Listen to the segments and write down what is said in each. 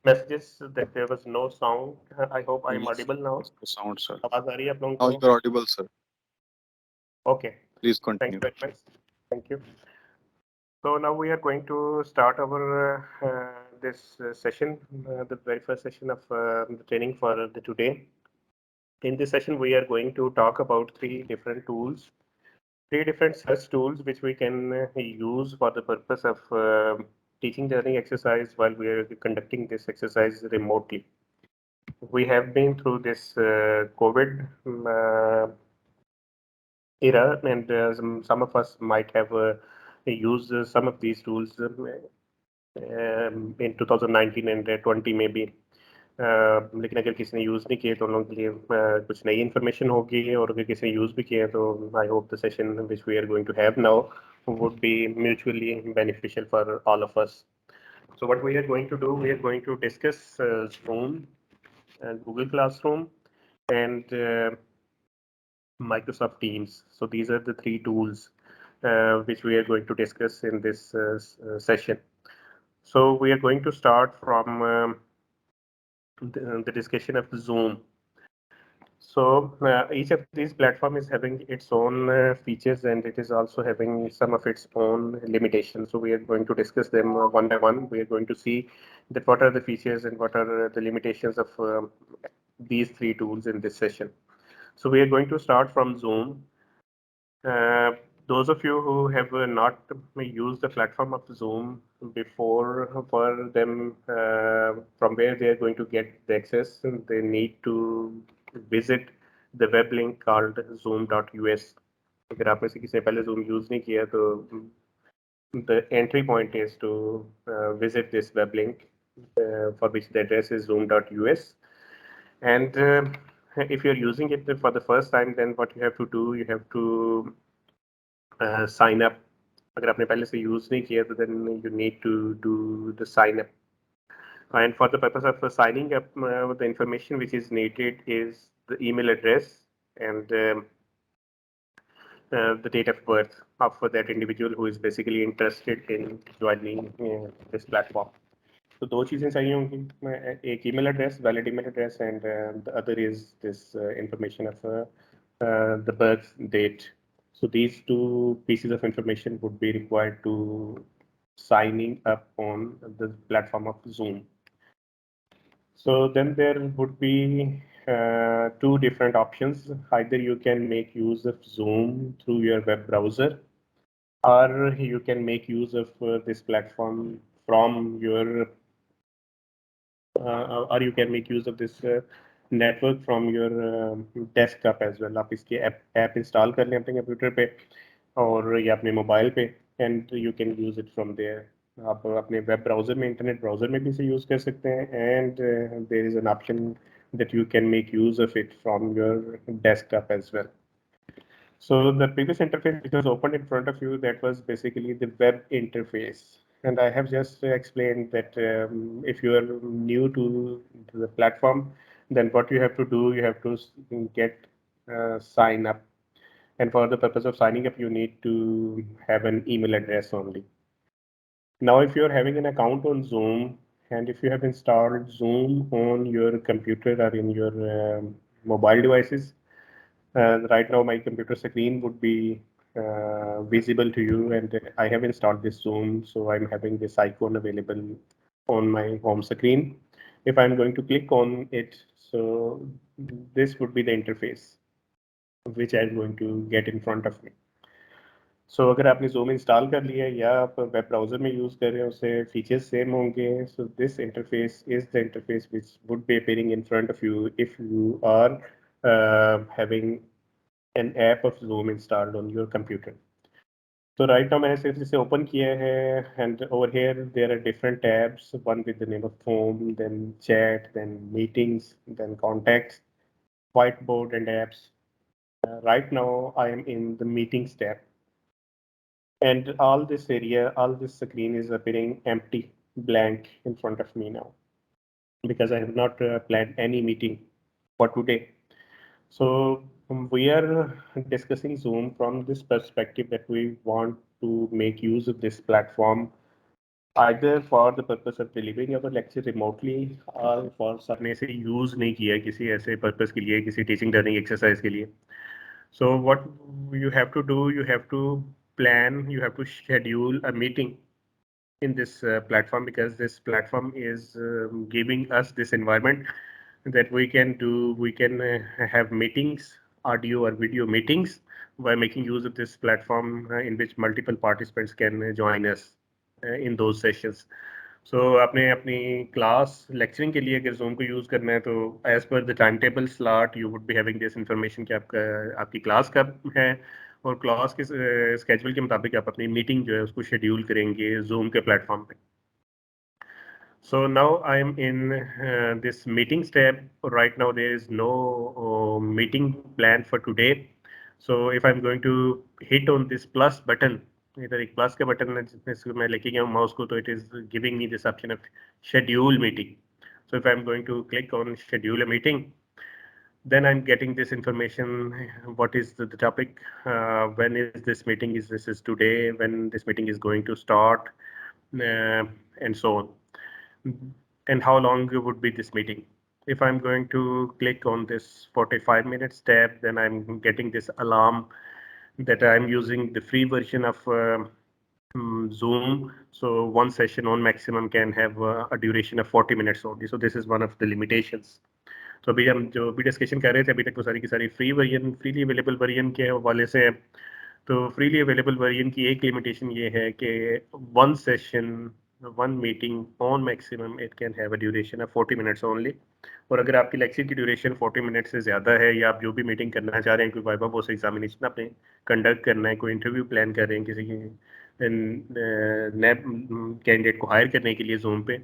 messages that there was no sound. I hope I'm Yes, audible now. yes, the sound, sir. आवाज आ रही है आप लोगों Now को? you're audible, sir. Okay. Please Thank you continue. very much. Thank you. So now we are going to start our this session, the very first session of the training for the today. In this session, we are going to talk about three different search tools which we can use for the purpose of teaching learning exercise while we are conducting this exercise remotely. We have been through this COVID era, and some of us might have used some of these tools in 2019 and 20 maybe. लेकिन अगर किसी ने use नहीं किए तो उन लोगों के लिए कुछ नई इन्फॉर्मेशन होगी, और अगर किसी ने यूज़ भी किया तो I hope the session which we are going to have now would be mutually beneficial for all of us. So what we are going to do, we are going to discuss Zoom, Google Classroom, and Microsoft Teams. So these are the three tools which we are going to discuss in this session. So we are going to start from the discussion of Zoom. So each of these platforms is having its own features, and it is also having some of its own limitations. So we are going to discuss them one by one. We are going to see that what are the features and what are the limitations of these three tools in this session. So we are going to start from Zoom. Those of you who have not used the platform of Zoom before, for them, from where they are going to get the access, they need to visit the web link called zoom.us. अगर आप में से किसी ने पहले Zoom use नहीं किया तो the entry point is to visit this web link for which the address is zoom.us. And if you're using it for the first time, then what you have to do, you have to sign up. अगर आपने पहले से use नहीं किया तो then you need to do the sign up. And for the purpose of signing up, the information which is needed is the email address and the date of birth of that individual who is basically interested in joining this platform. तो दो चीज़ें चाहिए होंगी, एक email address, valid email address, and the other is this information of the birth date. So these two pieces of information would be required to signing up on the platform of Zoom. So then there would be two different options. Either you can make use of Zoom through your web browser, or you can make use of this platform from your or you can make use of this network from your desktop as well. आप इसकी app install कर लें अपने computer पे और या अपने mobile पे, and you can use it from there. आप अपने वेब ब्राउजर में, इंटरनेट ब्राउजर में भी इसे यूज कर सकते हैं, and there is an option that you can make use of it from your desktop as well. So the previous interface which was opened in front of you, that was basically the web interface. And I have just explained that if you are new to the platform, then what you have to do, you have to get sign up. And for the purpose of signing up, you need to have an email address only. Now, if you're having an account on Zoom, and if you have installed Zoom on your computer or in your mobile devices, right now my computer screen would be visible to you, and I have installed this Zoom, so I'm having this icon available on my home screen. If I'm going to click on it, so this would be the interface which I'm going to get in front of me. सो अगर आपने Zoom install कर लिया है या आप web browser में use कर रहे हैं, उससे फीचर्स सेम होंगे. So this interface is the interface which would be appearing in front of you if you are having an app of Zoom installed on your computer. So right now मैंने सिर्फ इसे open किया है, and over here there are different tabs, one with the name of home, then chat, then meetings, then contacts, whiteboard and apps. Right now I am in the meetings tab. And all this area, all this screen is appearing empty, blank in front of me now, because I have not planned any meeting for today. So we are discussing Zoom from this perspective that we want to make use of this platform either for the purpose of delivering our lecture remotely or for आपने इसे use नहीं किया किसी ऐसे purpose के लिए, किसी teaching learning exercise के लिए. So what you have to do, you have to plan, you have to schedule a meeting in this platform, because this platform is giving us this environment that we can do, we can have meetings, audio or video meetings, by making use of this platform in which multiple participants can join us in those sessions. So आपने अपनी class lecturing के लिए अगर zoom को use करना है तो as per the time table slot you would be having this information कि आपकी क्लास कब है, और क्लास के स्केड्यूल के मुताबिक आप अपनी मीटिंग जो है उसको शेड्यूल करेंगे जूम के प्लेटफॉर्म पे. So now I am in this meetings tab. Right now there is no meeting plan for today. So if I'm going to hit on this plus button, इधर एक plus का button है जिसमें मैं लेके गया हूँ माउस को, तो it is giving me this option of schedule meeting. So if I'm going to click on schedule a meeting, then I'm getting this information. What is the topic? When is this meeting? This is today? When this meeting is going to start? And so on. And how long would be this meeting? If I'm going to click on this 45 minutes tab, then I'm getting this alarm that I'm using the free version of Zoom. So one session on maximum can have a duration of 40 minutes only. So this is one of the limitations. तो अभी हम जो भी discussion कर रहे थे अभी तक वो सारी की सारी फ्रीली अवेलेबल वर्जन के हवाले से है. तो फ्रीली अवेलेबल वर्जन की एक लिमिटेशन ये है कि one session, one meeting on maximum it can have a duration of 40 minutes only. और अगर आपकी लेक्चर की ड्यूरेशन 40 मिनट से ज़्यादा है, या आप जो भी मीटिंग करना चाह रहे हैं, कोई वाइवा पोस्ट एग्जामिनेशन आपने कंडक्ट करना है, कोई इंटरव्यू प्लान कर रहे हैं किसी नए कैंडिडेट को हायर करने के लिए जूम पे,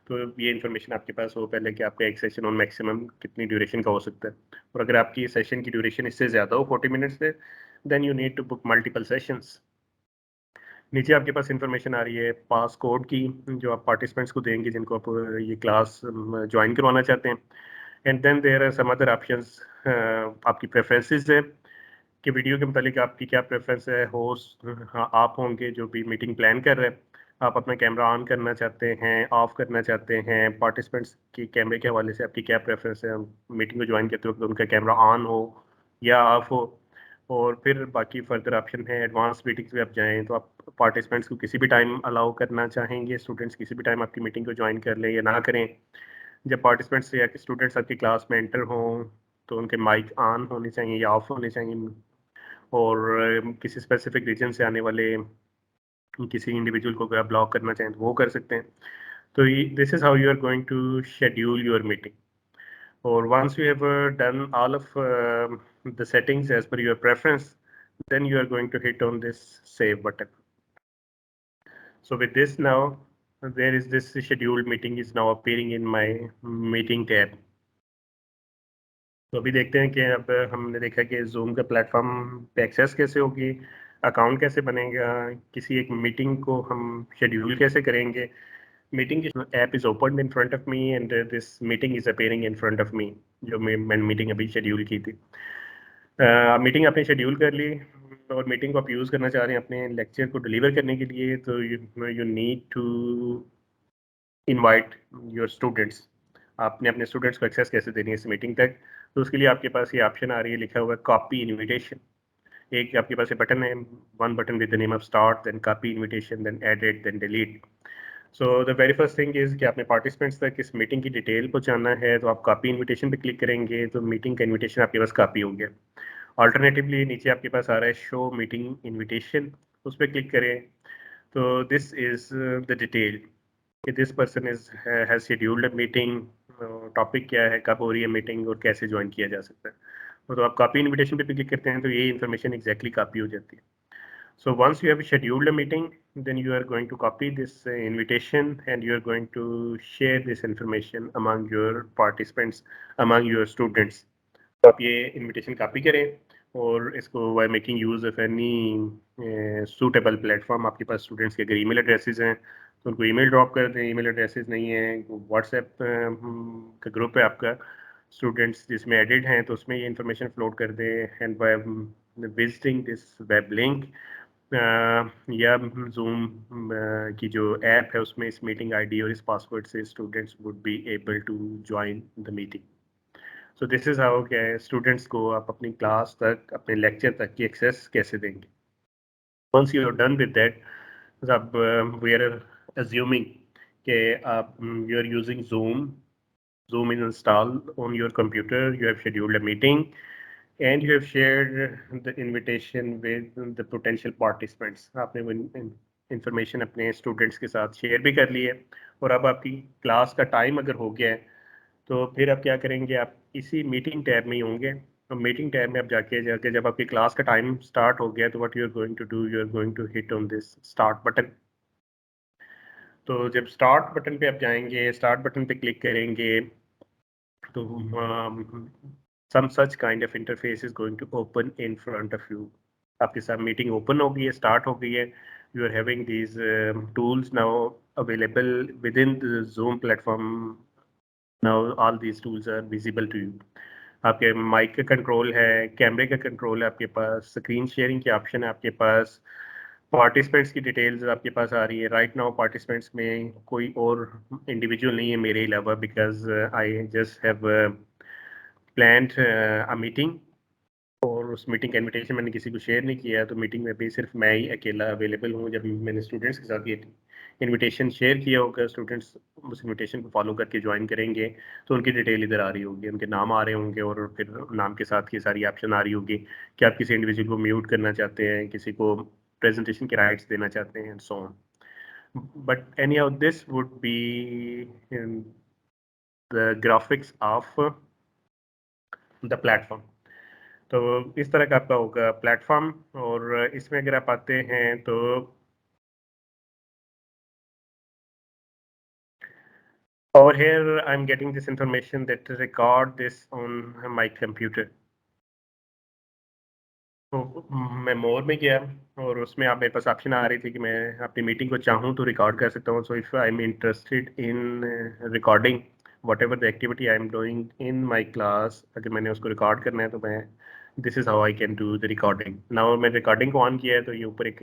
तो ये इन्फॉर्मेशन आपके पास हो पहले कि आपका एक सेशन ऑन मैक्सिमम कितनी ड्यूरेशन का हो सकता है. और अगर आपकी सेशन की ड्यूरेशन इससे ज़्यादा हो 40 मिनट्स से, then you need to book multiple sessions. नीचे आपके पास इन्फॉर्मेशन आ रही है पास कोड की, जो आप पार्टिसिपेंट्स को देंगे जिनको आप ये क्लास ज्वाइन करवाना चाहते हैं. And then there are some other options. आपकी प्रेफरेंसेस है कि वीडियो के मुतालिक आपकी क्या प्रेफरेंस है. होस्ट आप होंगे जो भी मीटिंग प्लान कर रहे हैं, आप अपना कैमरा ऑन करना चाहते हैं, ऑफ करना चाहते हैं. पार्टिसिपेंट्स की कैमरे के हवाले से आपकी क्या प्रेफरेंस है, मीटिंग को ज्वाइन करते वक्त उनका कैमरा ऑन हो या ऑफ हो. और फिर बाकी फर्दर ऑप्शन है एडवांस मीटिंग्स में आप जाएं तो आप पार्टिसिपेंट्स को किसी भी टाइम अलाउ करना चाहेंगे, स्टूडेंट्स किसी भी टाइम आपकी मीटिंग को ज्वाइन कर लें या ना करें. जब पार्टिसिपेंट्स या स्टूडेंट्स आपकी क्लास में एंटर हों तो उनके माइक ऑन होने चाहिए या ऑफ होने चाहिए. और किसी स्पेसिफिक रीजन से आने वाले किसी इंडिविजुअल को अगर आप ब्लॉक करना चाहें तो वो कर सकते हैं. तो this is how you are going to schedule your meeting. और once you have done all of the settings as per your preference, then you are going to hit on this save button. So with this now, there is this scheduled meeting is now appearing in my meeting tab. तो अभी देखते हैं कि अब हमने देखा कि Zoom का प्लेटफॉर्म पे एक्सेस कैसे होगी, अकाउंट कैसे बनेगा, किसी एक मीटिंग को हम शेड्यूल कैसे करेंगे. Meeting app is open in front of me and this meeting is appearing in front of me, जो मैंने मीटिंग अभी शेड्यूल की थी. मीटिंग आपने शेड्यूल कर ली और मीटिंग को आप यूज़ करना चाह रहे हैं अपने लेक्चर को डिलीवर करने के लिए, तो you need to invite your students. आपने अपने स्टूडेंट्स को एक्सेस कैसे देनी है इस मीटिंग तक, तो उसके लिए आपके पास ये ऑप्शन आ रही है लिखा हुआ है कॉपी इन्विटेशन. एक आपके पास ये बटन है, one button with the name of start, then copy invitation, then edit, then delete. So the very first thing is कि आपने पार्टिसिपेंट्स तक इस मीटिंग की डिटेल पहुंचाना है, तो आप कॉपी इन्विटेशन पे क्लिक करेंगे तो मीटिंग का इन्विटेशन आपके पास कॉपी हो गया. अल्टरनेटिवली नीचे आपके पास आ रहा है शो मीटिंग इन्विटेशन, उस पर क्लिक करें तो दिस इज़ द डिटेल कि this person is has scheduled a meeting, topic क्या है, कब हो रही है मीटिंग और कैसे ज्वाइन किया जा सकता है. तो आप कॉपी इन्विटेशन पे क्लिक करते हैं तो ये इन्फॉर्मेशन एग्जैक्टली कॉपी हो जाती है. So once you have scheduled a meeting, then you are going to copy this invitation and you are going to share this information among your participants, among your students. तो आप ये invitation copy करें और इसको by making use of any suitable platform. आपके पास students के अगर email addresses हैं तो उनको email drop कर दें, email addresses नहीं है WhatsApp का group है आपका, students जिसमें added हैं तो उसमें ये information float कर दें. And by visiting this web link, या जूम की जो ऐप है उसमें इस मीटिंग आईडी और इस पासवर्ड से students would be able to join the meeting. So this is how क्या है स्टूडेंट्स को आप अपनी क्लास तक अपने लेक्चर तक की एक्सेस कैसे देंगे। Once you are done with that, अब वी आर assuming कि आप you are using Zoom is installed on your computer, you have scheduled a meeting and you have shared the invitation with the potential participants। आपने वो information अपने students के साथ share भी कर ली है और अब आपकी क्लास का टाइम अगर हो गया है तो फिर आप क्या करेंगे, आप इसी मीटिंग टैब में ही होंगे। तो मीटिंग टैब में आप जाके जाके जब आपकी क्लास का टाइम स्टार्ट हो गया तो what you are going to do, you are going to hit on this start button. तो जब स्टार्ट बटन पे आप जाएंगे, स्टार्ट बटन पे क्लिक करेंगे तो some such kind of interface is going to open in front of you। आपके साथ मीटिंग ओपन हो गई है, स्टार्ट हो गई है। You are having these tools now available with in the Zoom platform. Now all these tools are visible to you. आपके mic का कंट्रोल है, कैमरे का कंट्रोल है आपके पास, स्क्रीन शेयरिंग की ऑप्शन है आपके पास, पार्टिसिपेंट्स की डिटेल्स आपके पास आ रही है। राइट नाउ पार्टिसिपेंट्स में कोई और इंडिविजुअल नहीं है मेरे अलावा, because I just have planned a meeting और उस मीटिंग का इनविटेशन मैंने किसी को शेयर नहीं किया है। तो मीटिंग में भी सिर्फ मैं ही अकेला अवेलेबल हूँ। जब मैंने स्टूडेंट्स के साथ ये इनविटेशन शेयर किया होगा, स्टूडेंट्स उस इनविटेशन को फॉलो करके ज्वाइन करेंगे तो उनकी डिटेल इधर आ रही होगी, उनके नाम आ रहे होंगे और फिर नाम के साथ की सारी ऑप्शन आ रही होगी कि आप किसी इंडिविजुअल को म्यूट करना चाहते हैं, किसी को प्रेजेंटेशन के राइट्स देना चाहते हैं, so on. But any how this would be the graphics of the platform. तो इस तरह का आपका होगा प्लेटफॉर्म। और इसमें अगर आप आते हैं तो over here I'm getting this information that to record this on my computer। तो मैं मोर में गया और उसमें आप मेरे पास ऑप्शन आ रही थी कि मैं अपनी मीटिंग को चाहूँ तो रिकॉर्ड कर सकता हूँ। So if I am interested in recording what ever the activity I am doing in my class, अगर मैंने उसको रिकॉर्ड करना है तो मैं this is how I can do the recording. Now मैं रिकॉर्डिंग को ऑन किया है तो ये ऊपर एक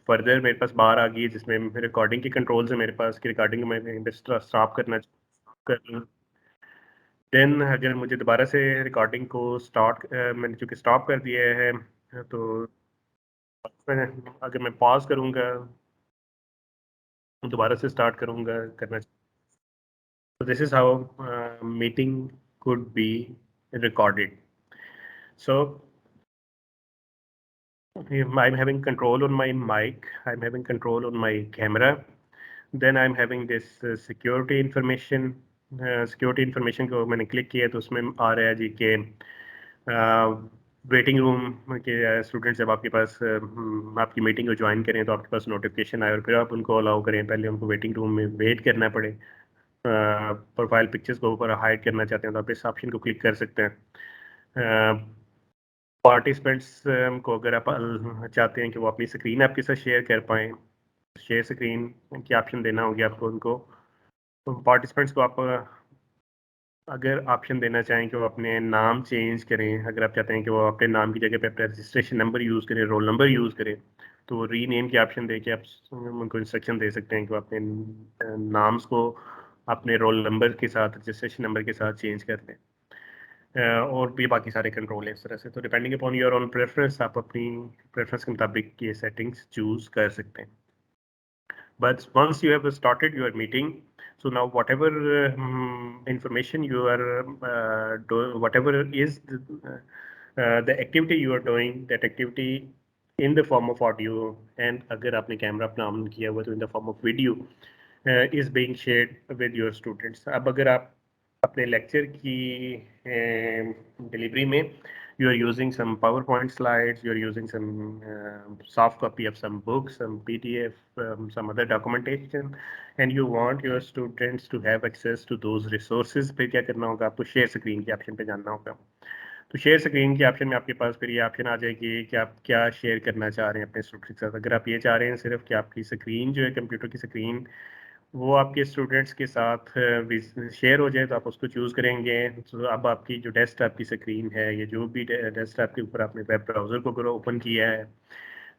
फर्दर मेरे पास बार आ गई है जिसमें रिकॉर्डिंग के कंट्रोल्स है मेरे पास कि रिकॉर्डिंग में स्टॉप करना कर। देन अगर मुझे दोबारा से रिकॉर्डिंग को स्टार्ट मैंने चूँकि स्टॉप कर दिया है तो मैं अगर मैं पॉज करूँगा दोबारा से स्टार्ट करूँगा करना। तो this is how meeting could be recorded। So I'm having control on my mic, I'm having control on my camera, then I'm having this security information। Security information को मैंने क्लिक किया तो उसमें आ रहा है जी के वेटिंग रूम के student जब आपके पास आपकी मीटिंग को ज्वाइन करें तो आपके पास नोटिफिकेशन आए और फिर आप उनको अलाउ करें। पहले उनको वेटिंग रूम में वेट करना पड़े। प्रोफाइल पिक्चर्स को ऊपर हाइड करना चाहते हैं तो आप इस ऑप्शन को क्लिक कर सकते हैं। पार्टिसिपेंट्स को अगर आप चाहते हैं कि वो अपनी स्क्रीन आपके साथ शेयर कर पाएँ, शेयर स्क्रीन की ऑप्शन देना होगी आपको उनको। तो पार्टिसिपेंट्स को आप अगर ऑप्शन देना चाहें कि वो अपने नाम चेंज करें, अगर आप चाहते हैं कि वो अपने नाम की जगह पे अपना रजिस्ट्रेशन नंबर यूज़ करें, रोल नंबर यूज़ करें, तो रीनेम की ऑप्शन दे के आप उनको इंस्ट्रक्शन दे सकते हैं कि वो अपने नाम्स को अपने रोल नंबर के साथ रजिस्ट्रेशन नंबर के साथ चेंज कर दें। और भी बाकी सारे कंट्रोल है इस तरह से। तो depending upon your on preference आप अपनी प्रेफरेंस के मुताबिक ये सेटिंग्स चूज कर सकते हैं। But once you have started your meeting, so now whatever information you are whatever is the activity you are doing, that activity in the form of audio, and अगर आपने camera अपना on किया हुआ तो in the form of video is being shared with your students। अब अगर आप अपने लेक्चर की डिलीवरी में you are using some PowerPoint slides, you are using some soft copy of some books, some PDF, some other documentation, and you want your students to have access to those resources, फिर क्या करना होगा, आपको share screen के option पे जाना होगा। तो शेयर स्क्रीन के ऑप्शन में आपके पास फिर ये ऑप्शन आ जाएगी कि आप क्या शेयर करना चाह रहे हैं अपने स्टूडेंट्स के साथ। अगर आप ये चाह रहे हैं सिर्फ कि आपकी स्क्रीन जो है कंप्यूटर की स्क्रीन वो आपके स्टूडेंट्स के साथ शेयर हो जाए तो आप उसको चूज़ करेंगे। तो अब आपकी जो डेस्कटॉप की स्क्रीन है या जो भी डेस्कटॉप के ऊपर आपने वेब ब्राउज़र को अगर ओपन किया है,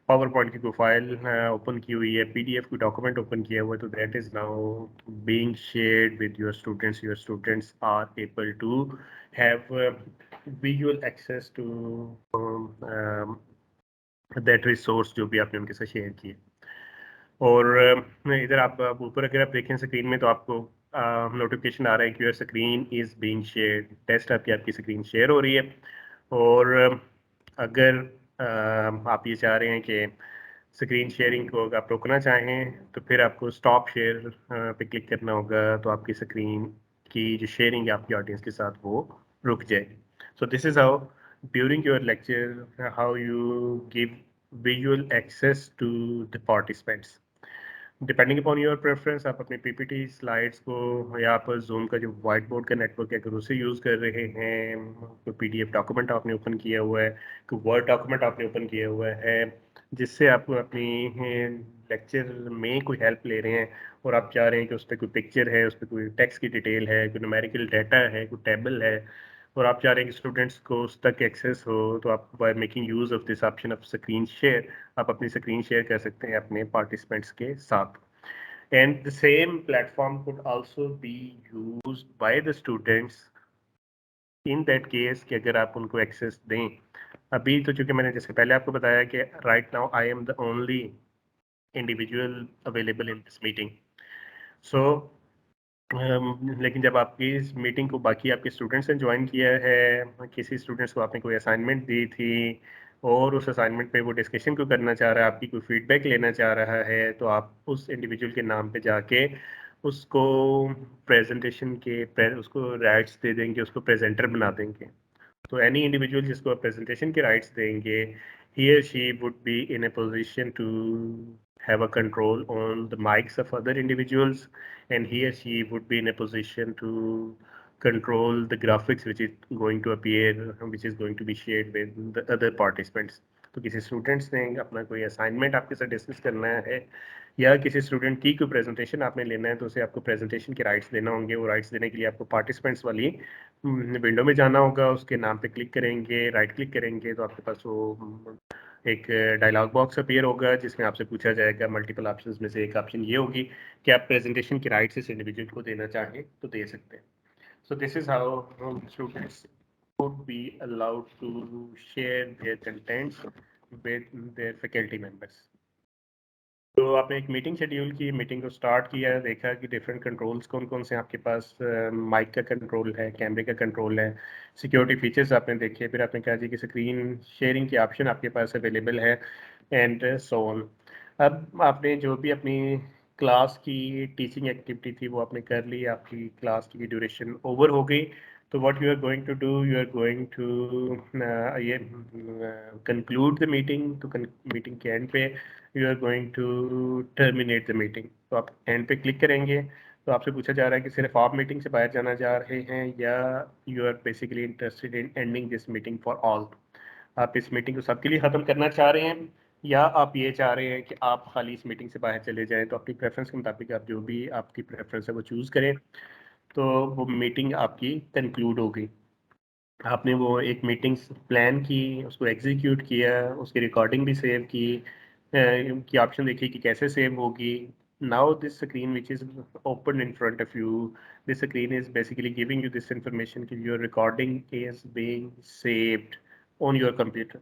पावर पॉइंट की कोई फाइल ओपन की हुई है, पीडीएफ कोई डॉक्यूमेंट ओपन किया हुआ है, तो that is now being shared with your students. Your students are able to have visual access to that resource जो भी आपने उनके साथ शेयर किए। और इधर आप ऊपर अगर आप देखें स्क्रीन में तो आपको नोटिफिकेशन आ रहा है कि your screen is being shared. Test आपकी स्क्रीन शेयर हो रही है। और अगर आप ये चाह रहे हैं कि स्क्रीन शेयरिंग को अगर आप रोकना चाहें तो फिर आपको स्टॉप शेयर पे क्लिक करना होगा, तो आपकी स्क्रीन की जो शेयरिंग है आपकी ऑडियंस के साथ वो रुक जाएगी। सो this is how during your lecture how you give visual access to the participants. Depending upon your preference आप अपनी पीपीटी स्लाइड्स को या आप जूम का जो वाइट बोर्ड का नेटवर्क है अगर उसे यूज़ कर रहे हैं, कोई पीडीएफ डॉक्यूमेंट आपने ओपन किया हुआ है, कोई वर्ड डॉक्यूमेंट आपने ओपन किया हुआ है जिससे आप अपनी लेक्चर में कोई हेल्प ले रहे हैं और आप चाह रहे हैं कि उस पर कोई पिक्चर है, उस पर कोई टेक्स्ट की डिटेल है, कोई न्यूमेरिकल डाटा है, कोई टेबल है, और आप चाह रहे हैं कि स्टूडेंट्स को उस तक एक्सेस हो, तो आप bye making use of this option of screen share आप अपनी स्क्रीन शेयर कर सकते हैं अपने पार्टिसिपेंट्स के साथ। And the same platform could also be used by the students in that case कि अगर आप उनको एक्सेस दें। अभी तो चूंकि मैंने जैसे पहले आपको बताया कि right now I am the only individual available in this meeting. So लेकिन जब आपकी इस मीटिंग को बाकी आपके स्टूडेंट्स ने ज्वाइन किया है, किसी स्टूडेंट्स को आपने कोई असाइनमेंट दी थी और उस असाइनमेंट पे वो डिस्कशन को करना चाह रहा है, आपकी कोई फीडबैक लेना चाह रहा है, तो आप उस इंडिविजुअल के नाम पे जाके उसको उसको राइट्स दे देंगे, उसको प्रेजेंटर बना देंगे। तो एनी इंडिविजुअल जिसको आप प्रेजेंटेशन के राइट्स देंगे, he or she would be in a position to have a control on the mics of other individuals, and he or she would be in a position to control the graphics which is going to appear, which is going to be shared with the other participants. तो किसी students ने अपना कोई assignment आपके साथ discuss करना है या किसी स्टूडेंट की कोई प्रेजेंटेशन आपने लेना है, तो उसे आपको प्रेजेंटेशन के राइट्स देना होंगे। वो राइट्स देने के लिए आपको पार्टिसिपेंट्स वाली विंडो में जाना होगा, उसके नाम पे क्लिक करेंगे, राइट क्लिक करेंगे तो आपके पास वो एक डायलॉग बॉक्स अपीयर होगा जिसमें आपसे पूछा जाएगा, मल्टीपल ऑप्शंस में से एक ऑप्शन ये होगी कि आप प्रेजेंटेशन की राइट्स इस इंडिविजुअल को देना चाहें तो दे सकते हैं। So this is how students would be allowed to share their contents with their faculty members. तो आपने एक मीटिंग शेड्यूल की, मीटिंग को स्टार्ट किया, देखा कि डिफरेंट कंट्रोल्स कौन कौन से आपके पास, माइक का कंट्रोल है, कैमरे का कंट्रोल है, सिक्योरिटी फीचर्स आपने देखे, फिर आपने कहा जी कि स्क्रीन शेयरिंग के ऑप्शन आपके पास अवेलेबल है एंड सो ऑन। अब आपने जो भी अपनी क्लास की टीचिंग एक्टिविटी थी वो आपने कर ली, आपकी क्लास की ड्यूरेशन ओवर हो गई। तो what you are going to do, you are going to ये कंक्लूड द मीटिंग। तो मीटिंग के एंड पे you are going to terminate the meeting. तो आप एंड पे क्लिक करेंगे तो आपसे पूछा जा रहा है कि सिर्फ आप मीटिंग से बाहर जाना चाह रहे हैं या you are basically interested in ending this meeting for all. आप इस मीटिंग को सबके लिए ख़त्म करना चाह रहे हैं या आप ये चाह रहे हैं कि आप खाली इस मीटिंग से बाहर चले जाएं। तो अपनी प्रेफरेंस के मुताबिक आप जो भी आपकी प्रेफरेंस है वो चूज़ करें। तो वो मीटिंग आपकी कंक्लूड हो गई। आपने वो एक मीटिंग प्लान की, उसको एग्जीक्यूट किया, उसकी रिकॉर्डिंग भी सेव की ऑप्शन देखी कि कैसे सेव होगी। Now this screen which is open in front of you, this screen is basically giving you this information कि your recording is being saved on your computer.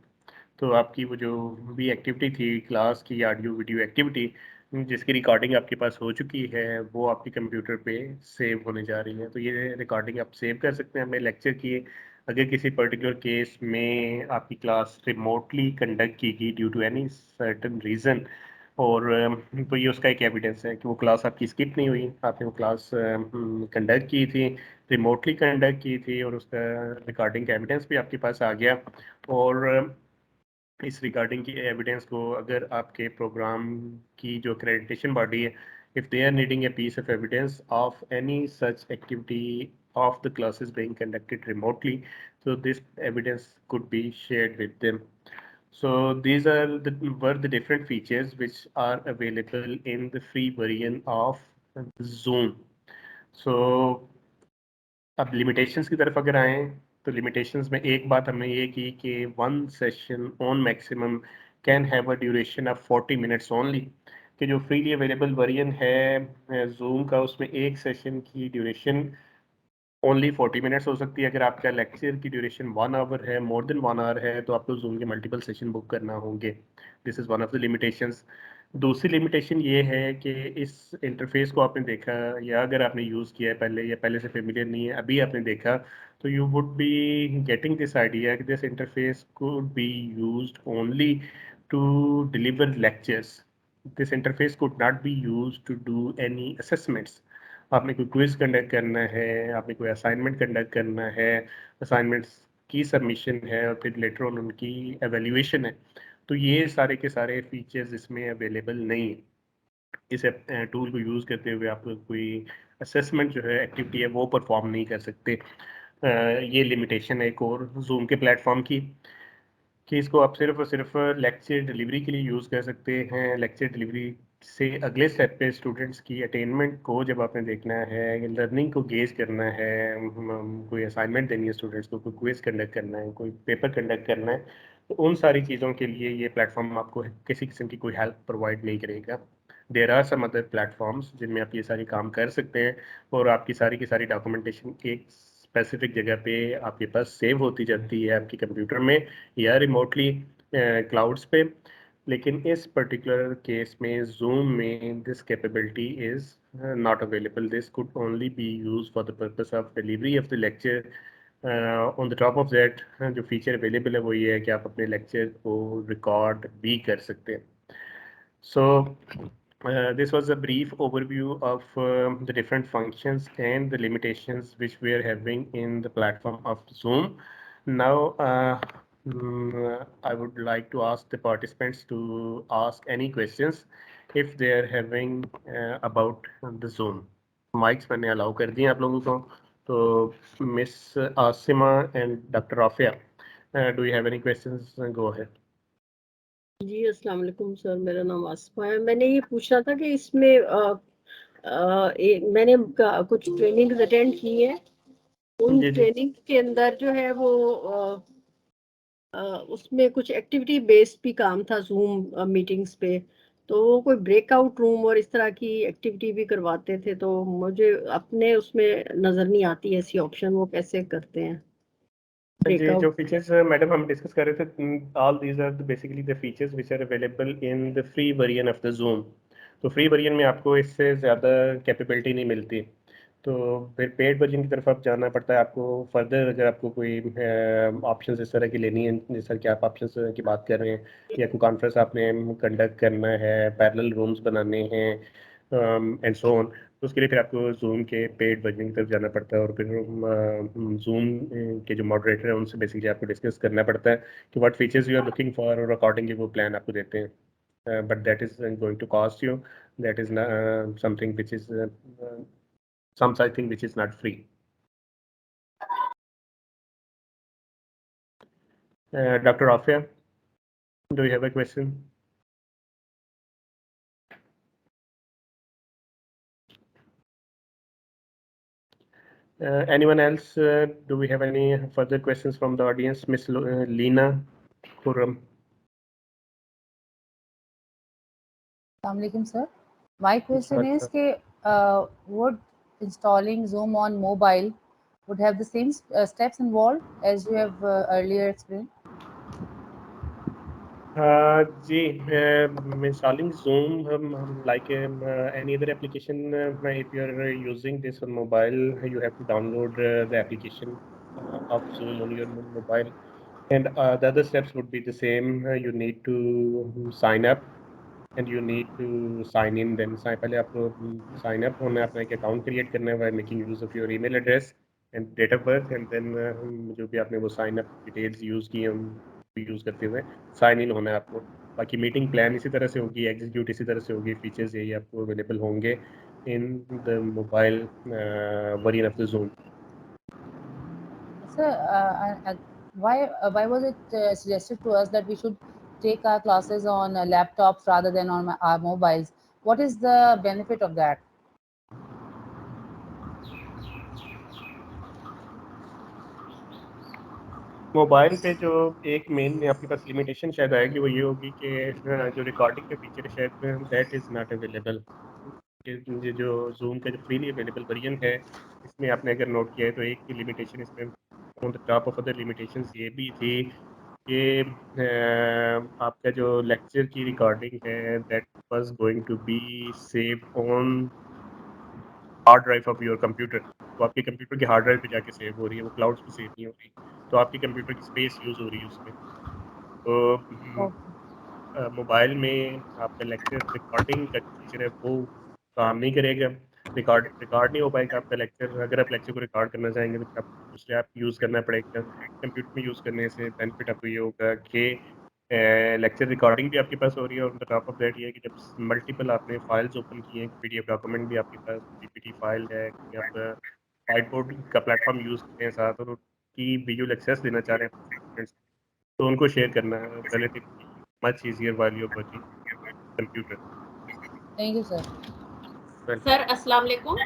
तो आपकी वो जो भी एक्टिविटी थी क्लास की ऑडियो वीडियो एक्टिविटी जिसकी recording आपके पास हो चुकी है वो आपके कंप्यूटर पे सेव होने जा रही है। तो ये रिकॉर्डिंग आप सेव कर सकते हैं अपने लेक्चर की। अगर किसी पर्टिकुलर केस में आपकी क्लास रिमोटली कंडक्ट की गई due to any certain reason, और तो ये उसका एक एविडेंस है कि वो क्लास आपकी स्किप नहीं हुई, आपने वो क्लास कंडक्ट की थी, रिमोटली कंडक्ट की थी, और उसका रिकॉर्डिंग का एविडेंस भी आपके पास आ गया। और इस रिगार्डिंग की एविडेंस को अगर आपके प्रोग्राम की जो accreditation बॉडी है, if they are needing a piece of evidence of any such activity of the classes being conducted remotely, so this evidence could be shared with them. So these are were the different features which are available in the free version of Zoom. So अब limitations की तरफ अगर आए तो limitations में एक बात हमने ये की कि one session on maximum can have a duration of 40 minutes only, कि जो फ्रीली अवेलेबल वेरिएंट है जूम का उसमें एक सेशन की ड्यूरेशन ओनली 40 मिनट्स हो सकती है। अगर आपका लेक्चर की ड्यूरेशन 1 आवर है, मोर देन 1 आवर है, तो आपको जूम के मल्टीपल सेशन बुक करना होंगे। This is one of the limitations. दूसरी लिमिटेशन ये है कि इस इंटरफेस को आपने देखा या अगर आपने यूज़ किया है पहले या पहले से फेमिलियर नहीं है अभी आपने देखा, तो you would be getting this idea कि this interface could be used only to deliver lectures. This interface could not be used to do any assessments. आपने कोई क्विज कंडक्ट करना है, आपने कोई असाइनमेंट कंडक्ट करना है, असाइनमेंट्स की सबमिशन है और फिर लेटर ऑन उनकी एवेल्यूएशन है, तो ये सारे के सारे फीचर्स इसमें अवेलेबल नहीं है। इस टूल को यूज़ करते हुए आप कोई असेसमेंट जो है एक्टिविटी है वो परफॉर्म नहीं कर सकते। ये लिमिटेशन है एक और जूम के प्लेटफॉर्म की, कि इसको आप सिर्फ और सिर्फ लेक्चर डिलीवरी के लिए यूज़ कर सकते हैं। लेक्चर डिलीवरी से अगले स्टेप पे स्टूडेंट्स की अटेनमेंट को जब आपने देखना है, लर्निंग को गेज करना है, कोई असाइनमेंट देनी है स्टूडेंट्स को, कोई क्विज कंडक्ट करना है, कोई पेपर कंडक्ट करना है, तो उन सारी चीज़ों के लिए ये प्लेटफॉर्म आपको किसी किस्म की कोई हेल्प प्रोवाइड नहीं करेगा। There are some other platforms जिनमें आप ये सारी काम कर सकते हैं और आपकी सारी की सारी डॉक्यूमेंटेशन एक स्पेसिफिक जगह पे आपके पास सेव होती जाती है आपके कंप्यूटर में या रिमोटली क्लाउड्स पे। लेकिन इस पर्टिकुलर केस में जूम में this capability is not available. This could only B use for the purpose of delivery of the lecture. On the top of that जो फीचर अवेलेबल है वो ये है कि आप अपने लेक्चर को रिकॉर्ड भी कर सकते हैं। So, this was a brief overview of the different functions and the limitations which we are having in the platform of Zoom. Now, I would like to ask the participants to ask any questions if they are having about the Zoom. Mics मैंने allow कर दिए आप लोगों को, तो Miss Asima and Dr. Rafia, do you have any questions? Go ahead. जी अस्सलाम वालेकुम sir, मेरा नाम आसमा है। मैंने ये पूछना था कि इसमें मैंने कुछ ट्रेनिंग अटेंड की है, उन ट्रेनिंग के अंदर जो है वो उसमें कुछ एक्टिविटी बेस्ड भी काम था जूम मीटिंग्स पे, तो वो कोई ब्रेकआउट रूम और इस तरह की एक्टिविटी भी करवाते थे, तो मुझे अपने उसमें नजर नहीं आती ऐसी ऑप्शन, वो कैसे करते हैं? जी, जो फीचर्स मैडम हम डिस्कस कर रहे थे, all these are basically the features which are available in the free version of the Zoom. तो फ्री वर्जन में आपको इससे ज़्यादा कैपेबिलिटी नहीं मिलती, तो फिर पेड वर्जन की तरफ आप जाना पड़ता है आपको फर्दर। अगर आपको कोई ऑप्शन इस तरह की लेनी है, जिस तरह की आप ऑप्शन की बात कर रहे हैं, या कोई कॉन्फ्रेंस आपने कंडक्ट करना है, पैरेलल रूम्स बनाने हैं एंड सो ऑन, तो उसके लिए फिर आपको जूम के पेड वर्जन की तरफ जाना पड़ता है और फिर जूम के जो मॉडरेटर है उनसे बेसिकली आपको डिस्कस करना पड़ता है कि what features you are looking for, और अकॉर्डिंगली वो प्लान आपको देते हैं। But that is going to cost you, that is something which is something which is not free. Dr. Afia, do you have a question? Anyone else? Do we have any further questions from the audience? Miss Lena Khurram. Assalamualaikum, sir. My question is would installing Zoom on mobile would have the same steps involved as you have earlier explained? Installing Zoom like any other application. If you are using this on mobile, you have to download the application of Zoom on your mobile, and the other steps would be the same. You need to sign up and you need to sign in. Then पहले आपको sign up होना है, अपना एक account create करना है by making use of your email address and date of birth, and then जो भी आपने वो sign up details use की हैं उनको use करते हुए sign in होना है आपको। बाकी मीटिंग प्लान इसी तरह से होगी, एग्जीक्यूट इसी तरह से होगी, फीचर्स यही आपको अवेलेबल होंगे in the mobile version of the zoom. Sir, why was it suggested to us that we should take our classes on laptops rather than on our mobiles? What is the benefit of that? Mobile पे जो एक main आपके पास limitation शायद आएगी वो ये होगी कि जो रिकॉर्डिंग का फीचर है शायद दैट इज़ नॉट अवेलेबल। ये जो जूम का जो फ्रीली अवेलेबल वर्जन है इसमें आपने अगर नोट किया है तो एक लिमिटेशन इसमें on the top of other limitations ये भी थी कि आपका जो लेक्चर की रिकॉर्डिंग है that was going to be save on hard drive of your computer. तो आपके कंप्यूटर की हार्ड ड्राइव पे जाके सेव हो रही है, वो क्लाउड्स पे सेव नहीं हो रही, तो आपके कंप्यूटर की स्पेस यूज़ हो रही है उसमें। तो मोबाइल में आपका लेक्चर रिकॉर्डिंग का फीचर है वो काम नहीं करेगा, रिकॉर्ड नहीं हो पाएगा आपका लेक्चर। अगर आप लेक्चर को रिकॉर्ड करना चाहेंगे तो फिर आपको दूसरे ऐप यूज़ करना पड़ेगा। कंप्यूटर में यूज़ करने से बेनिफिट आपको ये होगा कि लेक्चर रिकॉर्डिंग भी आपके पास हो रही है, और टॉप ऑफ दैट ये है कि जब मल्टीपल आपने फाइल्स ओपन किए हैं, पीडीएफ डॉक्यूमेंट भी आपके पास, पीपीटी फाइल है, या आप वाइट बोर्ड का प्लेटफॉर्म यूज़ करते हैं साथ, और उसकी विजुअल एक्सेस देना चाह रहे हैं स्टूडेंट्स, तो उनको शेयर करना है relatively much easier while you are working computer. Thank you sir. Sir अस्सलाम वालेकुम।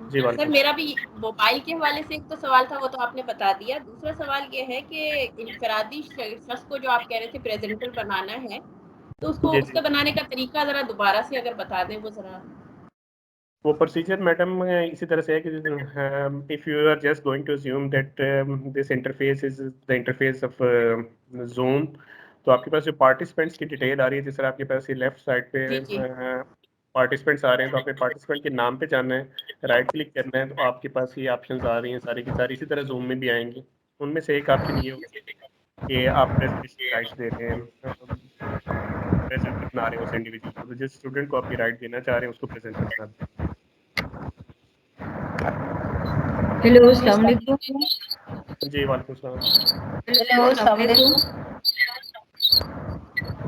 जी सर वालेकुम। मेरा भी मोबाइल के हवाले से एक तो सवाल था, वो तो आपने बता दिया। दूसरा सवाल ये है कि इनफरादी शख्स को जो आप कह रहे थे प्रेजेंटर बनाना है, तो उसको जी उसका बनाने का तरीका जरा दोबारा से अगर बता दें वो जरा। वो प्रोसीजर मैडम इसी तरह से है कि if you are just going to assume that this interface is the interface of Zoom, तो आपके पास जो पार्टिसिपेंट्स की डिटेल आ रही है, जिस तरह आपके पास ये लेफ्ट साइड पे जी जी पार्टिसिपेंट्स आ रहे हैं, तो आपने पार्टिसिपेंट के नाम पे जाना है, राइट क्लिक करना है, तो आपके पास ये ऑप्शंस आ रही हैं सारी की सारी, इसी तरह जूम में भी आएंगी। उनमें से एक ऑप्शन ये होगा कि आप प्रेजेंटेशन राइट्स दे रहे हैं, प्रेजेंटर बना रहे हैं उस इंडिविजुअल को, तो जिस स्टूडेंट को आप ये राइट देना चाह रहे हैं उसको प्रेजेंटर बना दें। हेलो अस्सलाम वालेकुम। जी वालेकुम सलाम। हेलो अस्सलाम वालेकुम।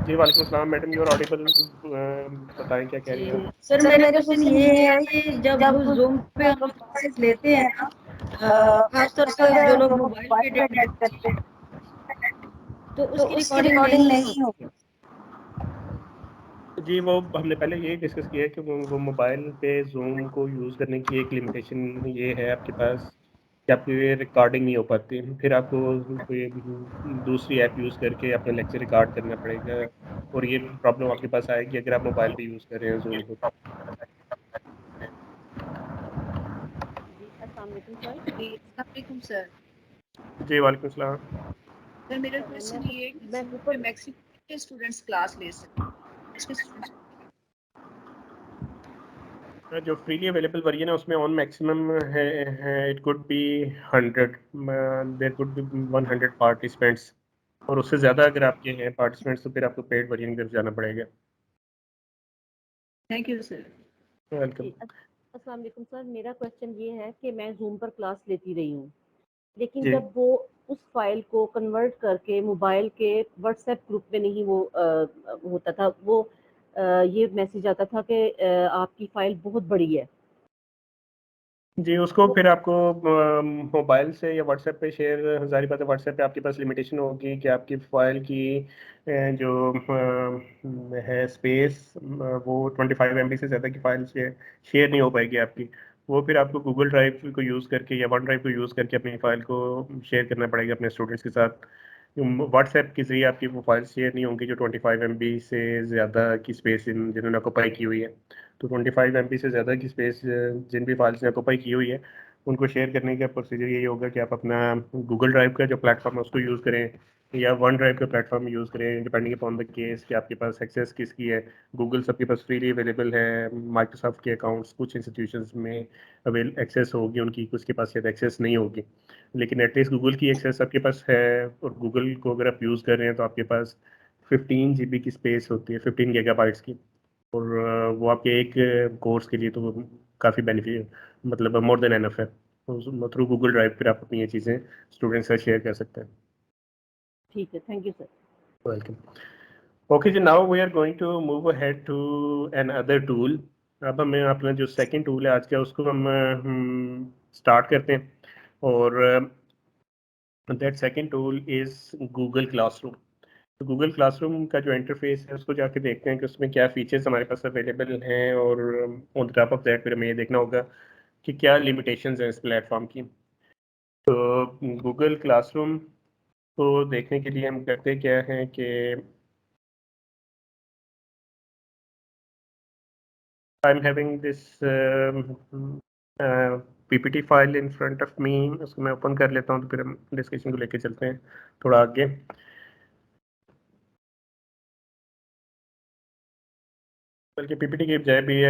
जी वालेकुम सलाम मैडम, यू आर ऑडिबल, बताएं क्या कह रही हैं आप। सर मेरा क्वेश्चन ये है कि जब जूम पे हम क्लासेस लेते हैं ना, खासतौर से जो लोग मोबाइल पे अटेंड करते हैं, तो उसकी रिकॉर्डिंग नहीं होती। जी वो हमने पहले ये डिस्कस किया है कि वो मोबाइल पे जूम को यूज़ करने की एक लिमिटेशन ये है आपके पास कि आपकी रिकॉर्डिंग नहीं हो पाती, फिर आपको कोई दूसरी ऐप यूज़ करके अपना लेक्चर रिकॉर्ड करना पड़ेगा, और ये प्रॉब्लम आपके पास आएगी अगर आप मोबाइल पे यूज़ कर रहे हैं जूम को। जी अस्सलाम वालेकुम सर। जी अस्सलाम वालेकुम सर। जी वालेकुम सलाम। सर मेरा मैं क्वेश्चन ये है कि मैं जूम पे ऊपर मैक्सिमम कितने स्टूडेंट्स क्लास ले सकते हैं? इसके स्टूडेंट्स जो फ्रीली अवेलेबल वर्जन है उसमें ऑन मैक्सिमम है, it could be 100, there could be 100 participants, और उससे ज़्यादा अगर आपके हैं पार्टिसिपेंट्स तो फिर आपको पेड वर्जन की तरफ जाना पड़ेगा। Thank you sir. वेलकम। जी अस्सलाम वालेकुम सर। मेरा क्वेश्चन ये है कि मैं जूम पर क्लास लेती रही हूँ, लेकिन जी जब वो उस फाइल को कन्वर्ट करके मोबाइल के व्हाट्सएप ग्रुप में नहीं वो होता था, वो ये मैसेज आता था कि आपकी फाइल बहुत बड़ी है। जी उसको फिर आपको मोबाइल से या व्हाट्सएप पे शेयर, जारी बात है व्हाट्सएप पे आपके पास लिमिटेशन होगी कि आपकी फाइल की जो है स्पेस, वो 25 MB से ज़्यादा की फाइल से शेयर नहीं हो पाएगी आपकी। वो फिर आपको गूगल ड्राइव को यूज़ करके या वन ड्राइव को यूज़ करके अपनी फ़ाइल को शेयर करना पड़ेगा अपने स्टूडेंट्स के साथ। व्हाट्सएप के ज़रिए आपकी वो फाइल शेयर नहीं होंगी जो 25 MB से ज़्यादा की स्पेस जिन्होंने ऑक्यूपाई की हुई है। तो 25 MB से ज़्यादा की स्पेस जिन भी फाइल्स ने ऑक्यूपाई की हुई है उनको शेयर करने का प्रोसीजर यही होगा कि आप अपना गूगल ड्राइव का जो प्लेटफॉर्म है उसको यूज़ करें, या वन ड्राइव का प्लेटफॉर्म यूज़ करें, डिपेंडिंग अपॉन द केस कि आपके पास एक्सेस किसकी है। गूगल सबके पास फ्रीली अवेलेबल है, माइक्रोसॉफ्ट के अकाउंट्स कुछ इंस्टीट्यूशंस में अवेल एक्सेस होगी उनकी, कुछ के पास शायद एक्सेस नहीं होगी, लेकिन एटलीस्ट गूगल की एक्सेस आपके पास है। और गूगल को अगर आप यूज़ कर रहे हैं तो आपके पास 15 GB की स्पेस होती है, 15 GB की, और वो आपके एक कोर्स के लिए तो काफ़ी बेनिफिट, मतलब मोर देन एनफ है। तो थ्रू गूगल ड्राइव फिर आप अपनी ये चीज़ें स्टूडेंट्स से शेयर कर सकते हैं। ठीक है, thank you sir. Welcome. Okay जी, now we are going to move ahead to an other tool. अब हमें अपना जो सेकंड टूल है आज का उसको हम स्टार्ट करते हैं, और that second tool is Google classroom. तो गूगल क्लासरूम का जो इंटरफेस है उसको जाके देखते हैं कि उसमें क्या फीचर्स हमारे पास अवेलेबल हैं, और ऑन टॉप ऑफ दैट फिर हमें ये देखना होगा कि क्या लिमिटेशंस हैं इस प्लेटफॉर्म की। तो गूगल क्लासरूम तो देखने के लिए हम करते क्या हैं कि I am having this PPT file in front of me, उसको मैं ओपन कर लेता हूँ, तो फिर हम डिस्कशन को लेके चलते हैं थोड़ा आगे। बल्कि पीपीटी की बजाय भी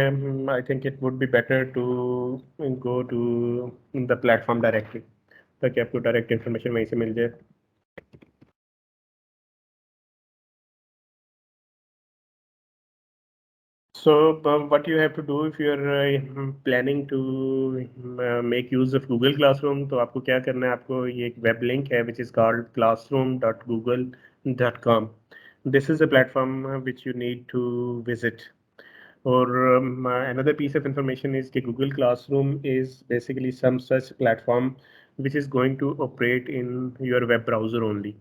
I think it would be better to go to the platform directly, ताकि आपको डायरेक्ट इन्फॉर्मेशन वहीं से मिल जाए। So what you have to do if you're planning to make use of Google Classroom, तो आपको क्या करना है, आपको ये एक वेब लिंक है which is called classroom.google.com. This is a platform which you need to visit. Or another piece of information is that Google Classroom is basically some such platform which is going to operate in your web browser only.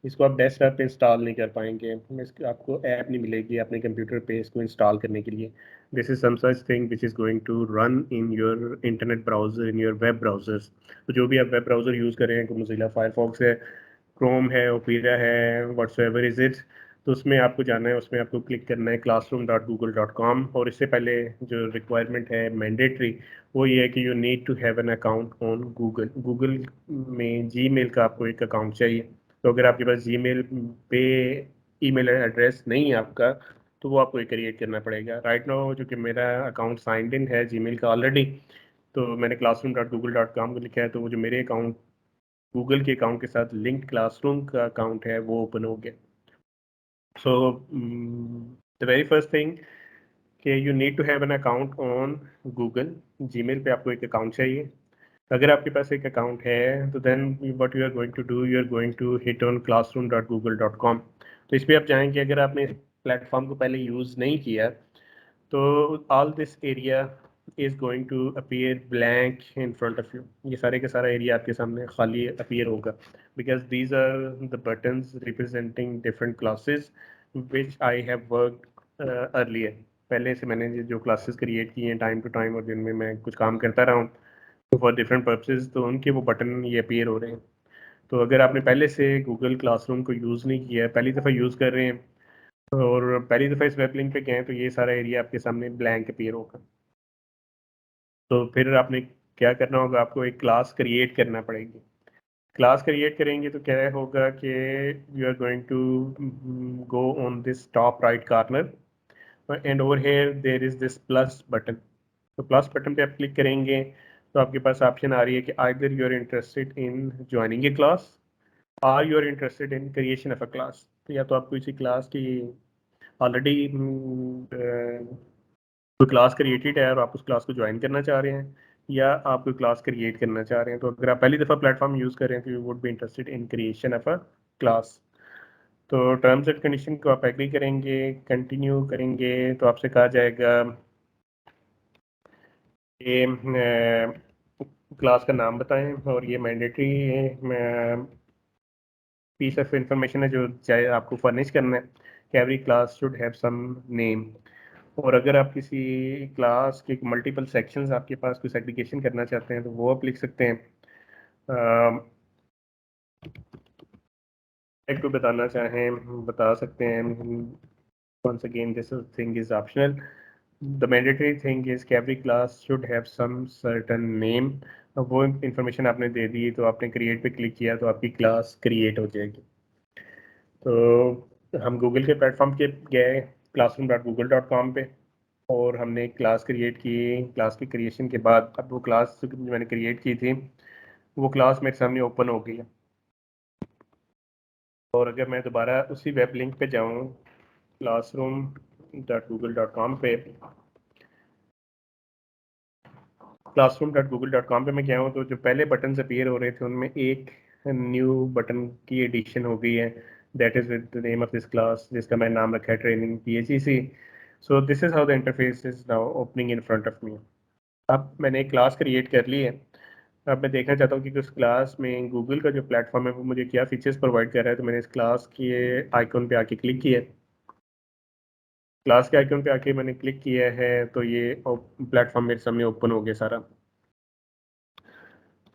इसको आप desktop पे install नहीं कर पाएंगे, आपको app नहीं मिलेगी अपने कंप्यूटर पे इसको इंस्टॉल करने के लिए। This is some such thing which is going to run in your internet browser, in your web browsers. तो जो भी आप वेब ब्राउज़र यूज़ कर रहे हैं, मोज़िला फायरफॉक्स है, क्रोम है, ओपेरा है, व्हाट्सएवर इज इट, तो उसमें आपको जाना है, उसमें आपको क्लिक करना है classroom.google.com। और इससे पहले जो रिक्वायरमेंट है मैंडेटरी, वो ये है कि you need to have an account on Google. Google में जीमेल का आपको एक अकाउंट चाहिए। तो अगर आपके पास जीमेल पे ईमेल एड्रेस नहीं है आपका, तो वो आपको क्रिएट करना पड़ेगा। राइट नाउ जो कि मेरा अकाउंट साइंड इन है जीमेल का ऑलरेडी, तो मैंने classroom.google.com को लिखा है, तो वो जो मेरे अकाउंट गूगल के अकाउंट के साथ लिंक्ड क्लासरूम का अकाउंट है वो ओपन हो गया। So the very first thing कि you need to have an account on Google. Gmail पे आपको एक अकाउंट चाहिए। अगर आपके पास एक अकाउंट है तो then what you are going to do, you are going to hit on classroom.google.com। तो इस पर आप जाएंगे, अगर आपने इस प्लेटफॉर्म को पहले यूज़ नहीं किया तो all this area is going to appear blank in front of you. ये सारे का सारा एरिया आपके सामने खाली अपीयर होगा, because these are the buttons representing different classes which I have worked earlier. पहले से मैंने जो क्लासेस क्रिएट किए हैं टाइम टू टाइम, और जिनमें मैं कुछ काम करता रहा हूँ फॉर डिफरेंट पर्पसेस, तो उनके वो बटन ये अपीयर हो रहे हैं। तो अगर आपने पहले से गूगल क्लासरूम को यूज़ नहीं किया है, पहली दफ़ा यूज़ कर रहे हैं और पहली दफ़ा इस वेब लिंक पे गए हैं, तो ये सारा एरिया आपके सामने ब्लैंक अपीयर होगा। तो फिर आपने क्या करना होगा, आपको एक क्लास क्रिएट करना पड़ेगी। क्लास क्रिएट करेंगे तो क्या होगा कि you are going to go on this top right corner and over here there is this plus button. तो प्लस बटन पे आप क्लिक करेंगे तो आपके पास ऑप्शन आ रही है कि either you are interested in joining a class or you are interested in creation of a class. तो या तो आपको इसी क्लास की ऑलरेडी कोई क्लास क्रिएटेड है और आप उस क्लास को ज्वाइन करना चाह रहे हैं, या आप कोई क्लास क्रिएट करना चाह रहे हैं। तो अगर आप पहली दफ़ा प्लेटफॉर्म यूज़ कर रहे हैं तो you would be interested in creation of a class. तो टर्म्स एंड कंडीशन को आप एग्री करेंगे, कंटिन्यू करेंगे, तो आपसे कहा जाएगा ये क्लास का नाम बताएं, और ये मैंडेटरी पीस ऑफ इंफॉर्मेशन है जो चाहे आपको फर्निश करना है कि every class should have some name. और अगर आप किसी क्लास के मल्टीपल सेक्शंस आपके पास कुछ एग्रीगेशन करना चाहते हैं तो वो आप लिख सकते हैं। एक तो बताना चाहें बता सकते हैं। once again this thing is optional. The mandatory thing is कि every class should have some certain name। अब वो इंफॉर्मेशन आपने दे दी तो आपने क्रिएट पे क्लिक किया तो आपकी क्लास क्रिएट हो जाएगी। तो हम गूगल के प्लेटफॉर्म के गए classroom.google.com पे और हमने एक क्लास क्रिएट की। क्लास की क्रिएशन के बाद अब वो क्लास जो मैंने क्रिएट की थी वो क्लास मेरे सामने ओपन हो गई है। और अगर मैं दोबारा उसी वेब लिंक पे जाऊँ classroom.google.com पे, classroom.google.com पे मैं गया हूँ तो जो पहले बटन अपीयर हो रहे थे उनमें एक न्यू बटन की एडिशन हो गई है, that is with the name of this class, जिसका मैंने नाम रखा है training PHEC। So this is how the interface is now opening in front of me. अब मैंने एक क्लास क्रिएट कर ली है। अब मैं देखना चाहता हूँ कि उस क्लास में गूगल का जो प्लेटफॉर्म है वो मुझे क्या फीचर्स प्रोवाइड कर रहा है। तो मैंने इस क्लास के आइकन पे आके क्लिक किया। क्लास के आइकन पे आके मैंने क्लिक किया है तो ये प्लेटफॉर्म मेरे सामने ओपन हो गया सारा।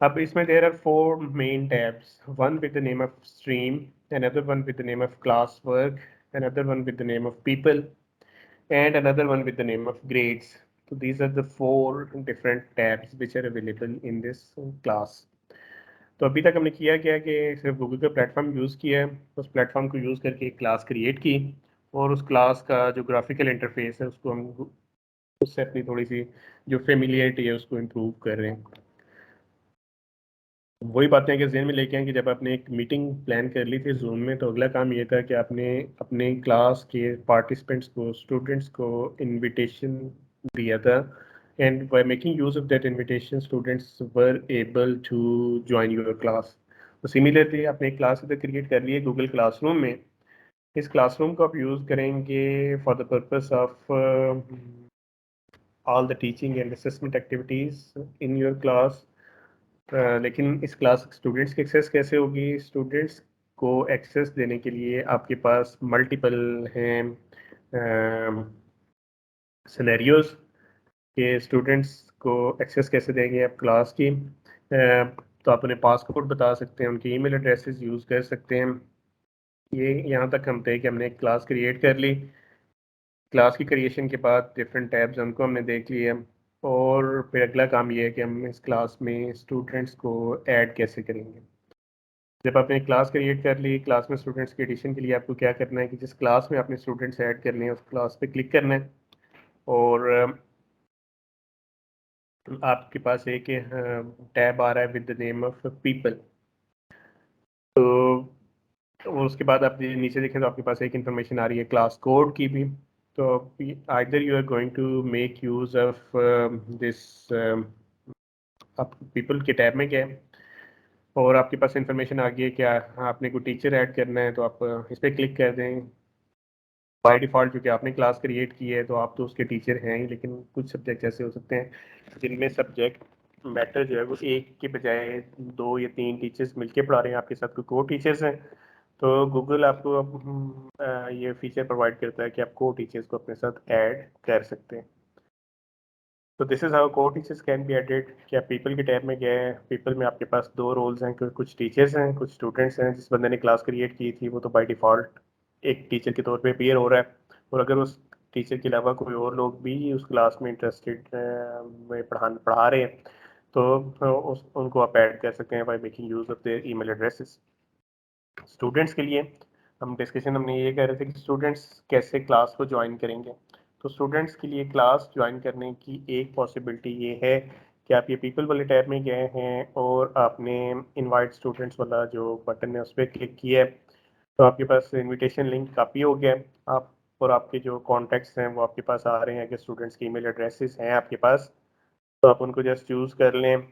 अब इसमें there are 4 main tabs, one with the name of stream, another one with the name of classwork, another one with the name of people, and another one with the name of grades. So these are the 4 different tabs which are available in this class. तो अभी तक हमने किया क्या कि सिर्फ Google का platform use किया है, उस प्लेटफॉर्म को यूज़ करके एक क्लास क्रिएट की और उस क्लास का जो ग्राफिकल इंटरफेस है उसको हम उससे अपनी थोड़ी सी जो फेमिलियरिटी है उसको इम्प्रूव कर रहे हैं। वही बातें कि ज़हन में लेके आए कि जब आपने एक मीटिंग प्लान कर ली थी जूम में, तो अगला काम ये था कि आपने अपने क्लास के पार्टिसिपेंट्स को, स्टूडेंट्स को इनविटेशन दिया था, and by making use of that invitation students were able to join your class. तो सिमिलरली आपने एक क्लास इधर क्रिएट कर ली है गूगल क्लासरूम में। इस क्लासरूम को आप यूज़ करेंगे for the purpose of all the teaching and assessment activities in your class. लेकिन इस क्लास स्टूडेंट्स की एक्सेस कैसे होगी? स्टूडेंट्स को एक्सेस देने के लिए आपके पास मल्टीपल हैं सिनेरियोज के स्टूडेंट्स को एक्सेस कैसे देंगे आप क्लास की। तो आप उन्हें पासकोड बता सकते हैं, उनकी ईमेल एड्रेसेस यूज़ कर सकते हैं। ये यहाँ तक हम थे कि हमने एक क्लास क्रिएट कर ली। क्लास की क्रिएशन के बाद डिफरेंट टैब्स उनको हमने देख लिए, और फिर अगला काम ये है कि हम इस क्लास में स्टूडेंट्स को ऐड कैसे करेंगे। जब आपने क्लास क्रिएट कर ली, क्लास में स्टूडेंट्स के एडिशन के लिए आपको क्या करना है कि जिस क्लास में आपने स्टूडेंट्स ऐड करने हैं उस क्लास पे क्लिक करना है, और आपके पास एक टैब आ रहा है with the name of people. तो उसके बाद आप नीचे देखें तो आपके पास एक इंफॉर्मेशन आ रही है क्लास कोड की भी। तो either you are going to make use of this, आप पीपल के टैब में गए और आपके पास इंफॉर्मेशन आ गई है क्या आपने कोई टीचर ऐड करना है, तो आप इस पर क्लिक कर दें। बाय डिफ़ॉल्ट क्योंकि आपने क्लास क्रिएट की है तो आप तो उसके टीचर हैं ही, लेकिन कुछ सब्जेक्ट ऐसे हो सकते हैं जिनमें सब्जेक्ट मैटर जो है वो एक के बजाय 2 या 3 टीचर्स मिलके पढ़ा रहे हैं, आपके साथ कोई को टीचर्स हैं। तो गूगल आपको ये फीचर प्रोवाइड करता है कि आप को टीचर्स को अपने साथ ऐड कर सकते हैं। तो दिस इज़ हाउ को टीचर्स कैन बी एडेड। कि आप पीपल के टैब में गए हैं, पीपल में आपके पास 2 रोल्स हैं, कुछ टीचर्स हैं कुछ स्टूडेंट्स हैं। जिस बंदे ने क्लास क्रिएट की थी वो तो बाय डिफ़ॉल्ट एक टीचर के तौर पे अपीयर हो रहा है, और अगर उस टीचर के अलावा कोई और लोग भी उस क्लास में इंटरेस्टेड में पढ़ा रहे हैं तो उनको आप ऐड कर सकते हैं bye making use of their email addresses. Students के लिए हमने ये कह रहे थे कि स्टूडेंट्स कैसे क्लास को ज्वाइन करेंगे। तो स्टूडेंट्स के लिए क्लास ज्वाइन करने की एक पॉसिबिलिटी ये है कि आप ये पीपल वाले टैब में गए हैं और आपने इनवाइट स्टूडेंट्स वाला जो बटन है उस पर क्लिक किया है, तो आपके पास इनविटेशन लिंक कॉपी हो गया। आप और आपके जो कॉन्टैक्ट्स हैं वो आपके पास आ रहे हैं कि स्टूडेंट्स की ईमेल एड्रेसेस हैं आपके पास, तो आप उनको जस्ट चूज़ कर लें।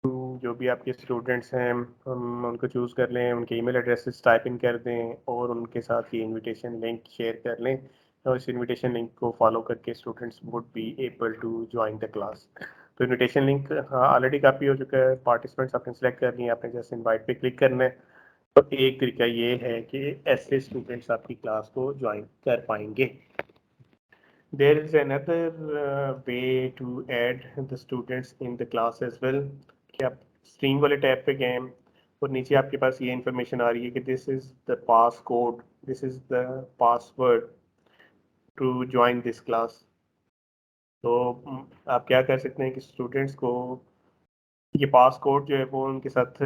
जो भी आपके स्टूडेंट्स हैं उनको चूज़ कर लें, उनके ईमेल एड्रेसेस टाइप इन कर दें और उनके साथ ये इनविटेशन लिंक शेयर कर लें, और इस इनविटेशन लिंक को फॉलो करके students would be able to join the class. तो इनविटेशन लिंक ऑलरेडी कॉपी हो चुका है, पार्टिसिपेंट्स आपने सेलेक्ट कर लिए, आपने जस्ट इनवाइट पे क्लिक करना है। तो एक तरीका ये है कि ऐसे स्टूडेंट्स आपकी क्लास को ज्वाइन कर पाएंगे। There is another way to add the students in the class as well। कि आप स्ट्रीम वाले टैब पे गए और नीचे आपके पास ये इंफॉर्मेशन आ रही है कि this is the pass code, this is the password to join this class. तो आप क्या कर सकते हैं कि स्टूडेंट्स को ये पास कोड जो है वो उनके साथ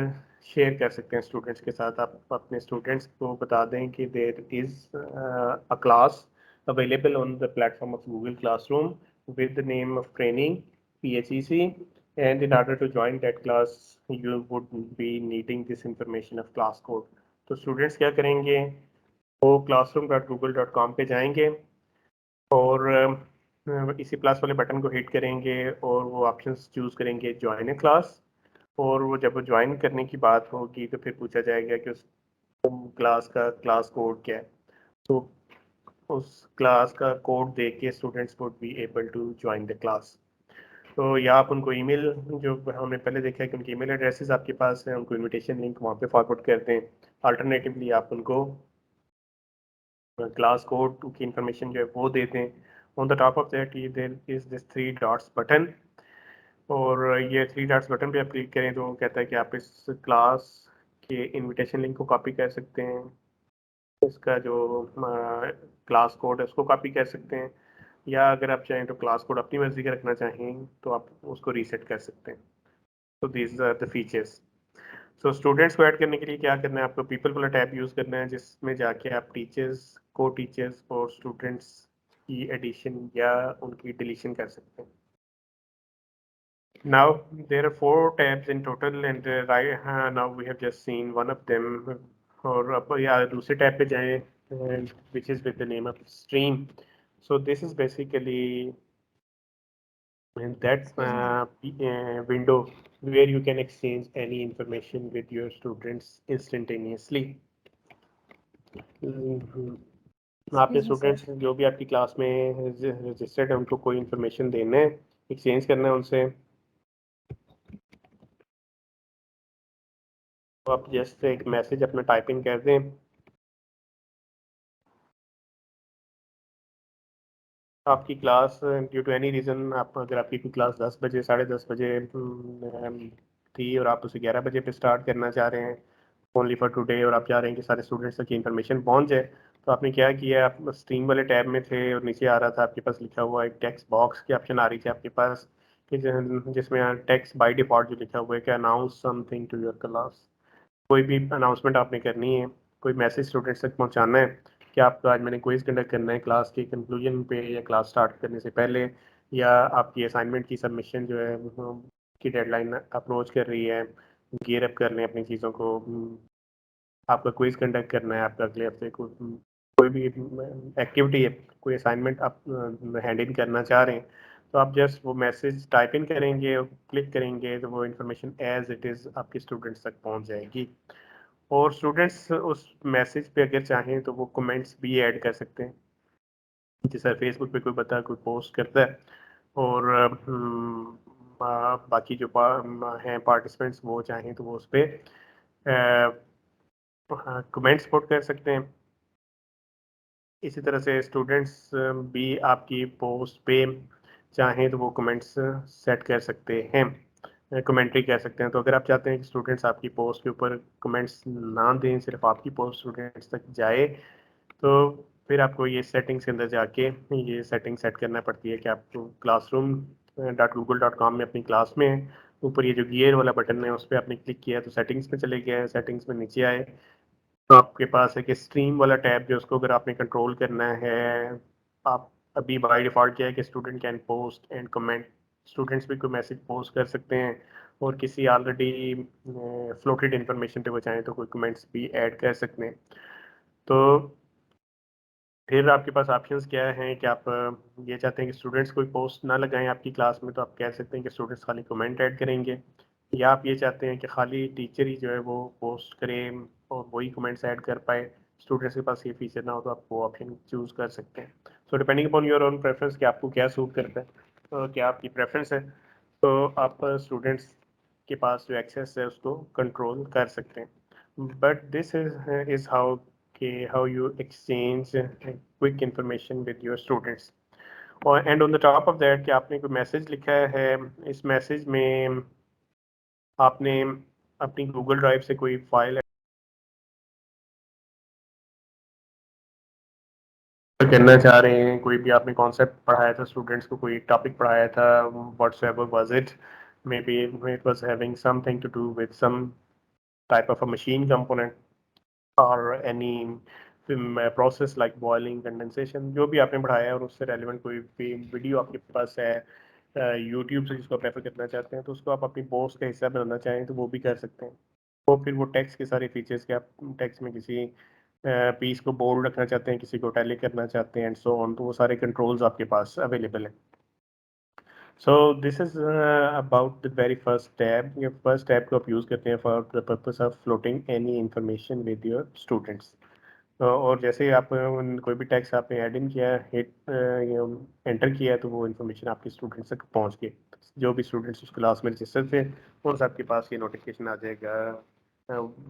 शेयर कर सकते हैं। स्टूडेंट्स के साथ आप अपने स्टूडेंट्स को बता दें कि there is a class available on the platform of Google Classroom with the name of training PHEC, and in order to join that class you would be needing this information of class code। तो students क्या करेंगे, वो classroom.google.com पे जाएंगे और इसी class वाले button को हिट करेंगे और वो ऑप्शंस चूज़ करेंगे ज्वाइन ए क्लास, और वो जब ज्वाइन करने की बात होगी तो फिर पूछा जाएगा कि उस क्लास का क्लास कोड क्या है। तो उस क्लास का कोड देख के students would be able to join the class. तो या आप उनको ईमेल, जो हमने पहले देखा है कि उनकी ईमेल एड्रेसेस आपके पास हैं, उनको इनविटेशन लिंक वहाँ पे फॉरवर्ड कर दें। अल्टरनेटिवली आप उनको क्लास कोड की इंफॉर्मेशन जो है वो दे दें। On the top of that there is this 3 dots button, और ये 3 डॉट्स बटन पे आप क्लिक करें तो कहता है कि आप इस क्लास के इनविटेशन लिंक को कॉपी कर सकते हैं, इसका जो क्लास कोड है उसको कॉपी कर सकते हैं, या अगर आप चाहें तो क्लास कोड अपनी मर्जी का रखना चाहें तो आप उसको रीसेट कर सकते हैं। तो this are the features. So students को ऐड करने के लिए क्या करना है, आपको पीपल वाला टैब यूज़ करना है, जिसमें जाके आप टीचर्स, को टीचर्स और स्टूडेंट्स की एडिशन या उनकी डिलीशन कर सकते हैं। Now there are 4 tabs in total and now we have just seen one of them. और अब या दूसरे टैब पे जाएं which is with the name of stream. So this is basically that window where you can exchange any information with your students instantaneously. आपने students जो भी आपकी क्लास में रजिस्टर्ड है उनको कोई इन्फॉर्मेशन देना है, एक्सचेंज करना है उनसे, तो आप जस्ट एक मैसेज अपना टाइपिंग कर दें। आपकी class due to any reason आप अगर आपकी कोई क्लास 10 बजे 10:30 बजे थी और आप उसे 11 बजे पे स्टार्ट करना चाह रहे हैं ओनली फॉर टुडे, और आप चाह रहे हैं कि सारे स्टूडेंट्स तक की इन्फॉर्मेशन पहुंच जाए, तो आपने क्या किया, आप स्ट्रीम वाले टैब में थे और नीचे आ रहा था आपके पास लिखा हुआ एक टेक्स्ट बॉक्स की ऑप्शन आ रही थी आपके पास कि जिसमें टेक्स्ट बाय डिफॉल्ट जो लिखा हुआ है कि announce something to your class. कोई भी अनाउंसमेंट आपने करनी है, कोई मैसेज स्टूडेंट्स तक पहुंचाना है कि आपका आज मैंने क्विज कंडक्ट करना है क्लास के कंक्लूजन पे या क्लास स्टार्ट करने से पहले, या आपकी असाइनमेंट की सबमिशन जो है की डेडलाइन अप्रोच कर रही है, गियर अप कर लें अपनी चीज़ों को, आपका क्विज कंडक्ट करना है, आपका अगले हफ्ते को कोई भी एक्टिविटी है, कोई असाइनमेंट आप हैंड इन करना चाह रहे हैं, तो आप जस्ट वो मैसेज टाइप इन करेंगे और क्लिक करेंगे तो वो इन्फॉर्मेशन एज इट इज़ आपके स्टूडेंट्स तक पहुंच जाएगी। और स्टूडेंट्स उस मैसेज पे अगर चाहें तो वो कमेंट्स भी ऐड कर सकते हैं, जैसे फेसबुक पे कोई कोई पोस्ट करता है और बाकी जो हैं पार्टिसिपेंट्स वो चाहें तो वो उस पर कमेंट्स पुट कर सकते हैं। इसी तरह से स्टूडेंट्स भी आपकी पोस्ट पे चाहें तो वो कमेंट्स सेट कर सकते हैं, कमेंट्री कह सकते हैं। तो अगर आप चाहते हैं कि स्टूडेंट्स आपकी पोस्ट के ऊपर कमेंट्स ना दें, सिर्फ आपकी पोस्ट स्टूडेंट्स तक जाए, तो फिर आपको ये सेटिंग्स के अंदर जाके ये सेटिंग सेट करना पड़ती है कि आपको classroom.google.com में अपनी क्लास में ऊपर ये जो गियर वाला बटन है उस पर आपने क्लिक किया तो सेटिंग्स में चले गए, सेटिंग्स में नीचे आए तो आपके पास है कि स्ट्रीम वाला टैब जो उसको अगर आपने कंट्रोल करना है, आप अभी बाय डिफ़ॉल्ट क्या है कि student can post and comment, students भी कोई मैसेज पोस्ट कर सकते हैं और किसी ऑलरेडी फ्लोटेड इन्फॉर्मेशन पे वो चाहें तो कोई कमेंट्स भी ऐड कर सकते हैं। तो फिर आपके पास ऑप्शंस क्या हैं कि आप ये चाहते हैं कि स्टूडेंट्स कोई पोस्ट ना लगाएं आपकी क्लास में, तो आप कह सकते हैं कि स्टूडेंट्स खाली कमेंट ऐड करेंगे, या आप ये चाहते हैं कि खाली टीचर ही जो है वो पोस्ट करें और वही कमेंट्स ऐड कर पाए, स्टूडेंट्स के पास ये फीचर ना हो, तो आप वो ऑप्शन चूज़ कर सकते हैं। So depending upon your own preference कि आपको क्या सूट करता है, तो क्या आपकी प्रेफरेंस है, तो आप स्टूडेंट्स के पास जो एक्सेस है उसको कंट्रोल कर सकते हैं। But this is how you exchange quick information with your students, और and on the top of that कि आपने कोई मैसेज लिखा है, इस मैसेज में आपने अपनी गूगल ड्राइव से कोई फाइल करना चाह रहे हैं, कोई भी आपने कॉन्सेप्ट पढ़ाया था स्टूडेंट्स को, कोई टॉपिक पढ़ाया था, whatsoever was it, maybe it was having something to do with some type of a machine component और any process like boiling, condensation, जो भी आपने पढ़ाया है और उससे रेलिवेंट कोई भी वीडियो आपके पास है यूट्यूब से जिसको प्रेफर करना चाहते हैं, तो उसको आप अपनी पोस्ट का हिस्सा बनाना चाहें तो वो भी कर सकते हैं। तो फिर वो टेक्स्ट के सारे फीचर्स के आप टेक्स्ट में किसी पीस को बोल्ड रखना चाहते हैं, किसी को टैली करना चाहते हैं एंड सो ऑन, तो वो सारे कंट्रोल्स आपके पास अवेलेबल हैं। So this is about the very first tab. ये फर्स्ट टैब को आप यूज़ करते हैं for the purpose of floating any information with your students. और जैसे ही आप कोई भी टेक्स्ट आपने ऐड इन किया, हिट एंटर किया, तो वो इन्फॉर्मेशन आपके स्टूडेंट्स तक पहुंच गई, जो भी स्टूडेंट्स उस क्लास में रजिस्टर थे उन सब के पास ये नोटिफिकेशन आ जाएगा,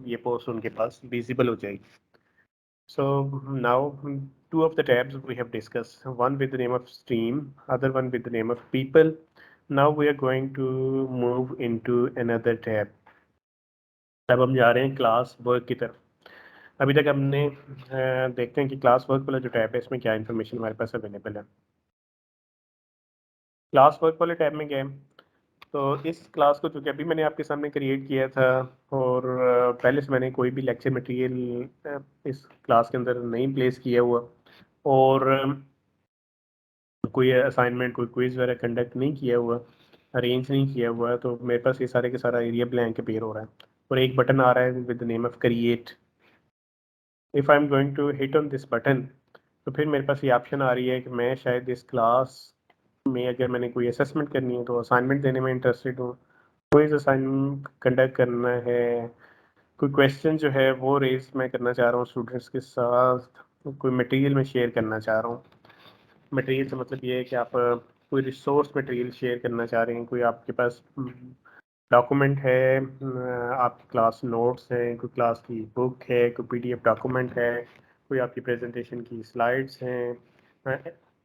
ये पोस्ट उनके पास विजिबल हो जाएगी। So now two of the tabs we have discussed, one with the name of stream, other one with the name of people. Now we are going to move into another tab. अब हम जा रहे हैं class work की तरफ। अभी तक हमने देखते हैं कि क्लास वर्क वाला जो टैब है इसमें क्या इन्फॉर्मेशन हमारे पास अवेलेबल है। क्लास वर्क वाले टैब में गए तो इस क्लास को चूँकि अभी मैंने आपके सामने क्रिएट किया था और पहले से मैंने कोई भी लेक्चर मटेरियल इस क्लास के अंदर नहीं प्लेस किया हुआ और कोई असाइनमेंट कोई क्विज वगैरह कंडक्ट नहीं किया हुआ, अरेंज नहीं किया हुआ है, तो मेरे पास ये सारे के सारा एरिया ब्लैंक अपेयर हो रहा है और एक बटन आ रहा है with the name of create. If I am going to hit on this button तो फिर मेरे पास ये ऑप्शन आ रही है कि मैं शायद इस क्लास में अगर मैंने कोई असेसमेंट करनी है तो असाइनमेंट देने में इंटरेस्टेड हूँ, कोई असाइनमेंट कंडक्ट करना है, कोई क्वेश्चन जो है वो रेज मैं करना चाह रहा हूँ स्टूडेंट्स के साथ, कोई मटेरियल मैं शेयर करना चाह रहा हूँ। मटेरियल से मतलब ये है कि आप कोई रिसोर्स मटेरियल शेयर करना चाह रहे हैं, कोई आपके पास डॉक्यूमेंट है, आपकी क्लास नोट्स हैं, कोई क्लास की बुक है, कोई पीडीएफ डॉक्यूमेंट है, कोई आपकी प्रेजेंटेशन की स्लाइड्स हैं,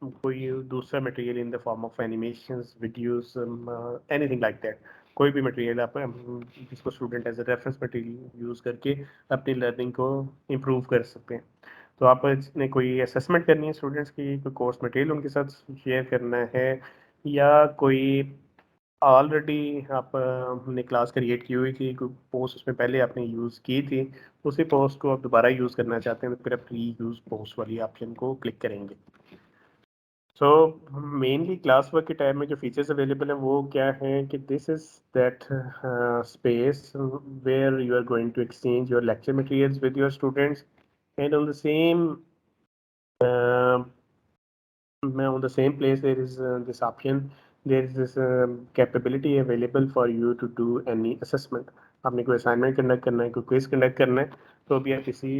कोई दूसरा material in the form of animations, videos, anything like that. कोई भी मटेरियल आप जिसको student as a reference material use करके अपनी लर्निंग को इम्प्रूव कर सकते हैं। तो आपने कोई असेसमेंट करनी है स्टूडेंट्स की, कोई कोर्स मटेरियल उनके साथ शेयर करना है, या कोई ऑलरेडी आपने क्लास क्रिएट की हुई थी, कोई पोस्ट उसमें पहले आपने यूज़ की थी, उसी पोस्ट को आप दोबारा यूज़ करना चाहते हैं तो फिर आप री यूज़ पोस्ट वाली ऑप्शन को क्लिक करेंगे। सो मेनली क्लास वर्क के टाइम में जो फीचर्स अवेलेबल हैं वो क्या है कि this is that space where you are going to exchange your lecture materials with your students and on the same on the same place there is this option, there is this capability available for you to do any assessment। आपने कोई assignment conduct करना है, कोई quiz conduct करना है तो भी आप इसी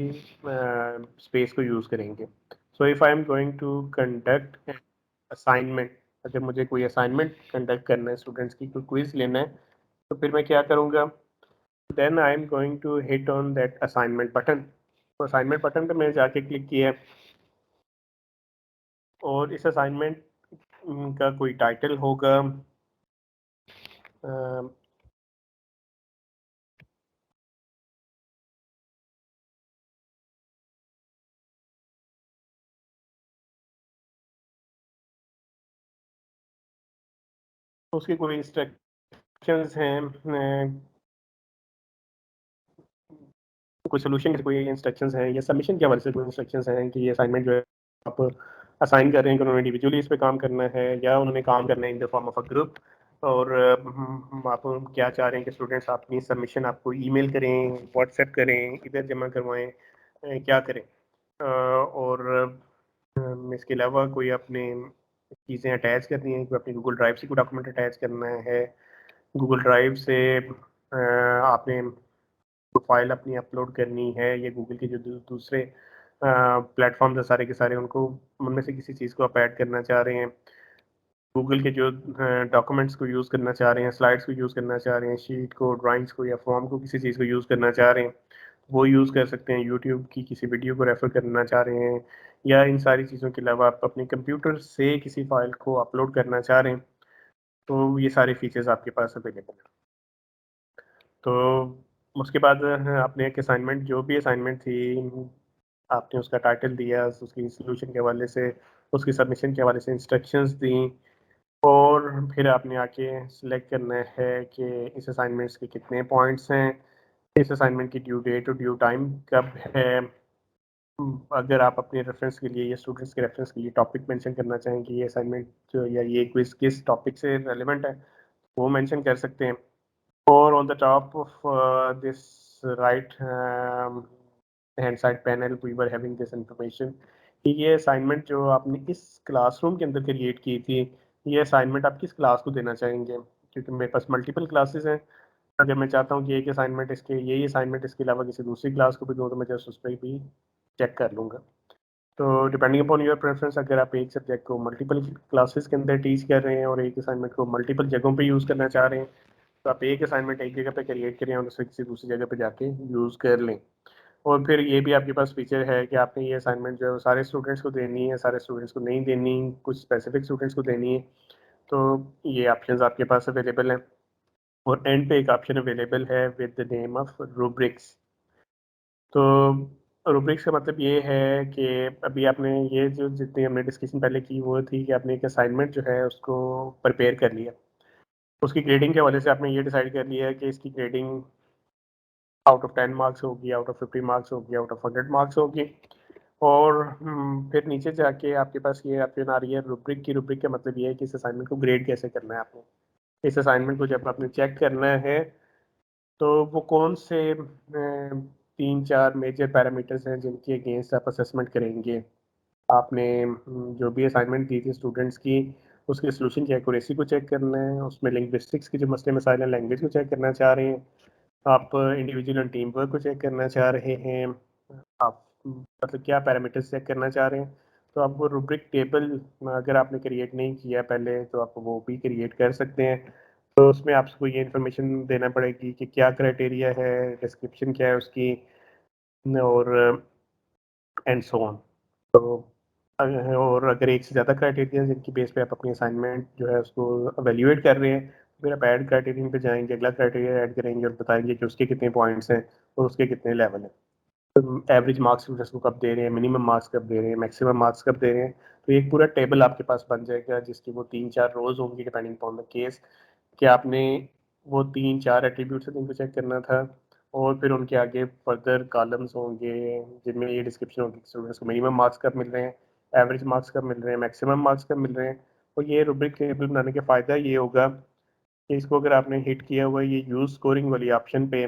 स्पेस को यूज़ करेंगे। So if I am going to conduct assignment, अगर मुझे कोई असाइनमेंट कंडक्ट करना है स्टूडेंट्स की, कोई क्विज लेना है तो फिर मैं क्या करूँगा, then I am going to hit on that assignment button. तो असाइनमेंट बटन पे मैंने जाके क्लिक किया और इस असाइनमेंट का कोई टाइटल होगा, उसके कोई इंस्ट्रक्शंस हैं, कोई सोल्यूशन के कोई इंस्ट्रक्शंस हैं या सबमिशन के हवाले से कोई इंस्ट्रक्शंस हैं कि ये असाइनमेंट जो है आप असाइन कर रहे हैं कि उन्होंने इंडिविजुअली इस पे काम करना है या उन्होंने काम करना है इन the form of a group, और आप क्या चाह रहे हैं कि स्टूडेंट्स अपनी सबमिशन आपको ईमेल करें, व्हाट्सएप करें, इधर जमा करवाएं, क्या करें, और इसके अलावा कोई अपने चीज़ें अटैच करनी है, कोई अपनी गूगल ड्राइव से कोई डॉक्यूमेंट अटैच करना है, गूगल ड्राइव से आपने फाइल अपनी अपलोड करनी है, या गूगल के जो दूसरे प्लेटफॉर्म्स है सारे के सारे उनको उनमें से किसी चीज़ को आप ऐड करना चाह रहे हैं, गूगल के जो डॉक्यूमेंट्स को यूज़ करना चाह रहे हैं, स्लाइड्स को यूज़ करना चाह रहे हैं, शीट को, ड्राइंग्स को या फॉर्म को किसी चीज़ को यूज़ करना चाह रहे हैं वो यूज़ कर सकते हैं, यूट्यूब की किसी वीडियो को रेफ़र करना चाह रहे हैं, या इन सारी चीज़ों के अलावा आप अपने कंप्यूटर से किसी फाइल को अपलोड करना चाह रहे हैं तो ये सारे फीचर्स आपके पास अवेलेबल हैं। तो उसके बाद आपने एक असाइनमेंट, जो भी असाइनमेंट थी आपने उसका टाइटल दिया, उसकी सोल्यूशन के हवाले से, उसकी सबमिशन के हवाले से इंस्ट्रक्शंस दी, और फिर आपने आके सिलेक्ट करना है कि इस असाइनमेंट्स के कितने पॉइंट्स हैं, इस असाइनमेंट की ड्यू डेट और ड्यू टाइम कब है। अगर आप अपने रेफरेंस के लिए या स्टूडेंट्स के रेफरेंस के लिए टॉपिक मेंशन करना चाहें कि ये असाइनमेंट या ये क्विज किस टॉपिक से रेलेवेंट है वो मेंशन कर सकते हैं। और on the top of this right hand side panel we were having this information कि ये असाइनमेंट जो आपने इस क्लासरूम के अंदर क्रिएट की थी, ये असाइनमेंट आप किस क्लास को देना चाहेंगे, क्योंकि मेरे पास मल्टीपल क्लासेस हैं। अगर मैं चाहता हूँ कि एक असाइनमेंट इसके यही असाइनमेंट इसके अलावा किसी दूसरी क्लास को भी दूँ तो मैं जस्ट उस पर भी चेक कर लूँगा। तो डिपेंडिंग अपॉन योर प्रेफरेंस, अगर आप एक सब्जेक्ट को मल्टीपल क्लासेस के अंदर टीच कर रहे हैं और एक असाइनमेंट को मल्टीपल जगहों पे यूज़ करना चाह रहे हैं तो आप एक असाइनमेंट एक जगह पे क्रिएट करें और उसे किसी दूसरी जगह पे जाके यूज़ कर लें। और फिर ये भी आपके पास फीचर है कि आपने ये असाइनमेंट जो है सारे स्टूडेंट्स को देनी है, सारे स्टूडेंट्स को नहीं देनी, कुछ स्पेसिफिक स्टूडेंट्स को देनी है। तो ये ऑप्शंस आपके पास अवेलेबल हैं। और एंड पे एक ऑप्शन अवेलेबल है with the name of rubrics. तो रूब्रिक्स का मतलब ये है कि अभी आपने ये जो जितनी हमने डिस्कशन पहले की वो थी कि आपने एक असाइनमेंट जो है उसको प्रिपेयर कर लिया, उसकी ग्रेडिंग के वजह से आपने ये डिसाइड कर लिया है कि इसकी ग्रेडिंग आउट ऑफ 10 मार्क्स होगी, आउट ऑफ 50 मार्क्स होगी, आउट ऑफ 100 मार्क्स होगी। और फिर नीचे जाके आपके पास ये ऑप्शन आ रही है रूब्रिक की। रूब्रिक का मतलब ये है कि इस असाइनमेंट को ग्रेड कैसे करना है आपने। इस असाइनमेंट को जब आपने चेक करना है तो वो कौन से 3-4 मेजर पैरामीटर्स हैं जिनके अगेंस्ट आप असेसमेंट करेंगे। आपने जो भी असाइनमेंट दी थी स्टूडेंट्स की, उसके सोल्यूशन की एक्यूरेसी को चेक करना है, उसमें लिंग्विस्टिक्स के जो मसले मसाइल हैं लैंग्वेज को चेक करना चाह रहे हैं, आप इंडिविजुअल एंड टीम वर्क को चेक करना चाह रहे हैं, आप मतलब क्या पैरामीटर्स चेक करना चाह रहे हैं। तो आप वो रूब्रिक टेबल अगर आपने क्रिएट नहीं किया पहले तो आप वो भी क्रिएट कर सकते हैं। तो उसमें आपको ये इन्फॉर्मेशन देना पड़ेगी कि क्या क्राइटेरिया है, डिस्क्रिप्शन क्या है उसकी, और एंड सो ऑन। तो और अगर एक से ज़्यादा क्राइटेरिया जिनकी बेस पे आप अपनी असाइनमेंट जो है उसको एवेल्यूएट कर रहे हैं, फिर आप ऐड क्राइटेरियन पे जाएंगे, अगला क्राइटेरिया ऐड करेंगे और बताएंगे कि उसके कितने पॉइंट्स हैं और उसके कितने लेवल हैं, तो एवरेज मार्क्स स्टूडेंट्स को कब दे रहे हैं, मिनिमम मार्क्स कब दे रहे हैं, मैक्सिमम मार्क्स कब दे रहे हैं। तो एक पूरा टेबल आपके पास बन जाएगा जिसकी वो 3-4 रोज होंगी डिपेंडिंग अपॉन द केस, कि आपने वो 3-4 एट्रीब्यूट्स हैं जिनको चेक करना था, और फिर उनके आगे फर्दर कॉलम्स होंगे जिनमें ये डिस्क्रिप्शन होगी स्टूडेंट्स को मिनिमम मार्क्स कब मिल रहे हैं, एवरेज मार्क्स कब मिल रहे हैं, मैक्सिमम मार्क्स कब मिल रहे हैं। और ये रूब्रिक टेबल बनाने का फ़ायदा ये होगा कि इसको अगर आपने हिट किया हुआ है ये यूज़ स्कोरिंग वाली ऑप्शन पे,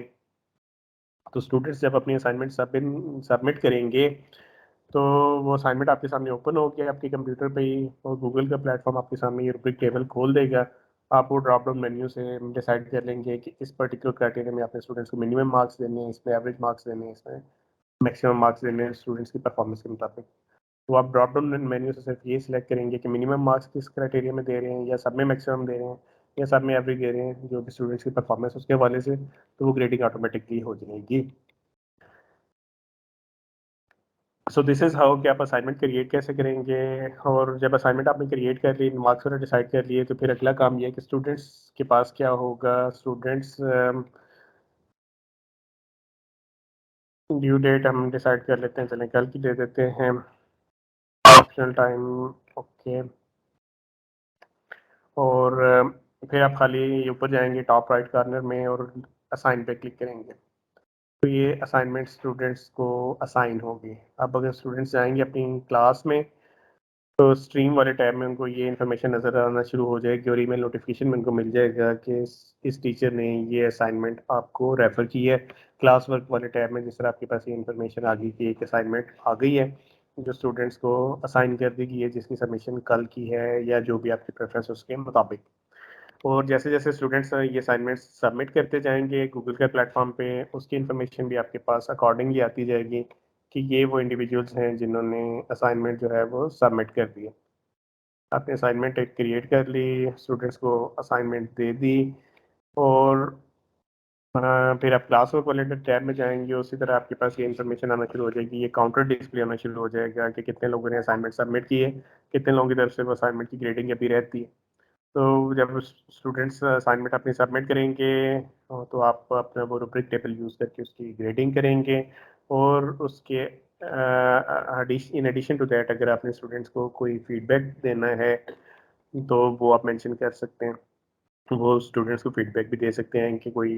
तो स्टूडेंट्स जब अपनी असाइनमेंट सबमिट करेंगे तो वो असाइनमेंट आपके सामने ओपन होगी आपके कंप्यूटर पे ही, और गूगल का प्लेटफॉर्म आपके सामने ये रूब्रिक टेबल खोल देगा। आप वो ड्रॉप डाउन मेन्यू से डिसाइड कर लेंगे कि इस पर्टिकुलर क्राइटेरिया में आपने स्टूडेंट्स को मिनिमम मार्क्स देने हैं, इसमें एवरेज मार्क्स देने हैं, इसमें मैक्सिमम मार्क्स देने हैं स्टूडेंट्स की परफॉर्मेंस के मुताबिक। तो आप ड्रॉप डाउन मेन्यू से सिर्फ ये सिलेक्ट करेंगे कि मिनिमम मार्क्स किस क्राइटेरिया में दे रहे हैं, या सब में मैक्सिमम दे रहे हैं, या सब में एवरेज दे रहे हैं, जो भी स्टूडेंट्स की परफॉर्मेंस उसके हवाले से, तो वो ग्रेडिंग ऑटोमेटिकली हो जाएगी। सो दिस इज़ हाउ कि आप असाइनमेंट क्रिएट कैसे करेंगे। और जब असाइनमेंट आपने क्रिएट कर ली, मार्क्स वगैरह डिसाइड कर लिए, तो फिर अगला काम ये है कि स्टूडेंट्स के पास क्या होगा। स्टूडेंट्स ड्यू डेट हम डिसाइड कर लेते हैं, चलें कल की दे देते हैं, ऑप्शनल टाइम, ओके। और फिर आप खाली ऊपर जाएंगे टॉप राइट कॉर्नर में और असाइन पे क्लिक करेंगे, तो ये असाइनमेंट स्टूडेंट्स को असाइन होगी। अब अगर स्टूडेंट्स जाएंगे अपनी क्लास में तो स्ट्रीम वाले टैब में उनको ये इन्फॉर्मेशन नज़र आना शुरू हो जाएगी और ईमेल नोटिफिकेशन में उनको मिल जाएगा कि इस टीचर ने ये असाइनमेंट आपको रेफ़र की है। क्लास वर्क वाले टैब में जिस तरह आपके पास ये इन्फॉर्मेशन आ गई कि एक असाइनमेंट आ गई है जो स्टूडेंट्स को असाइन कर दी गई है, जिसकी सबमिशन कल की है या जो भी आपकी प्रेफरेंस उसके मुताबिक। और जैसे जैसे स्टूडेंट्स ये असाइनमेंट सबमिट करते जाएंगे गूगल के प्लेटफॉर्म पे, उसकी इन्फॉर्मेशन भी आपके पास अकॉर्डिंगली आती जाएगी कि ये वो इंडिविजुअल्स हैं जिन्होंने असाइनमेंट जो है वो सबमिट कर दिया। आपने असाइनमेंट एक क्रिएट कर ली, स्टूडेंट्स को असाइनमेंट दे दी, और फिर आप क्लास वर्क वाले टैब में जाएंगे, उसी तरह आपके पास ये इन्फॉर्मेशन आना शुरू हो जाएगी, ये काउंटर डिस्प्ले होना शुरू हो जाएगा कि कितने लोगों ने असाइनमेंट सबमिट किए, कितने लोगों की तरफ से वो असाइनमेंट की ग्रेडिंग अभी रहती है। तो जब स्टूडेंट्स असाइनमेंट अपनी सबमिट करेंगे तो आप अपना वो रूब्रिक टेबल यूज़ करके उसकी ग्रेडिंग करेंगे, और उसके इन एडिशन टू दैट अगर आपने स्टूडेंट्स को कोई फीडबैक देना है तो वो आप मेंशन कर सकते हैं। वो स्टूडेंट्स को फीडबैक भी दे सकते हैं कि कोई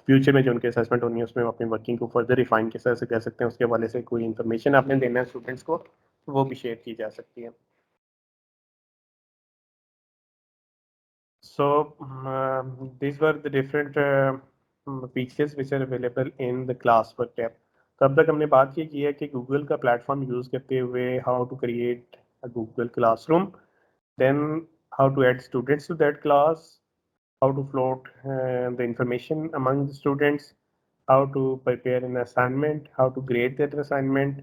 फ्यूचर में जो उनके असेसमेंट होनी है उसमें अपनी वर्किंग को फर्दर रिफाइन किस तरह से कर सकते हैं, उसके हवाले से कोई इन्फॉर्मेशन आपने देना है स्टूडेंट्स को वो भी शेयर की जा सकती है। So these were the different features which are available in the classwork tab. तो अब तक हमने बात ये की है कि गूगल का प्लेटफॉर्म यूज़ करते हुए how to create a Google classroom, then how to add students to that class, how to float the information among the students, how to prepare an assignment, how to grade that assignment.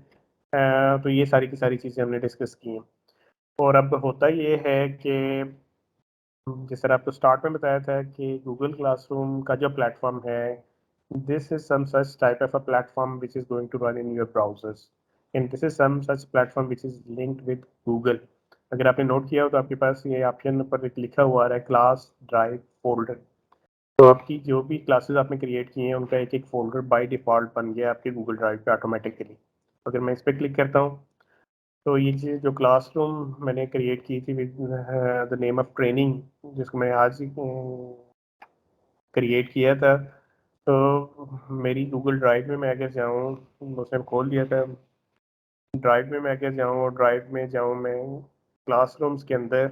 तो ये सारी की सारी चीज़ें हमने discuss की हैं। और अब होता ये है कि जिस तरह आपको स्टार्ट में बताया था कि गूगल क्लासरूम का जो प्लेटफॉर्म है, this is some such type of a platform which is going to run in your browsers, and this is some such platform which is linked with Google. अगर आपने note किया हो तो आपके पास ये ऑप्शन पर एक लिखा हुआ आ रहा है क्लास ड्राइव फोल्डर। तो आपकी जो भी क्लासेस आपने क्रिएट किए हैं उनका एक एक फोल्डर बाय डिफ़ॉल्ट बन गया आपके गूगल ड्राइव पे ऑटोमेटिकली। अगर मैं इस पर क्लिक करता हूँ तो ये जो क्लासरूम मैंने क्रिएट की थी with the name of training, जिसको मैं आज ही क्रिएट किया था, तो मेरी गूगल ड्राइव में मैं अगर जाऊँ, उसने खोल दिया था, ड्राइव में मैं अगर जाऊँ और ड्राइव में जाऊँ मैं क्लासरूम्स के अंदर,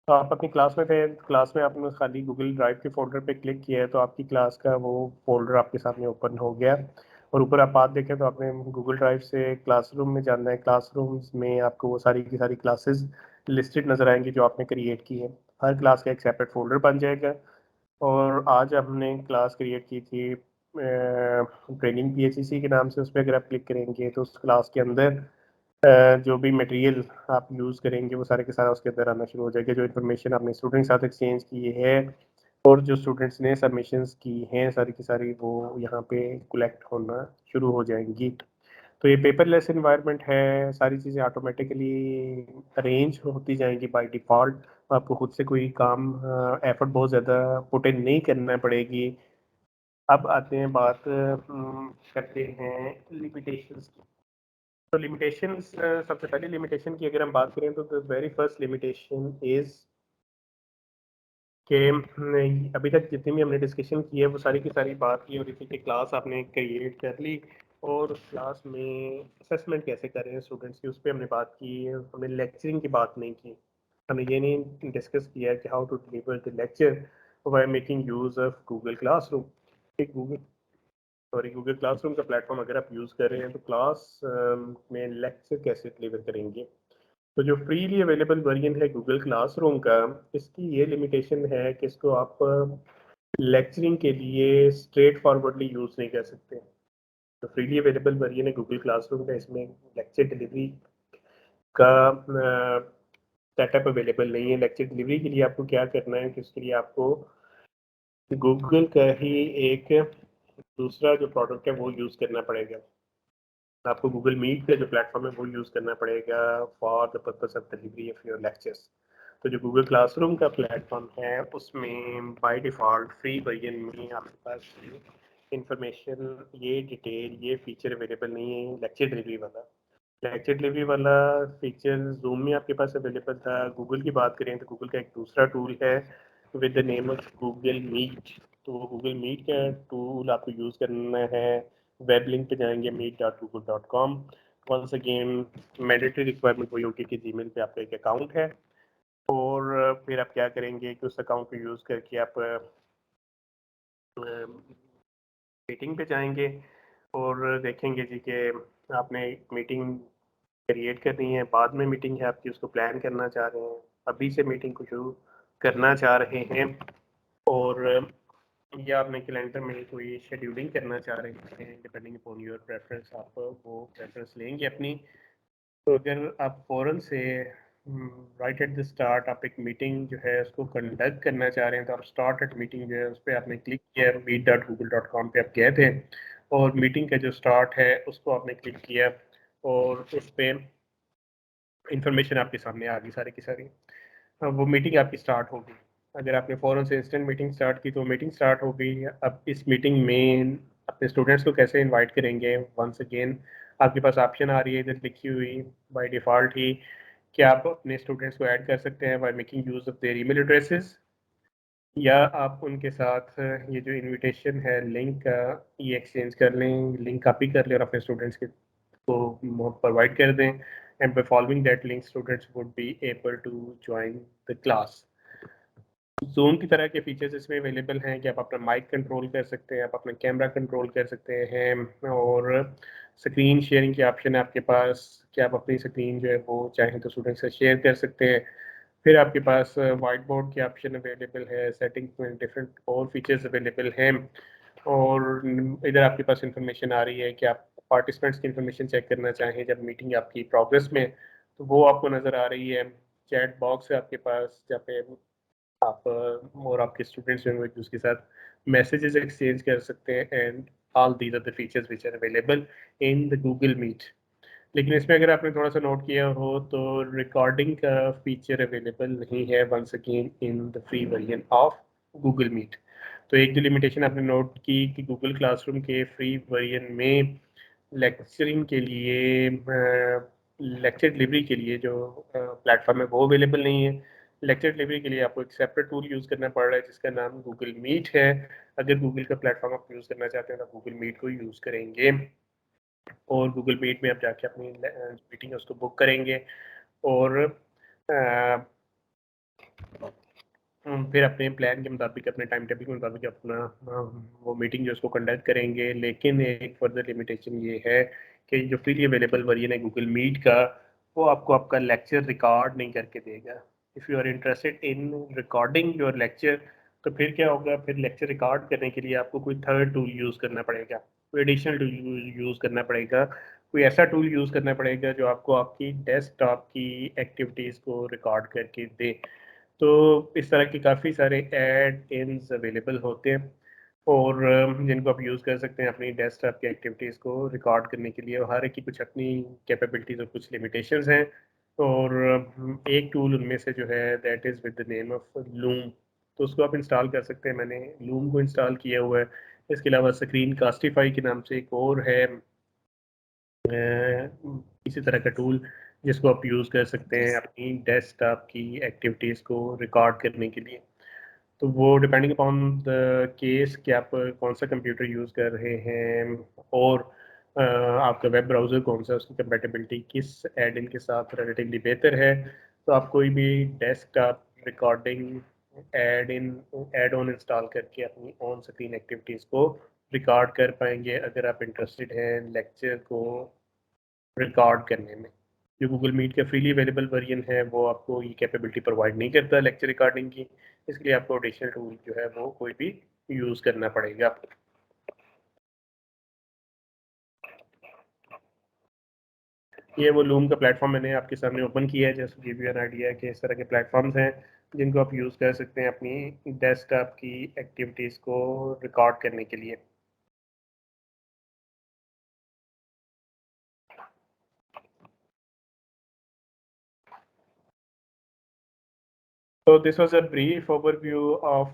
तो आप अपनी क्लास में थे, क्लास में आपने खाली गूगल ड्राइव के फोल्डर पे क्लिक किया है तो आपकी क्लास का वो फोल्डर आपके सामने ओपन हो गया। और ऊपर आप बात देखें तो आपने गूगल ड्राइव से क्लासरूम में जाना है। क्लासरूम्स में आपको वो सारी की सारी क्लासेस लिस्टेड नज़र आएंगी जो आपने क्रिएट की है। हर क्लास का एक सेपरेट फोल्डर बन जाएगा। और आज हमने क्लास क्रिएट की थी ट्रेनिंग PHEC के नाम से। उस पर अगर आप क्लिक करेंगे तो उस क्लास के अंदर जो भी मटेरियल आप यूज़ करेंगे वो सारे के सारा उसके अंदर आना शुरू हो जाएगा। जो इन्फॉर्मेशन आपने स्टूडेंट के साथ एक्सचेंज की है और जो स्टूडेंट्स ने सबमिशंस की हैं सारी की सारी वो यहाँ पे कलेक्ट होना शुरू हो जाएंगी। तो ये पेपरलेस इन्वायरमेंट है, सारी चीज़ें ऑटोमेटिकली अरेंज होती जाएंगी बाय डिफ़ॉल्ट। आपको खुद से कोई काम एफर्ट बहुत ज़्यादा पुट इन नहीं करना पड़ेगी। अब आते हैं बात करते हैं लिमिटेशंस की। तो लिमिटेशंस, सबसे पहली लिमिटेशन की अगर हम बात करें तो the very first limitation is कि अभी तक जितनी भी हमने डिस्कशन की है वो सारी की सारी बात की और इसी की क्लास आपने क्रिएट कर ली और क्लास में असेसमेंट कैसे करें स्टूडेंट्स की उस पर हमने बात की। हमने लेक्चरिंग की बात नहीं की। हमने ये नहीं डिस्कस किया कि how to deliver the lecture by making use of Google classroom. Google classroom का प्लेटफॉर्म अगर आप यूज़ कर रहे हैं तो क्लास में लेक्चर कैसे डिलीवर करेंगे। तो जो फ्रीली अवेलेबल वर्जन है गूगल क्लासरूम का, इसकी ये लिमिटेशन है कि इसको आप लेक्चरिंग के लिए स्ट्रेट फॉरवर्डली यूज़ नहीं कर सकते। तो फ्रीली अवेलेबल वर्जन है गूगल क्लासरूम का, इसमें लेक्चर डिलीवरी का सेटअप अवेलेबल नहीं है। लेक्चर डिलीवरी के लिए आपको क्या करना है कि उसके लिए आपको गूगल का ही एक दूसरा जो प्रोडक्ट है वो यूज़ करना पड़ेगा। आपको गूगल मीट का जो प्लेटफॉर्म है वो यूज़ करना पड़ेगा for the purpose of delivery of your lectures. तो जो गूगल क्लासरूम का प्लेटफॉर्म है उसमें बाय डिफ़ॉल्ट फ्री वर्जन में आपके पास इंफॉर्मेशन, ये डिटेल, ये फीचर अवेलेबल नहीं है लेक्चर डिलीवरी वाला। लेक्चर डिलीवरी वाला फीचर जूम में आपके पास अवेलेबल था। गूगल की बात करें तो गूगल का एक दूसरा टूल है with the name of Google meet. तो गूगल मीट का टूल आपको यूज़ करना है। वेब लिंक पे जाएंगे meet.google.com। Once again mandatory requirement वही होगी कि जीमेल पे आपका एक अकाउंट है और फिर आप क्या करेंगे कि उस अकाउंट को यूज़ करके आप मीटिंग पे जाएंगे और देखेंगे जी कि आपने मीटिंग क्रिएट करनी है, बाद में मीटिंग है आपकी उसको प्लान करना चाह रहे हैं, अभी से मीटिंग को शुरू करना चाह रहे हैं और या आपने कैलेंडर में कोई शेड्यूलिंग करना चाह रहे हैं डिपेंडिंग अपॉन योर प्रेफरेंस, आप वो प्रेफरेंस लेंगे अपनी। तो अगर आप फ़ौरन से राइट एट द स्टार्ट आप एक मीटिंग जो है उसको कंडक्ट करना चाह रहे हैं तो आप स्टार्ट एट मीटिंग जो है उस पर आपने क्लिक किया, meet.google.com पे आप गए थे और मीटिंग का जो स्टार्ट है उसको आपने क्लिक किया और उस पर इंफॉर्मेशन आपके सामने आ गई सारी की सारी। अब वो मीटिंग आपकी स्टार्ट होगी। अगर आपने फ़ौरन से इंस्टेंट मीटिंग स्टार्ट की तो मीटिंग स्टार्ट हो गई। अब इस मीटिंग में अपने स्टूडेंट्स को कैसे इनवाइट करेंगे, वंस अगेन आपके पास ऑप्शन आ रही है इधर लिखी हुई बाय डिफ़ॉल्ट ही कि आप अपने स्टूडेंट्स को ऐड कर सकते हैं bye making use of their email addresses, या आप उनके साथ ये जो इनविटेशन है लिंक का ये एक्सचेंज कर लें, लिंक कॉपी कर लें और अपने स्टूडेंट्स के को प्रोवाइड कर दें। And by following that link students would be able to join the class. Zoom की तरह के फीचर्स इसमें अवेलेबल हैं कि आप अपना माइक कंट्रोल कर सकते हैं, आप अपना कैमरा कंट्रोल कर सकते हैं और स्क्रीन शेयरिंग की ऑप्शन है आपके पास कि आप अपनी स्क्रीन जो है वो चाहें तो स्टूडेंट से शेयर कर सकते हैं। फिर आपके पास वाइट बोर्ड की ऑप्शन अवेलेबल है, सेटिंग्स में डिफरेंट और फीचर्स अवेलेबल हैं और इधर आपके पास इंफॉर्मेशन आ रही है कि आप पार्टिसिपेंट्स की इंफॉर्मेशन चेक करना चाहें जब मीटिंग आपकी प्रोग्रेस में तो वो आपको नज़र आ रही है। चैट बॉक्स है आपके पास जहाँ पे आप और आपके स्टूडेंट्स जो हैं उसके साथ मैसेजेस एक्सचेंज कर सकते हैं and all these are the features which are available in the Google meet. लेकिन इसमें अगर आपने थोड़ा सा नोट किया हो तो रिकॉर्डिंग का फीचर अवेलेबल नहीं है once again in the free version of Google meet. तो एक जो लिमिटेशन आपने नोट की कि गूगल क्लासरूम के फ्री वर्जन में लेक्चरिंग के लिए लेक्चर डिलीवरी के लिए जो प्लेटफॉर्म है वो अवेलेबल नहीं है। लेक्चर डिलीवरी के लिए आपको एक सेपरेट टूल यूज़ करना पड़ रहा है जिसका नाम गूगल मीट है। अगर गूगल का प्लेटफॉर्म आप यूज़ करना चाहते हैं तो गूगल मीट को यूज़ करेंगे और गूगल मीट में आप जाके अपनी मीटिंग है उसको बुक करेंगे और फिर अपने प्लान के मुताबिक अपने टाइम टेबल के मुताबिक अपना वो मीटिंग जो उसको कंडक्ट करेंगे। लेकिन एक फर्दर लिमिटेशन ये है कि जो फ्रीली अवेलेबल वर्जन है गूगल मीट का वो आपको आपका लेक्चर रिकॉर्ड नहीं करके देगा। If you are interested in recording your lecture तो फिर क्या होगा, फिर लेक्चर रिकॉर्ड करने के लिए आपको कोई थर्ड टूल यूज़ करना पड़ेगा, कोई एडिशनल टूल यूज़ करना पड़ेगा, कोई ऐसा टूल यूज़ करना पड़ेगा जो आपको आपकी डेस्कटॉप की एक्टिविटीज़ को रिकॉर्ड करके दे। तो इस तरह के काफ़ी सारे एड इन्स अवेलेबल होते हैं और जिनको आप यूज़ कर सकते हैं अपनी डेस्कटॉप की एक्टिविटीज़ को रिकॉर्ड करने के लिए। और हर एक की कुछ अपनी कैपेबिलिटीज़ और कुछ लिमिटेशंस हैं और एक टूल उनमें से जो है that is with the name of loom. तो उसको आप इंस्टॉल कर सकते हैं। मैंने लूम को इंस्टॉल किया हुआ है। इसके अलावा स्क्रीन कास्टिफाई के नाम से एक और है इसी तरह का टूल जिसको आप यूज़ कर सकते हैं अपनी डेस्कटॉप की एक्टिविटीज़ को रिकॉर्ड करने के लिए। तो वो डिपेंडिंग अपॉन द केस कि आप कौन सा कंप्यूटर यूज़ कर रहे हैं और आपका वेब ब्राउज़र कौन सा, उसकी कंपेटेबिलिटी किस एड इन के साथ रिलेटिवली बेहतर है। तो आप कोई भी desktop recording add on install करके अपनी ऑन स्क्रीन एक्टिविटीज़ को रिकॉर्ड कर पाएंगे अगर आप इंटरेस्टेड हैं लेक्चर को रिकॉर्ड करने में। जो गूगल मीट का फ्रीली अवेलेबल वर्जन है वो आपको ये कैपेबिलिटी प्रोवाइड नहीं करता लेक्चर रिकॉर्डिंग की, इसलिए आपको एडिशनल टूल जो है वो कोई भी यूज़ करना पड़ेगा। ये वो लूम का प्लेटफॉर्म मैंने आपके सामने ओपन किया है just give you an idea कि इस तरह के प्लेटफॉर्म्स हैं जिनको आप यूज़ कर सकते हैं अपनी डेस्कटॉप की एक्टिविटीज़ को रिकॉर्ड करने के लिए। So this was a brief overview of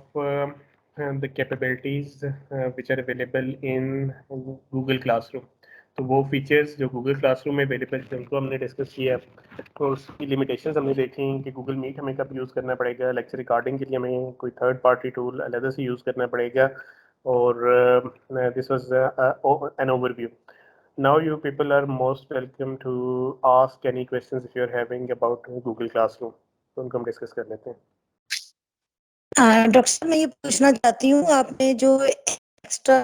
the capabilities which are available in Google Classroom. तो वो फीचर्स जो गूगल क्लासरूम में अवेलेबल थे उनको हमने डिस्कस किया। तो उसकी लिमिटेशंस हमने देखी कि गूगल मीट हमें कब यूज़ करना पड़ेगा, लेक्चर रिकॉर्डिंग के लिए हमें कोई थर्ड पार्टी टूल अलग से यूज़ करना पड़ेगा और this was an overview. Now you people are most welcome to ask any questions if you are having about Google Classroom. तो उनको हम डिस्कस कर लेते हैं। डॉक्टर साहब मैं ये पूछना चाहती हूँ आपने जो एक्स्ट्रा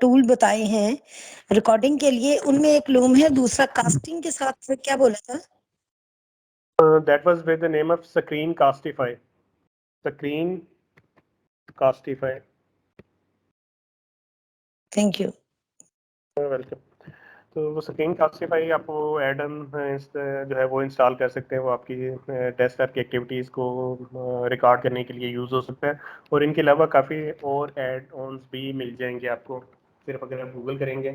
टूल बताए हैं रिकॉर्डिंग के लिए उनमें एक लूम है, दूसरा कास्टिंग के साथ फिर क्या बोला था? That was with the name of Screen Castify. Screen Castify. Thank you. Welcome. तो वो स्क्रीन कास्टिफाई आपको एड ऑन जो है वो इंस्टॉल कर सकते हैं। वो आपकी डेस्कटॉप की एक्टिविटीज़ को रिकॉर्ड करने के लिए यूज़ हो सकता है और इनके अलावा काफ़ी और एड ऑन्स भी मिल जाएंगे आपको। सिर्फ अगर आप गूगल करेंगे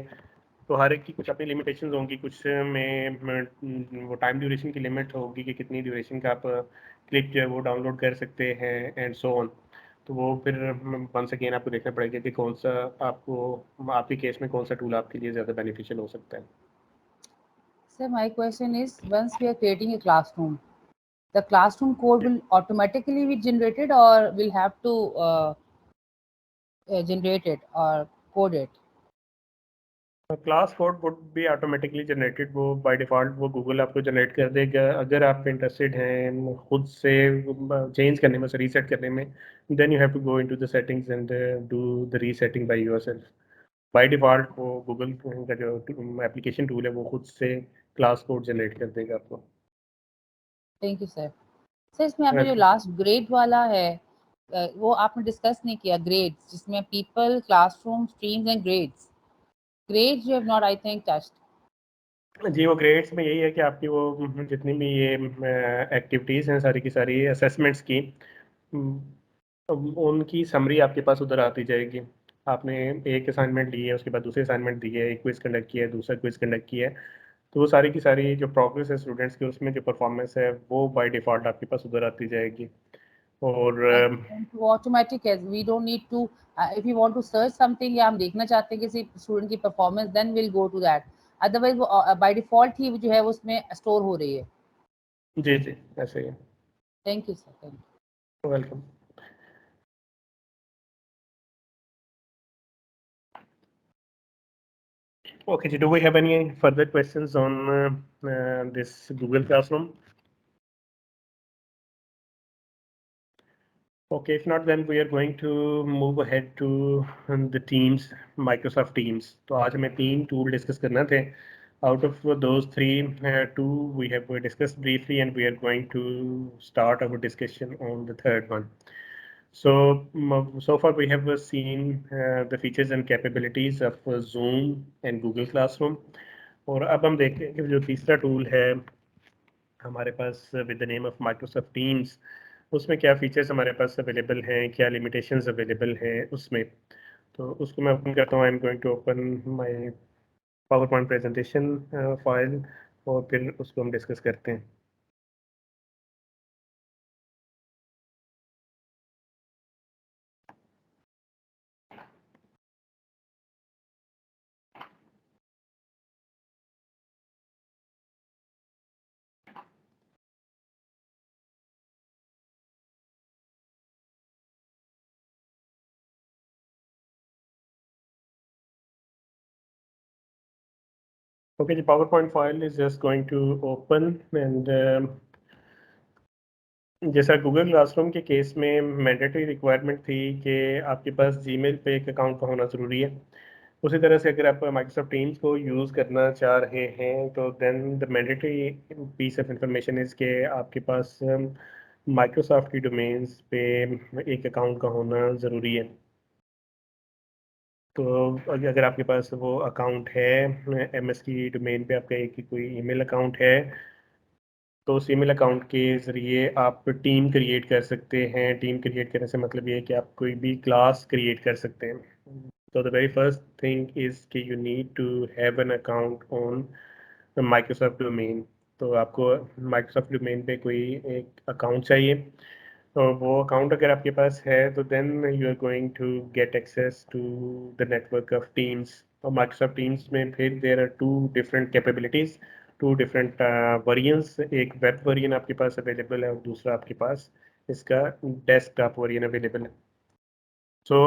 तो हर एक की कुछ अपनी लिमिटेशंस होंगी। कुछ में वो टाइम ड्यूरेशन की लिमिट होगी कि कितनी ड्यूरेशन का आप क्लिप जो है वो डाउनलोड कर सकते हैं एंड सो ऑन। तो वो फिर वंस अगेन आपको देखना पड़ेगा कि कौन सा आपको आपके केस में कौन सा टूल आपके लिए ज़्यादा बेनिफिशियल हो सकता है। Sir, my question is, once we are creating a classroom, the classroom code will automatically be generated or we'll have to generate it or code it? Class code would be automatically generated. वो bye default वो Google आपको generate कर देगा। अगर आप interested हैं खुद से चेंज करने में, से रीसेट करने में, then you have to go into the settings and do the resetting by yourself. By default वो गूगल का जो एप्लीकेशन टूल है वो खुद से क्लास कोड जनरेट कर देगा आपको। Thank you sir. सर इसमें आपने जो लास्ट ग्रेड वाला है वो आपने डिस्कस नहीं किया, ग्रेड्स जिसमें people, classroom, streams and grades. Grades you have not I think touched. जी वो ग्रेड्स में यही है कि आपकी वो जितनी भी ये एक्टिविटीज़ हैं सारी की सारी असेसमेंट्स की उनकी समरी आपके पास उधर आती जाएगी। आपने एक असाइनमेंट ली है, उसके बाद दूसरी असाइनमेंट दी है, एक क्विज कंडक्ट किया है, दूसरा क्विज कंडक्ट किया है, तो वो सारी की सारी जो प्रोग्रेस है स्टूडेंट्स की, उसमें जो परफॉर्मेंस है वो बाय डिफ़ॉल्ट आपके पास उधर आती जाएगी। और वो ऑटोमेटिक है, we don't need to, if you want to search something या हम देखना चाहते हैं किसी स्टूडेंट की performance, then will go to that, otherwise वो बाय डिफॉल्ट ही जो है वो उसमें स्टोर हो रही है। जी जी ऐसे ही है। Thank you sir, thank you. Welcome. Okay, do we have any further questions on this Google Classroom? Okay, if not, then we are going to move ahead to the Teams, Microsoft Teams. तो आज हमें 3 tool discuss करना थे. Out of those 3, 2 we have discussed briefly, and we are going to start our discussion on the third one. So far we have seen the features and capabilities of Zoom and Google Classroom. और अब हम देखते हैं कि जो तीसरा tool है हमारे पास with the name of Microsoft Teams, उसमें क्या फीचर्स हमारे पास अवेलेबल हैं, क्या लिमिटेशंस अवेलेबल हैं उसमें। तो उसको मैं ओपन करता हूँ। I am going to open my PowerPoint presentation file, और फिर उसको हम डिस्कस करते हैं। Okay, the PowerPoint file is just going to open, and जैसा गूगल क्लासरूम के केस में मैंडेटरी रिक्वायरमेंट थी कि आपके पास जीमेल पे एक अकाउंट का होना ज़रूरी है, उसी तरह से अगर आप माइक्रोसॉफ्ट टीम्स को यूज़ करना चाह रहे हैं तो then the mandatory piece of information is के आपके पास माइक्रोसॉफ्ट की डोमेन्स पे एक अकाउंट का होना ज़रूरी है। तो अगर आपके पास वो अकाउंट है, एमएस की डोमेन पे आपका एक कोई ईमेल अकाउंट है, तो उस ईमेल अकाउंट के ज़रिए आप टीम क्रिएट कर सकते हैं। टीम क्रिएट करने से मतलब ये है कि आप कोई भी क्लास क्रिएट कर सकते हैं। तो the very first thing is कि you need to have an account on Microsoft domain. तो आपको माइक्रोसॉफ्ट डोमेन पे कोई एक अकाउंट चाहिए, तो वो अकाउंट अगर आपके पास है तो then you are going to get access to the network of Teams. और माइक्रोसॉफ्ट टीम्स में फिर there are 2 different capabilities, 2 different versions. एक वेब वर्जन आपके पास अवेलेबल है और दूसरा आपके पास इसका डेस्कटॉप वर्जन अवेलेबल है। सो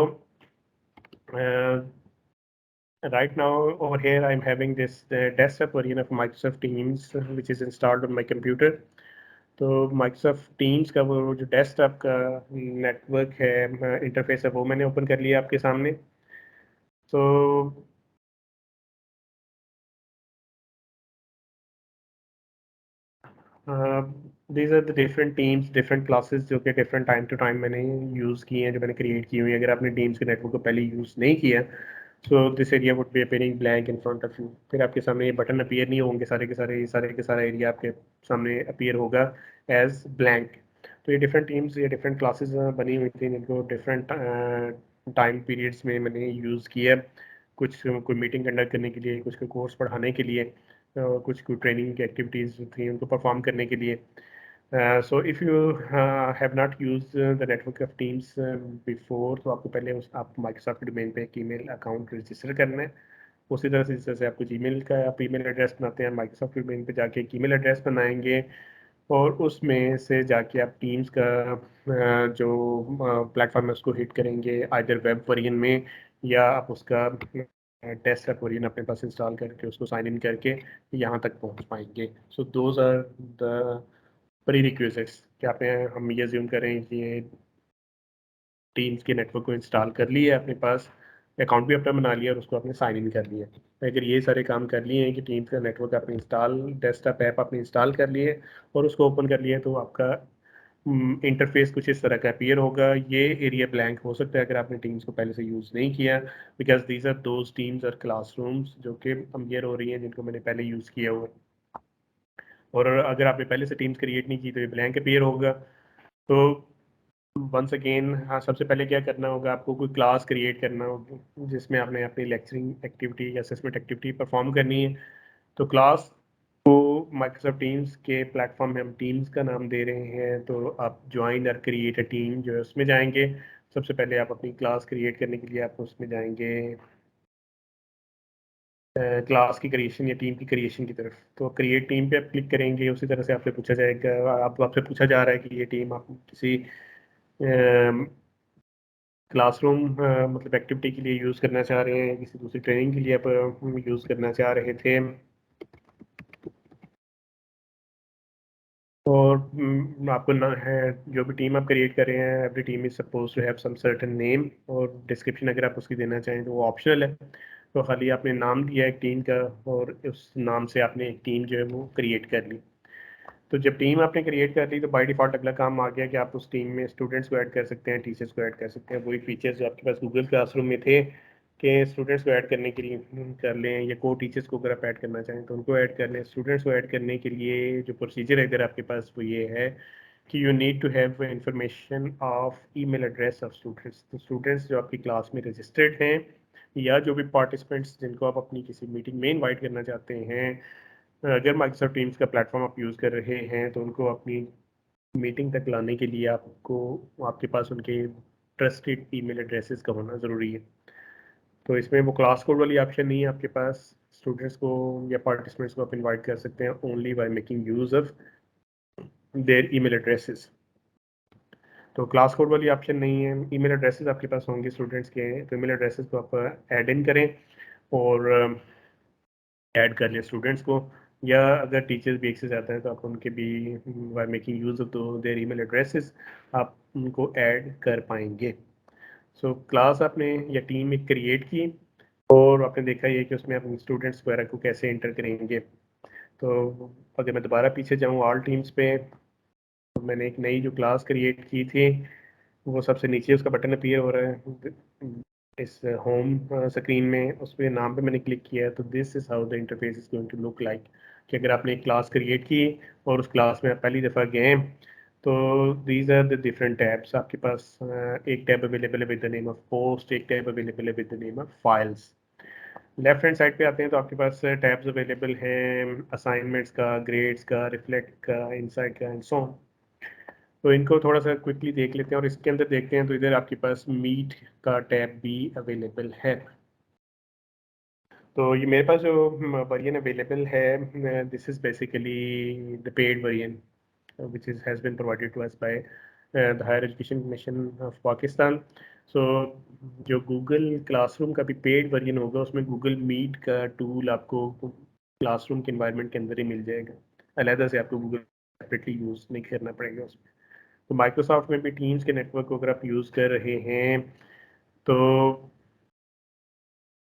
right now over here I'm having this desktop version of Microsoft Teams which is installed on my computer. तो Microsoft Teams का वो जो डेस्कटॉप का नेटवर्क है, इंटरफेस है, वो मैंने ओपन कर लिया आपके सामने। तो these are the different teams, different classes जो कि डिफरेंट टाइम टू टाइम मैंने यूज़ किए हैं, जो मैंने क्रिएट की हुई है। अगर आपने टीम्स के नेटवर्क को पहले यूज़ नहीं किया, so this area would be appearing blank in front of you. फिर आपके सामने ये बटन अपीयर नहीं होंगे, सारे के सारा एरिया आपके सामने अपीयर होगा एज ब्लैंक। तो ये डिफरेंट टीम्स या डिफरेंट क्लासेस बनी हुई थी, जिनको डिफरेंट टाइम पीरियड्स में मैंने यूज़ किया। कुछ कोई मीटिंग कंडक्ट करने के लिए, कुछ को कोर्स पढ़ाने के लिए, कुछ को ट्रेनिंग की एक्टिविटीज़ थी उनको परफॉर्म करने के लिए। So if you have not use the network of teams before, तो आपको पहले आप माइक्रोसॉफ्ट डोमेन पे एक ईमेल अकाउंट रजिस्टर करना है। उसी तरह से जैसे आपको जीमेल का आप ईमेल एड्रेस बनाते हैं, माइक्रोसॉफ्ट डोमेन पे जाके एक ईमेल एड्रेस बनाएंगे, और उसमें से जाके आप टीम्स का जो प्लेटफॉर्म है उसको हिट करेंगे, आइदर वेब वर्जन में या आप उसका डेस्कटॉप वर्जन अपने पास इंस्टॉल करके उसको साइन इन करके यहाँ तक पहुँच पाएंगे। So those are the prerequisites कि आपने हम ये ज्यूम करें कि ये टीम्स के नेटवर्क को इंस्टॉल कर लिया है, अपने पास अकाउंट भी अपना बना लिया और उसको आपने साइन इन कर लिया। अगर ये सारे काम कर लिए हैं कि टीम्स का नेटवर्क आपने इंस्टॉल, डेस्कटॉप ऐप आपने इंस्टॉल कर लिए और उसको ओपन कर लिया, तो आपका इंटरफेस कुछ इस तरह का अपीयर होगा। ये एरिया ब्लैंक हो सकता है अगर आपने टीम्स को पहले से यूज़ नहीं किया, because these are those teams और क्लासरूम्स जो कि अपीयर हो रही हैं जिनको मैंने पहले यूज़ किया हुआ। और अगर आपने पहले से टीम्स क्रिएट नहीं की तो ये ब्लैंक अपीयर होगा। तो वंस अगेन, हाँ, सबसे पहले क्या करना होगा, आपको कोई क्लास क्रिएट करना होगी जिसमें आपने अपनी लेक्चरिंग एक्टिविटी या असेसमेंट एक्टिविटी परफॉर्म करनी है। तो क्लास को माइक्रोसॉफ्ट टीम्स के प्लेटफॉर्म में हम टीम्स का नाम दे रहे हैं। तो आप ज्वाइन और क्रिएट अ टीम जो है उसमें जाएंगे। सबसे पहले आप अपनी क्लास क्रिएट करने के लिए आप उसमें जाएंगे क्लास की क्रिएशन या टीम की क्रिएशन की तरफ। तो क्रिएट टीम पे आप क्लिक करेंगे। उसी तरह से आपसे पूछा जाएगा, आपसे पूछा जा रहा है कि ये टीम आप किसी क्लासरूम मतलब एक्टिविटी के लिए यूज़ करना चाह रहे हैं, किसी दूसरी ट्रेनिंग के लिए आप यूज़ करना चाह रहे थे। और आपको ना है जो भी टीम आप क्रिएट कर रहे हैं, every team is suppose to have some certain name, और डिस्क्रिप्शन अगर आप उसकी देना चाहें तो वो ऑप्शनल है। तो खाली आपने नाम दिया एक टीम का और उस नाम से आपने एक टीम जो है वो क्रिएट कर ली। तो जब टीम आपने क्रिएट कर ली तो बाय डिफ़ॉल्ट अगला काम आ गया कि आप उस टीम में स्टूडेंट्स को ऐड कर सकते हैं, टीचर्स को ऐड कर सकते हैं। वही फीचर्स जो आपके पास गूगल क्लासरूम में थे कि स्टूडेंट्स को ऐड करने के लिए कर लें, या को टीचर्स को अगर आप ऐड करना चाहें तो उनको ऐड कर लें। स्टूडेंट्स को ऐड करने के लिए जो प्रोसीजर है अगर आपके पास वो ये है कि you need to have information of email address of students. तो स्टूडेंट्स जो आपकी क्लास में रजिस्टर्ड हैं या जो भी पार्टिसिपेंट्स जिनको आप अपनी किसी मीटिंग में इनवाइट करना चाहते हैं, अगर माइक्रोसॉफ्ट टीम्स का प्लेटफॉर्म आप यूज़ कर रहे हैं तो उनको अपनी मीटिंग तक लाने के लिए आपको आपके पास उनके ट्रस्टेड ईमेल एड्रेसेस का होना ज़रूरी है। तो इसमें वो क्लास कोड वाली ऑप्शन नहीं है आपके पास। स्टूडेंट्स को या पार्टिसिपेंट्स को आप इनवाइट कर सकते हैं only by making use of their email addresses. तो क्लास कोड वाली ऑप्शन नहीं है। ईमेल एड्रेसेस आपके पास होंगे स्टूडेंट्स के, तो ईमेल एड्रेसेस को आप ऐड इन करें और ऐड कर लें स्टूडेंट्स को। या अगर टीचर्स भी एक्सेस आता है तो आप उनके भी bye making use of their email addresses आप उनको ऐड कर पाएंगे। सो क्लास आपने या टीम एक क्रिएट की और आपने देखा ये कि उसमें आप स्टूडेंट्स वगैरह को कैसे एंटर करेंगे। तो अगर मैं दोबारा पीछे जाऊँ ऑल टीम्स पे, तो मैंने एक नई जो क्लास क्रिएट की थी वो सबसे नीचे उसका बटन अपीयर हो रहा है इस होम स्क्रीन में। उस पर नाम पे मैंने क्लिक किया है। तो this is how the interface is going to look like कि अगर आपने एक क्लास क्रिएट की और उस क्लास में आप पहली दफ़ा गए तो these are the different tabs आपके पास। एक टैब अवेलेबल है with the name of post, एक टैब अवेलेबल है with the name of files. Left hand side पे आते हैं तो आपके पास टैब्स अवेलेबल हैं असाइनमेंट्स का, ग्रेड्स का, रिफ्लेक्ट का, इनसाइट का एंड सो ऑन। तो इनको थोड़ा सा क्विकली देख लेते हैं और इसके अंदर देखते हैं तो इधर आपके पास मीट का टैब भी अवेलेबल है। तो ये मेरे पास जो वर्जन अवेलेबल है, this is basically the paid version which is has been provided to us by the Higher Education Commission of Pakistan. So जो गूगल क्लासरूम का भी पेड वर्जन होगा उसमें गूगल मीट का टूल आपको क्लासरूम के environment के अंदर ही मिल जाएगा, अलहदा से आपको गूगल सेपरेटली यूज़ नहीं करना पड़ेगा उसमें। तो माइक्रोसॉफ्ट में भी टीम्स के नेटवर्क को अगर आप यूज़ कर रहे हैं तो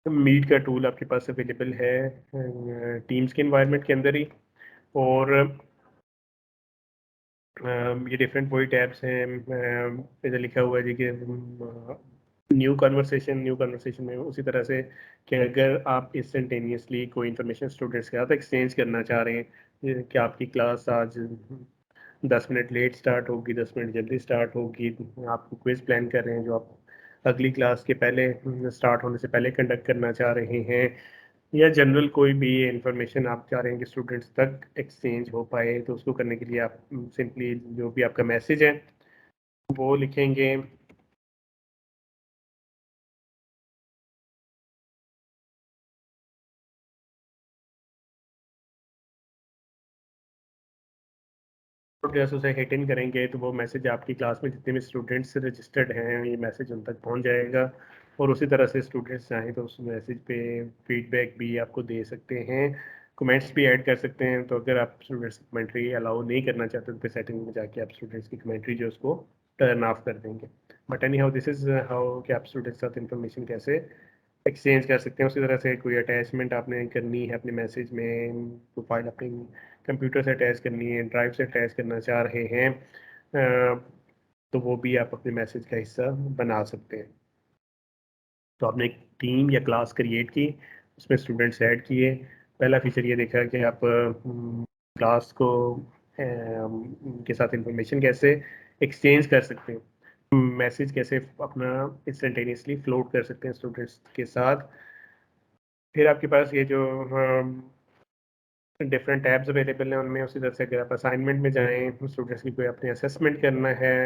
मीट का टूल आपके पास अवेलेबल है टीम्स के इन्वायरमेंट के अंदर ही। और ये डिफरेंट वही टैब्स हैं। इधर लिखा हुआ है जी कि न्यू कन्वर्सेशन में उसी तरह से कि अगर आप इंस्टेंटेनियसली कोई इन्फॉर्मेशन स्टूडेंट्स के साथ एक्सचेंज करना चाह रहे हैं कि आपकी क्लास आज 10 मिनट लेट स्टार्ट होगी, 10 मिनट जल्दी स्टार्ट होगी, आपको क्विज प्लान कर रहे हैं जो आप अगली क्लास के पहले स्टार्ट होने से पहले कंडक्ट करना चाह रहे हैं, या जनरल कोई भी इंफॉर्मेशन आप चाह रहे हैं कि स्टूडेंट्स तक एक्सचेंज हो पाए, तो उसको करने के लिए आप सिंपली जो भी आपका मैसेज है वो लिखेंगे। जैसे उसे हिट इन करेंगे तो वो मैसेज आपकी क्लास में जितने भी स्टूडेंट्स रजिस्टर्ड हैं ये मैसेज उन तक पहुंच जाएगा। और उसी तरह से स्टूडेंट्स चाहें तो उस मैसेज पे फीडबैक भी आपको दे सकते हैं, कमेंट्स भी ऐड कर सकते हैं। तो अगर आप स्टूडेंट्स की कमेंट्री अलाउ नहीं करना चाहते तो सेटिंग में जाके आप स्टूडेंट्स की कमेंट्री जो उसको टर्न ऑफ कर देंगे। But any how this is how कि आप स्टूडेंट्स के साथ इन्फॉर्मेशन कैसे एक्सचेंज कर सकते हैं। उसी तरह से कोई अटैचमेंट आपने करनी है अपने मैसेज में, तो फाइल अपनी कंप्यूटर से अटैच करनी है, ड्राइव से अटैच करना चाह रहे हैं तो वो भी आप अपने मैसेज का हिस्सा बना सकते हैं। तो आपने एक टीम या क्लास क्रिएट की, उसमें स्टूडेंट्स ऐड किए। पहला फीचर ये देखा कि आप क्लास को के साथ इंफॉर्मेशन कैसे एक्सचेंज कर सकते हैं, मैसेज कैसे अपना इंस्टेंटेनियसली फ्लोट कर सकते हैं स्टूडेंट्स के साथ। फिर आपके पास ये जो डिफरेंट टैब्स अवेलेबल हैं उनमें उसी तरह से अगर आप असाइनमेंट में जाएं, स्टूडेंट्स की कोई अपने असेसमेंट करना है,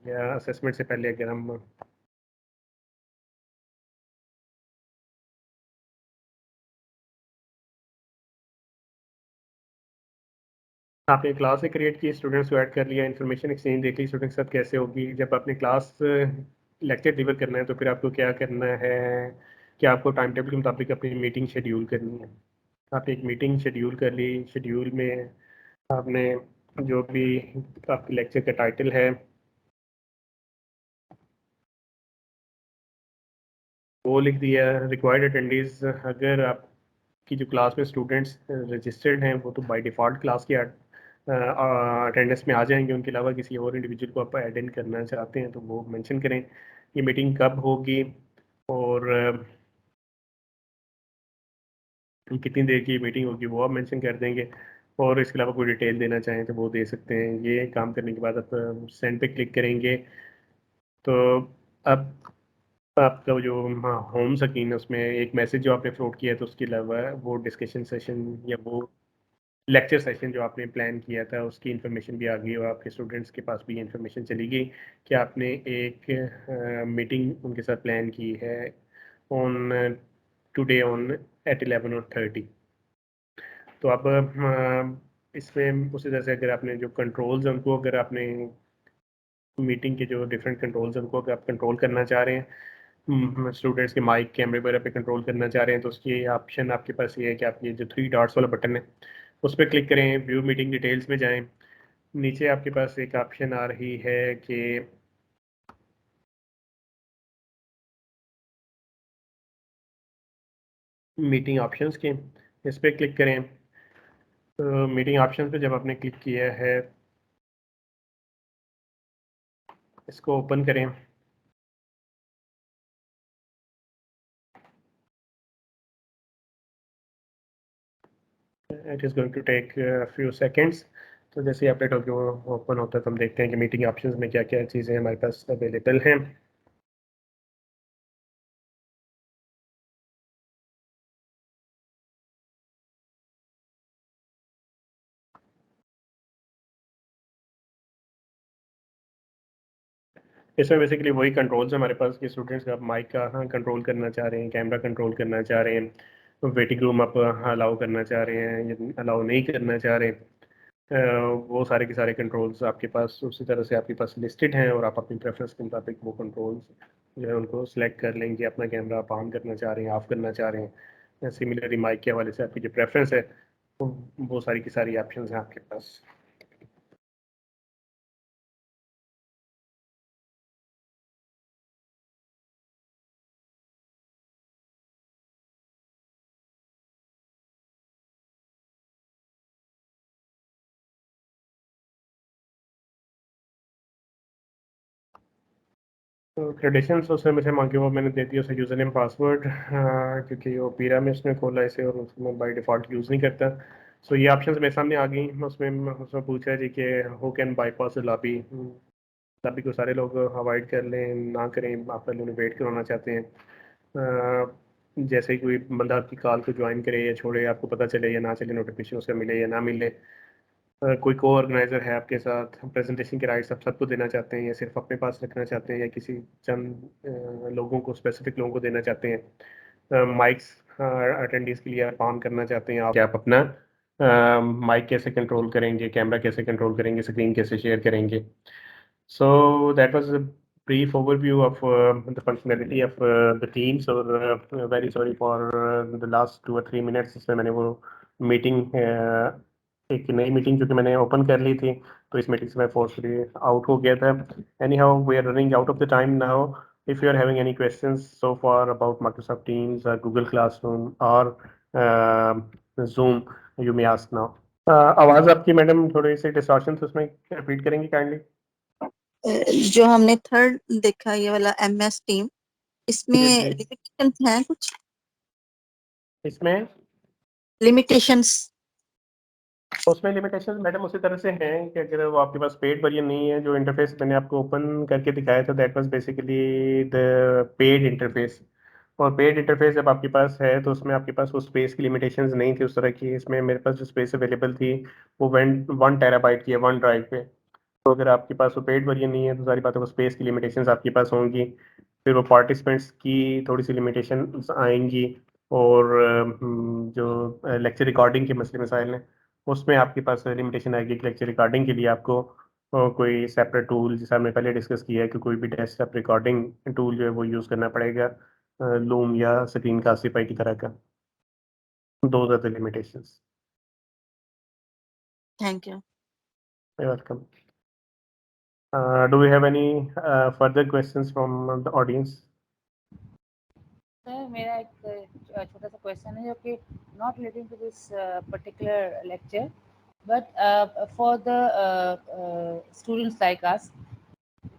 या असेसमेंट से पहले अगर हम आपने क्लास से क्रिएट की, स्टूडेंट्स को ऐड कर लिया, इन्फॉर्मेशन एक्सचेंज देख ली स्टूडेंट्स के साथ कैसे होगी। जब आपने क्लास लेक्चर डिलीवर करना है तो फिर आपको क्या करना है कि आपको टाइम टेबल के मुताबिक अपनी मीटिंग शेड्यूल करनी है। आपने एक मीटिंग शेड्यूल कर ली, शेड्यूल में आपने जो भी आपके लेक्चर का टाइटल है वो लिख दिया। रिक्वायर्ड अटेंडीज, अगर आपकी जो क्लास में स्टूडेंट्स रजिस्टर्ड हैं वो तो बाय डिफ़ॉल्ट क्लास की अटेंडेंस में आ जाएंगे, उनके अलावा किसी और इंडिविजुअल को आप ऐड इन करना चाहते हैं तो वो मेंशन करें। ये मीटिंग कब होगी और कितनी देर की मीटिंग होगी वो आप मेंशन कर देंगे। और इसके अलावा कोई डिटेल देना चाहें तो वो दे सकते हैं। ये काम करने के बाद आप सेंड पे क्लिक करेंगे तो अब आपका जो होम स्क्रीन है उसमें एक मैसेज जो आपने फ्लोट किया है तो उसके अलावा वो डिस्कशन सेशन या वो लेक्चर सेशन जो आपने प्लान किया था उसकी इन्फॉर्मेशन भी आ गई और आपके स्टूडेंट्स के पास भी इन्फॉर्मेशन चली गई कि आपने एक मीटिंग उनके साथ प्लान की है ऑन टुडे ऑन एट 11:30। तो अब इसमें उसी तरह से अगर आपने जो कंट्रोल्स हैं उनको, अगर आपने मीटिंग के जो डिफरेंट कंट्रोल्स हैं उनको अगर आप कंट्रोल करना चाह रहे हैं, स्टूडेंट्स के माइक कैमरे वगैरह पे कंट्रोल करना चाह रहे हैं तो उसकी ऑप्शन आपके पास ये है कि आप ये जो 3 डॉट्स वाला बटन है उस पर क्लिक करें, व्यू मीटिंग डिटेल्स में जाएं। नीचे आपके पास एक ऑप्शन आ रही है कि मीटिंग ऑप्शंस के, इस पर क्लिक करें। तो मीटिंग ऑप्शन पे जब आपने क्लिक किया है इसको ओपन करें। It is going to take few seconds. तो जैसे ही अपडेट होकर वो ओपन होता है तो हम देखते हैं कि मीटिंग ऑप्शंस में क्या क्या चीज़ें हमारे पास अवेलेबल हैं। इसमें बेसिकली वही कंट्रोल्स हमारे पास कि स्टूडेंट्स का आप माइक का कंट्रोल करना चाह रहे हैं, कैमरा कंट्रोल करना चाह रहे हैं, वेटिंग रूम आप अलाउ करना चाह रहे हैं या अलाउ नहीं करना चाह रहे हैं। वो सारे के सारे कंट्रोल्स आपके पास उसी तरह से आपके पास लिस्टेड हैं और आप अपनी प्रेफरेंस के मुताबिक वो कंट्रोल्स जो है उनको सेलेक्ट कर लेंगे। अपना कैमरा आप ऑन करना चाह रहे हैं, ऑफ करना चाह रहे हैं, सिमिलरली माइक के हवाले से आपकी जो प्रेफरेंस है वो सारी की सारी ऑप्शंस हैं आपके पास। तो क्रेडेंशियल्स उसने मुझे मांगे वो मैंने दे दिया उसे यूज़र नेम पासवर्ड, क्योंकि वो पीरा में उसने खोला इसे और उसमें बाय डिफ़ॉल्ट यूज़ नहीं करता। सो ये ऑप्शंस मेरे सामने आ गई। उसमें पूछा है जी कि who can bypass lobby, lobby को सारे लोग अवॉइड कर लें ना करें, आप पहले उन्हें वेट करवाना चाहते हैं। जैसे ही कोई बंदा आपकी कॉल को ज्वाइन करे या छोड़े, आपको पता चले या ना चले, नोटिफिकेशन उसका मिले या ना मिले, कोई को ऑर्गेनाइजर है आपके साथ, प्रेजेंटेशन के राइट्स आप सबको देना चाहते हैं या सिर्फ अपने पास रखना चाहते हैं या किसी चंद लोगों को, स्पेसिफिक लोगों को देना चाहते हैं। माइक्स अटेंडीज के लिए आप ऑन करना चाहते हैं, आप अपना माइक कैसे कंट्रोल करेंगे, कैमरा कैसे कंट्रोल करेंगे, स्क्रीन कैसे शेयर करेंगे। So that was a brief overview of the functionality of the teams और very sorry for the last 2 or 3 minutes इसमें मैंने वो मीटिंग एक नई मीटिंग जो कि मैंने ओपन कर ली थी तो इस मीटिंग से मैं फोर्सफुली आउट हो गया था। Anyhow, we are running out of the time now. If you are having any questions so far about Microsoft Teams or Google Classroom or Zoom, you may ask now. आवाज़ आपकी madam थोड़ी सी distortion, तो उसमें repeat करेंगी kindly. जो हमने third देखा ये वाला MS टीम, इसमें जी। लिमिटेशंस हैं कुछ? इसमें लिमिटेशंस उसमें लिमिटेशन मैडम उसी तरह से हैं कि अगर वो आपके पास पेड वर्जन नहीं है, जो इंटरफेस मैंने आपको ओपन करके दिखाया था that was basically the paid interface. और पेड इंटरफेस जब आपके पास है तो उसमें आपके पास वो स्पेस की लिमिटेशंस नहीं थी उस तरह की। इसमें मेरे पास जो स्पेस अवेलेबल थी वो 1 टेराबाइट की है 1 ड्राइव पे। तो अगर आपके पास वो पेड वर्जन नहीं है तो सारी बातें वो स्पेस की लिमिटेशंस आपके पास होंगी। फिर वो पार्टिसिपेंट्स की थोड़ी सी लिमिटेशन आएंगी। और जो लेक्चर रिकॉर्डिंग के मसले मसाइल हैं उसमें आपके पास लिमिटेशन आएगी कि लेक्चर रिकॉर्डिंग के लिए आपको कोई सेपरेट टूल, जैसे हमने पहले डिस्कस किया है कि कोई भी डेस्कटॉप रिकॉर्डिंग टूल जो है वो यूज़ करना पड़ेगा, लूम या स्क्रीन कास्टिफाई की तरह का। Those are the limitations. Thank you. Welcome. Do we have any further questions from the audience? Sir मेरा एक छोटा सा क्वेश्चन है जो कि not relating to this particular lecture but for the students like us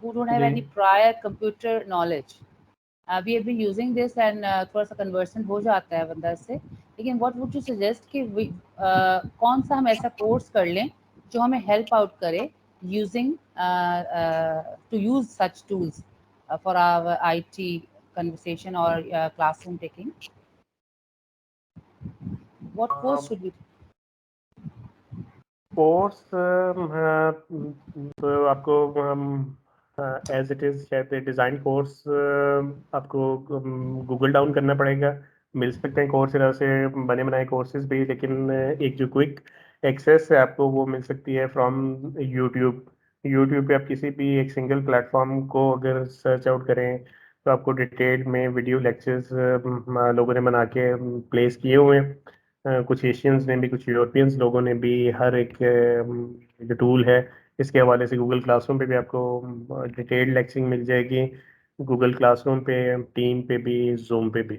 who don't have जी। any prior computer knowledge. We have been using this and थोड़ा सा conversion हो जाता है बंदा से, लेकिन what would you suggest कि कौन सा हम ऐसा कोर्स कर लें जो हमें help out करे using to use such tools for our IT conversation or classroom taking? What course should we? Course तो आपको एज इट इज़ शायद डिज़ाइन कोर्स आपको गूगल डाउन करना पड़ेगा। मिल सकते हैं कोर्स से बने बनाए कोर्सेज भी, लेकिन एक जो क्विक एक्सेस है आपको वो मिल सकती है फ्रॉम यूट्यूब। यूट्यूब पे आप किसी भी एक सिंगल प्लेटफॉर्म को अगर सर्च आउट करें तो आपको डिटेल में वीडियो लेक्चर्स लोगों ने बना के प्लेस किए हुए हैं। कुछ एशियंस ने भी, कुछ यूरोपियंस लोगों ने भी। हर एक जो टूल है इसके हवाले से गूगल क्लासरूम पे भी आपको डिटेल्ड लेक्चरिंग मिल जाएगी, गूगल क्लासरूम पे, टीम पे भी, जूम पे भी।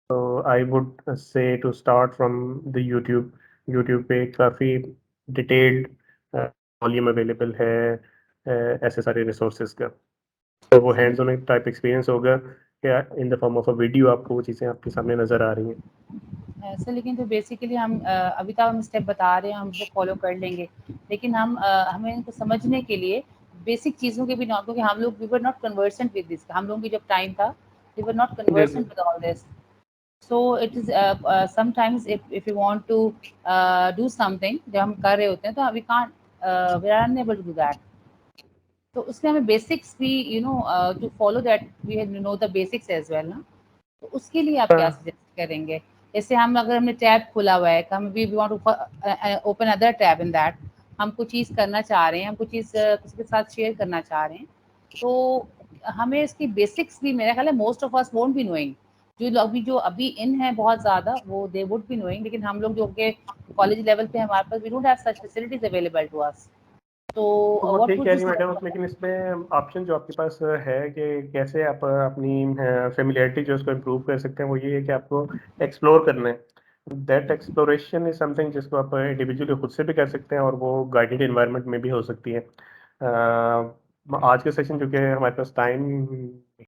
तो I would say to start from the YouTube. YouTube पे काफ़ी डिटेल्ड वॉल्यूम अवेलेबल है ऐसे सारे रिसोर्सेज का। तो वो हैंड्स ऑन टाइप एक्सपीरियंस होगा क्या इन the form of a video आपको वो चीज़ें आपके सामने नज़र आ रही हैं। सर लेकिन तो बेसिकली हम अभी तक हम स्टेप बता रहे हैं, हम वो फॉलो कर लेंगे, लेकिन हम हमें इनको समझने के लिए बेसिक चीज़ों के भी नॉट, क्योंकि हम लोग we were not conversant with this, हम लोगों की जब टाइम था we were not conversant with all this. So it is sometimes if you want to do something, जब हम कर रहे होते हैं तो we can't, we are unable to do that. तो उसके हमें बेसिक्स भी to follow that we have know the basics as well ना। तो उसके लिए आप क्या सजेस्ट करेंगे? जैसे हम अगर हमने टैब खोला हुआ है, हम we want to open other tab in that, हम कुछ चीज़ करना चाह रहे हैं, हम कुछ चीज़ किसी के साथ शेयर करना चाह रहे हैं, तो हमें इसकी बेसिक्स भी, मेरा ख्याल है most of us won't be knowing. जो अभी इन है बहुत ज़्यादा वो दे वुड बी नोइंग, लेकिन हम लोग जो के कॉलेज लेवल पे हमारे पास we don't have such facilities available to us. तो वो व्हाट ठीक वुड कह यू रही है मैडम, सजेस्ट? लेकिन इसमें ऑप्शन जो आपके पास है कि कैसे आप अपनी फेमिलियरिटी जो उसको इम्प्रूव कर सकते हैं वो ये है कि आपको एक्सप्लोर करना है। दैट एक्सप्लोरेशन इज समथिंग जिसको आप इंडिविजुअली खुद से भी कर सकते हैं और वो गाइडेड इन्वायरमेंट में भी हो सकती है। आज के सेशन जो कि हमारे पास टाइम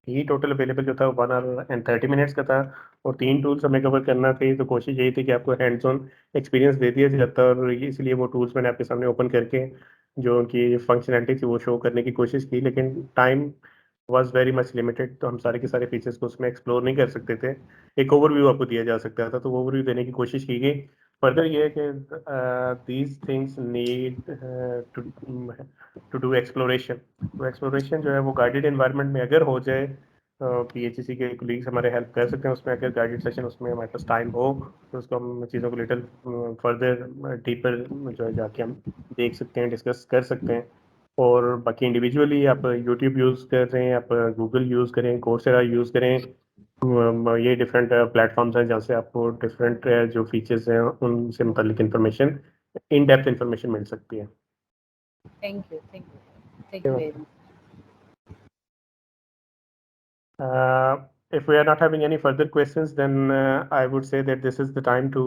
ही टोटल अवेलेबल जो था 1 hour and 30 minutes का था और 3 टूल्स हमें कवर करना थे, तो कोशिश यही थी कि आपको हैंड्स ऑन एक्सपीरियंस दे दिया जाता है। और इसलिए वो टूल्स मैंने आपके सामने ओपन करके जो उनकी फंक्शनैलिटी थी वो शो करने की कोशिश की, लेकिन time was very much limited, तो हम सारे के सारे फीचर्स को उसमें एक्सप्लोर नहीं कर सकते थे। एक ओवरव्यू आपको दिया जा सकता था, तो वो ओवरव्यू देने की कोशिश की गई। फर्दर ये है कि these things need to do exploration. तो एक्सप्लोरेशन जो है वो गाइडेड इन्वायरमेंट में अगर हो जाए, PHEC के कोलीग्स हमारे हेल्प कर सकते हैं उसमें। अगर गाइडेड सेशन उसमें हमारे पास टाइम हो तो उसको हम चीज़ों को लिटिल फर्दर डीपर जो है जाके हम देख सकते हैं, डिस्कस कर सकते हैं। और बाकी इंडिविजुअली आप यूट्यूब यूज़ कर रहे हैं, आप गूगल यूज़ करें, कोर्सेरा यूज़ करें, ये डिफरेंट प्लेटफॉर्म्स हैं जहाँ से आपको डिफरेंट जो फीचर्स हैं उनसे मुतल्लिक इंफॉर्मेशन, इन डेप्थ इंफॉर्मेशन मिल सकती है। Thank you, thank you, thank you very much. If we are not having any further questions, then I would say that this is the time to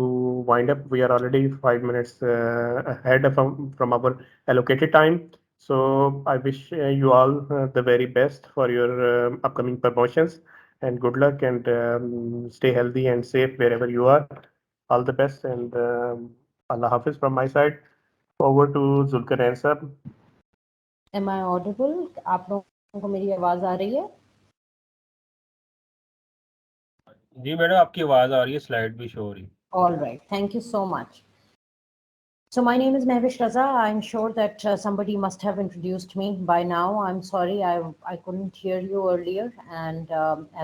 wind up. We are already 5 minutes ahead from our allocated time. So I wish you all the very best for your upcoming promotions, and good luck, and stay healthy and safe wherever you are. All the best, and Allah Hafiz from my side. Over to Zulkarnain sir. Am I audible? आप लोगों को मेरी आवाज आ रही है? जी madam आपकी आवाज आ रही है, स्लाइड भी शो हो रही है. All right, thank you so much. So my name is Mehwish Raza. I'm sure that somebody must have introduced me by now. I'm sorry, I couldn't hear you earlier, and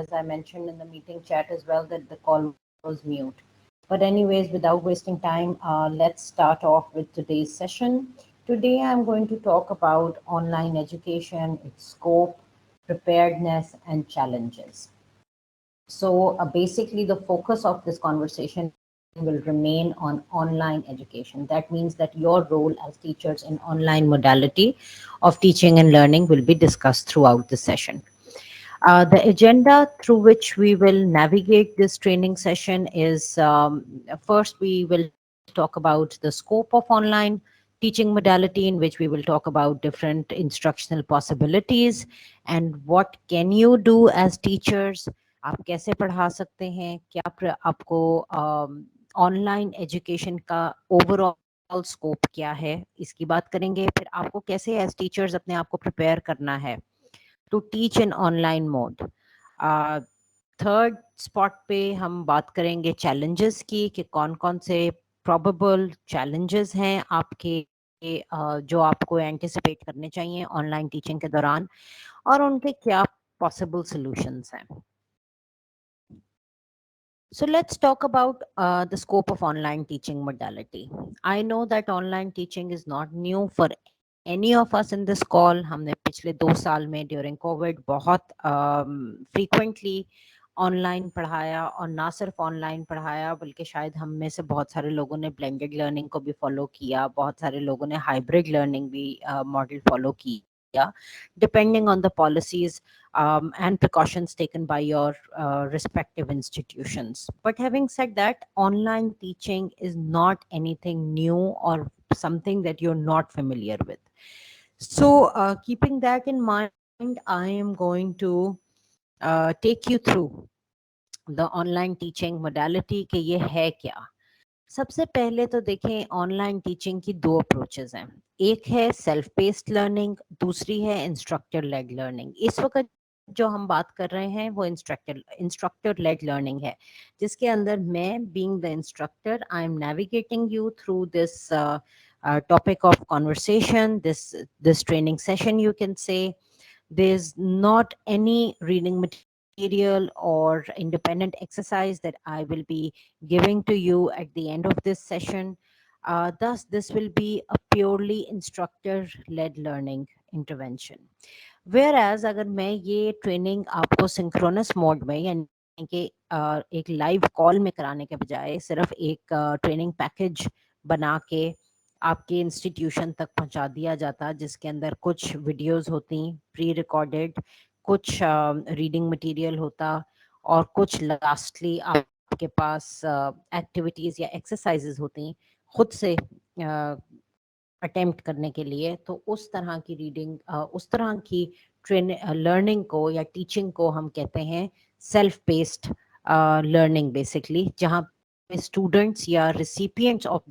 as I mentioned in the meeting chat as well, that the call was mute. But anyways, without wasting time, let's start off with today's session. Today I'm going to talk about online education, its scope, preparedness, and challenges. So basically the focus of this conversation will remain on online education. That means that your role as teachers in online modality of teaching and learning will be discussed throughout the session. The agenda through which we will navigate this training session is first we will talk about the scope of online teaching modality, in which we will talk about different instructional possibilities and what can you do as teachers. आप कैसे पढ़ा सकते हैं, क्या आपको online education का overall scope क्या है, इसकी बात करेंगे. फिर आपको कैसे एज टीचर्स अपने आप को प्रिपेयर करना है to teach in online mode. Third spot पे हम बात करेंगे चैलेंजेस की, कि कौन कौन से प्रोबेबल चैलेंजेस हैं आपके जो आपको एंटिसिपेट करने चाहिए ऑनलाइन टीचिंग के दौरान, और उनके क्या पॉसिबल सॉल्यूशंस हैं. So let's talk about the scope of online teaching modality. I know that online teaching is not new for any of us in this call. हमने पिछले 2 साल में during COVID बहुत frequently ऑनलाइन पढ़ाया, और ना सिर्फ ऑनलाइन पढ़ाया बल्कि शायद हम में से बहुत सारे लोगों ने ब्लेंडेड लर्निंग को भी फॉलो किया, बहुत सारे लोगों ने हाइब्रिड लर्निंग भी मॉडल फॉलो किया, depending on the policies and precautions taken by your respective institutions. But having said that, online teaching is not anything new or something that you're not familiar with. So keeping that in mind, I am going to take you through the online teaching modality कि ये है क्या. सबसे पहले तो देखें, online teaching की 2 approaches हैं. एक है सेल्फ बेस्ड लर्निंग, दूसरी है इंस्ट्रक्टर लेड लर्निंग. इस वक्त जो हम बात कर रहे हैं वो इंस्ट्रक्टर लेड लर्निंग है, जिसके अंदर मैं being the instructor I am navigating you through this topic of conversation, this training session you can say. There's not any reading material or independent exercise that I will be giving to you at the end of this session. Thus, this will be a purely instructor-led learning intervention. Whereas अगर मैं ये training आपको synchronous mode में, यानी कि एक live call में कराने के बजाय सिर्फ एक ट्रेनिंग पैकेज बना के आपके इंस्टीट्यूशन तक पहुंचा दिया जाता, जिसके अंदर कुछ वीडियोस होती प्री रिकॉर्डेड, कुछ रीडिंग मटेरियल होता, और कुछ लास्टली आपके पास एक्टिविटीज़ या एक्सरसाइजेज होती खुद से अटेम्प्ट करने के लिए. तो उस तरह की रीडिंग, उस तरह की लर्निंग को या टीचिंग को हम कहते हैं सेल्फ बेस्ड लर्निंग बेसिकली, जहाँ students या recipients of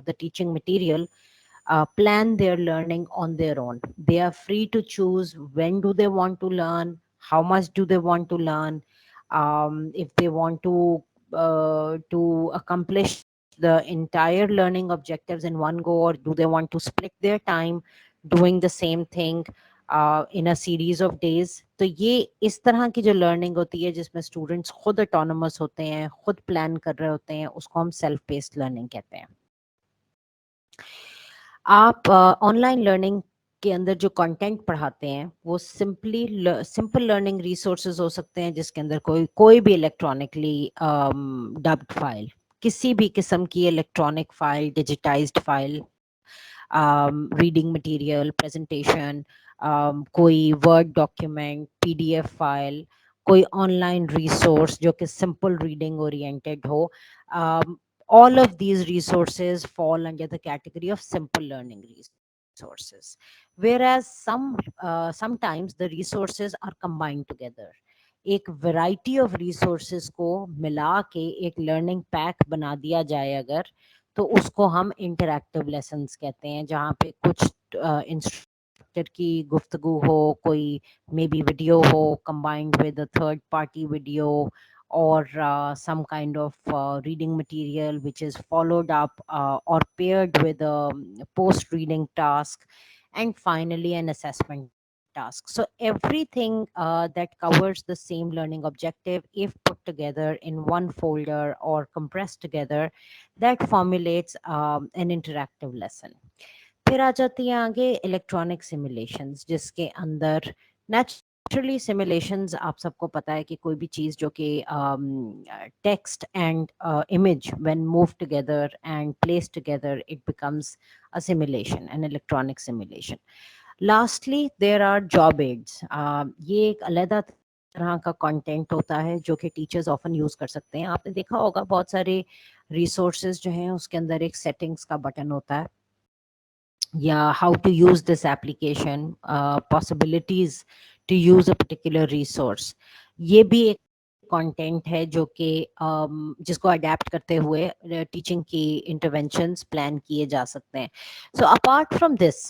the teaching material plan their learning on their own. They are free to choose when do they want to learn, how much do they want to learn, if they want to accomplish the entire learning objectives in one go, or do they want to split their time doing the same thing in a series of days. तो ये इस तरह की जो learning होती है जिसमें students खुद ऑटोनोमस होते हैं, खुद प्लान कर रहे होते हैं, उसको हम सेल्फ बेस्ड लर्निंग कहते हैं. आप ऑनलाइन लर्निंग के अंदर जो कंटेंट पढ़ाते हैं वो सिंपल लर्निंग रिसोर्सेज हो सकते हैं, जिसके अंदर कोई भी इलेक्ट्रॉनिकली डब्ड फाइल, किसी भी किस्म की electronic file, digitised file, reading material, presentation, कोई वर्ड डॉक्यूमेंट, पीडीएफ फाइल, कोई ऑनलाइन रिसोर्स जो कि सिंपल रीडिंग ओरिएंटेड हो. All of these resources fall under the category of simple learning resources. resources, whereas sometimes the resources are combined together. एक variety of resources को मिला के एक learning pack बना दिया जाए अगर, तो उसको हम इंटरैक्टिव लेसन्स कहते हैं, जहाँ पे कुछ इंस्ट्रक्टर की गुफ्तगू हो, कोई मे बी वीडियो हो combined with a third party video, or some kind of reading material which is followed up or paired with a post reading task, and finally an assessment task. So everything that covers the same learning objective, if put together in one folder or compressed together, that formulates an interactive lesson. फिर आ जाती है आगे electronic simulations, जिसके अंदर naturally simulations आप सबको पता है कि कोई भी चीज़ जो कि text and image when move together and place together, it becomes a simulation, an electronic simulation. Lastly there are job aids. ये एक अलग तरह का कंटेंट होता है जो कि टीचर्स ऑफन यूज़ कर सकते हैं. आपने देखा होगा बहुत सारे रिसोर्सेज जो हैं उसके अंदर एक सेटिंग्स का बटन होता है, या how to use this application, possibilities to use a particular resource. ये भी एक कंटेंट है जो कि जिसको अडेप्ट करते हुए टीचिंग की इंटरवेंशंस प्लान किए जा सकते हैं. सो अपार्ट फ्रॉम दिस,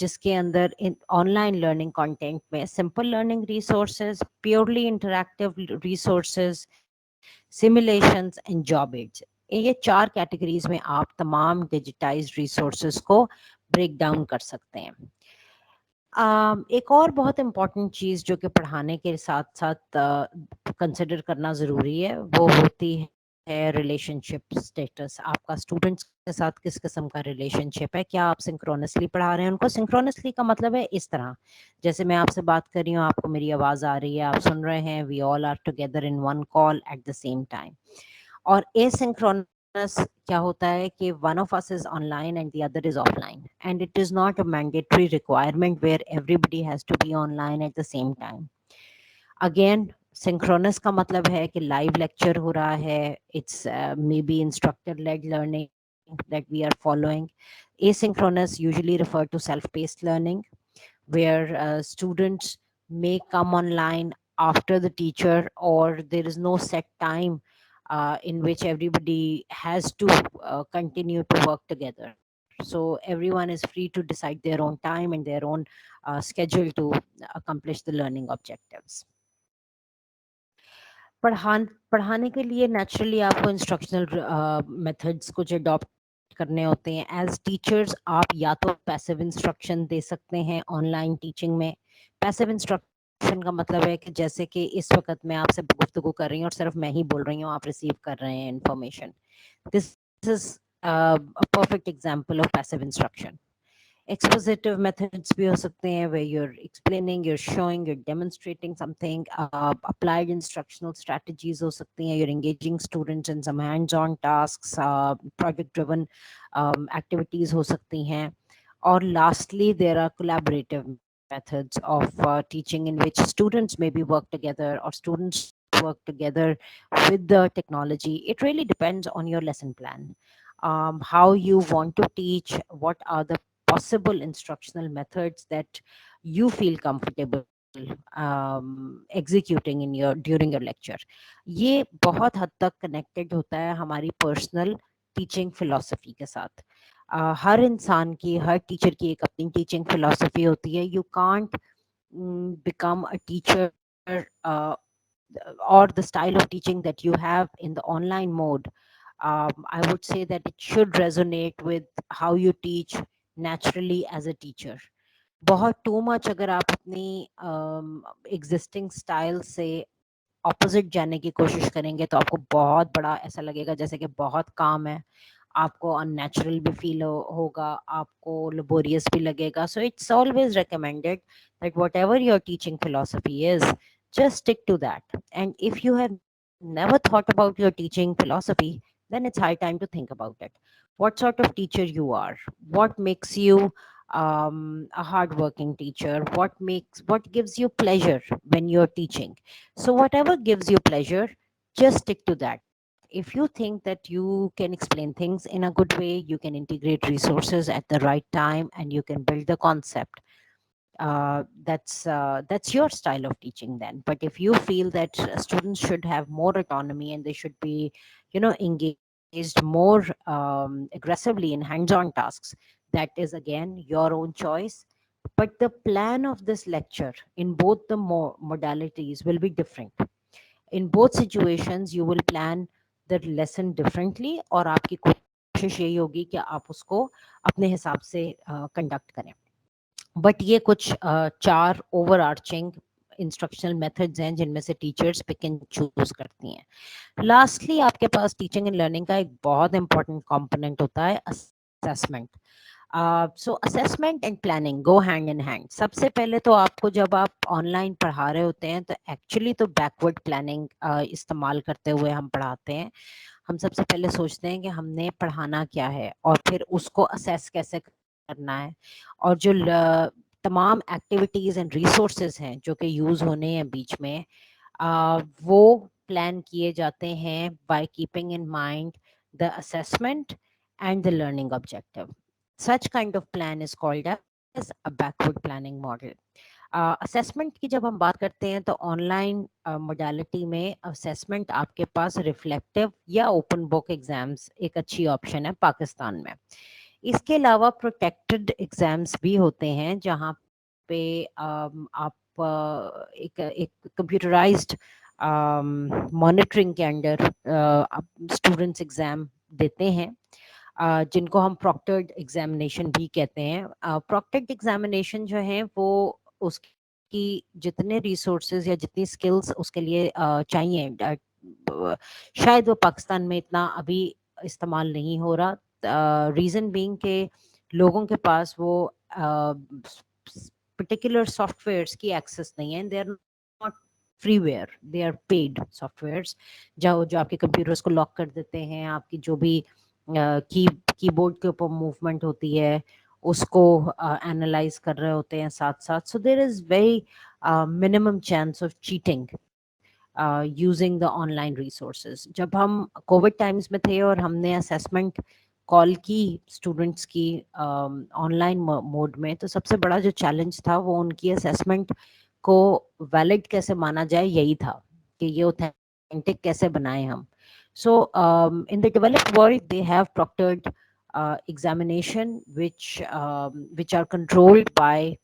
जिसके अंदर ऑनलाइन लर्निंग कंटेंट में simple learning resources, purely interactive resources, simulations and job aids, ये 4 कैटेगरीज में आप तमाम डिजिटाइज्ड रिसोर्सेज को ब्रेक डाउन कर सकते हैं. एक और बहुत इम्पॉर्टेंट चीज़ जो कि पढ़ाने के साथ साथ कंसिडर करना ज़रूरी है, वो होती है रिलेशनशिप स्टेटस. आपका स्टूडेंट्स के साथ किस किस्म का रिलेशनशिप है? क्या आप सिंक्रोनसली पढ़ा रहे हैं उनको? सिंक्रोनसली का मतलब है इस तरह, जैसे मैं आपसे बात कर रही हूँ, आपको मेरी आवाज़ आ रही है, आप सुन रहे हैं, we all are together in one call at the same time. और एसिंक्रोनस क्या होता है कि one of us is online and the other is offline, and it is not a mandatory requirement where everybody has to be online at the same time. Again, synchronous का मतलब है कि live lecture हो रहा है, it's maybe instructor led learning that we are following. Asynchronous usually refer to self-paced learning, where students may come online after the teacher, or there is no set time in which everybody has to continue to work together. So everyone is free to decide their own time and their own schedule to accomplish the learning objectives. पढ़ाने के लिए naturally आपको instructional methods कुछ adopt करने होते हैं. As teachers आप या तो पैसिव इंस्ट्रक्शन दे सकते हैं ऑनलाइन टीचिंग में. पैसिव इंस्ट्रक्शन का मतलब है कि जैसे कि इस वक्त मैं आपसे गुफ्तगू कर रही हूँ और सिर्फ मैं ही बोल रही हूँ, आप रिसीव कर रहे हैं information. This is a perfect example of passive instruction. Expositive methods भी हो सकते हैं, where you're explaining, you're showing, you're demonstrating something. Applied instructional strategies हो सकती हैं, you're engaging students in some hands-on tasks. Project driven activities हो सकती हैं. और lastly, there are collaborative methods of teaching in which students maybe work together, or students work together with the technology. It really depends on your lesson plan, how you want to teach, what are the possible instructional methods that you feel comfortable executing in your during your lecture. ये बहुत हद तक connected होता है हमारी personal teaching philosophy के साथ. हर इंसान की, हर टीचर की एक अपनी टीचिंग फिलोसफी होती है. You can't become a teacher or the style of teaching that you have in the online mode. I would say that it should resonate with how you teach naturally as a teacher. बहुत too much अगर आप अपनी existing style से opposite जाने की कोशिश करेंगे तो आपको बहुत बड़ा ऐसा लगेगा जैसे कि बहुत काम है, आपको unnatural भी feel होगा, आपको laborious भी लगेगा. So it's always recommended that whatever your teaching philosophy is, just stick to that. And if you have never thought about your teaching philosophy, then it's high time to think about it. What sort of teacher you are? What makes you a hardworking teacher? What gives you pleasure when you're teaching? So whatever gives you pleasure, just stick to that. if you think that you can explain things in a good way, you can integrate resources at the right time, and you can build the concept, that's your style of teaching then. But if you feel that students should have more autonomy and they should be, engaged more aggressively in hands-on tasks, that is again your own choice. But the plan of this lecture in both the modalities will be different. In both situations you will plan the lesson differently, और आपकी कोशिश यही होगी कि आप उसको अपने हिसाब से कंडक्ट करें. बट ये कुछ 4 ओवरआर्चिंग इंस्ट्रक्शनल मेथड्स हैं जिनमें से टीचर्स पिक एंड चूज करती हैं. लास्टली आपके पास टीचिंग एंड लर्निंग का एक बहुत इंपॉर्टेंट कंपोनेंट होता है assessment. So assessment and planning go hand in hand. सबसे पहले तो आपको जब आप ऑनलाइन पढ़ा रहे होते हैं तो एक्चुअली तो बैकवर्ड प्लानिंग इस्तेमाल करते हुए हम पढ़ाते हैं. हम सबसे पहले सोचते हैं कि हमने पढ़ाना क्या है और फिर उसको असेस कैसे करना है, और जो तमाम एक्टिविटीज़ एंड रिसोर्सेज हैं जो कि यूज़ होने हैं बीच में, वो प्लान किए जाते हैं by keeping in mind the assessment and the learning objective. Such kind of plan is called as a backward planning model. Assessment की जब हम बात करते हैं तो ऑनलाइन मोडालिटी में असेसमेंट आपके पास रिफ्लेक्टिव या ओपन बुक एग्जाम्स एक अच्छी ऑप्शन है पाकिस्तान में. इसके अलावा प्रोटेक्टेड एग्जाम्स भी होते हैं जहाँ पे आप एक कंप्यूटराइज्ड मॉनिटरिंग के अंडर स्टूडेंट्स एग्जाम देते हैं, जिनको हम प्रॉक्टर्ड एग्जामिनेशन भी कहते हैं. प्रॉक्टर्ड एग्जामिनेशन जो है वो उसकी जितने रिसोर्सेज या जितनी स्किल्स उसके लिए चाहिए, शायद वो पाकिस्तान में इतना अभी इस्तेमाल नहीं हो रहा. रीज़न बीइंग के लोगों के पास वो पर्टिकुलर सॉफ्टवेयर्स की एक्सेस नहीं है. They are not freeware, they are paid softwares जो आपके कंप्यूटर्स को लॉक कर देते हैं, आपकी जो भी कीबोर्ड के ऊपर मूवमेंट होती है उसको एनालाइज कर रहे होते हैं साथ साथ. So there is very minimum chance of cheating using the online resources. जब हम कोविड टाइम्स में थे और हमने असेसमेंट कॉल की स्टूडेंट्स की ऑनलाइन मोड में, तो सबसे बड़ा जो चैलेंज था वो उनकी असेसमेंट को वैलिड कैसे माना जाए, यही था कि ये ऑथेंटिक कैसे बनाए हम. So in the developed world, they have proctored examination, which are controlled by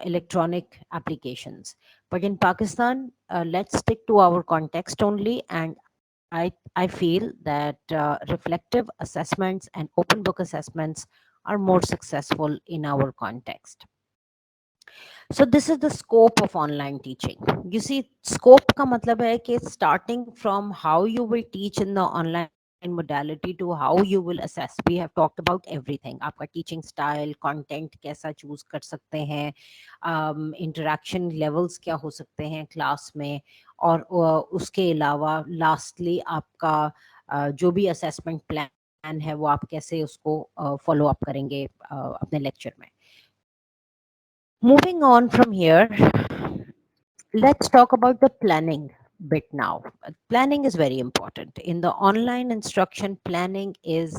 electronic applications. But in Pakistan, let's stick to our context only, and I feel that reflective assessments and open book assessments are more successful in our context. So this is the scope of online teaching. You see, scope का मतलब है कि starting from how you will teach in the online modality to how you will assess. We have talked about everything. आपका teaching style, content कैसा choose कर सकते हैं, interaction levels क्या हो सकते हैं class में, और उसके अलावा lastly आपका जो भी assessment plan है वो आप कैसे उसको follow up करेंगे अपने lecture में. Moving on from here, let's talk about the planning bit now. Planning is very important. In the online instruction, planning is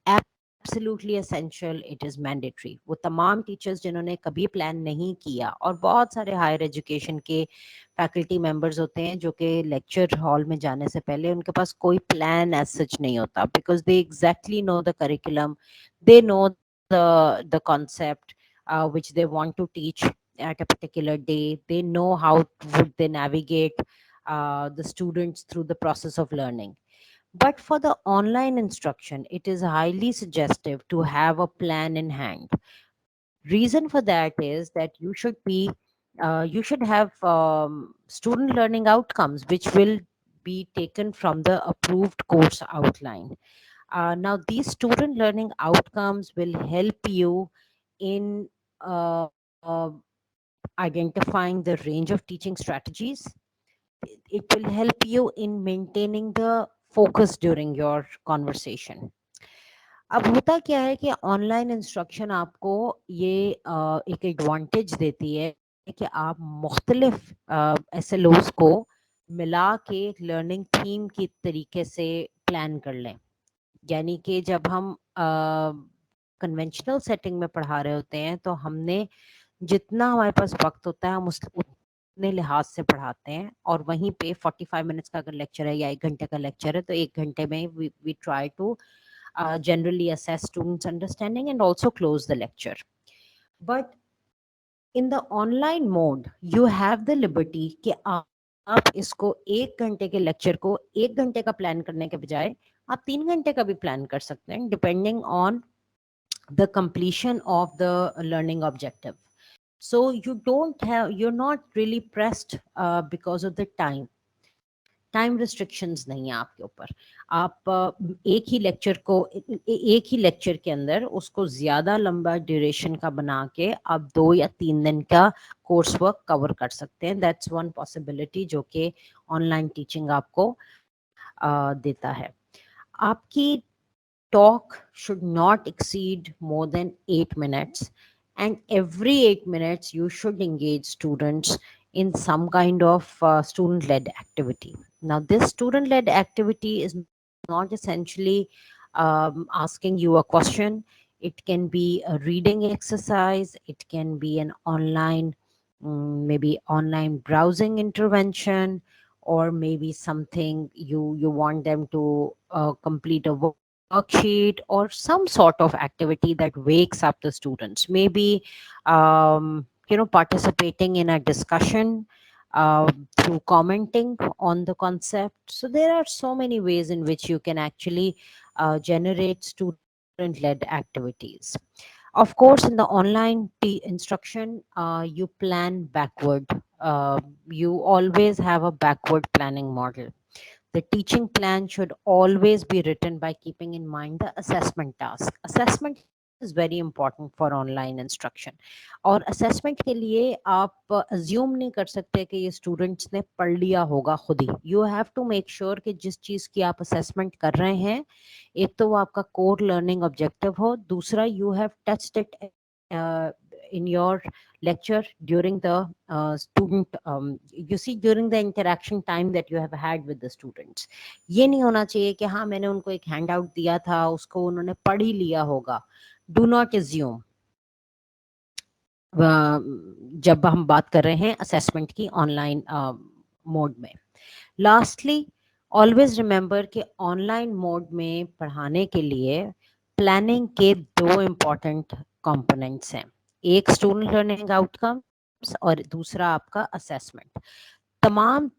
absolutely essential. It is mandatory. वो तमाम teachers जिन्होंने कभी plan नहीं किया, और बहुत सारे higher education के faculty members होते हैं जो कि lecture hall में जाने से पहले उनके पास कोई plan as such नहीं होता, because they exactly know the curriculum, they know the concept which they want to teach at a particular day. They know how would they navigate the students through the process of learning. But for the online instruction, it is highly suggestive to have a plan in hand. Reason for that is that you should have student learning outcomes which will be taken from the approved course outline. Now these student learning outcomes will help you in identifying the range of teaching strategies. It will help you in maintaining the focus during your conversation. अब होता क्या है कि online instruction आपको ये एक advantage देती है कि आप मुख्तलिफ SLOs को मिला के एक लर्निंग थीम की तरीके से प्लान कर लें। यानी कि जब हम कन्वेंशनल सेटिंग में पढ़ा रहे होते हैं तो हमने जितना हमारे पास वक्त होता है हम उतने लिहाज से पढ़ाते हैं, और वहीं पे 45 मिनट्स का अगर लेक्चर है या 1 घंटे का लेक्चर है तो 1 घंटे में we try to generally assess students understanding and also close the lecture. But in the online mode you have the liberty कि आप इसको 1 घंटे के लेक्चर को 1 घंटे का प्लान करने के बजाय आप 3 घंटे का भी प्लान कर सकते हैं, depending on the completion of the learning objective. So you're not really pressed because of the time restrictions नहीं है आपके ऊपर। आप एक ही लेक्चर के अंदर उसको ज्यादा लंबा ड्यूरेशन का बना के आप 2 या 3 दिन का कोर्स वर्क कवर कर सकते हैं। दैट्स वन पॉसिबिलिटी जो कि ऑनलाइन टीचिंग आपको देता है। आपकी talk should not exceed more than 8 minutes, and every 8 minutes you should engage students in some kind of student-led activity. Now this student-led activity is not essentially asking you a question. It can be a reading exercise, it can be an online maybe online browsing intervention, or maybe something you want them to complete a worksheet or some sort of activity that wakes up the students, maybe participating in a discussion through commenting on the concept. So there are so many ways in which you can actually generate student led activities. Of course, in the online instruction, you plan backward. You always have a backward planning model. The teaching plan should always be written by keeping in mind the assessment task. Assessment is very important for online instruction. और assessment के लिए आप assume नहीं कर सकते कि ये students ने पढ़ लिया होगा खुद ही. You have to make sure कि जिस चीज़ की आप assessment कर रहे हैं, एक तो वो आपका core learning objective हो, दूसरा you have touched it in your lecture during the during the interaction time that you have had with the students. ये नहीं होना चाहिए कि हाँ मैंने उनको एक हैंड आउट दिया था, उसको उन्होंने पढ़ ही लिया होगा. Do not assume जब हम बात कर रहे हैं असेसमेंट की ऑनलाइन मोड में. लास्टली, ऑलवेज रिमेंबर कि ऑनलाइन मोड में पढ़ाने के लिए प्लानिंग के 2 इम्पॉर्टेंट कंपोनेंट्स हैं. एक स्टूडेंट लर्निंग आउटकम्स और दूसरा आपका असेसमेंट. तमाम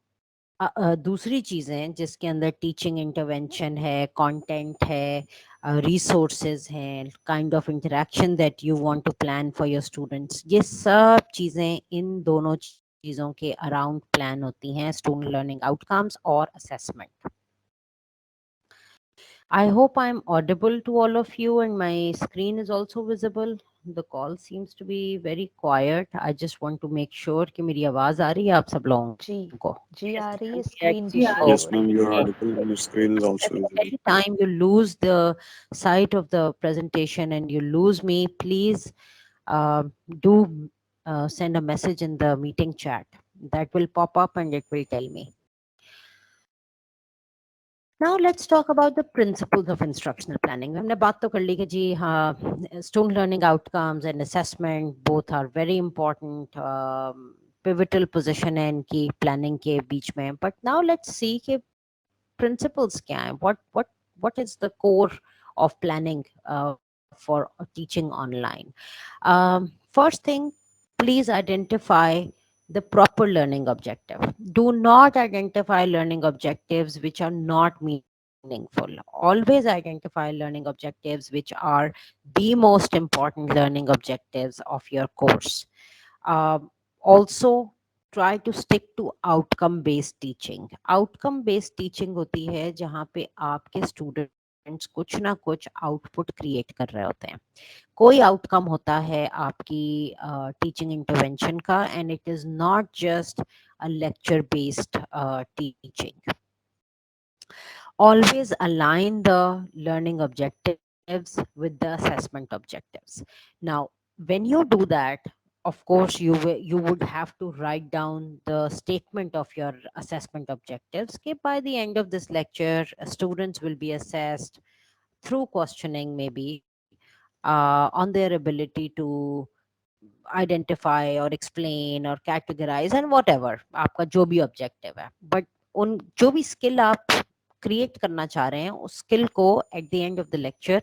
दूसरी चीज़ें जिसके अंदर टीचिंग इंटरवेंशन है, कंटेंट है, रिसोर्सेज हैं, kind of interaction that you want to plan for your students, ये सब चीज़ें इन दोनों चीज़ों के अराउंड प्लान होती हैं, स्टूडेंट लर्निंग आउटकम्स और assessment. I hope I'm audible to all of you and my screen is also visible. The call seems to be very quiet. I just want to make sure कि मेरी आवाज आ रही है आप सब लोगों को. जी आ रही है, स्क्रीन भी शो Yes, हो रही ma'am, है. you're audible. Your screen is also visible. Anytime you lose the sight of the presentation and you lose me, please do send a message in the meeting chat. That will pop up and it will tell me. Now let's talk about the principles of instructional planning. हमने बात तो कर ली कि जी हाँ, student learning outcomes and assessment both are very important. Pivotal position है इनकी planning के बीच में. But now let's see कि principles क्या हैं. What is the core of planning for teaching online? First thing, please identify the proper learning objective. Do not identify learning objectives which are not meaningful. Always identify learning objectives which are the most important learning objectives of your course. Also, try to stick to outcome based teaching. Outcome based teaching होती है जहाँ पे आपके students कुछ ना कुछ output create कर रहे होते हैं. कोई आउटकम होता है आपकी टीचिंग इंटरवेंशन का, and it is not just a lecture based teaching. Always align the learning objectives with the assessment objectives. Now, when you do that, of course you would have to write down the statement of your assessment objectives. Okay, by the end of this lecture, students will be assessed through questioning, maybe on their ability to identify or explain or categorize and whatever आपका जो भी objective है, but उन जो भी skill आप create करना चाह रहे हैं उस skill को at the end of the lecture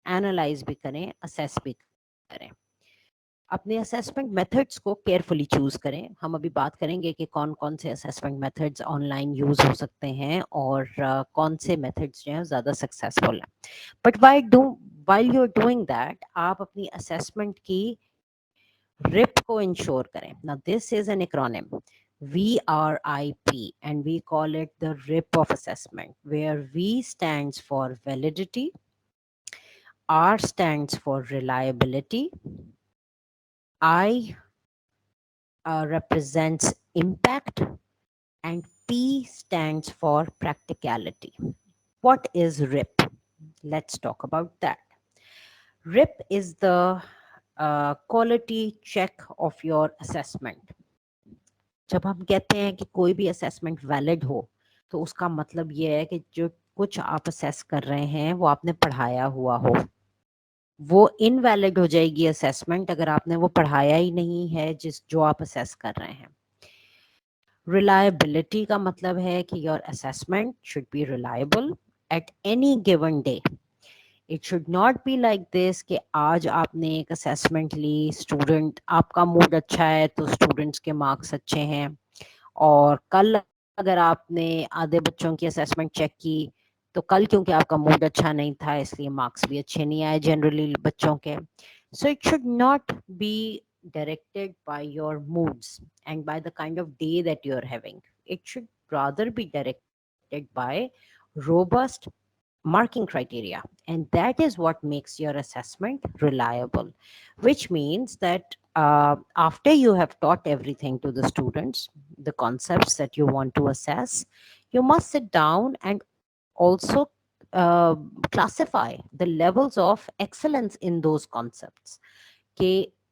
analyze भी करें, assess भी करें. अपने असेसमेंट मेथड्स को केयरफुली चूज करें. हम अभी बात करेंगे कि कौन कौन से असेसमेंट मेथड्स ऑनलाइन यूज हो सकते हैं और कौन से मेथड्स जो हैं ज़्यादा सक्सेसफुल हैं. But while you're doing that, आप अपनी असेसमेंट की RIP को इंश्योर करें. Now this is an acronym, VRIP, and we call it the RIP of assessment, where V stands for validity, R stands for reliability, I represents impact, and P stands for practicality. What is RIP? Let's talk about that. RIP is the quality check of your assessment. जब हम कहते हैं कि कोई भी assessment valid हो तो उसका मतलब ये है कि जो कुछ आप assess कर रहे हैं वो आपने पढ़ाया हुआ हो. वो इनवैलिड हो जाएगी असेसमेंट अगर आपने वो पढ़ाया ही नहीं है जो आप असेस कर रहे हैं. रिलायबिलिटी का मतलब है कि your assessment should be reliable at any given day. It should not be like this कि आज आपने एक असेसमेंट ली, स्टूडेंट आपका मूड अच्छा है तो स्टूडेंट्स के मार्क्स अच्छे हैं, और कल अगर आपने आधे बच्चों की असेसमेंट चेक की तो कल क्योंकि आपका मूड अच्छा नहीं था इसलिए मार्क्स भी अच्छे नहीं आए जनरली बच्चों के. So it should not be directed by your moods and by the kind of day that you're having. It should rather be directed by robust marking criteria, and that is what makes your assessment reliable, which means that after you have taught everything to the students, the concepts that you want to assess, you must sit down and also classify the levels of excellence in those concepts. कि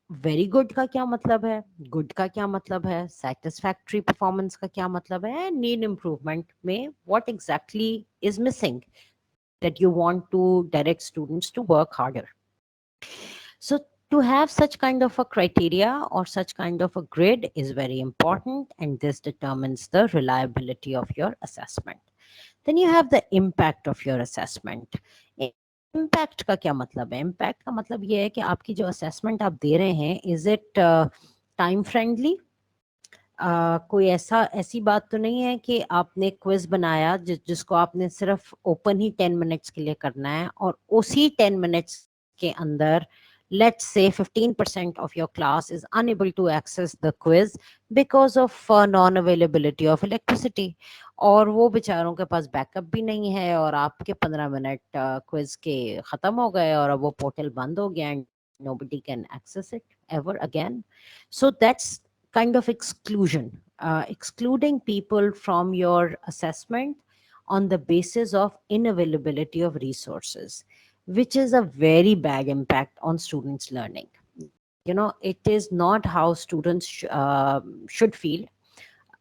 very good का क्या मतलब है, good का क्या मतलब है, satisfactory performance का क्या मतलब है, नीड इम्प्रूवमेंट में what exactly is missing that you want to direct students to work harder. So to have such kind of a criteria or such kind of a grid is very important, and this determines the reliability of your assessment. Then you have the impact of your assessment. Impact का क्या मतलब है? Impact का मतलब ये है कि आपकी जो असेसमेंट आप दे रहे हैं इज इट टाइम फ्रेंडली. कोई ऐसी बात तो नहीं है कि आपने क्विज बनाया जिसको आपने सिर्फ ओपन ही 10 मिनट्स के लिए करना है और उसी 10 मिनट्स के अंदर let's say 15% of your class is unable to access the quiz because of non-availability of electricity, और वो बेचारों के पास बैकअप भी नहीं है और आपके 15 मिनट क्विज के ख़त्म हो गए और अब वो पोर्टल बंद हो गया and nobody can access it ever again. So that's kind of exclusion, excluding people from your assessment on the basis of inavailability of resources, which is a very bad impact on students' learning. You know, it is not how students should feel.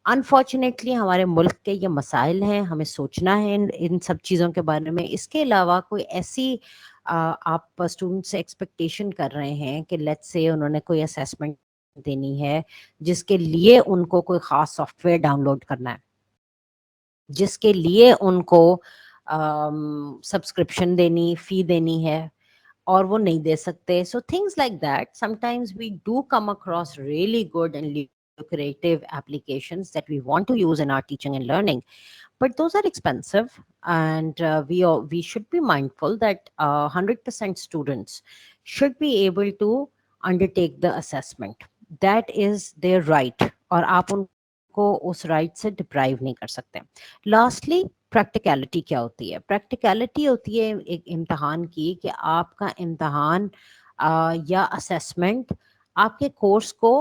Unfortunately हमारे मुल्क के ये मसाइल हैं, हमें सोचना है इन सब चीज़ों के बारे में. इसके अलावा कोई ऐसी आप स्टूडेंट से एक्सपेक्टेशन कर रहे हैं कि लेट्स से उन्होंने कोई असेसमेंट देनी है जिसके लिए उनको कोई ख़ास सॉफ्टवेयर डाउनलोड करना है, जिसके लिए उनको सब्सक्रिप्शन देनी, फ़ी देनी है और वो नहीं दे सकते. So things like that, sometimes we do come across really good and lucrative applications that we want to use in our teaching and learning, but those are expensive, and we should be mindful that 100% students should be able to undertake the assessment. That is their right, और आप उनको उस right से deprive नहीं कर सकते. Lastly, practicality क्या होती है? प्रैक्टिकलिटी होती है एक इम्तहान की कि आपका इम्तहान या असेसमेंट आपके कोर्स को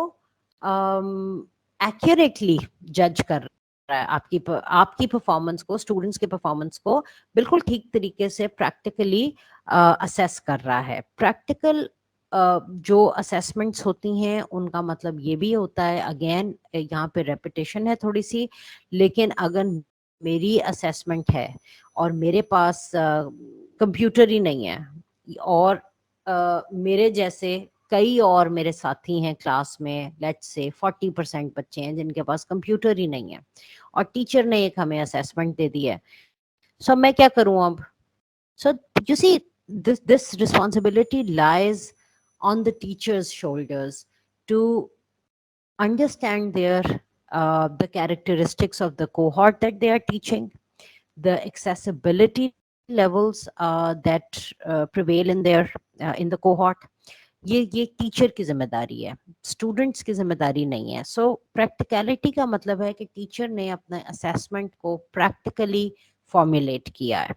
एक्यूरेटली जज कर रहा है, आपकी परफॉर्मेंस को, स्टूडेंट्स के परफॉर्मेंस को बिल्कुल ठीक तरीके से प्रैक्टिकली असेस कर रहा है. प्रैक्टिकल जो असेसमेंट्स होती हैं उनका मतलब ये भी होता है, अगेन यहाँ पे रेपिटेशन है थोड़ी सी, लेकिन अगर मेरी असेसमेंट है और मेरे पास कंप्यूटर ही नहीं है और मेरे जैसे कई और मेरे साथी हैं क्लास में, लेट्स से 40% बच्चे हैं जिनके पास कंप्यूटर ही नहीं है और टीचर ने एक हमें असेसमेंट दे दी है, सो मैं क्या करूं अब? So you see this responsibility lies on the teacher's shoulders to understand the characteristics of the cohort that they are teaching, the accessibility levels that prevail in the cohort. ये teacher की जिम्मेदारी है, students की जिम्मेदारी नहीं है. सो practicality का मतलब है कि टीचर ने अपने असेसमेंट को प्रैक्टिकली फॉर्मुलेट किया है.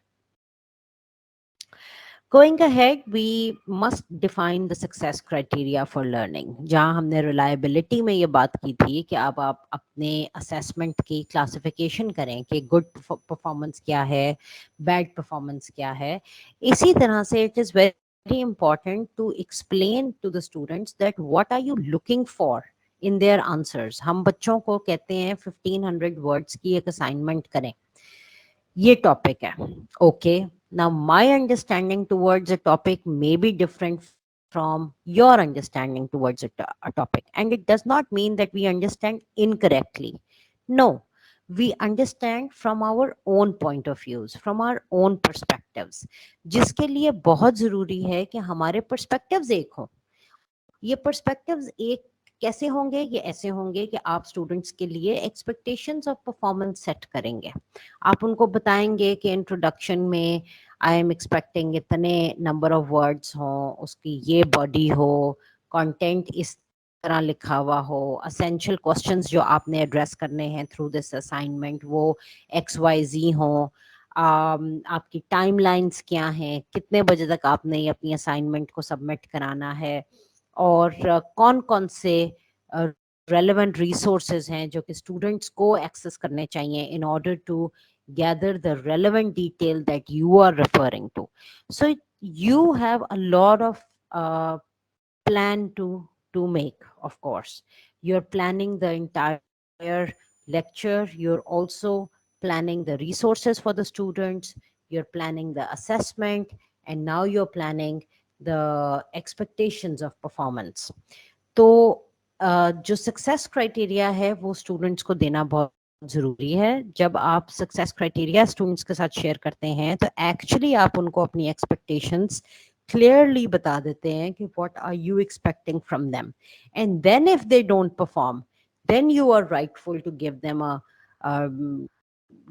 Going ahead, we must define the success criteria for learning. जहाँ हमने reliability में ये बात की थी कि अब आप अपने assessment की classification करें कि good performance क्या है, bad performance क्या है. इसी तरह से it is very important to explain to the students that what are you looking for in their answers. हम बच्चों को कहते हैं 1500 words की एक assignment करें, ये topic है, okay. Now, my understanding towards a topic may be different from your understanding towards a topic. And it does not mean that we understand incorrectly. No, we understand from our own point of views, from our own perspectives. जिसके लिए बहुत ज़रूरी है कि हमारे perspectives एक हो. ये perspectives एक कैसे होंगे? ये ऐसे होंगे कि आप स्टूडेंट्स के लिए एक्सपेक्टेशंस ऑफ परफॉर्मेंस सेट करेंगे. आप उनको बताएंगे कि इंट्रोडक्शन में आई एम एक्सपेक्टिंग इतने नंबर ऑफ वर्ड्स हों, उसकी ये बॉडी हो, कंटेंट इस तरह लिखा हुआ हो, असेंशियल क्वेश्चंस जो आपने एड्रेस करने हैं थ्रू दिस असाइनमेंट वो XYZ हों, आपकी टाइमलाइंस क्या हैं, कितने बजे तक आपने ये अपनी असाइनमेंट को सबमिट कराना है, और कौन कौन से रेलेवेंट रिसोर्सेज हैं जो कि स्टूडेंट्स को एक्सेस करने चाहिए in order to gather the relevant detail that you are referring to. So you have a lot of plan to make. Of course, you're planning the entire lecture, you're also planning the resources for the students, you're planning the assessment, and now you're planning the expectations of performance. तो जो success criteria है वो students को देना बहुत ज़रूरी है. जब आप सक्सेस क्राइटेरिया स्टूडेंट्स के साथ शेयर करते हैं तो एक्चुअली आप उनको अपनी एक्सपेक्टेशंस clearly बता देते हैं कि what are you expecting from them, and then if they don't perform, then you are rightful to give them a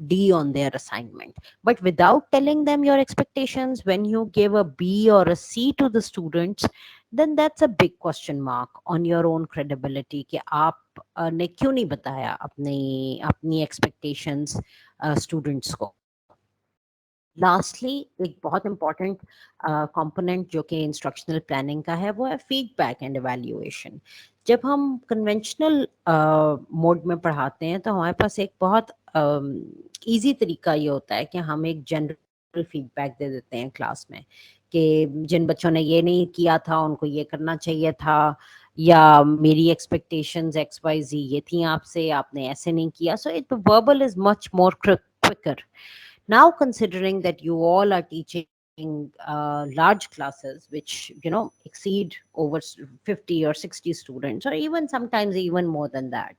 D on their assignment. But without telling them your expectations, when you give a B or a C to the students, then that's a big question mark on your own credibility कि आप ने क्यों नहीं बताया अपनी expectations students को. Lastly एक बहुत इंपॉर्टेंट कंपोनेंट जो कि इंस्ट्रक्शनल प्लानिंग का है वो है फीडबैक एंड एवेल्युएशन. जब हम कन्वेंशनल मोड में पढ़ाते हैं तो हमारे पास एक बहुत इजी तरीका ये होता है कि हम एक जनरल फीडबैक दे देते हैं क्लास में कि जिन बच्चों ने ये नहीं किया था उनको ये करना चाहिए था, या मेरी एक्सपेक्टेशंस XYZ ये थी आपसे, आपने ऐसे नहीं किया. So it verbal is much more quicker. Now, considering that you all are teaching large classes, which exceed over 50 or 60 students, or even sometimes even more than that,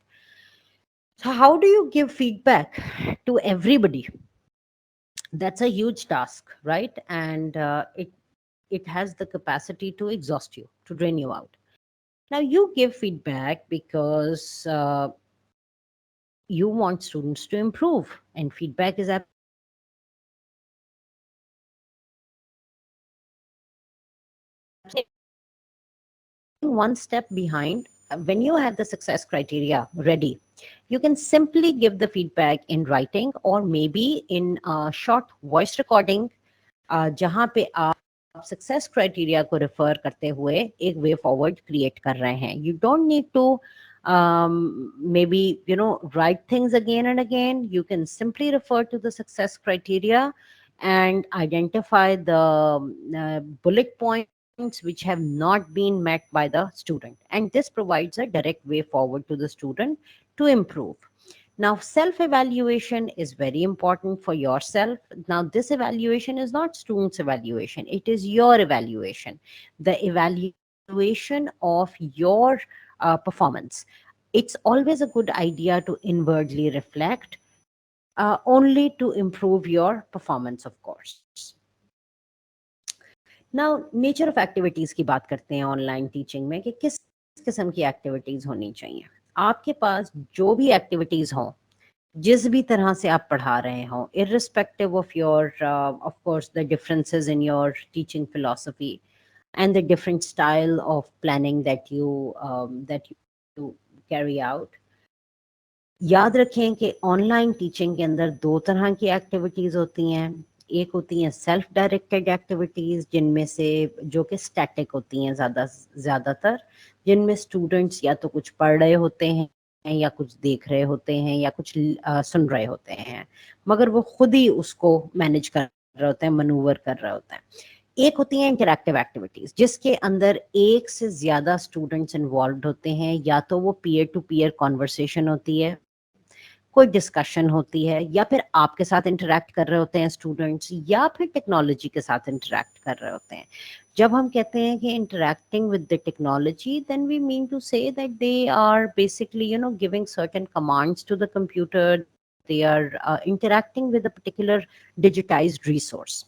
so how do you give feedback to everybody? That's a huge task, right? And it has the capacity to exhaust you, to drain you out. Now, you give feedback because you want students to improve, and feedback is one step behind. When you have the success criteria ready, you can simply give the feedback in writing or maybe in a short voice recording, जहाँ पे आप success criteria को refer करते हुए एक way forward create कर रहे हैं. You don't need to maybe write things again and again. You can simply refer to the success criteria and identify the bullet points which have not been met by the student, and this provides a direct way forward to the student to improve. Now, self-evaluation is very important for yourself. Now, this evaluation is not student's evaluation, it is your evaluation, the evaluation of your performance. It's always a good idea to inwardly reflect, only to improve your performance, of course. Now nature of activities की बात करते हैं online teaching में कि किस किस्म की activities होनी चाहिए. आपके पास जो भी एक्टिविटीज हों, जिस भी तरह से आप पढ़ा रहे हो, irrespective of your of course the differences in your teaching philosophy and the different style of planning that you carry out, याद रखें कि ऑनलाइन टीचिंग के अंदर दो तरह की एक्टिविटीज होती हैं. एक होती हैं सेल्फ डायरेक्टेड एक्टिविटीज, जिनमें से जो कि स्टैटिक होती हैं ज़्यादातर, जिनमें स्टूडेंट्स या तो कुछ पढ़ रहे होते हैं या कुछ देख रहे होते हैं या कुछ सुन रहे होते हैं, मगर वो खुद ही उसको मैनेज कर रहे होते हैं, मनूवर कर रहे होते हैं. एक होती हैं इंटरैक्टिव एक्टिविटीज, जिसके अंदर एक से ज़्यादा स्टूडेंट्स इन्वॉल्व होते हैं. या तो वो पीयर टू पीयर कॉन्वर्सेशन होती है, कोई डिस्कशन होती है, या फिर आपके साथ इंटरेक्ट कर रहे होते हैं स्टूडेंट्स, या फिर टेक्नोलॉजी के साथ इंटरेक्ट कर रहे होते हैं. जब हम कहते हैं कि interacting with the technology, then we mean to say that they are basically giving certain commands to the computer, they are interacting with a particular digitized resource.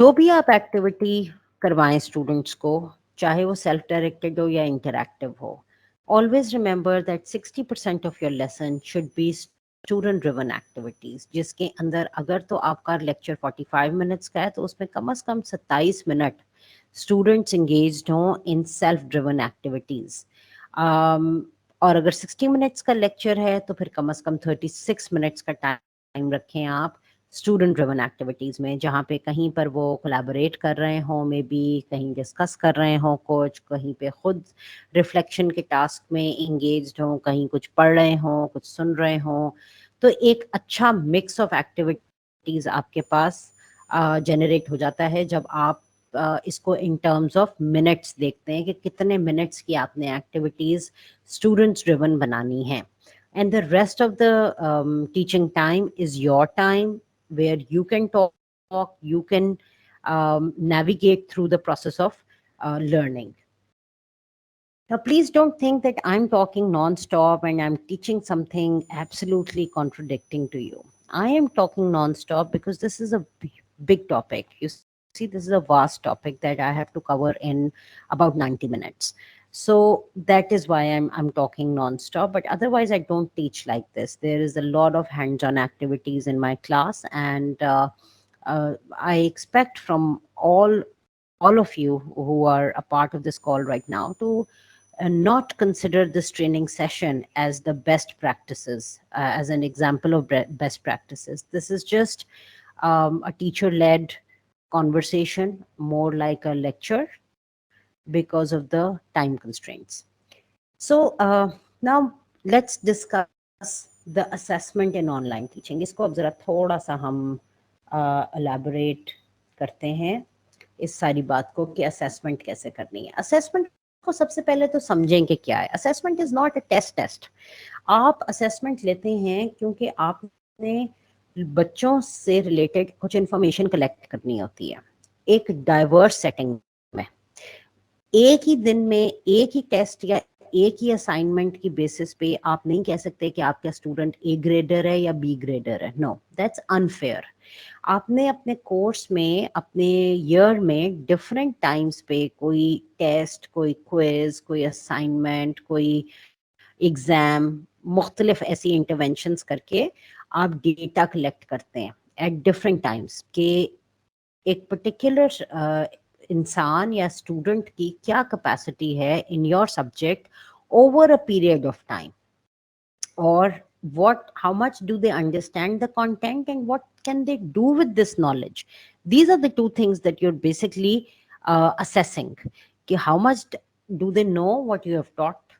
जो भी आप एक्टिविटी करवाएं स्टूडेंट्स को, चाहे वो सेल्फ डायरेक्टेड हो या interactive हो, always remember that 60% of your lesson should be student driven activities, जिसके अंदर अगर तो आपका लेक्चर 45 मिनट्स का है तो उसमें कम से कम 27 मिनट स्टूडेंट्स engaged हों इन सेल्फ ड्रिवन एक्टिविटीज. और अगर 60 मिनट्स का लेक्चर है तो फिर कम से कम 36 मिनट्स का टाइम रखें आप स्टूडेंट ड्रिवन एक्टिविटीज में, जहाँ पे कहीं पर वो कोलैबोरेट कर रहे हों, मे बी कहीं डिस्कस कर रहे हों कुछ, कहीं पे खुद रिफ्लेक्शन के टास्क में इंगेज्ड हों, कहीं कुछ पढ़ रहे हों, कुछ सुन रहे हों. तो एक अच्छा मिक्स ऑफ एक्टिविटीज आपके पास जनरेट हो जाता है जब आप इसको इन टर्म्स ऑफ मिनट्स देखते हैं कि कितने मिनट्स की आपने एक्टिविटीज स्टूडेंट्स ड्रिवन बनानी है. And the rest of the teaching time is your time, where you can talk, you can navigate through the process of learning. Now, please don't think that I'm talking non-stop and I'm teaching something absolutely contradicting to you. I am talking non-stop because this is a big topic. You see, this is a vast topic that I have to cover in about 90 minutes. So that is why I'm talking non-stop, but otherwise I don't teach like this. There is a lot of hands-on activities in my class, and I expect from all of you who are a part of this call right now to not consider this training session as the best practices, as an example of best practices. This is just a teacher-led conversation, more like a lecture, because of the time constraints. So now let's discuss the assessment in online teaching. इसको अब ज़रा थोड़ा सा हम elaborate करते हैं इस सारी बात को कि assessment कैसे करनी है. Assessment को सबसे पहले तो समझें कि क्या है. Assessment is not a test. आप assessment लेते हैं क्योंकि आपने बच्चों से related कुछ information collect करनी होती है एक diverse setting में. एक ही दिन में एक ही टेस्ट या एक ही असाइनमेंट की बेसिस पे आप नहीं कह सकते कि आपका स्टूडेंट ए ग्रेडर है या बी ग्रेडर है. No, that's unfair. आपने अपने कोर्स में, अपने ईयर में डिफरेंट टाइम्स पे कोई टेस्ट, कोई क्विज, कोई असाइनमेंट, कोई एग्जाम, मुख्तलिफ ऐसी इंटरवेंशंस करके आप डेटा कलेक्ट करते हैं एट डिफरेंट टाइम्स कि एक पर्टिकुलर इंसान या स्टूडेंट की क्या कैपेसिटी है in your subject over a period of time, और how much do they understand the content and what can they do with this knowledge. These are the two things that you're basically assessing, कि how much do they know what you have taught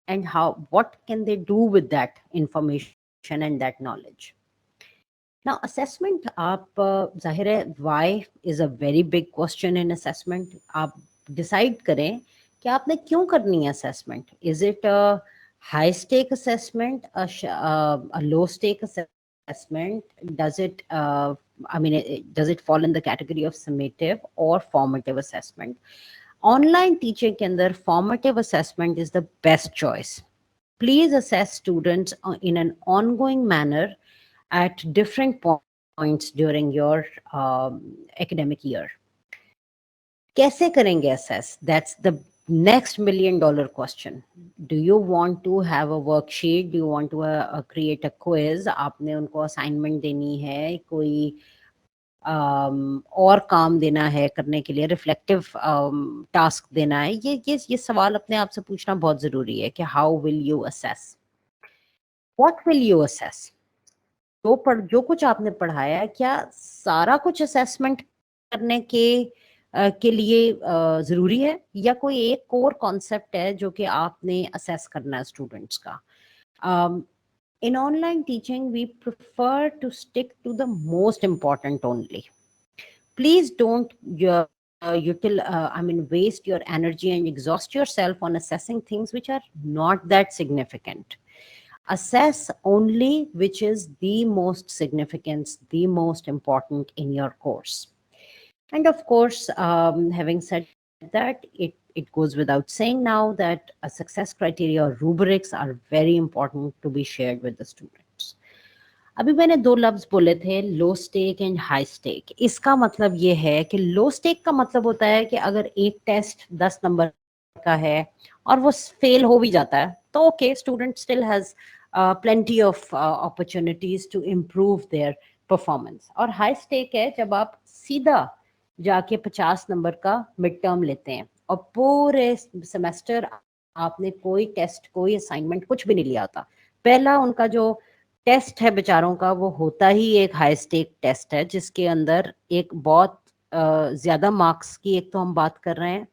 and what can they do with that information and that knowledge. Now assessment, आप जाहिर है why is a very big question in assessment. आप decide करें कि आपने क्यों करनी है assessment. Is it a high stake assessment, a low stake assessment? Does it does it fall in the category of summative or formative assessment? Online teaching के अंदर formative assessment is the best choice. Please assess students in an ongoing manner at different points during your academic year. कैसे करेंगे assess? That's the next $1 million question. Do you want to have a worksheet? Do you want to create a quiz? आपने उनको assignment देनी है, कोई और काम देना है करने के लिए, रिफ्लेक्टिव टास्क देना है, ये सवाल अपने आप से पूछना बहुत जरूरी है कि how will you assess, what will you assess. जो कुछ आपने पढ़ाया है, क्या सारा कुछ असेसमेंट करने के लिए जरूरी है, या कोई एक कोर कॉन्सेप्ट है जो कि आपने असेस करना है स्टूडेंट्स का. In online teaching, we prefer to stick to the most important only. Please don't waste your energy and exhaust yourself on assessing things which are not that significant. Assess only which is the most significant, the most important in your course. And of course, having said that, it goes without saying now that a success criteria or rubrics are very important to be shared with the students. अभी मैंने 2 लफ्ज बोले थे, लो stake and high stake. इसका मतलब ये है कि लो स्टेक का मतलब होता है कि अगर एक टेस्ट 10 नंबर का है और वो फेल हो भी जाता है तो okay, student still has plenty of opportunities to improve their performance. और हाई स्टेक है जब आप सीधा जाके 50 नंबर का मिड टर्म लेते हैं और पूरे सेमेस्टर आपने कोई टेस्ट, कोई असाइनमेंट, कुछ भी नहीं लिया होता. पहला उनका जो टेस्ट है बेचारों का, वो होता ही एक हाई स्टेक टेस्ट है जिसके अंदर एक बहुत ज्यादा मार्क्स की एक तो हम बात कर रहे हैं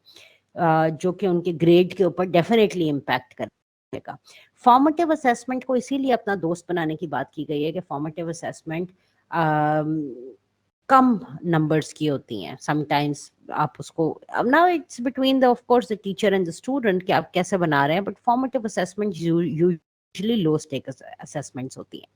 जो कि उनके ग्रेड के ऊपर डेफिनेटली इम्पैक्ट करेगा. फॉर्मेटिव असेसमेंट को इसीलिए अपना दोस्त बनाने की बात की गई है कि फॉर्मेटिव असेसमेंट कम नंबर्स की होती हैं. समटाइम्स आप उसको, now it's between the of course the teacher and the student कि आप कैसे बना रहे हैं, but formative assessment usually low stake assessments होती हैं.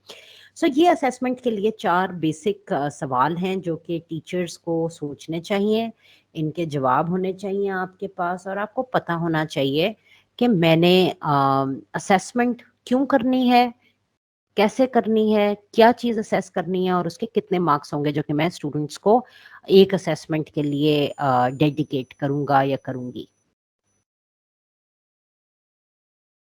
सो ये असेसमेंट के लिए 4 बेसिक सवाल हैं जो कि टीचर्स को सोचने चाहिए, इनके जवाब होने चाहिए आपके पास, और आपको पता होना चाहिए कि मैंने असेसमेंट क्यों करनी है, कैसे करनी है, क्या चीज असेस करनी है और उसके कितने मार्क्स होंगे जो कि मैं स्टूडेंट्स को एक असेसमेंट के लिए डेडिकेट करूंगा या करूंगी.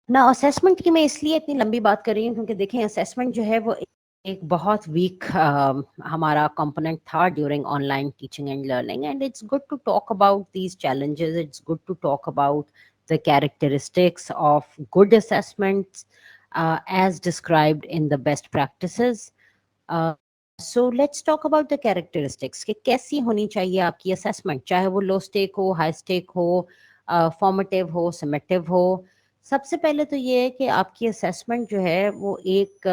ना असेसमेंट की मैं इसलिए इतनी लंबी बात कर रही हूँ क्योंकि देखें, असेसमेंट जो है वो एक बहुत वीक हमारा कंपोनेंट था during online teaching and learning, and it's good to talk about these challenges. It's good to talk about the characteristics of good assessments as described in the best practices. So let's talk about the characteristics कि कैसी होनी चाहिए आपकी assessment, चाहे वो low stake हो, high stake हो, formative हो, summative हो. सबसे पहले तो ये है कि आपकी assessment जो है वो एक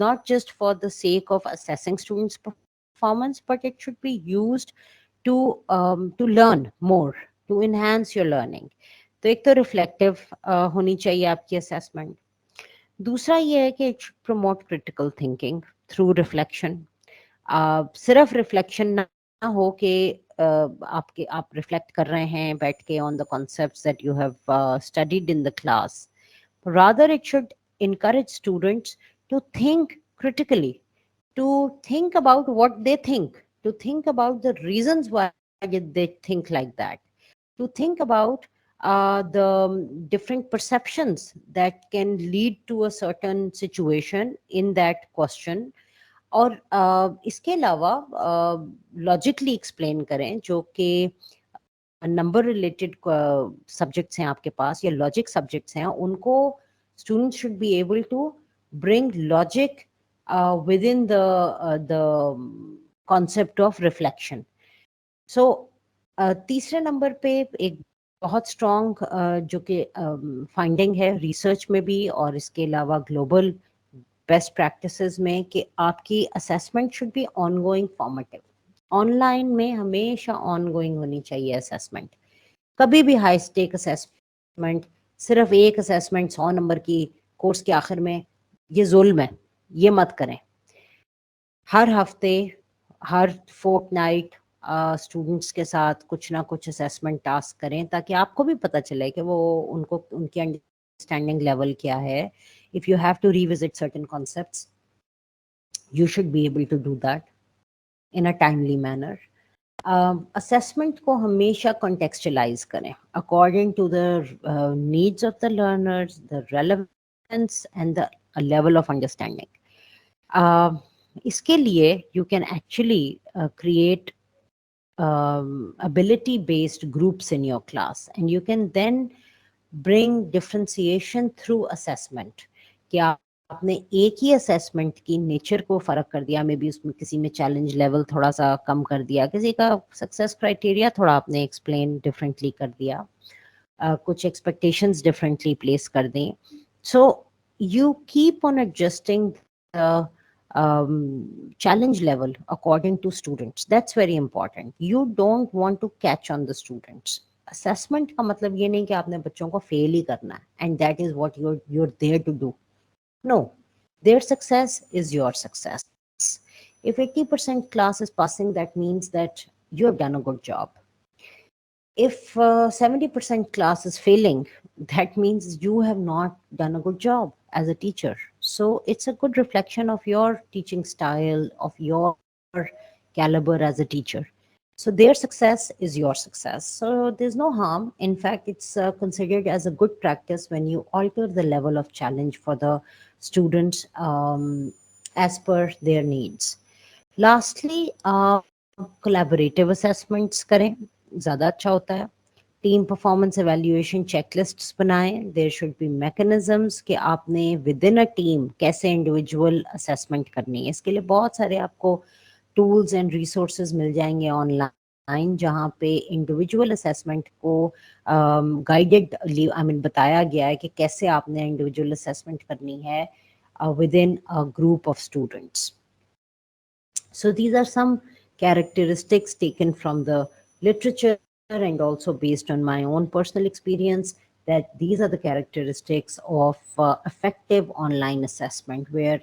not just for the sake of assessing students' performance, but it should be used to learn more, to enhance your learning. तो एक तो रिफ्लेक्टिव होनी चाहिए आपकी असेसमेंट. दूसरा ये है कि it should promote critical thinking through reflection. सिर्फ रिफ्लेक्शन ना हो कि आप रिफ्लेक्ट कर रहे हैं बैठ के on the concepts that you have studied in the class. Rather it should encourage students to think critically, to think about what they think, to think about the reasons why they think like that, to think about the different perceptions that can lead to a certain situation in that question. और इसके अलावा logically explain करें, जो कि number related subjects हैं आपके पास या logic subjects हैं, उनको students should be able to bring logic with in the concept of reflection. So तीसरे नंबर पे एक बहुत स्ट्रॉन्ग जो कि फाइंडिंग है रिसर्च में भी और इसके अलावा ग्लोबल बेस्ट प्रैक्टिसेस में कि आपकी assessment should be ongoing formative. Online में हमेशा ऑनगोइंग होनी चाहिए असेसमेंट. कभी भी हाई स्टेक असेसमेंट, सिर्फ एक असेसमेंट 100 नंबर की कोर्स के आखिर में, ये जुल्म है, ये मत करें. हर हफ्ते, हर फोर्टनाइट स्टूडेंट्स के साथ कुछ ना कुछ असेसमेंट टास्क करें ताकि आपको भी पता चले कि वो उनको उनकी अंडरस्टैंडिंग लेवल क्या है. If you have to revisit certain concepts, you should be able to do that in a timely manner. Assessment को हमेशा contextualize करें according to the needs of the learners, the relevance and the level of understanding. इसके लिए you can actually create ability based groups in your class, and you can then bring differentiation through assessment. कि आपने एक ही assessment की nature को फर्क कर दिया, मे बी उसमें किसी में चैलेंज लेवल थोड़ा सा कम कर दिया, किसी का सक्सेस क्राइटेरिया थोड़ा आपने एक्सप्लेन डिफरेंटली कर दिया, कुछ एक्सपेक्टेशंस डिफरेंटली प्लेस कर दें. So you keep on adjusting the challenge level according to students. That's very important. You don't want to catch on the students. Assessment का मतलब ये नहीं कि आपने बच्चों को फेल ही करना है and that is what you're there to do. No, their success is your success. If 80% class is passing, that means that you have done a good job. If 70% class is failing, that means you have not done a good job as a teacher. So it's a good reflection of your teaching style, of your caliber as a teacher. So their success is your success. So there's no harm. In fact, it's considered as a good practice when you alter the level of challenge for the students as per their needs. Lastly, collaborative assessments करें, ज़्यादा अच्छा होता है. Team performance evaluation checklists बनाएं. There should be mechanisms कि आपने with in a team कैसे individual assessment करनी है. इसके लिए बहुत सारे आपको टूल्स एंड रिसोर्सेज मिल जाएंगे ऑनलाइन जहाँ पे इंडिविजुअल असेसमेंट को गाइडेड बताया गया है कि कैसे आपने इंडिविजुअल असेसमेंट करनी है with in a group of students. So these are some characteristics taken from the literature and also based on my own personal experience, that these are the characteristics of effective online assessment where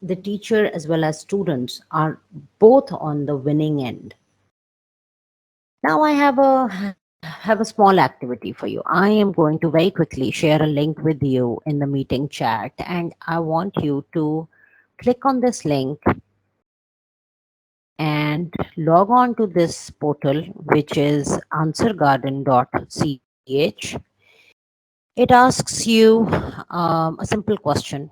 the teacher as well as students are both on the winning end. Now I have a small activity for you. I am going to very quickly share a link with you in the meeting chat, and I want you to click on this link and log on to this portal, which is answergarden.ch. It asks you a simple question.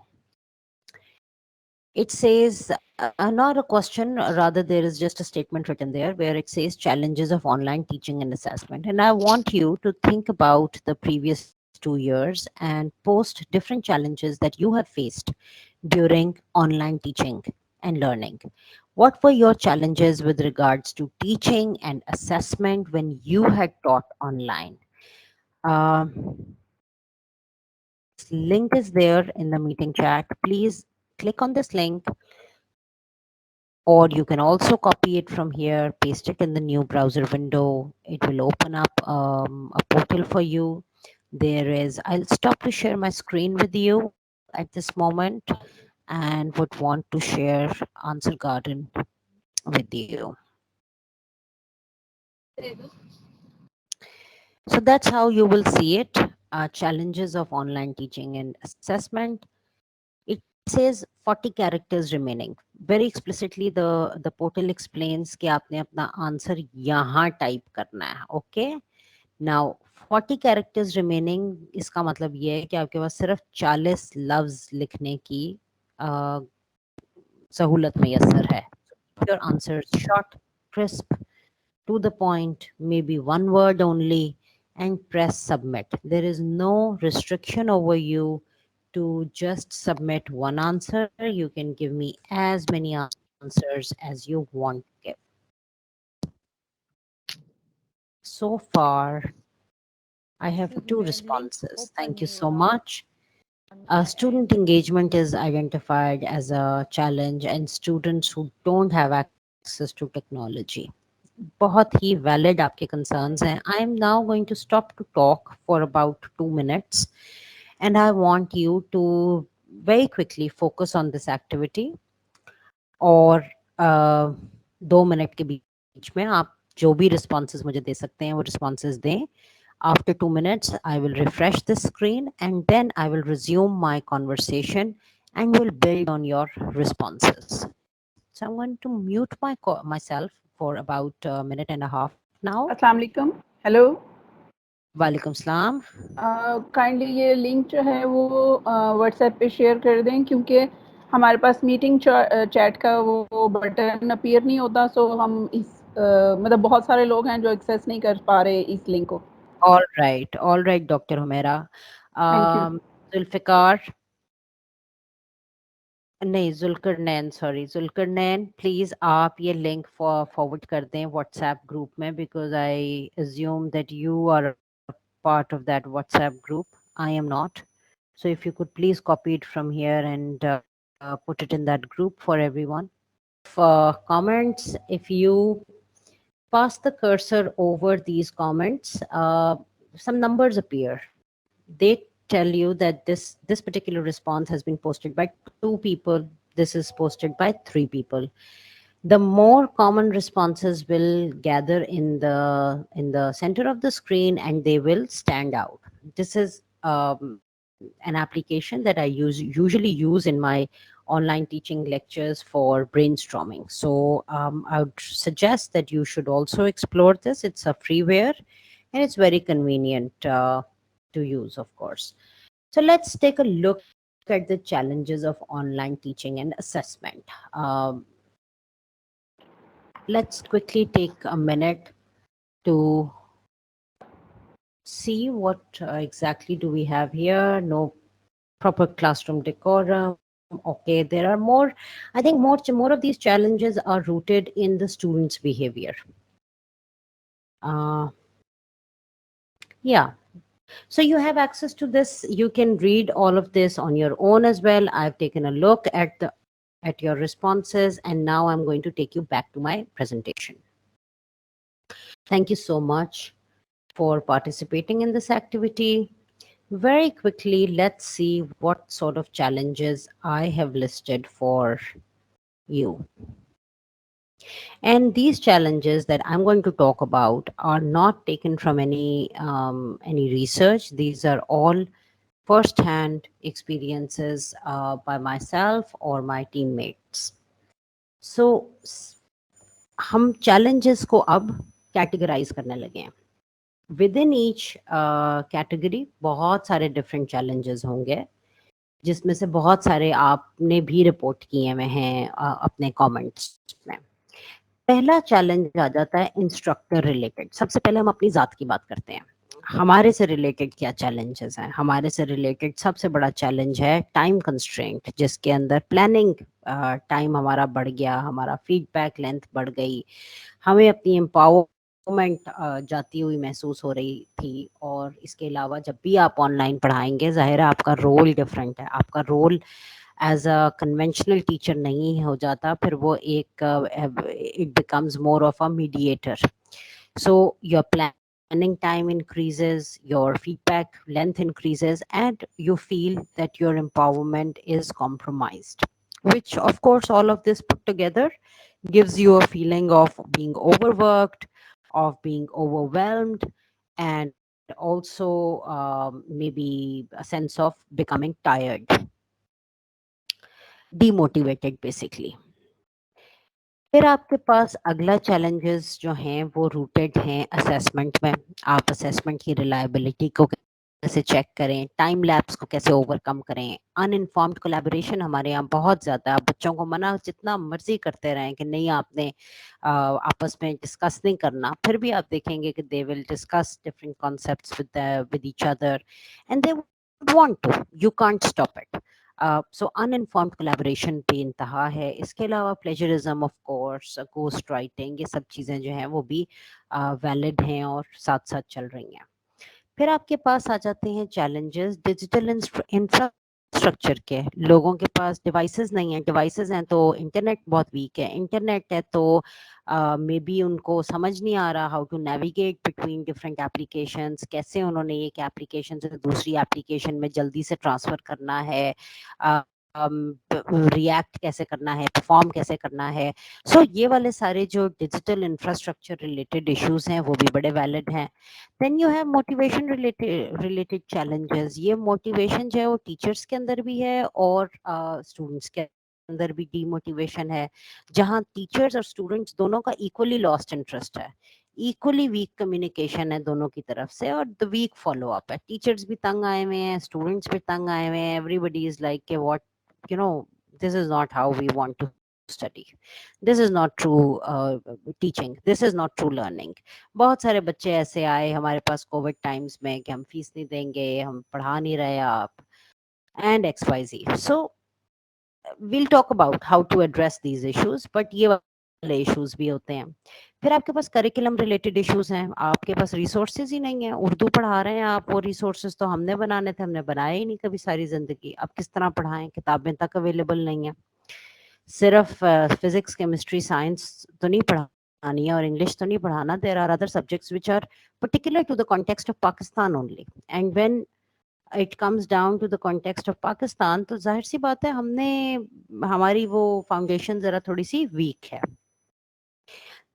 It says, not a question, rather there is just a statement written there where it says challenges of online teaching and assessment. And I want you to think about the previous 2 years and post different challenges that you have faced during online teaching and learning. What were your challenges with regards to teaching and assessment when you had taught online? This link is there in the meeting chat. Please click on this link, or you can also copy it from here, paste it in the new browser window. It will open up a portal for you. I'll stop to share my screen with you at this moment and would want to share Answer Garden with you. So that's how you will see it. Challenges of online teaching and assessment. It says 40 characters remaining. Very explicitly, the portal explains कि आपने अपना answer यहाँ type करना है. Okay. Now 40 characters remaining, इसका मतलब ये है कि आपके पास सिर्फ 40 लफ्ज लिखने की सहूलत मैसर है. Your answers short, crisp, to the point, maybe one word only, and press submit. There is no restriction over you to just submit one answer. You can give me as many answers as you want to give. So far, I have 2 responses. Thank you so much. Student engagement is identified as a challenge, and students who don't have access to technology. बहुत ही valid आपके concerns हैं. I am now going to stop to talk for about 2 minutes, and I want you to very quickly focus on this activity. और 2 minute के बीच में आप जो भी responses मुझे दे सकते हैं वो responses दें. After 2 minutes, I will refresh the screen and then I will resume my conversation and will build on your responses. So I'm going to mute myself for about a minute and a half now. अस्सलाम वालेकुम. Hello. वालेकुम सलाम. Kindly ये link जो है वो WhatsApp पे share कर दें, क्योंकि हमारे पास मीटिंग चैट का वो बटन अपीयर नहीं होता, सो हम इस मतलब बहुत सारे लोग हैं जो एक्सेस नहीं कर पा रहे इस लिंक को. All right, Dr. Humaira. Zulfikar. नहीं, जुल्करनैन, सॉरी, जुल्करनैन, प्लीज आप ये लिंक फॉरवर्ड कर दें व्हाट्सएप ग्रुप में, because I assume that you are part of that WhatsApp group. I am not. So if you could please copy it from here and put it in that group for everyone. Comments, if you pass the cursor over these comments, some numbers appear. They tell you that this particular response has been posted by 2 people. This is posted by 3 people. The more common responses will gather in the center of the screen and they will stand out. This is an application that I usually use in my online teaching lectures for brainstorming. So I would suggest that you should also explore this. It's a freeware and it's very convenient to use, of course. So let's take a look at the challenges of online teaching and assessment. Let's quickly take a minute to see what exactly do we have here. No proper classroom decorum. Okay, there are more. I think more of these challenges are rooted in the students' behavior. Yeah. So you have access to this. You can read all of this on your own as well. I've taken a look at your responses, and now I'm going to take you back to my presentation. Thank you so much for participating in this activity. Very quickly, let's see what sort of challenges I have listed for you. And these challenges that I'm going to talk about are not taken from any research. These are all first-hand experiences by myself or my teammates. So हम challenges को अब categorize करने लगे हैं. Within each category बहुत सारे different challenges होंगे, जिसमें से बहुत सारे आपने भी रिपोर्ट किए हुए हैं अपने कमेंट्स में. पहला चैलेंज आ जाता है इंस्ट्रक्टर रिलेटेड. सबसे पहले हम अपनी जात की बात करते हैं. हमारे से रिलेटेड क्या चैलेंजेस हैं? हमारे से रिलेटेड सबसे बड़ा चैलेंज है टाइम कंस्ट्रेंट, जिसके अंदर प्लानिंग टाइम हमारा बढ़ गया, हमारा फीडबैक लेंथ बढ़ गई, हमें अपनी एम्पावरमेंट जाती हुई महसूस हो रही थी. और इसके अलावा जब भी आप ऑनलाइन पढ़ाएंगे, ज़ाहिर है आपका रोल डिफरेंट है. आपका role as a conventional teacher नहीं हो जाता, फिर वो एक it becomes more of a mediator. So your planning time increases, your feedback length increases, and you feel that your empowerment is compromised, which of course all of this put together gives you a feeling of being overworked, of being overwhelmed, and also maybe a sense of becoming tired, demotivated basically. फिर आपके पास अगला challenges जो हैं वो rooted हैं assessment में. आप assessment की रिलायबिलिटी को कैसे चेक करें, टाइम लैप्स को कैसे ओवरकम करें. अनइन्फॉर्म्ड कोलैबोरेशन हमारे यहाँ बहुत ज़्यादा है. आप बच्चों को मना जितना मर्जी करते रहें कि नहीं आपने आपस में डिस्कस नहीं करना, फिर भी आप देखेंगे कि they will discuss different concepts with each other and they want to. You can't stop it. So uninformed collaboration बेइंतहा है. इसके अलावा plagiarism, of course, ghost writing, ये सब चीज़ें जो हैं वो भी वैलिड हैं और साथ साथ चल रही हैं. फिर आपके पास आ जाते हैं चैलेंजेस डिजिटल स्ट्रक्चर के, लोगों के पास डिवाइसेस नहीं है, डिवाइसेस हैं तो इंटरनेट बहुत वीक है, इंटरनेट है तो मे बी उनको समझ नहीं आ रहा how to navigate between different applications, कैसे उन्होंने एक एप्लीकेशन से दूसरी एप्लीकेशन में जल्दी से ट्रांसफ़र करना है, रिएक्ट कैसे करना है, परफॉर्म कैसे करना है। सो ये वाले सारे जो डिजिटल इंफ्रास्ट्रक्चर रिलेटेड इश्यूज हैं वो भी बड़े वैलिड हैं। Then you have motivation related challenges. ये मोटिवेशन जो है वो टीचर्स के अंदर भी है और स्टूडेंट्स के अंदर भी डीमोटिवेशन है, जहाँ टीचर्स और स्टूडेंट्स दोनों का इक्वली लॉस्ट इंटरेस्ट है, इक्वली वीक कम्युनिकेशन है दोनों की तरफ से और द वीक फॉलो अप है। टीचर्स भी तंग आए हुए हैं, स्टूडेंट्स भी तंग आए हुए हैं, एवरीबडी इज लाइक के what you know this is not how we want to study, this is not true teaching, this is not true learning। बहुत सारे बच्चे ऐसे आए हमारे पास कोविड टाइम्स में कि हम फीस नहीं देंगे, हम पढ़ा नहीं रहे आप, and XYZ। So we'll talk about how to address these issues, but ये वाले इश्यूज भी होते हैं। फिर आपके पास करिकुलम रिलेटेड इश्यूज हैं, आपके पास रिसोर्सेज ही नहीं है, उर्दू पढ़ा रहे हैं आप, वो रिसोर्सेज तो हमने बनाने थे, हमने बनाए ही नहीं कभी सारी जिंदगी, अब किस तरह पढ़ाएं, किताबें तक अवेलेबल नहीं है, सिर्फ फिजिक्स केमिस्ट्री साइंस तो नहीं पढ़ानी है और इंग्लिश तो नहीं पढ़ाना, there are other subjects which are particular to the context of Pakistan only, and when it comes down to the context of Pakistan तो जाहिर सी बात है हमने हमारी वो फाउंडेशन जरा थोड़ी सी वीक है।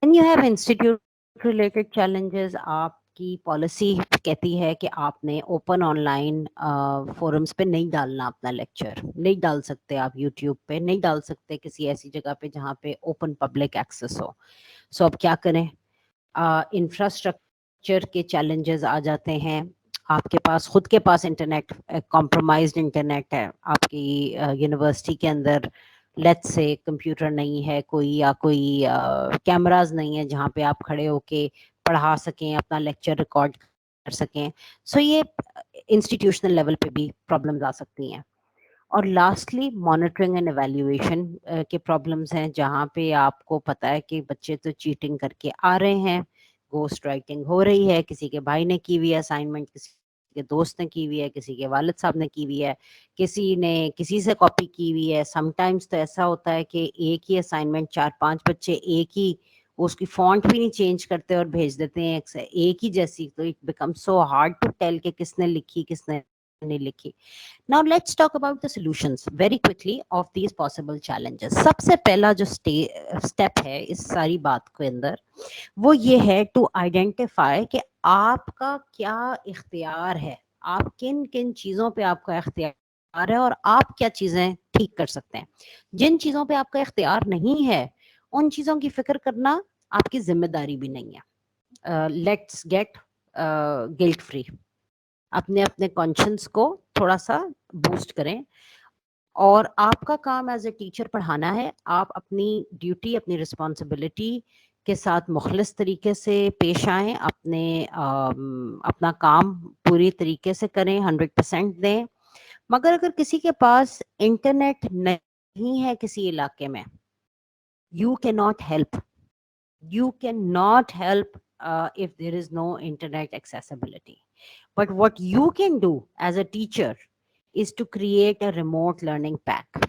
Then you have institute related challenges. आपकी पॉलिसी कहती है कि आपने ओपन ऑनलाइन फोरम्स पे नहीं डालना अपना लेक्चर, नहीं डाल सकते आप यूट्यूब पे, नहीं डाल सकते किसी ऐसी जगह पे जहाँ पे ओपन पब्लिक एक्सेस हो। सो अब क्या करें? इंफ्रास्ट्रक्चर के चैलेंजेस आ जाते हैं, आपके पास खुद के पास इंटरनेट कॉम्प्रोमाइज्ड इंटरनेट है, आपकी यूनिवर्सिटी के अंदर लेट्स से कंप्यूटर नहीं है कोई, या कोई कैमरास नहीं है जहाँ पे आप खड़े होके पढ़ा सकें, अपना लेक्चर रिकॉर्ड कर सकें। सो ये इंस्टीट्यूशनल लेवल पे भी प्रॉब्लम्स आ सकती हैं। और लास्टली मॉनिटरिंग एंड एवेल्युएशन के प्रॉब्लम्स हैं, जहाँ पे आपको पता है कि बच्चे तो चीटिंग करके आ रहे हैं, गोस्ट राइटिंग हो रही है, किसी के भाई ने की हुई है असाइनमेंट, किसी के दोस्त ने की हुई है, किसी के वालिद साहब ने की हुई है, किसी ने किसी से कॉपी की हुई है। समटाइम्स तो ऐसा होता है कि एक ही असाइनमेंट 4-5 बच्चे एक ही, उसकी फॉन्ट भी नहीं चेंज करते और भेज देते हैं एक ही जैसी, तो it become so hard to tell कि किसने लिखी किसने नहीं लिखी। Now let's talk about the solutions very quickly of these possible challenges। सबसे पहला जो स्टेप है इस सारी बात के अंदर वो ये है टू आइडेंटिफाई कि आपका क्या इख्तियार है, आप किन किन चीज़ों पे आपका इख्तियार है और आप क्या चीज़ें ठीक कर सकते हैं। जिन चीज़ों पे आपका इख्तियार नहीं है उन चीज़ों की फिक्र करना आपकी जिम्मेदारी भी नहीं है। लेट्स गेट गिल्ट फ्री, अपने अपने कॉन्शियंस को थोड़ा सा बूस्ट करें, और आपका काम एज ए टीचर पढ़ाना है। आप अपनी ड्यूटी, अपनी रिस्पॉन्सिबिलिटी के साथ मुखलिस तरीके से पेश आएँ, अपना काम पूरी तरीके से करें, 100% दें। मगर अगर किसी के पास इंटरनेट नहीं है किसी इलाके में, you can not help, you cannot help if there is no internet accessibility, but what you can do as a teacher is to create a remote learning pack।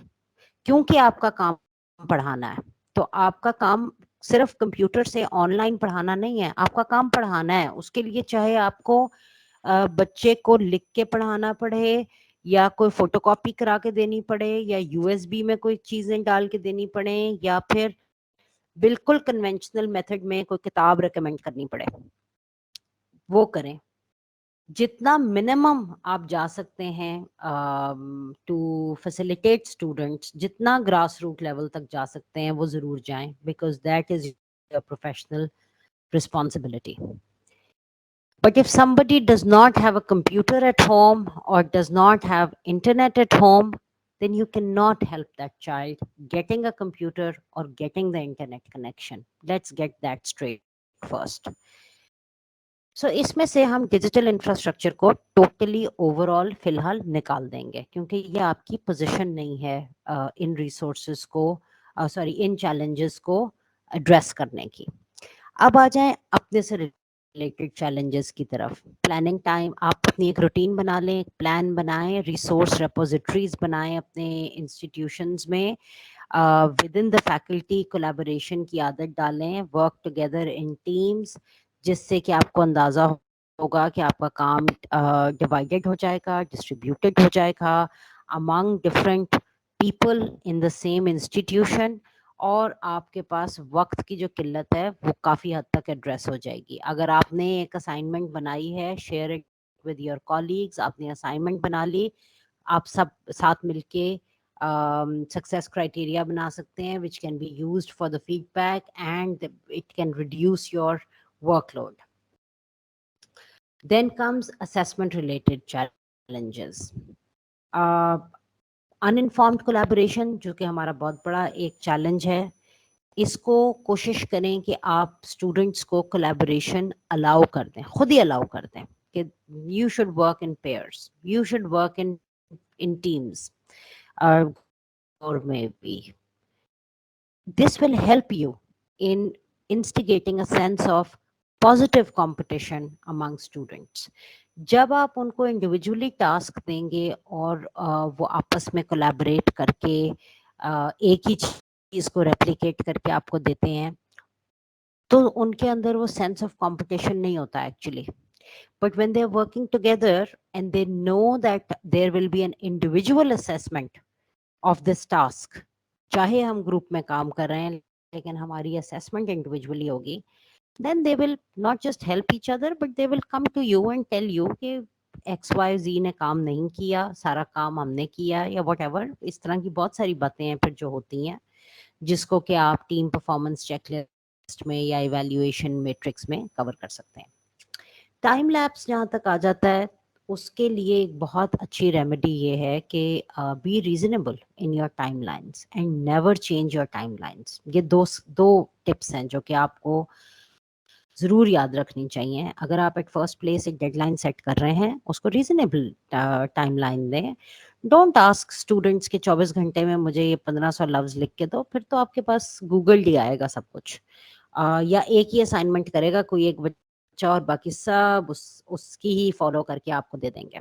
क्योंकि आपका काम पढ़ाना है, तो आपका काम सिर्फ कंप्यूटर से ऑनलाइन पढ़ाना नहीं है, आपका काम पढ़ाना है। उसके लिए चाहे आपको बच्चे को लिख के पढ़ाना पड़े, या कोई फोटोकॉपी करा के देनी पड़े, या यूएसबी में कोई चीजें डाल के देनी पड़े, या फिर बिल्कुल कन्वेंशनल मेथड में कोई किताब रिकमेंड करनी पड़े, वो करें। जितना मिनिमम आप जा सकते हैं टू फैसिलिटेट स्टूडेंट्स, जितना ग्रास रूट लेवल तक जा सकते हैं वो जरूर जाएं, because that is your professional responsibility। But if somebody does not have a computer at home or does not have internet at home, then you cannot help that child getting a computer or getting the internet connection। Let's get that straight first। So इसमें से हम digital infrastructure को totally overall फिलहाल निकाल देंगे, क्योंकि ये आपकी पोजीशन नहीं है इन रिसोर्सेज को, इन चैलेंजेस को एड्रेस करने की। अब आ जाएं अपने से रिलेटेड चैलेंजेस की तरफ। प्लानिंग टाइम, आप अपनी एक रूटीन बना लें, प्लान बनाएं, रिसोर्स रेपोजिटरीज बनाएं अपने इंस्टीट्यूशंस में, with in the faculty collaboration की आदत डालें, वर्क टुगेदर इन टीम्स, जिससे कि आपको अंदाज़ा होगा कि आपका काम डिवाइडेड हो जाएगा, डिस्ट्रीब्यूटेड हो जाएगा among different people in the same institution, और आपके पास वक्त की जो किल्लत है वो काफ़ी हद तक एड्रेस हो जाएगी। अगर आपने एक असाइनमेंट बनाई है, share it with your colleagues, आपने असाइनमेंट बना ली, आप सब साथ मिलके सक्सेस क्राइटेरिया बना सकते हैं which can be used for the feedback and it can reduce your workload. Then comes assessment related challenges. Uninformed collaboration, जो कि हमारा बहुत बड़ा एक चैलेंज है, इसको कोशिश करें कि आप स्टूडेंट्स को कोलैबोरेशन अलाउ कर दें, खुद ही अलाउ कर दें कि you should work in pairs, you should work in teams और maybe this will help you in instigating a sense of positive competition among students. जब आप उनको इंडिविजुअली टास्क देंगे और वो आपस में कोलैबोरेट करके एक ही चीज को रेप्लिकेट करके आपको देते हैं, तो उनके अंदर वो सेंस ऑफ कंपटीशन नहीं होता actually. But when they are working together and they know that there will be an individual assessment of this task, चाहे हम ग्रुप में काम कर रहे हैं लेकिन हमारी असेसमेंट इंडिविजुअली होगी, then they will not just help each other but they will come to you and tell you कि XYZ ने काम नहीं किया, सारा काम हमने किया, या whatever. इस तरह की बहुत सारी बातें हैं फिर जो होती हैं, जिसको कि आप टीम परफॉर्मेंस चेकलिस्ट में या इवैल्यूएशन मैट्रिक्स में कवर कर सकते हैं. टाइम लैप्स जहाँ तक आ जाता है, उसके लिए एक बहुत अच्छी रेमेडी ये है कि be reasonable in your timelines and never change your timelines. ये दो टिप्स हैं जो कि आपको ज़रूर याद रखनी चाहिए. अगर आप एट फर्स्ट प्लेस एक डेडलाइन सेट कर रहे हैं, उसको रीजनेबल टाइमलाइन दें. डोंट आस्क स्टूडेंट्स के 24 घंटे में मुझे ये 1500 लफ्ज लिख के दो, फिर तो आपके पास गूगल ही आएगा सब कुछ. या एक ही असाइनमेंट करेगा कोई एक बच्चा और बाकी सब उसकी ही फॉलो करके आपको दे देंगे.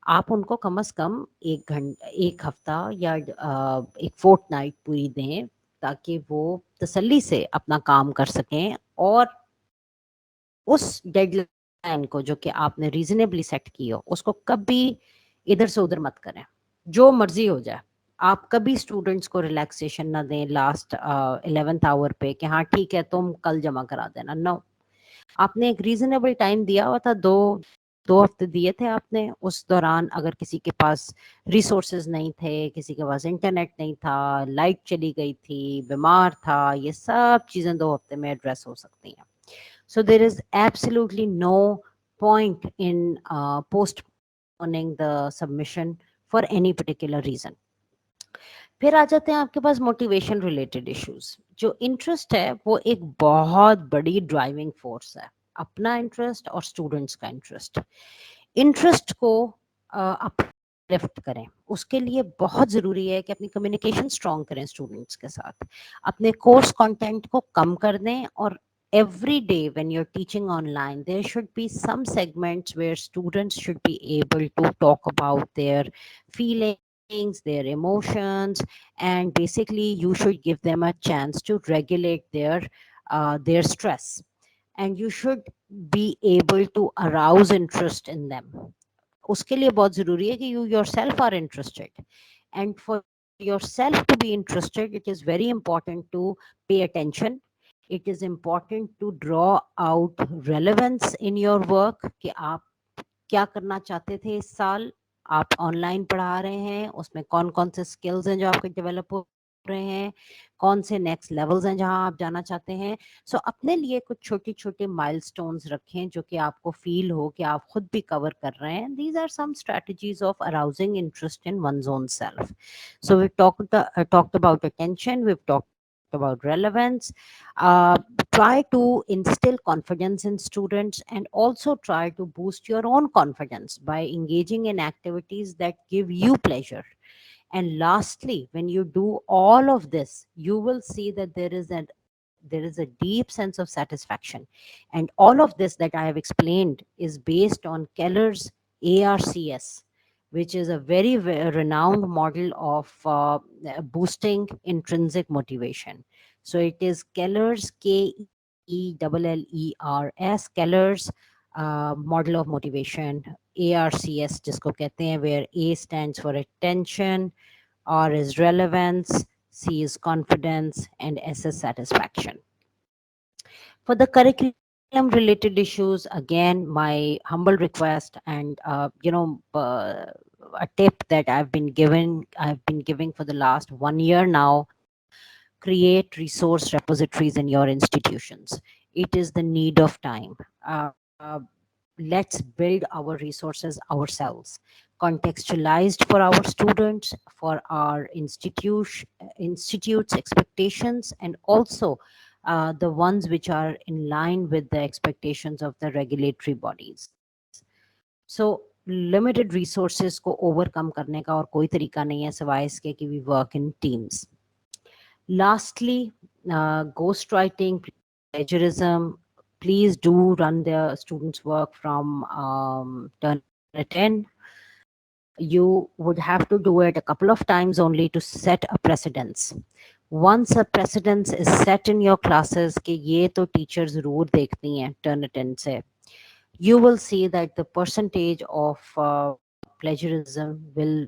आप उनको कम से कम एक हफ्ता या एक फोर्टनाइट पूरी दें ताकि वो तसल्ली से अपना काम कर सकें और उस डेडलाइन को जो कि आपने रीजनेबली सेट की हो उसको कभी इधर से उधर मत करें. जो मर्जी हो जाए, आप कभी स्टूडेंट्स को रिलैक्सेशन ना दें लास्ट 11th आवर पे कि हाँ ठीक है तुम कल जमा करा देना. नो, आपने एक रीजनेबल टाइम दिया हुआ था, दो हफ्ते दिए थे आपने. उस दौरान अगर किसी के पास रिसोर्सेज नहीं थे, किसी के पास इंटरनेट नहीं था, लाइट चली गई थी, बीमार था, ये सब चीज़ें 2 हफ्ते में एड्रेस हो सकती हैं. So there is absolutely no point in postponing the submission for any particular reason. फिर आ जाते हैं आपके पास मोटिवेशन रिलेटेड इश्यूज. जो इंटरेस्ट है वो एक बहुत बड़ी ड्राइविंग फोर्स है. अपना इंटरेस्ट और स्टूडेंट्स का इंटरेस्ट. इंटरेस्ट को अपलिफ्ट करें, उसके लिए बहुत ज़रूरी है कि अपनी कम्युनिकेशन स्ट्रॉन्ग करें स्टूडेंट्स के साथ. अपने कोर्स कंटेंट को कम कर दें और every day when you're teaching online there should be some segments where students should be able to talk about their feelings, their emotions, and basically you should give them a chance to regulate their stress, and you should be able to arouse interest in them. उसके लिए बहुत ज़रूरी है कि you yourself are interested, and for yourself to be interested it is very important to pay attention. It is important to draw out relevance in your work कि आप क्या करना चाहते थे इस साल. आप ऑनलाइन पढ़ा रहे हैं, उसमें कौन कौन से स्किल्स हैं जो आपके डेवलप हो रहे हैं, कौन से नेक्स्ट लेवल्स हैं जहां आप जाना चाहते हैं. सो अपने लिए कुछ छोटी छोटे माइलस्टोन्स रखें जो कि आपको फील हो कि आप खुद भी कवर कर रहे हैं. These are some strategies of arousing interest in one's own self. So we talked about attention, we've talked about relevance. Try to instill confidence in students and also try to boost your own confidence by engaging in activities that give you pleasure. And lastly, when you do all of this, you will see that there is an there is a deep sense of satisfaction. And all of this that I have explained is based on Keller's ARCS, which is a very renowned model of boosting intrinsic motivation. So it is Keller's KELLERS, Keller's model of motivation, ARCS जिसको कहते हैं, where A stands for attention, R is relevance, C is confidence, and S is satisfaction. For the curriculum related issues, again, my humble request and a tip that I've been giving for the last 1 year now: create resource repositories in your institutions. It is the need of time. Let's build our resources ourselves, contextualized for our students, for our institutes expectations, and also the ones which are in line with the expectations of the regulatory bodies. So limited resources को overcome करने का और कोई तरीका नहीं है सिवाय इसके कि we work in teams. Lastly, ghostwriting, plagiarism, please do run the students' work from Turnitin. You would have to do it a couple of times only to set a precedence. Once a precedence is set in your classes कि ये तो teachers ज़रूर देखती हैं Turnitin से, you will see that the percentage of plagiarism will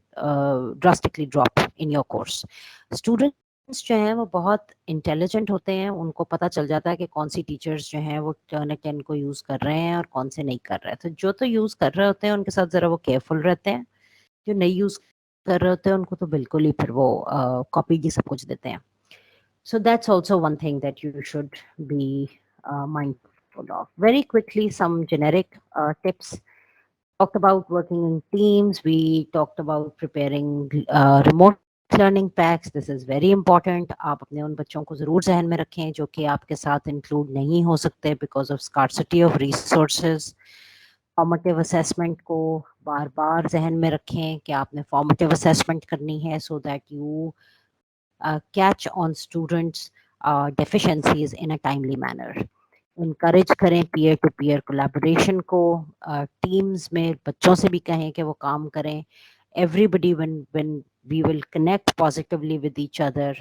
drastically drop in your course. Students जो हैं वो बहुत इंटेलिजेंट होते हैं, उनको पता चल जाता है कि कौन सी टीचर्स जो हैं वो Turnitin को यूज़ कर रहे हैं और कौन से नहीं कर रहे हैं. तो जो तो यूज़ कर रहे होते हैं उनके साथ ज़रा वो केयरफुल रहते हैं, जो नहीं यूज़ कर रहे होते हैं उनको तो बिल्कुल ही फिर वो कॉपी ही सब कुछ देते हैं. So that's also one thing that you should be mindful of. Very quickly, some generic tips. Talked about working in teams. We talked about preparing remote learning packs. This is very important. आप अपने उन बच्चों को ज़रूर ज़हन में रखें जो कि आपके साथ include नहीं हो सकते because of scarcity of resources. Formative assessment को बार बार ज़हन में रखें कि आपने formative assessment करनी है so that you catch on students' deficiencies in a timely manner. Encourage करें peer to peer collaboration को, teams में बच्चों से भी कहें कि वो काम करें. Everybody, when we will connect positively with each other,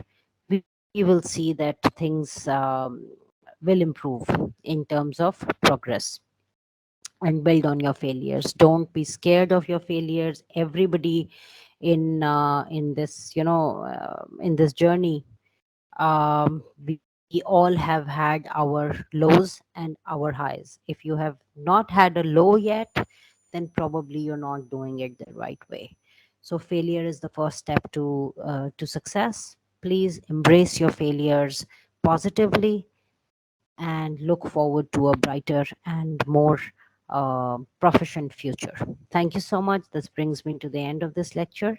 we will see that things will improve in terms of progress. And build on your failures. Don't be scared of your failures. Everybody in this in this journey, we all have had our lows and our highs. If you have not had a low yet, then probably you're not doing it the right way. So failure is the first step to success. Please embrace your failures positively and look forward to a brighter and more proficient future. Thank you so much. This brings me to the end of this lecture.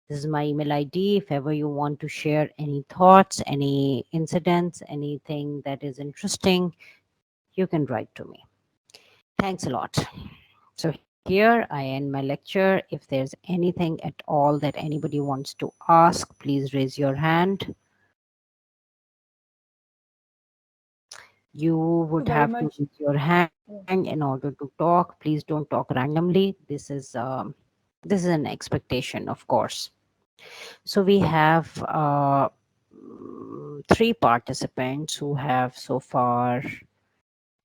This is my email ID. If ever you want to share any thoughts, any incidents, anything that is interesting, you can write to me. Thanks a lot. So here I end my lecture. If there's anything at all that anybody wants to ask, please raise your hand. You would have to raise your hand in order to talk. Please don't talk randomly. This is an expectation, of course. So we have 3 participants who have so far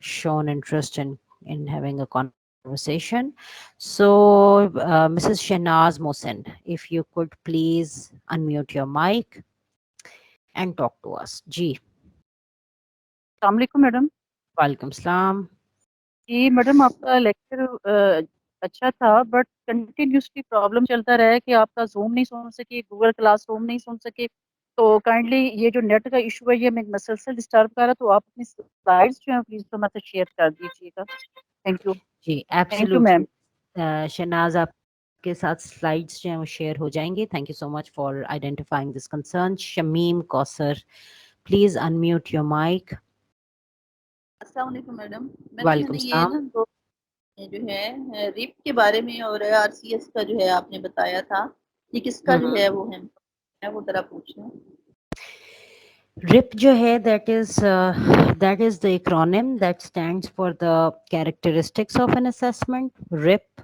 shown interest in having a conversation. So Mrs. Shahnaz Mohsin, if you could please unmute your mic and talk to us. Ji. अस्सलामुअलैकुम madam. वालेकुम सलाम. जी madam, आपका lecture अच्छा था but continuously problem चलता रहा है कि आपका जूम नहीं सुन सके, गूगल क्लासरूम नहीं सुन सके. तो काइंडली ये जो नेट का इशू है ये मैं मसलसल डिस्टर्ब कर रहा, तो आप अपनी स्लाइड्स जो है प्लीज तो मुझसे शेयर कर दीजिएगा. Thank you. जी थैंक यू मैम. शहनाज, आपके साथ स्लाइड्स जो हैं वो शेयर हो जाएंगे. Thank you so much for identifying this concern. Shamim Kausar, please unmute your mic. अस्सलाम वालेकुम मैडम. वालेकुम मैंने ये ना जो है रिप के बारे में और आरसीएस का जो है आपने बताया था, ये किसका जो है वो है, मैं वो जरा पूछना. RIP जो है that is the acronym that stands for the characteristics of an assessment. RIP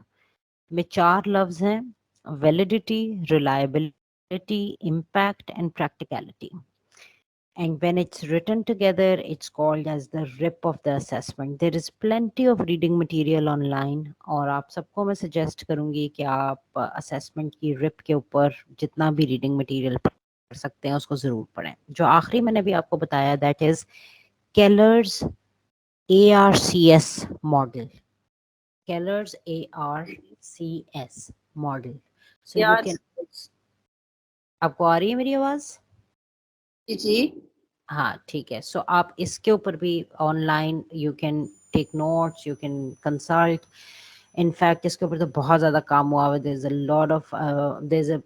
में 4 लफ्ज हैं: validity, reliability, impact and practicality. And when it's written together, it's called as the RIP of the assessment. There is plenty of reading material online, और आप सबको मैं suggest करूँगी कि आप assessment की RIP के ऊपर जितना भी reading material पढ़ सकते हैं उसको ज़रूर पढ़ें. जो आखिरी मैंने भी आपको बताया, that is Keller's ARCS model. Keller's ARCS model. So you यार can. आपको आ रही है मेरी आवाज़? जी हाँ ठीक है. सो आप इसके ऊपर भी online you can take notes, you can consult. In fact इसके ऊपर तो बहुत ज़्यादा काम हुआ है. There is a lot of there is a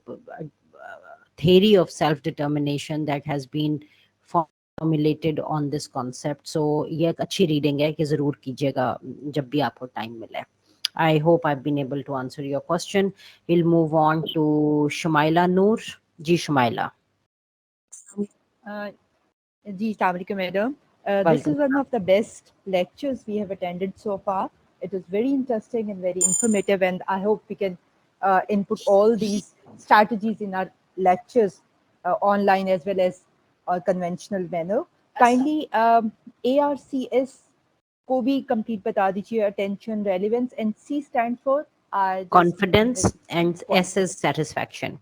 theory of self determination that has been formulated on this concept. So ये एक अच्छी रीडिंग है कि ज़रूर कीजिएगा जब भी आपको टाइम मिले. I hope I've been able to answer your question. We'll move on to Shumaila Noor. Ji Shumaila. Ji, Assalamualaikum, madam. This is one of the best lectures we have attended so far. It was very interesting and very informative, and I hope we can input all these strategies in our lectures online as well as conventional manner. Kindly ARCS को भी complete बता दीजिए. Attention, relevance, and C stand for confidence, and S is satisfaction.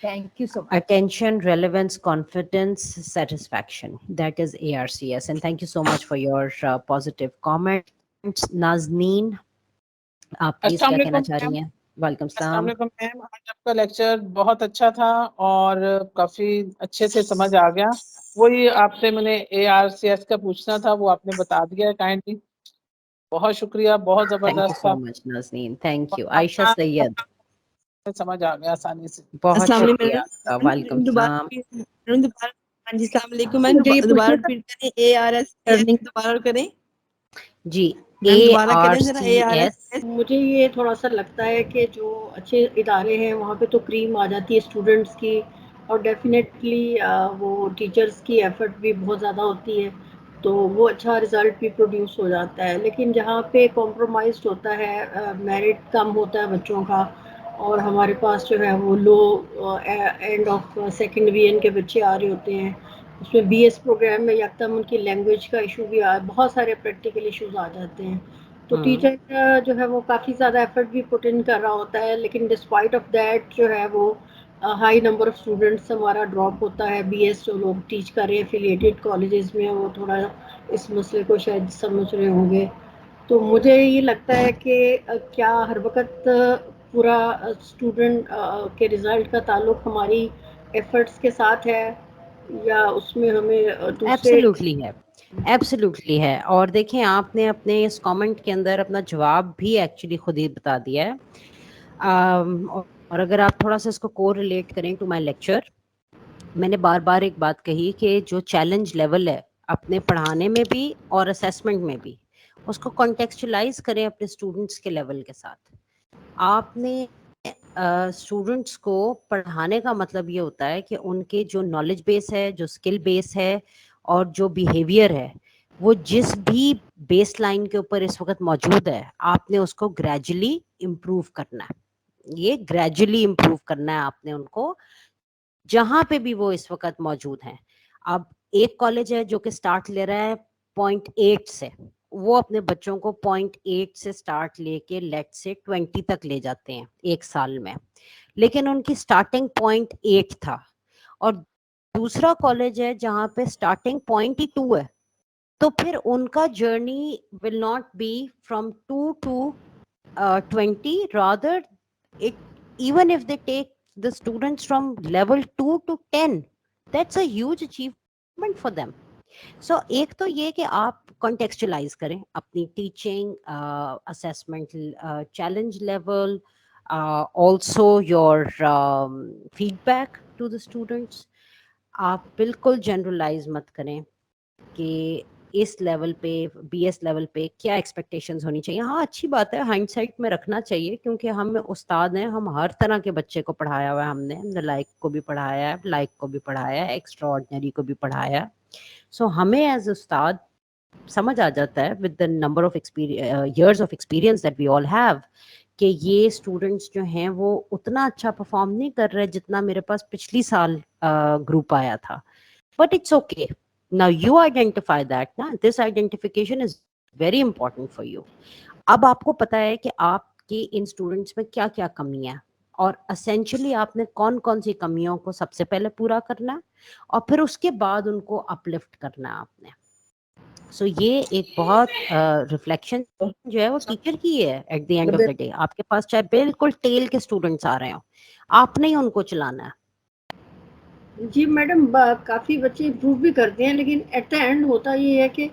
Thank you so much. Attention, relevance, confidence, satisfaction. That is ARCS. And thank you so much for your positive comments. Nazneen, आप please क्या कहना चाह रही हैं? Welcome सलाम. Ma'am, आज आपका lecture बहुत अच्छा था और काफी अच्छे से समझ आ गया. वही आपसे मैंने ARCS का पूछना था, वो आपने बता दिया काइंडली. बहुत शुक्रिया, बहुत जबरदस्त था. Thank you so much Nazneen. Thank you. Ayesha Syed, समझ आ गया आसानी से. बहुत शुक्रिया. वेलकम सलाम. अस्सलाम वालेकुम मैम. दोबारा रिपीट करें ARS लर्निंग दोबारा करें जी. ARCS. मुझे ये थोड़ा सा लगता है कि जो अच्छे इदारे हैं वहाँ पे तो क्रीम आ जाती है स्टूडेंट्स की, और डेफिनेटली वो टीचर्स की एफर्ट भी बहुत ज़्यादा होती है, तो वो अच्छा रिज़ल्ट भी प्रोड्यूस हो जाता है. लेकिन जहाँ पे कॉम्प्रोमाइज़ होता है, मेरिट कम होता है बच्चों का, और हमारे पास जो है वो लो एंड ऑफ सेकेंड VN के बच्चे आ रहे होते हैं, उसमें BS प्रोग्राम में यकदम उनकी लैंग्वेज का इशू भी बहुत सारे प्रैक्टिकल इश्यूज आ जाते हैं. तो टीचर जो है वो काफ़ी ज़्यादा एफर्ट भी पुट इन कर रहा होता है, लेकिन डिस्पाइट ऑफ दैट जो है वो हाई नंबर ऑफ स्टूडेंट्स हमारा ड्रॉप होता है. BS जो लोग टीच कर रहे हैं एफिलिएटेड कॉलेजेस में, वो थोड़ा इस मसले को शायद समझ रहे होंगे. तो मुझे ये लगता है कि क्या हर वक्त पूरा स्टूडेंट के रिज़ल्ट का ताल्लुक हमारी एफर्ट्स के साथ है, या उसमें हमें दूसरे एब्सोल्युटली है. और देखें, आपने अपने इस कमेंट के अंदर अपना जवाब भी एक्चुअली खुद ही बता दिया है. और अगर आप थोड़ा सा इसको को रिलेट करें टू माय लेक्चर, मैंने बार बार एक बात कही कि जो चैलेंज लेवल है अपने पढ़ाने में भी और असेसमेंट में भी, उसको कॉन्टेक्चुअलाइज करें अपने स्टूडेंट्स के लेवल के साथ. आपने स्टूडेंट्स को पढ़ाने का मतलब ये होता है कि उनके जो नॉलेज बेस है, जो स्किल बेस है और जो बिहेवियर है, वो जिस भी बेस लाइन के ऊपर इस वक्त मौजूद है, आपने उसको ग्रेजुअली इम्प्रूव करना है. ये ग्रेजुअली इम्प्रूव करना है आपने उनको, जहां पे भी वो इस वक्त मौजूद हैं. अब एक कॉलेज है जो कि स्टार्ट ले रहा है 0.8 से, वो अपने बच्चों को 0.8 से स्टार्ट लेके लेट से 20 तक ले जाते हैं एक साल में, लेकिन उनकी स्टार्टिंग 0.8 था. और दूसरा कॉलेज है जहाँ पे स्टार्टिंग 0.2 है, तो फिर उनका journey will not be from 2 to 20, rather it, even if they take the students from level 2 to 10, that's a huge achievement for them. So एक तो ये कि आप contextualize करें अपनी teaching, assessment, challenge level, also your feedback to the students. आप बिल्कुल generalize मत करें कि इस लेवल पे BS लेवल पे क्या एक्सपेक्टेशंस होनी चाहिए। हाँ अच्छी बात है, हाइंडसाइट में रखना चाहिए, क्योंकि हम उस्ताद हैं, हम हर तरह के बच्चे को पढ़ाया हुआ है, हमने लाइक को भी पढ़ाया है, लाइक को भी पढ़ाया है, एक्स्ट्रा ऑर्डिनरी को भी पढ़ाया है। सो हमें एज उस्ताद समझ आ जाता है with the number of years of experience that we all have कि ये स्टूडेंट्स जो हैं वो उतना अच्छा परफॉर्म नहीं कर रहे जितना मेरे पास पिछली साल ग्रुप आया था। But it's okay, now you identify that ना, this identification is very important for you. अब आपको पता है कि आपकी इन स्टूडेंट्स में क्या क्या कमियां हैं, और असेंशियली आपने कौन कौन सी कमियों को सबसे पहले पूरा करना है और फिर उसके बाद उनको अपलिफ्ट करना है आपने। सो ये एक बहुत रिफ्लेक्शन जो है वो टीचर की है at the end of the day. आपके पास चाहे बिल्कुल टेल के स्टूडेंट्स आ रहे हो, आपने ही उनको चलाना है। जी मैडम, काफ़ी बच्चे इम्प्रूव भी करते हैं, लेकिन एट द एंड होता ये है कि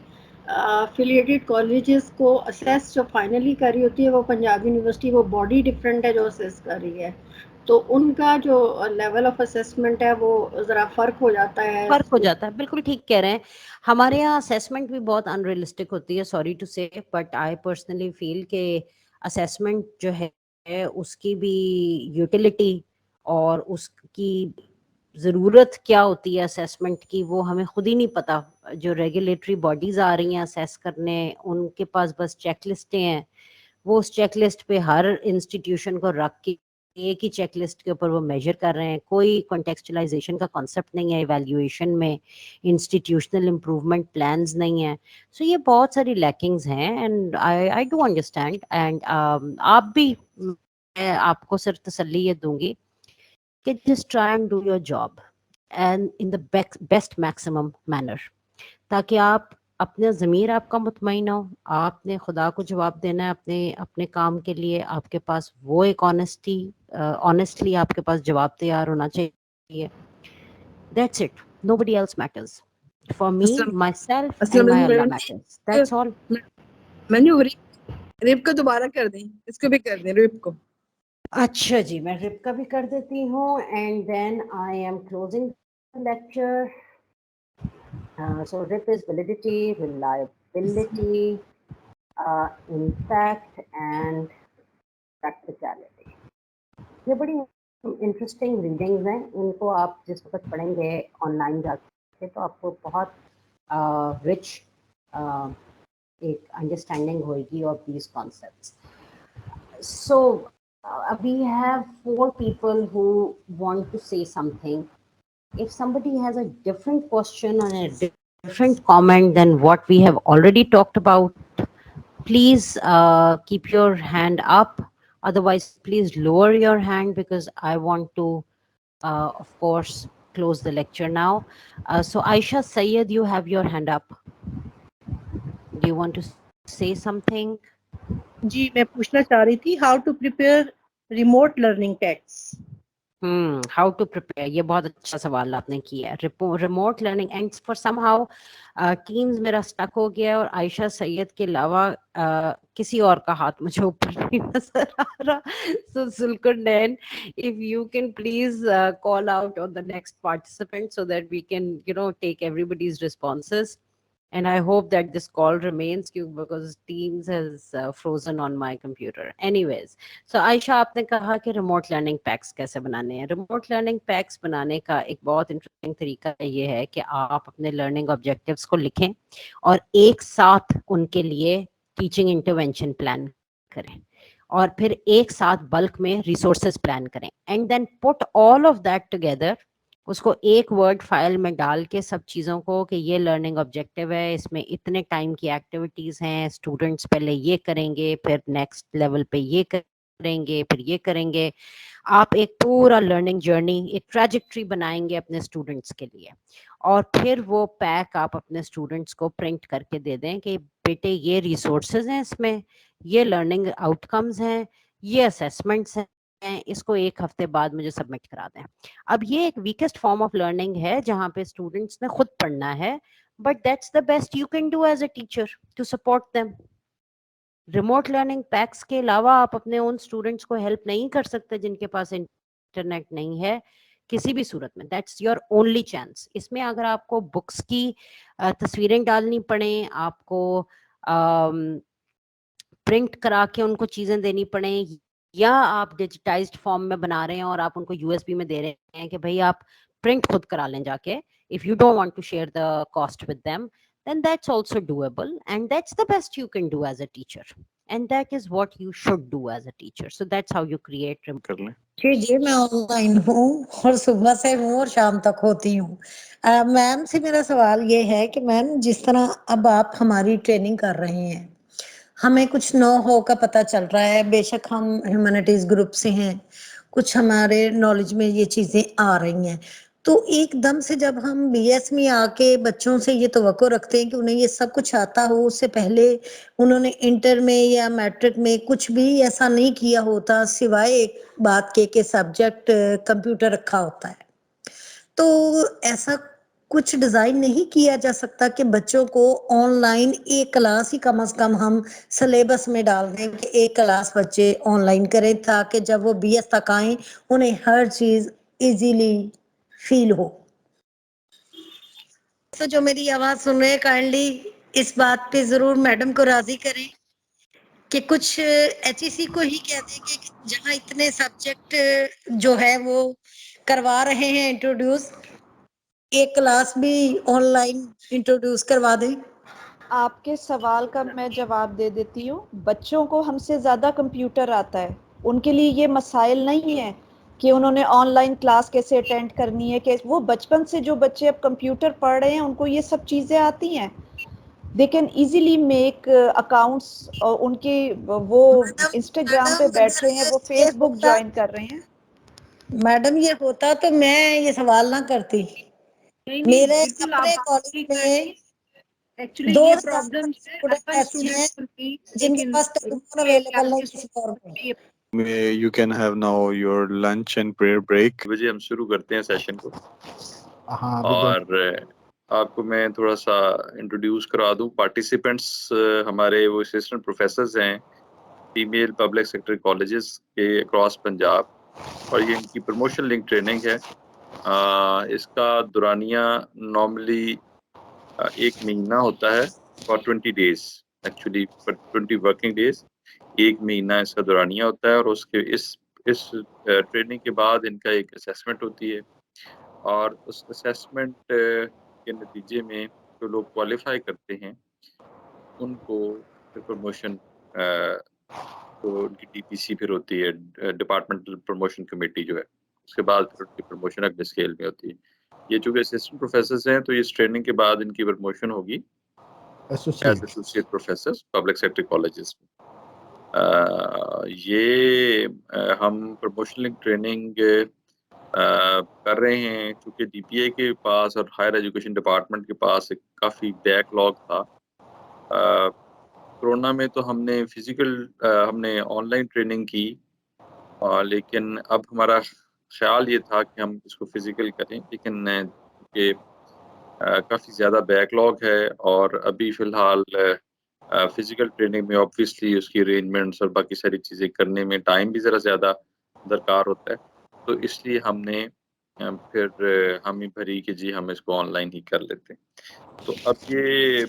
अफिलिएटेड कॉलेजेस को असेस जो फाइनली कर रही होती है वो पंजाब यूनिवर्सिटी, वो बॉडी डिफरेंट है जो असेस कर रही है, तो उनका जो लेवल ऑफ असेसमेंट है वो ज़रा फ़र्क हो जाता है। फर्क हो जाता है, बिल्कुल ठीक कह रहे हैं। हमारे यहाँ असेसमेंट भी बहुत अनरियलिस्टिक होती है, सॉरी टू से, बट आई पर्सनली फील के असेसमेंट जो है उसकी भी यूटिलिटी और उसकी ज़रूरत क्या होती है असेसमेंट की, वो हमें खुद ही नहीं पता। जो रेगुलेटरी बॉडीज़ आ रही हैं असेस करने, उनके पास बस चेकलिस्टें हैं, वो उस चेकलिस्ट पे हर इंस्टीट्यूशन को रख के एक ही चेकलिस्ट के ऊपर वो मेजर कर रहे हैं। कोई कॉन्टेक्चुअलाइजेशन का कॉन्सेप्ट नहीं है इवैल्यूएशन में, इंस्टीट्यूशनल इम्प्रूवमेंट प्लान्स नहीं है। सो ये बहुत सारी लैकिंग्स हैं and I do understand. And आप भी, मैं आपको सिर्फ तसल्ली ये दूंगी कि just try and do your job and in the best maximum manner, ताकि आप अपना ज़मीर आपका मुतमईन हो। आपने खुदा को जवाब देना है अपने अपने काम के लिए, आपके पास वो एक ऑनेस्टली आपके पास जवाब तैयार होना चाहिए। That's it, nobody else matters for me, my self and my Allah matters, that's all. मैंने रिप को दोबारा कर दें, इसको भी कर दें रिप को। अच्छा जी, मैं रिप का भी कर देती हूँ and then I am closing lecture. So RIP is validity, reliability, impact and practicality. ये बड़ी इंटरेस्टिंग रीडिंग्स हैं, इनको आप जिस वक्त पढ़ेंगे ऑनलाइन जाके तो आपको बहुत रिच एक अंडरस्टैंडिंग होगी of these concepts. So we have 4 people who want to say something. If somebody has a different question or a different comment than what we have already talked about, please keep your hand up. Otherwise, please lower your hand because I want to, of course, close the lecture now. So Aisha Sayed, you have your hand up. Do you want to say something? जी मैं पूछना चाह रही थी how to prepare remote learning text. How to prepare, ये बहुत अच्छा सवाल आपने किया है। Remote learning and for somehow Teams मेरा स्टक हो गया और आयशा सैयद के अलावा किसी और का हाथ मुझे ऊपर नहीं नजर आ रहा। So Zulqarnain, if you can please call out on the next participant so that we can take everybody's responses. And I hope that this call remains because Teams has frozen on my computer. Anyways, so Aisha, आपने कहा कि remote learning packs कैसे बनाने हैं। remote learning packs बनाने का एक बहुत इंटरेस्टिंग तरीका ये है कि आप अपने learning objectives को लिखें और एक साथ उनके लिए teaching intervention plan करें और फिर एक साथ बल्क में resources plan करें and then put all of that together, उसको एक वर्ड फाइल में डाल के सब चीज़ों को कि ये लर्निंग ऑब्जेक्टिव है, इसमें इतने टाइम की एक्टिविटीज़ हैं, स्टूडेंट्स पहले ये करेंगे, फिर नेक्स्ट लेवल पे ये करेंगे, फिर ये करेंगे। आप एक पूरा लर्निंग जर्नी, एक ट्रैजेक्टरी बनाएंगे अपने स्टूडेंट्स के लिए और फिर वो पैक आप अपने स्टूडेंट्स को प्रिंट करके दे दें कि बेटे ये रिसोर्सेज हैं, इसमें ये लर्निंग आउटकम्स हैं, ये असेसमेंट्स हैं, इसको एक हफ्ते बाद मुझे सबमिट करा दें। अब ये एक वीकेस्ट फॉर्म ऑफ लर्निंग है जहाँ पे स्टूडेंट्स ने खुद पढ़ना है, but that's the best you can do as a teacher to support them. Remote learning packs के अलावा आप अपने उन स्टूडेंट्स को हेल्प नहीं कर सकते जिनके पास इंटरनेट नहीं है किसी भी सूरत में दैट्स योर ओनली चांस। इसमें अगर आपको बुक्स की तस्वीरें डालनी पड़े, आपको प्रिंट करा के उनको चीजें देनी पड़े, या आप डिजिटाइज्ड फॉर्म में बना रहे हैं और आप उनको यूएसबी में दे रहे हैं कि भाई आप प्रिंट खुद करा लें जाके, if you don't want to share the cost with them, then that's also doable, and that's the best you can do as a teacher, and that is what you should do as a teacher. So that's how you create कर लें। जी मैं online हूँ और सुबह से हूँ और शाम तक होती हूँ। मैम से मेरा सवाल ये है कि मैम जिस तरह अब आप हमारी ट्रेनिंग कर रहे हैं, हमें कुछ नो हो का पता चल रहा है, बेशक हम ह्यूमैनिटीज ग्रुप से हैं, कुछ हमारे नॉलेज में ये चीजें आ रही हैं, तो एकदम से जब हम बीएस में आके बच्चों से ये तवक्को रखते हैं कि उन्हें ये सब कुछ आता हो, उससे पहले उन्होंने इंटर में या मैट्रिक में कुछ भी ऐसा नहीं किया होता सिवाय एक बात के सब्जेक्ट कंप्यूटर रखा होता है, तो ऐसा कुछ डिजाइन नहीं किया जा सकता कि बच्चों को ऑनलाइन एक क्लास ही कम से कम हम सिलेबस में डाल दें कि एक क्लास बच्चे ऑनलाइन करें, ताकि जब वो बीएस तक आए उन्हें हर चीज इजीली फील हो। तो जो मेरी आवाज सुन रहे हैं काइंडली इस बात पे जरूर मैडम को राजी करें कि कुछ एचईसी को ही कह दें कि जहां इतने सब्जेक्ट जो है वो करवा रहे हैं इंट्रोड्यूस, एक क्लास भी ऑनलाइन इंट्रोड्यूस करवा दें। आपके सवाल का मैं जवाब दे देती हूँ। बच्चों को हमसे ज़्यादा कंप्यूटर आता है, उनके लिए ये मसाइल नहीं है कि उन्होंने ऑनलाइन क्लास कैसे अटेंड करनी है, कि वो बचपन से जो बच्चे अब कंप्यूटर पढ़ रहे हैं उनको ये सब चीज़ें आती हैं। They can easily make accounts, और उनके वो इंस्टाग्राम पे बैठे हैं, वो फेसबुक ज्वाइन कर रहे हैं। मैडम ये होता तो मैं ये सवाल ना करती। मेरे अपने कॉलेज में एक्चुअली 2 ये प्रॉब्लम स्टूडेंट ऐसे हैं जिनके पास टेलीफोन अवेलेबल नहीं किसी और को। You can have now your lunch and prayer break. बजे हम शुरू करते हैं सेशन को। हाँ, और आपको मैं थोड़ा सा इंट्रोड्यूस करा दूं। पार्टिसिपेंट्स हमारे वो असिस्टेंट प्रोफेसर्स हैं फीमेल पब्लिक सेक्टर कॉलेजेस के अक्रॉस पंजाब, और ये इनकी प्रमोशन लिंक ट्रेनिंग है। इसका दुरानिया नॉर्मली 1 महीना होता है for 20 days, actually for 20 working days 1 महीना इसका दुरानिया होता है। और उसके इस ट्रेनिंग के बाद इनका एक असेसमेंट होती है, और उस असेसमेंट के नतीजे में जो लोग क्वालिफाई करते हैं उनको फिर प्रमोशन तो उनकी डीपीसी फिर होती है, डिपार्टमेंटल प्रमोशन कमेटी जो है, उसके बाद फिर उनकी प्रमोशन अगले स्केल में होती है। ये चूँकि असिस्टेंट प्रोफेसर्स हैं तो इस ट्रेनिंग के बाद इनकी प्रमोशन होगी as associate professor public sector colleges में। हम प्रमोशन लिंक ट्रेनिंग कर रहे हैं क्योंकि डीपीए के पास और हायर एजुकेशन डिपार्टमेंट के पास एक काफ़ी बैकलॉग था। कोरोना में तो हमने हमने ऑनलाइन ट्रेनिंग की, लेकिन अब हमारा ख्याल ये था कि हम इसको फिजिकल करें, लेकिन ये काफ़ी ज़्यादा बैकलॉग है और अभी फ़िलहाल फिजिकल ट्रेनिंग में ऑब्वियसली उसकी अरेंजमेंट्स और बाकी सारी चीज़ें करने में टाइम भी ज़रा ज़्यादा दरकार होता है, तो इसलिए हमने फिर हम ही भरी कि जी हम इसको ऑनलाइन ही कर लेते हैं। तो अब ये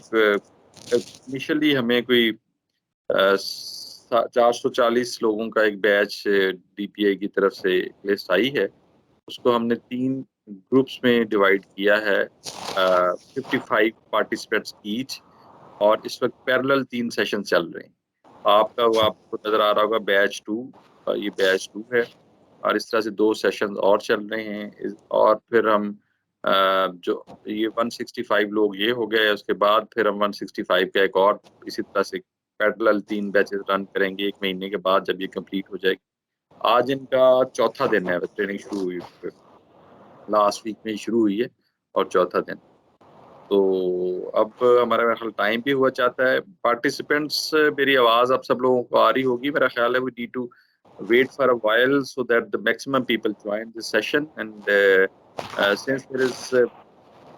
इनिशियली हमें कोई 440 लोगों का एक बैच डीपीआई की तरफ से लिस्ट आई है, उसको हमने 3 ग्रुप्स में डिवाइड किया है, 55 पार्टिसिपेंट्स ईच, और इस वक्त पैरेलल 3 सेशन चल रहे हैं। आपका वो आपको नज़र आ रहा होगा बैच 2, ये बैच 2 है, और इस तरह से 2 सेशन और चल रहे हैं। और फिर हम जो ये 165 लोग ये हो गए, उसके बाद फिर हम 165 का एक और इसी तरह से पैरेलल 3 बैचेस रन करेंगे 1 महीने के बाद जब ये कंप्लीट हो जाएगी। आज इनका चौथा दिन है, ट्रेनिंग शुरू हुई लास्ट वीक में शुरू हुई है और चौथा दिन। तो अब हमारा ख्याल टाइम भी हुआ चाहता है। पार्टिसिपेंट्स मेरी आवाज़ आप सब लोगों को आ रही होगी, मेरा ख्याल है we need to wait for a while so that the maximum people join this session, and since there is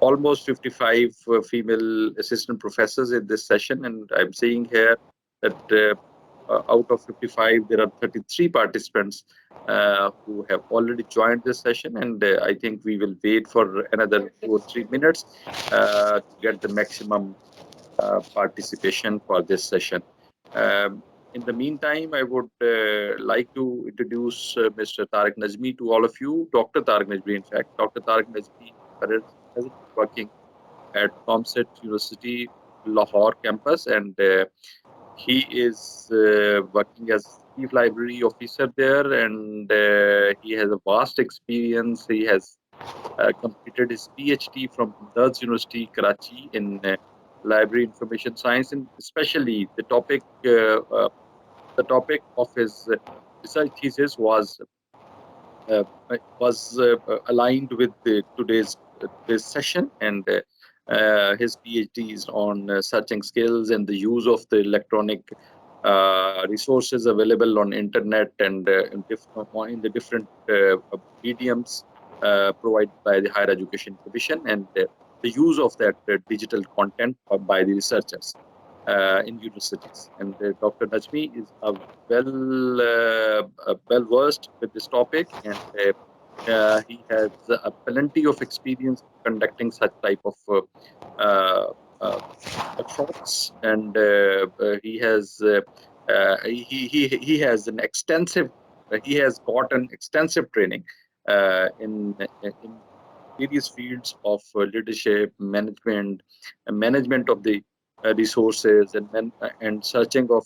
almost 55 female assistant professors in this session, and I'm seeing here that out of 55, there are 33 participants who have already joined this session, and I think we will wait for another 2 or 3 minutes to get the maximum participation for this session. In the meantime, I would like to introduce Mr. Tariq Najmi to all of you. Dr. Tariq Najmi, in fact. Dr. Tariq Najmi is presently working at Township University, Lahore campus, and he is working as Chief Library Officer there, and he has a vast experience. He has completed his PhD from Ijaz University, Karachi, in Library Information Science, and especially the topic of his research thesis was aligned with today's session, and his PhD is on searching skills and the use of the electronic resources available on internet and in the different mediums provided by the Higher Education Division, and the use of that digital content by the researchers in universities. And Dr. Najmi is well versed with this topic, and he has plenty of experience conducting such type of workshops, and he has gotten extensive training in various fields of leadership, management of the resources, and searching of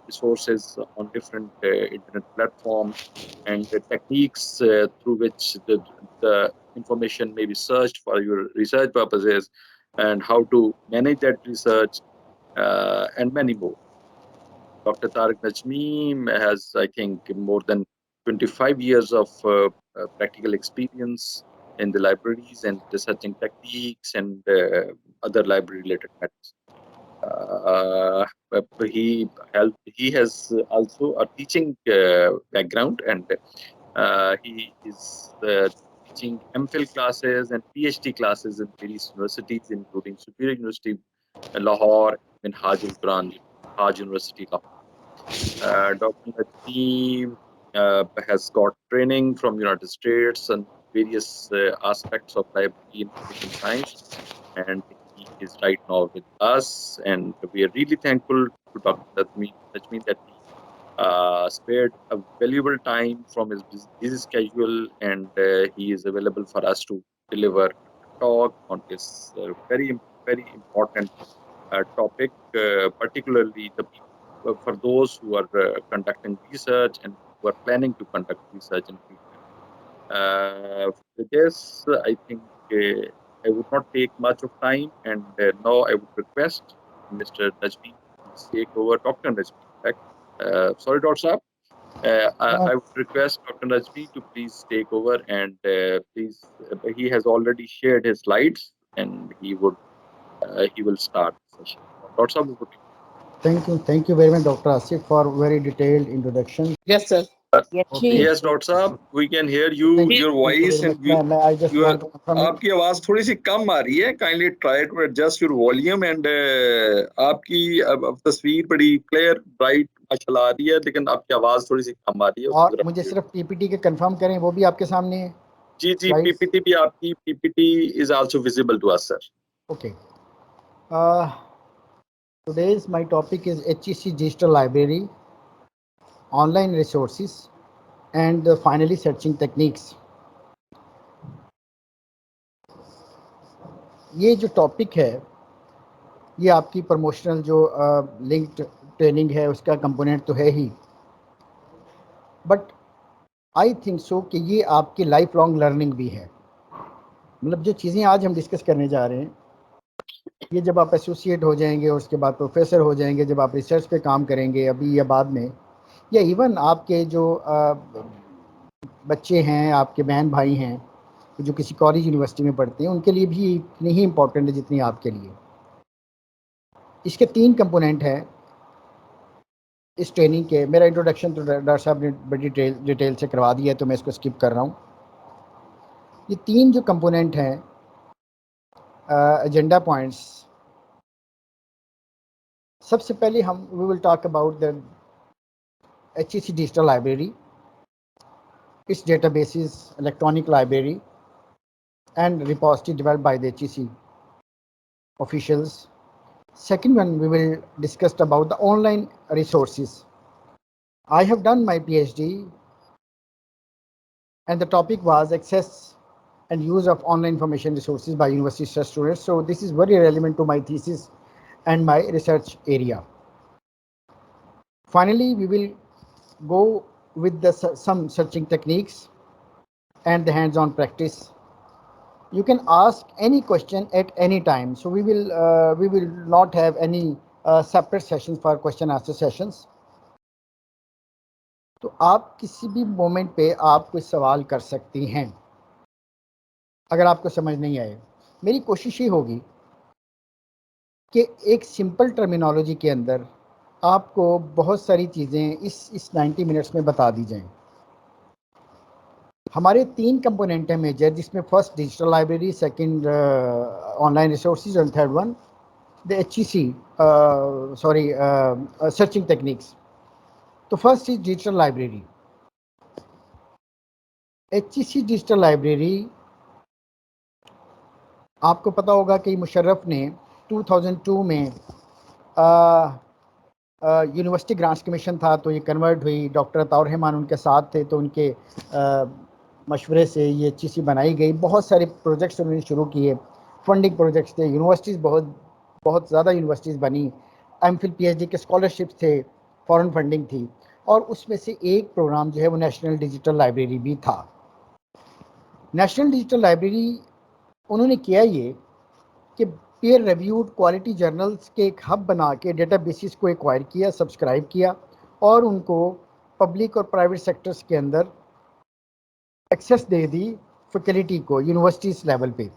resources on different internet platforms, and the techniques through which the information may be searched for your research purposes, and how to manage that research, and many more. Dr. Tariq Najmi has, I think, more than 25 years of practical experience in the libraries and researching techniques and other library-related matters. He has also a teaching background, and he is teaching MPhil classes and PhD classes in various universities, including Superior University Lahore and Haj University Lahore. Dr. Najmi has got training from United States and various aspects of library information science, and he is right now with us, and we are really thankful to Dr. Najmi that he spared a valuable time from his busy schedule, and he is available for us to deliver a talk on this very important topic, particularly for those who are conducting research and who are planning to conduct research in future. With this, I think I would not take much of time, and now I would request Mr. Najmi to take over. Dr. Najmi, sorry, Dr. Saab. I would request Dr. Najmi to please take over, and please, he has already shared his slides, and he will start the session. Dr. Saab, over to you. Thank you very much, Dr. Asif, for very detailed introduction. Yes, sir. Yes, Dr. Saab, we can hear you, your voice, and आपकी आवाज थोड़ी सी कम आ रही है. Kindly try to adjust your volume, and आपकी तस्वीर बड़ी clear, bright माशाल्लाह आ रही है, लेकिन आपकी आवाज थोड़ी सी कम आ रही है. और मुझे सिर्फ PPT के कंफर्म करें, वो भी आपके सामने है. जी, PPT भी आपकी PPT is also visible to us, sir. Okay. Today's my topic is HEC Digital Library, online resources, and finally searching techniques. ये जो टॉपिक है, ये आपकी प्रमोशनल जो लिंक्ड ट्रेनिंग है उसका कंपोनेंट तो है ही, बट आई थिंक सो कि ये आपकी लाइफ लॉन्ग लर्निंग भी है. मतलब जो चीज़ें आज हम डिस्कस करने जा रहे हैं, ये जब आप एसोसिएट हो जाएंगे और उसके बाद प्रोफेसर हो जाएंगे, जब आप रिसर्च पे काम करेंगे अभी या बाद में, या इवन आपके जो बच्चे हैं, आपके बहन भाई हैं जो किसी कॉलेज यूनिवर्सिटी में पढ़ते हैं, उनके लिए भी इतनी ही इम्पोर्टेंट है जितनी आपके लिए. इसके 3 कंपोनेंट हैं इस ट्रेनिंग के. मेरा इंट्रोडक्शन तो डॉक्टर साहब ने बड़ी डिटेल से करवा दिया है, तो मैं इसको स्किप कर रहा हूँ. ये 3 जो कंपोनेंट हैं, एजेंडा पॉइंट्स, सबसे पहले हम we will talk about the HEC digital library, its databases, electronic library and repository developed by the HEC officials. Second one, we will discuss about the online resources. I have done my PhD and the topic was access and use of online information resources by university research students. So this is very relevant to my thesis and my research area. Finally, we will go with some searching techniques and the hands-on practice. You can ask any question at any time. So we will not have any separate sessions for question answer sessions. तो आप किसी भी moment पे आप कोई सवाल कर सकती हैं अगर आपको समझ नहीं आए। मेरी कोशिश ये होगी कि एक सिंपल टर्मिनोलॉजी के अंदर आपको बहुत सारी चीज़ें इस 90 मिनट्स में बता दी जाएं। हमारे 3 कंपोनेंट हैं मेजर, जिसमें first digital library, second online resources और third one the HEC searching techniques. तो first is digital library. HEC digital library, आपको पता होगा कि मुशर्रफ ने 2002 में यूनिवर्सिटी ग्रांट्स कमीशन था तो ये कन्वर्ट हुई। डॉक्टर अताउर रहमान उनके साथ थे तो उनके मशवरे से ये HEC बनाई गई। बहुत सारे प्रोजेक्ट्स उन्होंने शुरू किए, फंडिंग प्रोजेक्ट्स थे, यूनिवर्सिटीज़ बहुत ज़्यादा यूनिवर्सिटीज़ बनी, MPhil PhD के स्कॉलरशिप्स थे, फॉरेन फंडिंग थी, और उसमें से एक प्रोग्राम जो है वो नेशनल डिजिटल लाइब्रेरी भी था। नेशनल डिजिटल लाइब्रेरी उन्होंने किया ये कि पीयर रिव्यूड क्वालिटी जर्नल्स के एक हब बना के डेटाबेसिस को एक्वायर किया, सब्सक्राइब किया और उनको पब्लिक और प्राइवेट सेक्टर्स के अंदर एक्सेस दे दी फैकल्टी को यूनिवर्सिटीज़ लेवल पे।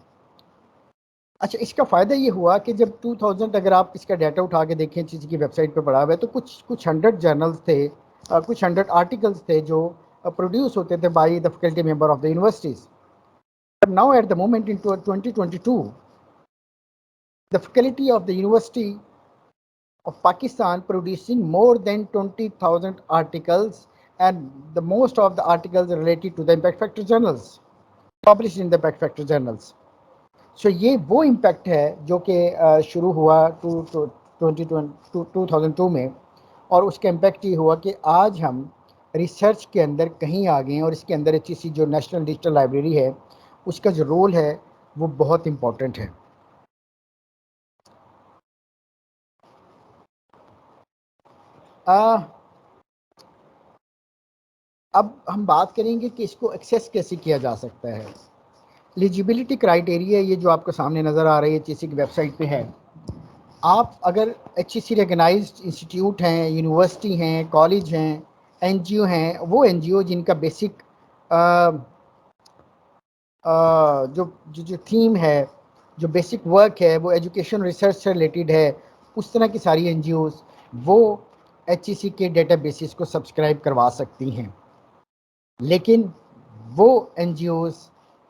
अच्छा, इसका फ़ायदा ये हुआ कि जब 2000 अगर आप इसका डाटा उठा के देखें, चीज़ की वेबसाइट पे पड़ा हुआ है, तो कुछ 100 जर्नल्स थे, कुछ 100 आर्टिकल्स थे जो प्रोड्यूस होते थे by the faculty member of the universities. Now at the moment in 2022 the faculty of the University of Pakistan producing more than 20,000 articles, and the most of the articles are related to the impact factor journals, published in the impact factor journals. So ये वो impact है जो कि शुरू हुआ 2002 में, और उसका impact ये हुआ कि आज हम रिसर्च के अंदर कहीं आ गए हैं और इसके अंदर HEC जो नेशनल डिजिटल लाइब्रेरी है उसका जो रोल है वो बहुत इम्पोर्टेंट है। अब हम बात करेंगे कि इसको एक्सेस कैसे किया जा सकता है। एलिजिबिलिटी क्राइटेरिया ये जो आपको सामने नज़र आ रही है HEC की वेबसाइट पे है। आप अगर HEC रिकगनाइज्ड इंस्टीट्यूट हैं, यूनिवर्सिटी हैं, कॉलेज हैं, NGO हैं, वो NGO जिनका बेसिक जो थीम है, जो बेसिक वर्क है वो एजुकेशन रिसर्च से रिलेटेड है, उस तरह की सारी NGOs वो HEC के डेटाबेसिस को सब्सक्राइब करवा सकती हैं। लेकिन वो NGOs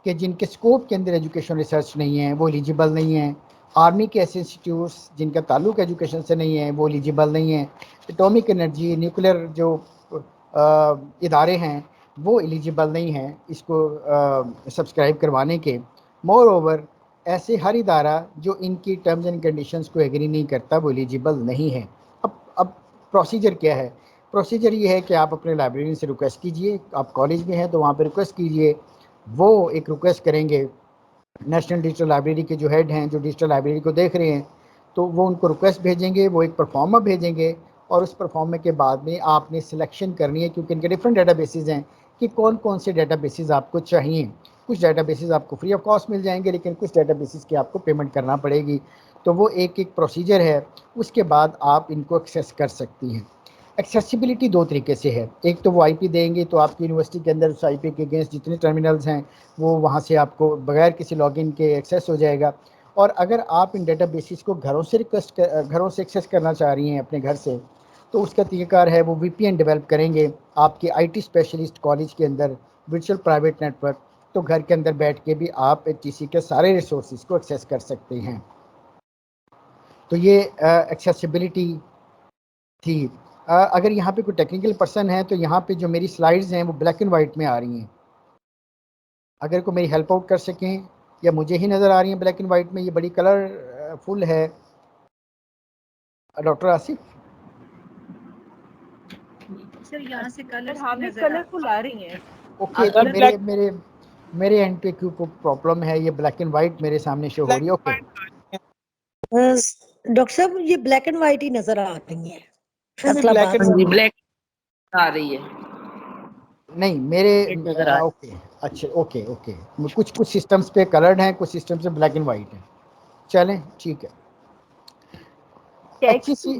के जिनके स्कोप के अंदर एजुकेशन रिसर्च नहीं है वो एलिजिबल नहीं है। आर्मी के ऐसे इंस्टीट्यूट्स जिनका ताल्लुक एजुकेशन से नहीं है वो एलिजिबल नहीं है। एटॉमिक एनर्जी, न्यूक्लियर जो इदारे हैं वो एलिजिबल नहीं हैं इसको सब्सक्राइब करवाने के। मोर ओवर ऐसे हर इदारा जो इनकी टर्म्स एंड कंडीशंस को एग्री नहीं करता वो एलिजिबल नहीं है। अब प्रोसीजर क्या है? प्रोसीजर ये है कि आप अपने लाइब्रेरियन से रिक्वेस्ट कीजिए, आप कॉलेज में हैं तो वहाँ पर रिक्वेस्ट कीजिए, वो एक रिक्वेस्ट करेंगे नेशनल डिजिटल लाइब्रेरी के जो हेड हैं, जो डिजिटल लाइब्रेरी को देख रहे हैं, तो वो उनको रिक्वेस्ट भेजेंगे, वो एक परफॉर्मा भेजेंगे और उस परफॉर्मा के बाद में आपने सिलेक्शन करनी है, क्योंकि इनके डिफरेंट डेटाबेसेस हैं कि कौन कौन से डेटाबेसेस आपको चाहिए। कुछ डेटाबेसेस आपको फ्री ऑफ कॉस्ट मिल जाएंगे, लेकिन कुछ डेटाबेसेस की आपको पेमेंट करना पड़ेगी। तो वो एक प्रोसीजर है, उसके बाद आप इनको एक्सेस कर सकती हैं। एक्सेसिबिलिटी दो तरीके से है। एक तो वो IP देंगे तो आपकी यूनिवर्सिटी के अंदर उस IP के अगेंस्ट जितने टर्मिनल्स हैं वो वहाँ से आपको बगैर किसी लॉगिन के एक्सेस हो जाएगा। और अगर आप इन डेटाबेसिस को घरों से एक्सेस करना चाह रही हैं अपने घर से, तो उसका तरीक़ाकार है वो VPN डेवलप करेंगे आपके IT स्पेशलिस्ट कॉलेज के अंदर, वर्चुअल प्राइवेट नेटवर्क, तो घर के अंदर बैठ के भी आप HEC के सारे रिसोर्सेज को एक्सेस कर सकते हैं। तो ये एक्सेसिबिलिटी थी। अगर यहाँ पे कोई टेक्निकल पर्सन है तो यहाँ पे जो मेरी स्लाइड्स हैं वो ब्लैक एंड वाइट में आ रही हैं, अगर कोई मेरी हेल्प आउट कर सकें, या मुझे ही नज़र आ रही हैं ब्लैक एंड वाइट में, ये बड़ी कलरफुल है। डॉक्टर आसिफ सर यहाँ से कलर हमें कलरफुल आ रही हैं। ओके, तो मेरे मेरे मेरे एंड पे क्यों प्रॉब्लम है, ये ब्लैक एंड वाइट मेरे सामने शो हो रही है। ओके डॉक्टर साहब ये ब्लैक एंड वाइट ही नजर आ रही है, ब्लैक एंड ब्लैक आ रही है नहीं मेरे ओके अच्छा ओके ओके, कुछ कुछ सिस्टम्स पे कलर्ड हैं, कुछ सिस्टम्स पे ब्लैक एंड वाइट है। चलें ठीक है। HEC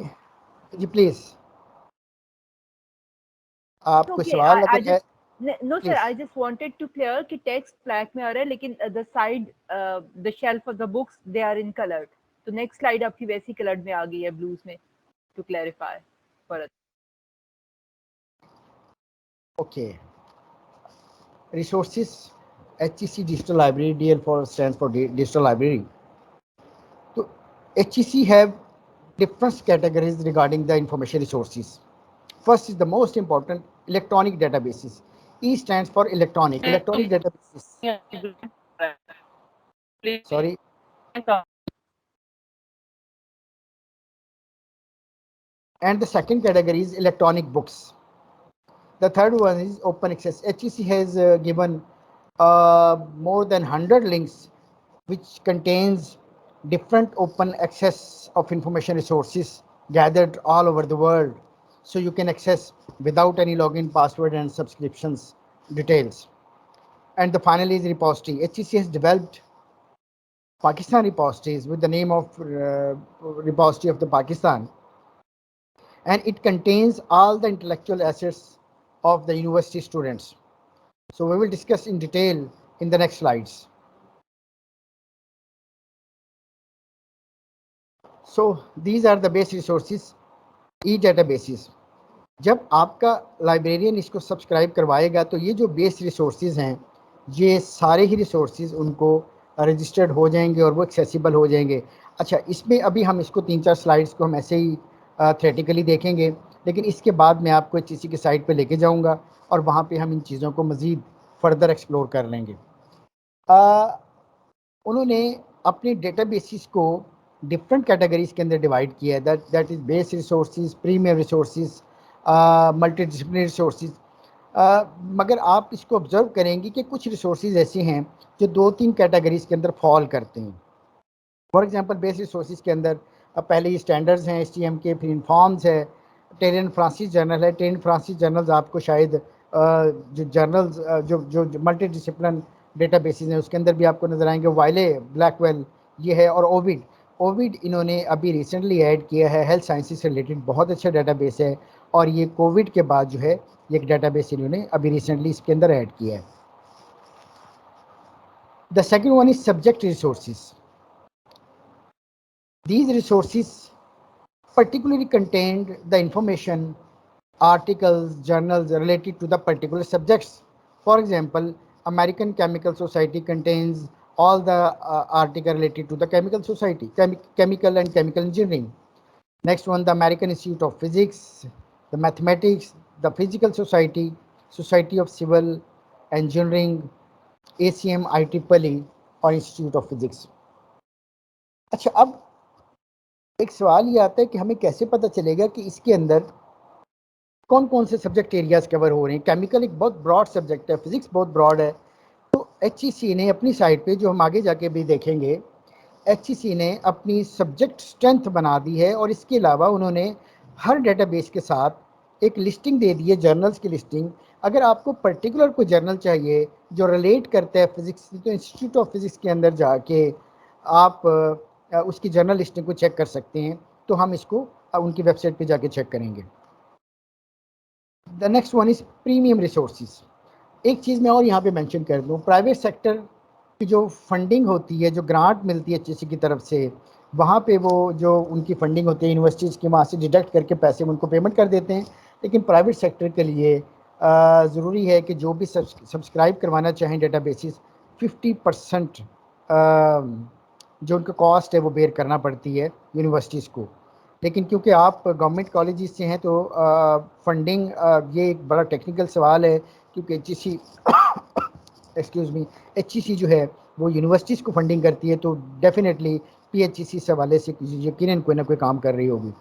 जी प्लीज, आप कोई सवाल अगर है। No sir, I just wanted to clear कि text black में आ रहा है, लेकिन the side the shelf of the books they are in colored. तो next slide आपकी वैसी colored में आ गई है blues में, to clarify for us. Okay. Resources, HEC Digital Library, DL4 stands for Digital Library. So HEC have different categories regarding the information resources. First is the most important, electronic databases. E stands for electronic databases. Sorry. And the second category is electronic books. The third one is open access. HEC has given more than 100 links which contains different open access of information resources gathered all over the world, so you can access without any login, password and subscriptions details. And the final is repository. HEC has developed Pakistan repositories with the name of repository of the Pakistan, and it contains all the intellectual assets of the university students. So we will discuss in detail in the next slides. So these are the base resources, e-databases. जब आपका librarian इसको subscribe करवाएगा तो ये जो base resources हैं, ये सारे ही रिसोर्सेज उनको रजिस्टर्ड हो जाएंगे और वो एक्सेसिबल हो जाएंगे। अच्छा, इसमें अभी हम इसको 3-4 स्लाइड्स को हम ऐसे ही थ्योरेटिकली देखेंगे, लेकिन इसके बाद मैं आपको HEC की साइट पे लेके जाऊंगा और वहाँ पे हम इन चीज़ों को मज़ीद फर्दर एक्सप्लोर कर लेंगे। उन्होंने अपने डेटाबेसिस को डिफरेंट कैटेगरीज के अंदर डिवाइड किया है, that is base resources, premium resources, multi disciplinary resources. मगर आप इसको ऑब्जर्व करेंगे कि कुछ रिसोर्सेज ऐसे हैं जो 2-3 कैटेगरीज के अंदर फॉल करते हैं। फॉर एग्जांपल बेस रिसोर्सेज के अंदर पहले ये स्टैंडर्ड्स हैं HTM के, फिर इन्फॉर्म्स है, टेरियन फ्रांसिस जर्नल है। टेरियन फ्रांसिस जर्नल्स आपको शायद जो जर्नल्स जो मल्टी डिसिप्लिन डेटाबेसेस हैं उसके अंदर भी आपको नज़र आएंगे। वाइले, ब्लैकवेल ये है, और ओविड इन्होंने अभी रिसेंटली ऐड किया है, हेल्थ साइंसेज से रिलेटेड बहुत अच्छा डेटाबेस है, और ये कोविड के बाद जो है ये एक डेटाबेस इन्होंने अभी रिसेंटली इसके अंदर ऐड किया है। The second one is subject resources. These resources particularly contained the information, articles, journals related to the particular subjects. For example, American Chemical Society contains all the article related to the chemical society, chemical and chemical engineering. Next one, the American Institute of Physics, the Mathematics, the Physical Society, Society of Civil Engineering, ACM, IEEE और Institute of Physics. अच्छा, अब एक सवाल ये आता है कि हमें कैसे पता चलेगा कि इसके अंदर कौन कौन से सब्जेक्ट एरियाज कवर हो रहे हैं। केमिकल एक बहुत ब्रॉड सब्जेक्ट है, फिजिक्स बहुत ब्रॉड है। तो HEC ने अपनी साइट पे, जो हम आगे जाके भी देखेंगे, HEC ने अपनी सब्जेक्ट स्ट्रेंथ बना दी है, और इसके अलावा उन्होंने हर डेटाबेस के साथ एक लिस्टिंग दे दी है, जर्नल्स की लिस्टिंग। अगर आपको पर्टिकुलर कोई जर्नल चाहिए जो रिलेट करता है फिजिक्स, तो इंस्टीट्यूट ऑफ फिजिक्स के अंदर जाके आप उसकी जर्नल लिस्टिंग को चेक कर सकते हैं। तो हम इसको उनकी वेबसाइट पे जाके चेक करेंगे। The next one is premium resources. एक चीज़ मैं और यहाँ पे मेंशन कर दूँ, प्राइवेट सेक्टर की जो फंडिंग होती है, जो ग्रांट मिलती है HEC की तरफ से, वहाँ पे वो जो उनकी फंडिंग होती है यूनिवर्सिटीज़ की, वहाँ से डिडक्ट करके पैसे उनको पेमेंट कर देते हैं। लेकिन प्राइवेट सेक्टर के लिए ज़रूरी है कि जो भी सब्सक्राइब करवाना चाहें डेटाबेसेस, 50% जो उनका कॉस्ट है वो बेयर करना पड़ती है यूनिवर्सिटीज़ को। लेकिन क्योंकि आप गवर्नमेंट कॉलेजेस से हैं तो फंडिंग ये एक बड़ा टेक्निकल सवाल है, क्योंकि HEC एक्सक्यूज़ मी HEC जो है वो यूनिवर्सिटीज़ को फंडिंग करती है, तो डेफिनेटली PHEC से हवाले से यकीनन कोई ना कोई काम कर रही होगी।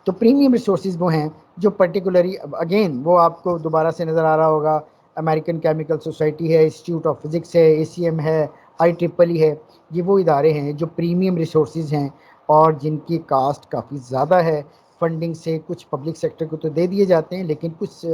तो प्रीमियम रिसोर्सेज वो हैं जो पर्टिकुलरली, अगेन वो आपको दोबारा से नज़र आ रहा होगा, अमेरिकन केमिकल सोसाइटी है, इंस्टीट्यूट ऑफ फिज़िक्स है, ACM है, IEEE है। ये वो इदारे हैं जो प्रीमियम रिसोर्सेज हैं और जिनकी कास्ट काफ़ी ज़्यादा है। फंडिंग से कुछ पब्लिक सेक्टर को तो दे दिए जाते हैं, लेकिन कुछ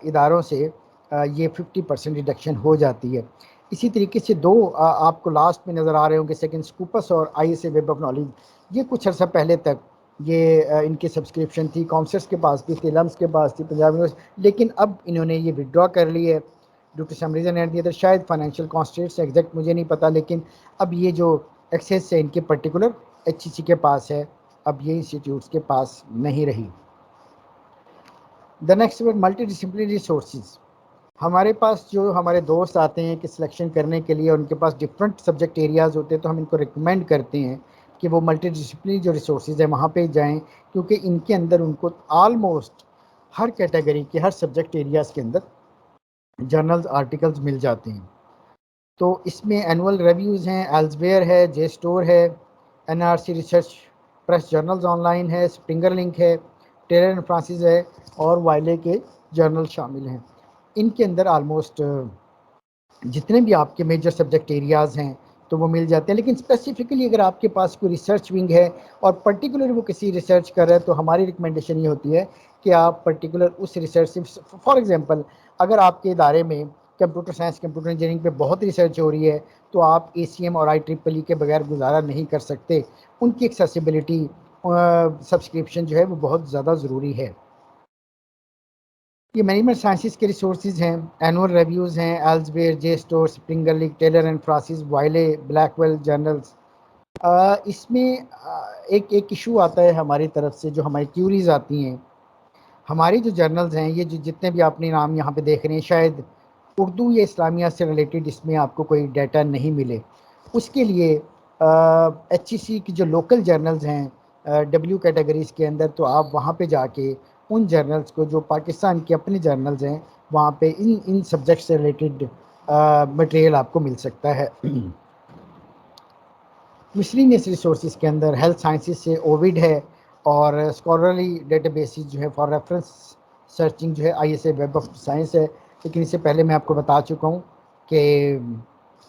इदारों से ये 50% रिडक्शन हो जाती है। इसी तरीके से दो आपको लास्ट में नज़र आ रहे होंगे, सेकंड स्कूपस और ISA वेब ऑफ नॉलेज। ये कुछ अर्सा पहले तक ये इनकी सब्सक्रिप्शन थी, कॉमर्स के पास भी थी, लम्स के पास थी, पंजाब यूनिवर्सिटी, लेकिन अब इन्होंने ये विड्रॉ कर ली है due to some reason and दिया, शायद फाइनेंशियल कॉन्स्टेंट्स एग्जैक्ट मुझे नहीं पता, लेकिन अब ये जो एक्सेस है इनके पर्टिकुलर HEC के पास है, अब ये इंस्टीट्यूट्स के पास नहीं रही। The next word multi disciplinary resources. हमारे पास जो हमारे दोस्त आते हैं कि सिलेक्शन करने के लिए, उनके पास डिफरेंट सब्जेक्ट एरियाज़ होते हैं, तो हम इनको रिकमेंड करते हैं कि वो मल्टी डिसिप्लिनरी जो रिसोर्सेज है वहाँ पे जाएं, क्योंकि इनके अंदर उनको ऑलमोस्ट हर कैटेगरी के हर सब्जेक्ट एरियाज़ के अंदर जर्नल्स आर्टिकल्स मिल जाते हैं। तो इसमें एनुअल रिव्यूज़ हैं, एल्सवेयर है, जे स्टोर है, NRC research press journals online है, स्प्रिंगर लिंक है, टेलर एंड फ्रांसिस है और वाइले के जर्नल शामिल हैं। इनके अंदर आलमोस्ट जितने भी आपके मेजर सब्जेक्ट एरियाज़ हैं तो वो मिल जाते हैं। लेकिन स्पेसिफिकली अगर आपके पास कोई रिसर्च विंग है और पर्टिकुलर वो किसी रिसर्च कर रहे हैं, तो हमारी रिकमेंडेशन ये होती है कि आप पर्टिकुलर उस रिसर्च से, फॉर एग्जांपल अगर आपके इदारे में कंप्यूटर साइंस, कंप्यूटर इंजीनियरिंग पे बहुत रिसर्च हो रही है, तो आप ACM और IEEE के बगैर गुजारा नहीं कर सकते। उनकी एक्सेसिबिलिटी सब्सक्रिप्शन जो है वो बहुत ज़्यादा ज़रूरी है। ये मैनेजमेंट साइंसेस के रिसोर्सेज हैं, एनुअल रिव्यूज़ हैं, Elsevier, JSTOR, Springer link, Taylor and Francis, Wiley, Blackwell journals. इसमें एक इशू आता है हमारी तरफ से, जो हमारी क्यूरीज आती हैं। हमारी जो जर्नल्स हैं, ये जो जितने भी आपने नाम यहाँ पे देख रहे हैं, शायद उर्दू या इस्लामिया से रिलेटेड इसमें आपको कोई डाटा नहीं मिले। उसके लिए HEC की जो लोकल जर्नल्स हैं W कैटेगरीज़ के अंदर, तो आप वहाँ पे जाके उन जर्नल्स को, जो पाकिस्तान के अपने जर्नल्स हैं, वहाँ पे इन सब्जेक्ट से रिलेटेड मटेरियल आपको मिल सकता है। मिसलिनियस रिसोर्सेज के अंदर हेल्थ साइंसेज से ओविड है और स्कॉलरली डेटाबेसेस जो है फॉर रेफरेंस सर्चिंग जो है ISA वेब ऑफ साइंस है। लेकिन इससे पहले मैं आपको बता चुका हूँ कि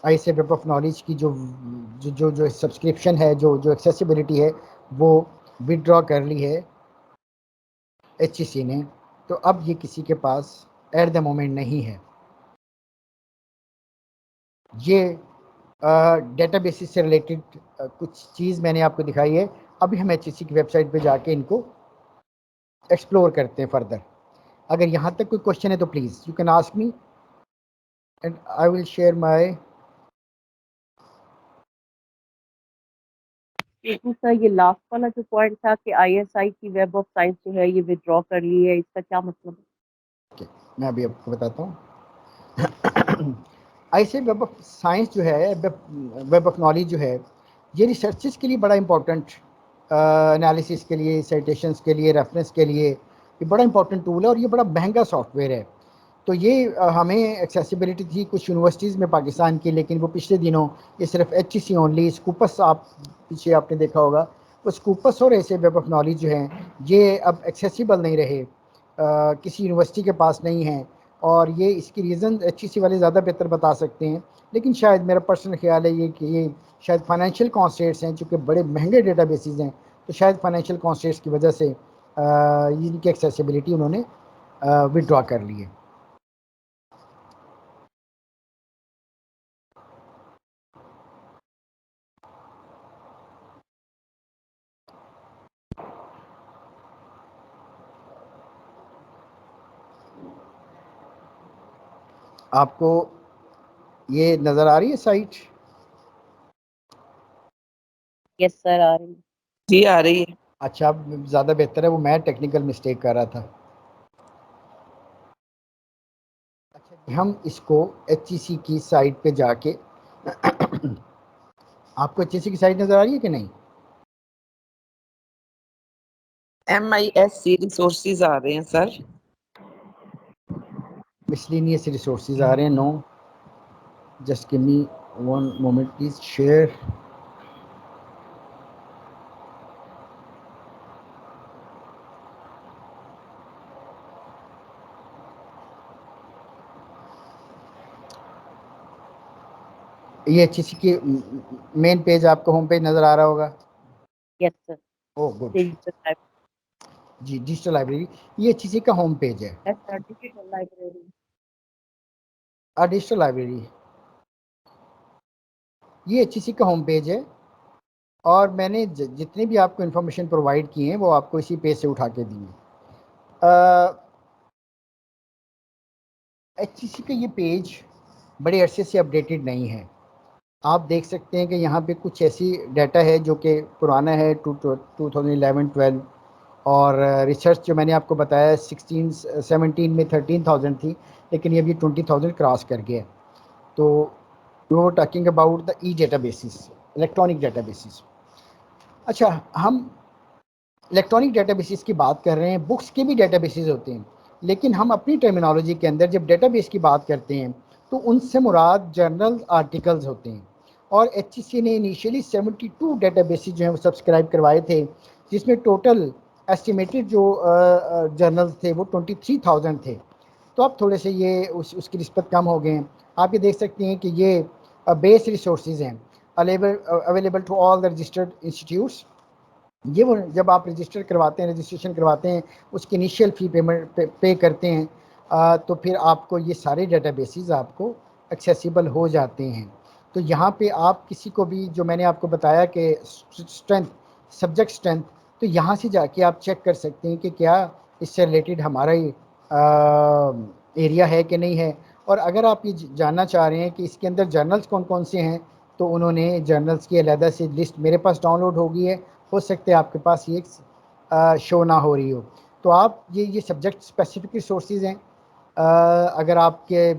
ISA वेब ऑफ नॉलेज की जो सब्सक्रिप्शन है, जो एक्सेसिबिलिटी है, वो विड्रॉ कर ली है HEC ने, तो अब ये किसी के पास एट द मोमेंट नहीं है। ये डेटाबेसिस से रिलेटेड कुछ चीज़ मैंने आपको दिखाई है। अभी हम HEC की वेबसाइट पे जाके इनको एक्सप्लोर करते हैं फर्दर। अगर यहाँ तक कोई क्वेश्चन है तो please you can ask me and I will share my. Sir ये लास्ट वाला जो पॉइंट था कि ISI की वेब ऑफ साइंस जो है ये विड्रॉ कर ली है, इसका क्या मतलब है? मैं अभी आपको बताता हूँ। ISA वेब ऑफ साइंस जो है, वेब ऑफ नॉलेज जो है, ये रिसर्चेस के लिए बड़ा इंपॉर्टेंट, एनालिसिस के लिए, साइटेशंस के लिए, रेफरेंस के लिए ये बड़ा इंपॉर्टेंट टूल है और ये बड़ा महंगा सॉफ्टवेयर है। तो ये हमें एक्सेसिबिलिटी थी कुछ यूनिवर्सिटीज़ में पाकिस्तान की, लेकिन वो पिछले दिनों ये सिर्फ HEC ओनली, स्कूपस आप पीछे आपने देखा होगा, वो स्कूपस और ऐसे वेब ऑफ नॉलेज जो हैं ये अब एक्सेसिबल नहीं रहे, किसी यूनिवर्सिटी के पास नहीं है। और ये इसकी रीज़न HEC वाले ज़्यादा बेहतर बता सकते हैं, लेकिन शायद मेरा पर्सनल ख्याल है ये कि ये शायद फाइनेंशियल कॉन्स्टेंट्स हैं, चूँकि बड़े महंगे डेटाबेसेस हैं, तो शायद फाइनेंशियल कॉन्स्टेंट्स की वजह से इनकी एक्सेसिबिलिटी उन्होंने विड्रॉ कर ली है। आपको ये नज़र आ रही है साइट? यस सर आ रही है। जी आ रही है। अच्छा, ज़्यादा बेहतर है, वो मैं टेक्निकल मिस्टेक कर रहा था। अच्छा, हम इसको HEC की साइट पे जाके आपको HEC की साइट नज़र आ रही है कि नहीं? MISC रिसोर्सेज आ रहे हैं सर। मिसलिनियस रिसोर्सेज आ रहे हैं। No, just give me 1 moment please. Share ये HEC की मेन पेज आपको होम पेज नजर आ रहा होगा। Yes sir. Oh good. Digital जी, डिजिटल लाइब्रेरी ये HEC का होम पेज है। Digital library. डिजिटल लाइब्रेरी ये HEC का होम पेज है और मैंने जितने भी आपको इन्फॉर्मेशन प्रोवाइड किए हैं वो आपको इसी पेज से उठा के दी है। HEC का ये पेज बड़े अरसे से अपडेटेड नहीं है। आप देख सकते हैं कि यहाँ पे कुछ ऐसी डाटा है जो कि पुराना है 2011-12 और रिसर्च जो मैंने आपको बताया 16-17 में 13,000 थी, लेकिन ये अभी 20,000 क्रॉस कर गया। तो we were talking about the e databases, electronic databases. अच्छा, हम इलेक्ट्रॉनिक डेटाबेसिस की बात कर रहे हैं, बुक्स के भी डेटाबेसिस होते हैं, लेकिन हम अपनी टर्मिनोलॉजी के अंदर जब डेटाबेस की बात करते हैं तो उनसे मुराद जर्नल आर्टिकल्स होते हैं। और HEC ने इनिशियली 72 डेटाबेसिस जो हैं वो सब्सक्राइब करवाए थे, जिसमें टोटल एस्टिमेटेड जो जर्नल्स थे वो 23,000 थे। तो अब थोड़े से ये उसकी निस्बत कम हो गए हैं। आप ये देख सकते हैं कि ये बेस रिसोर्सेज हैं available to all the registered institutes. ये वो जब आप रजिस्टर करवाते हैं, रजिस्ट्रेशन करवाते हैं, उसकी इनिशियल फ़ी पेमेंट पे करते हैं, तो फिर आपको ये सारे डेटाबेसेस आपको एक्सेसिबल हो जाते हैं। तो यहाँ पे आप किसी को भी, जो मैंने आपको बताया कि स्ट्रेंथ, सब्जेक्ट स्ट्रेंथ, तो यहाँ से जाके आप चेक कर सकते हैं कि क्या इससे रिलेटेड हमारा एरिया है कि नहीं है। और अगर आप ये जानना चाह रहे हैं कि इसके अंदर जर्नल्स कौन कौन से हैं, तो उन्होंने जर्नल्स की अलहदा से लिस्ट मेरे पास डाउनलोड हो गई है। हो सकता है आपके पास ये शो ना हो रही हो। तो आप ये सब्जेक्ट स्पेसिफिक रिसोर्सेज हैं। अगर आपके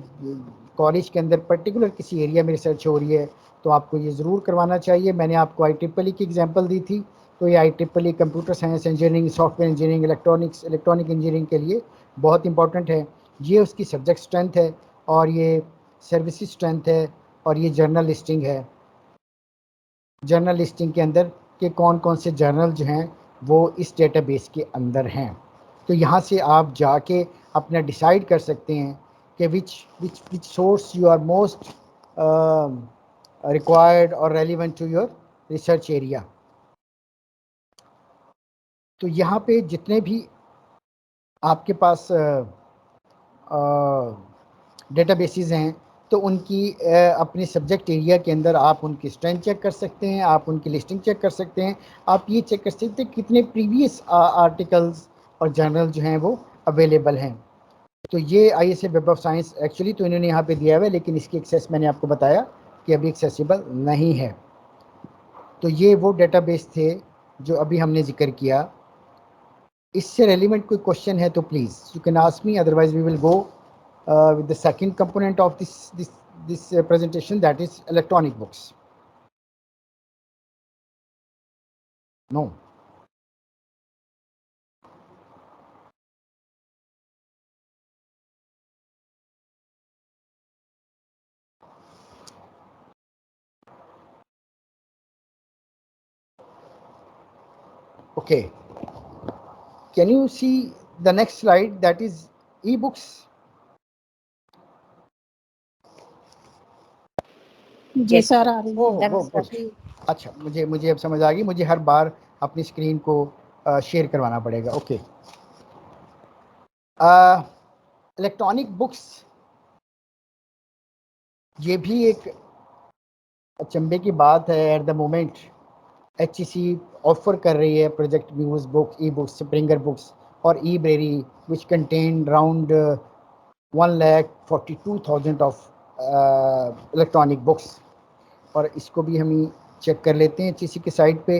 कॉलेज के अंदर पर्टिकुलर किसी एरिया में रिसर्च हो रही है तो आपको ये ज़रूर करवाना चाहिए। मैंने आपको IEEE की एग्जांपल दी थी, तो ये IEEE computer science engineering, software engineering, electronic engineering के लिए बहुत इंपॉर्टेंट है। ये उसकी सब्जेक्ट स्ट्रेंथ है और ये सर्विसेज स्ट्रेंथ है और ये जर्नल लिस्टिंग है। जर्नल लिस्टिंग के अंदर कि कौन कौन से जर्नल जो हैं वो इस डेटाबेस के अंदर हैं। तो यहाँ से आप जाके अपना डिसाइड कर सकते हैं कि which source you are most required और relevant to your research area. तो यहाँ पे जितने भी आपके पास डेटाबेसेस हैं तो उनकी अपने सब्जेक्ट एरिया के अंदर आप उनकी स्ट्रेंथ चेक कर सकते हैं, आप उनकी लिस्टिंग चेक कर सकते हैं, आप ये चेक कर सकते हैं कितने प्रीवियस आर्टिकल्स और जर्नल जो हैं वो अवेलेबल हैं। तो ये ISA web of science actually तो इन्होंने यहाँ पे दिया हुआ है, लेकिन इसकी एक्सेस मैंने आपको बताया कि अभी एक्सेसिबल नहीं है। तो ये वो डेटाबेस थे जो अभी हमने जिक्र किया। इससे रेलिवेंट कोई क्वेश्चन है तो please you can ask me, otherwise we will go with the second component of this presentation, that is electronic books. No. Okay. Can you see the next slide, that is e-books? जी sir आ रही है। वो अच्छा, मुझे अब समझ आ गई। मुझे हर बार अपनी स्क्रीन को शेयर करवाना पड़ेगा। ओके, इलेक्ट्रॉनिक बुक्स ये भी एक अचंभे की बात है। At the moment HEC offer कर रही है project Muse book, e books, Springer books और ebrary which contain around 1,42,000 of electronic books. और इसको भी हम चेक कर लेते हैं HEC के साइट पे।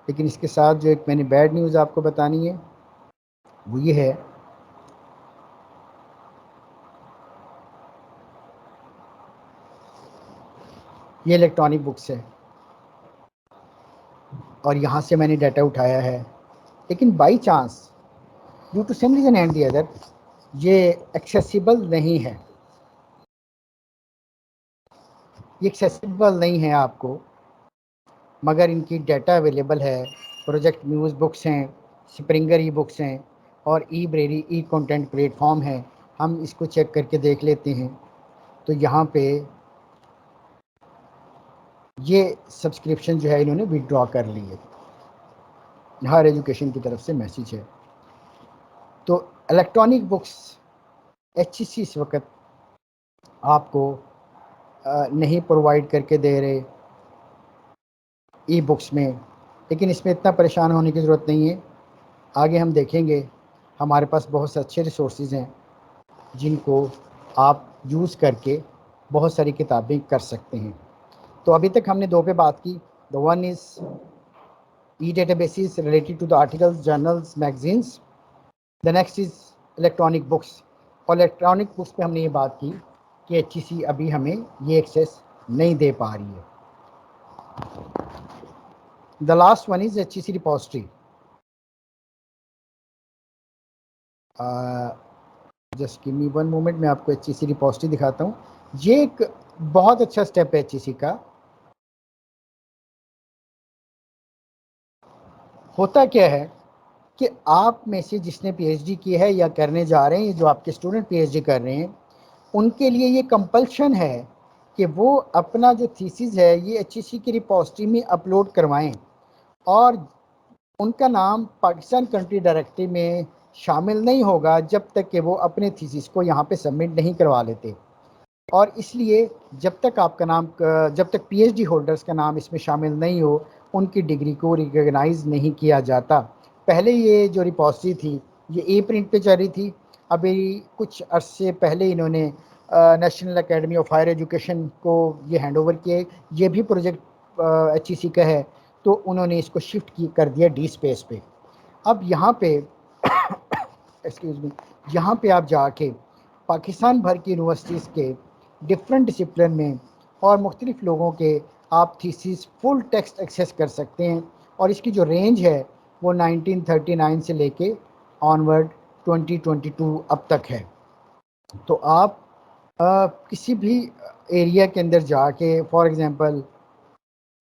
लेकिन इसके साथ जो एक मैंने बैड न्यूज़ आपको बतानी है वो ये है, ये इलेक्ट्रॉनिक बुक्स है और यहाँ से मैंने डाटा उठाया है। लेकिन by chance due to some reason and the other ये एक्सेसिबल नहीं है, ये एक्सेसिबल नहीं है आपको, मगर इनकी डाटा अवेलेबल है। प्रोजेक्ट न्यूज़ बुक्स हैं, स्प्रिंगर ई बुक्स हैं और ई ब्रेरी ई कंटेंट प्लेटफॉर्म है। हम इसको चेक करके देख लेते हैं। तो यहाँ पे ये सब्सक्रिप्शन जो है इन्होंने विड्रॉ कर ली है, हायर एजुकेशन की तरफ से मैसेज है। तो इलेक्ट्रॉनिक बुक्स HEC इस वक्त आपको नहीं प्रोवाइड करके दे रहे ई बुक्स में, लेकिन इसमें इतना परेशान होने की ज़रूरत नहीं है। आगे हम देखेंगे, हमारे पास बहुत से अच्छे रिसोर्सेज हैं जिनको आप यूज़ करके बहुत सारी किताबें कर सकते हैं। तो अभी तक हमने दो पे बात की। The one is e databases related to the articles, journals, magazines. The next is electronic books, और इलेक्ट्रॉनिक बुक्स पे हमने ये बात की कि HEC अभी हमें ये एक्सेस नहीं दे पा रही है। The last one is HEC repository. Just give me one moment, मैं आपको HEC रिपोजिटरी दिखाता हूँ। ये एक बहुत अच्छा स्टेप है HEC का। होता क्या है कि आप में से जिसने PhD की है या करने जा रहे हैं, जो आपके स्टूडेंट PhD कर रहे हैं, उनके लिए ये कंपल्शन है कि वो अपना जो थीसिस है ये HEC की रिपोजिटरी में अपलोड करवाएं, और उनका नाम पाकिस्तान कंट्री डायरेक्टरी में शामिल नहीं होगा जब तक कि वो अपने थीसिस को यहाँ पे सबमिट नहीं करवा लेते। और इसलिए जब तक आपका नाम, जब तक PhD होल्डर्स का नाम इसमें शामिल नहीं हो, उनकी डिग्री को रिकॉग्नाइज नहीं किया जाता। पहले ये जो रिपोजिटरी थी ये ई प्रिंट पे चल रही थी। अभी कुछ अरसे पहले इन्होंने national academy of higher education को ये हैंडओवर किए। ये भी प्रोजेक्ट HEC का है, तो उन्होंने इसको शिफ्ट कर दिया डी स्पेस पे। अब यहाँ पे एक्सक्यूज़ मी, यहाँ पे आप जाके पाकिस्तान भर की यूनिवर्सिटीज़ के डिफरेंट डिसिप्लिन में और मुख्तलिफ़ लोगों के आप थीसिस फुल टेक्स्ट एक्सेस कर सकते हैं, और इसकी जो रेंज है वो 1939 से लेके ऑनवर्ड 2022 अब तक है। तो आप किसी भी एरिया के अंदर जाके, फॉर एग्ज़ाम्पल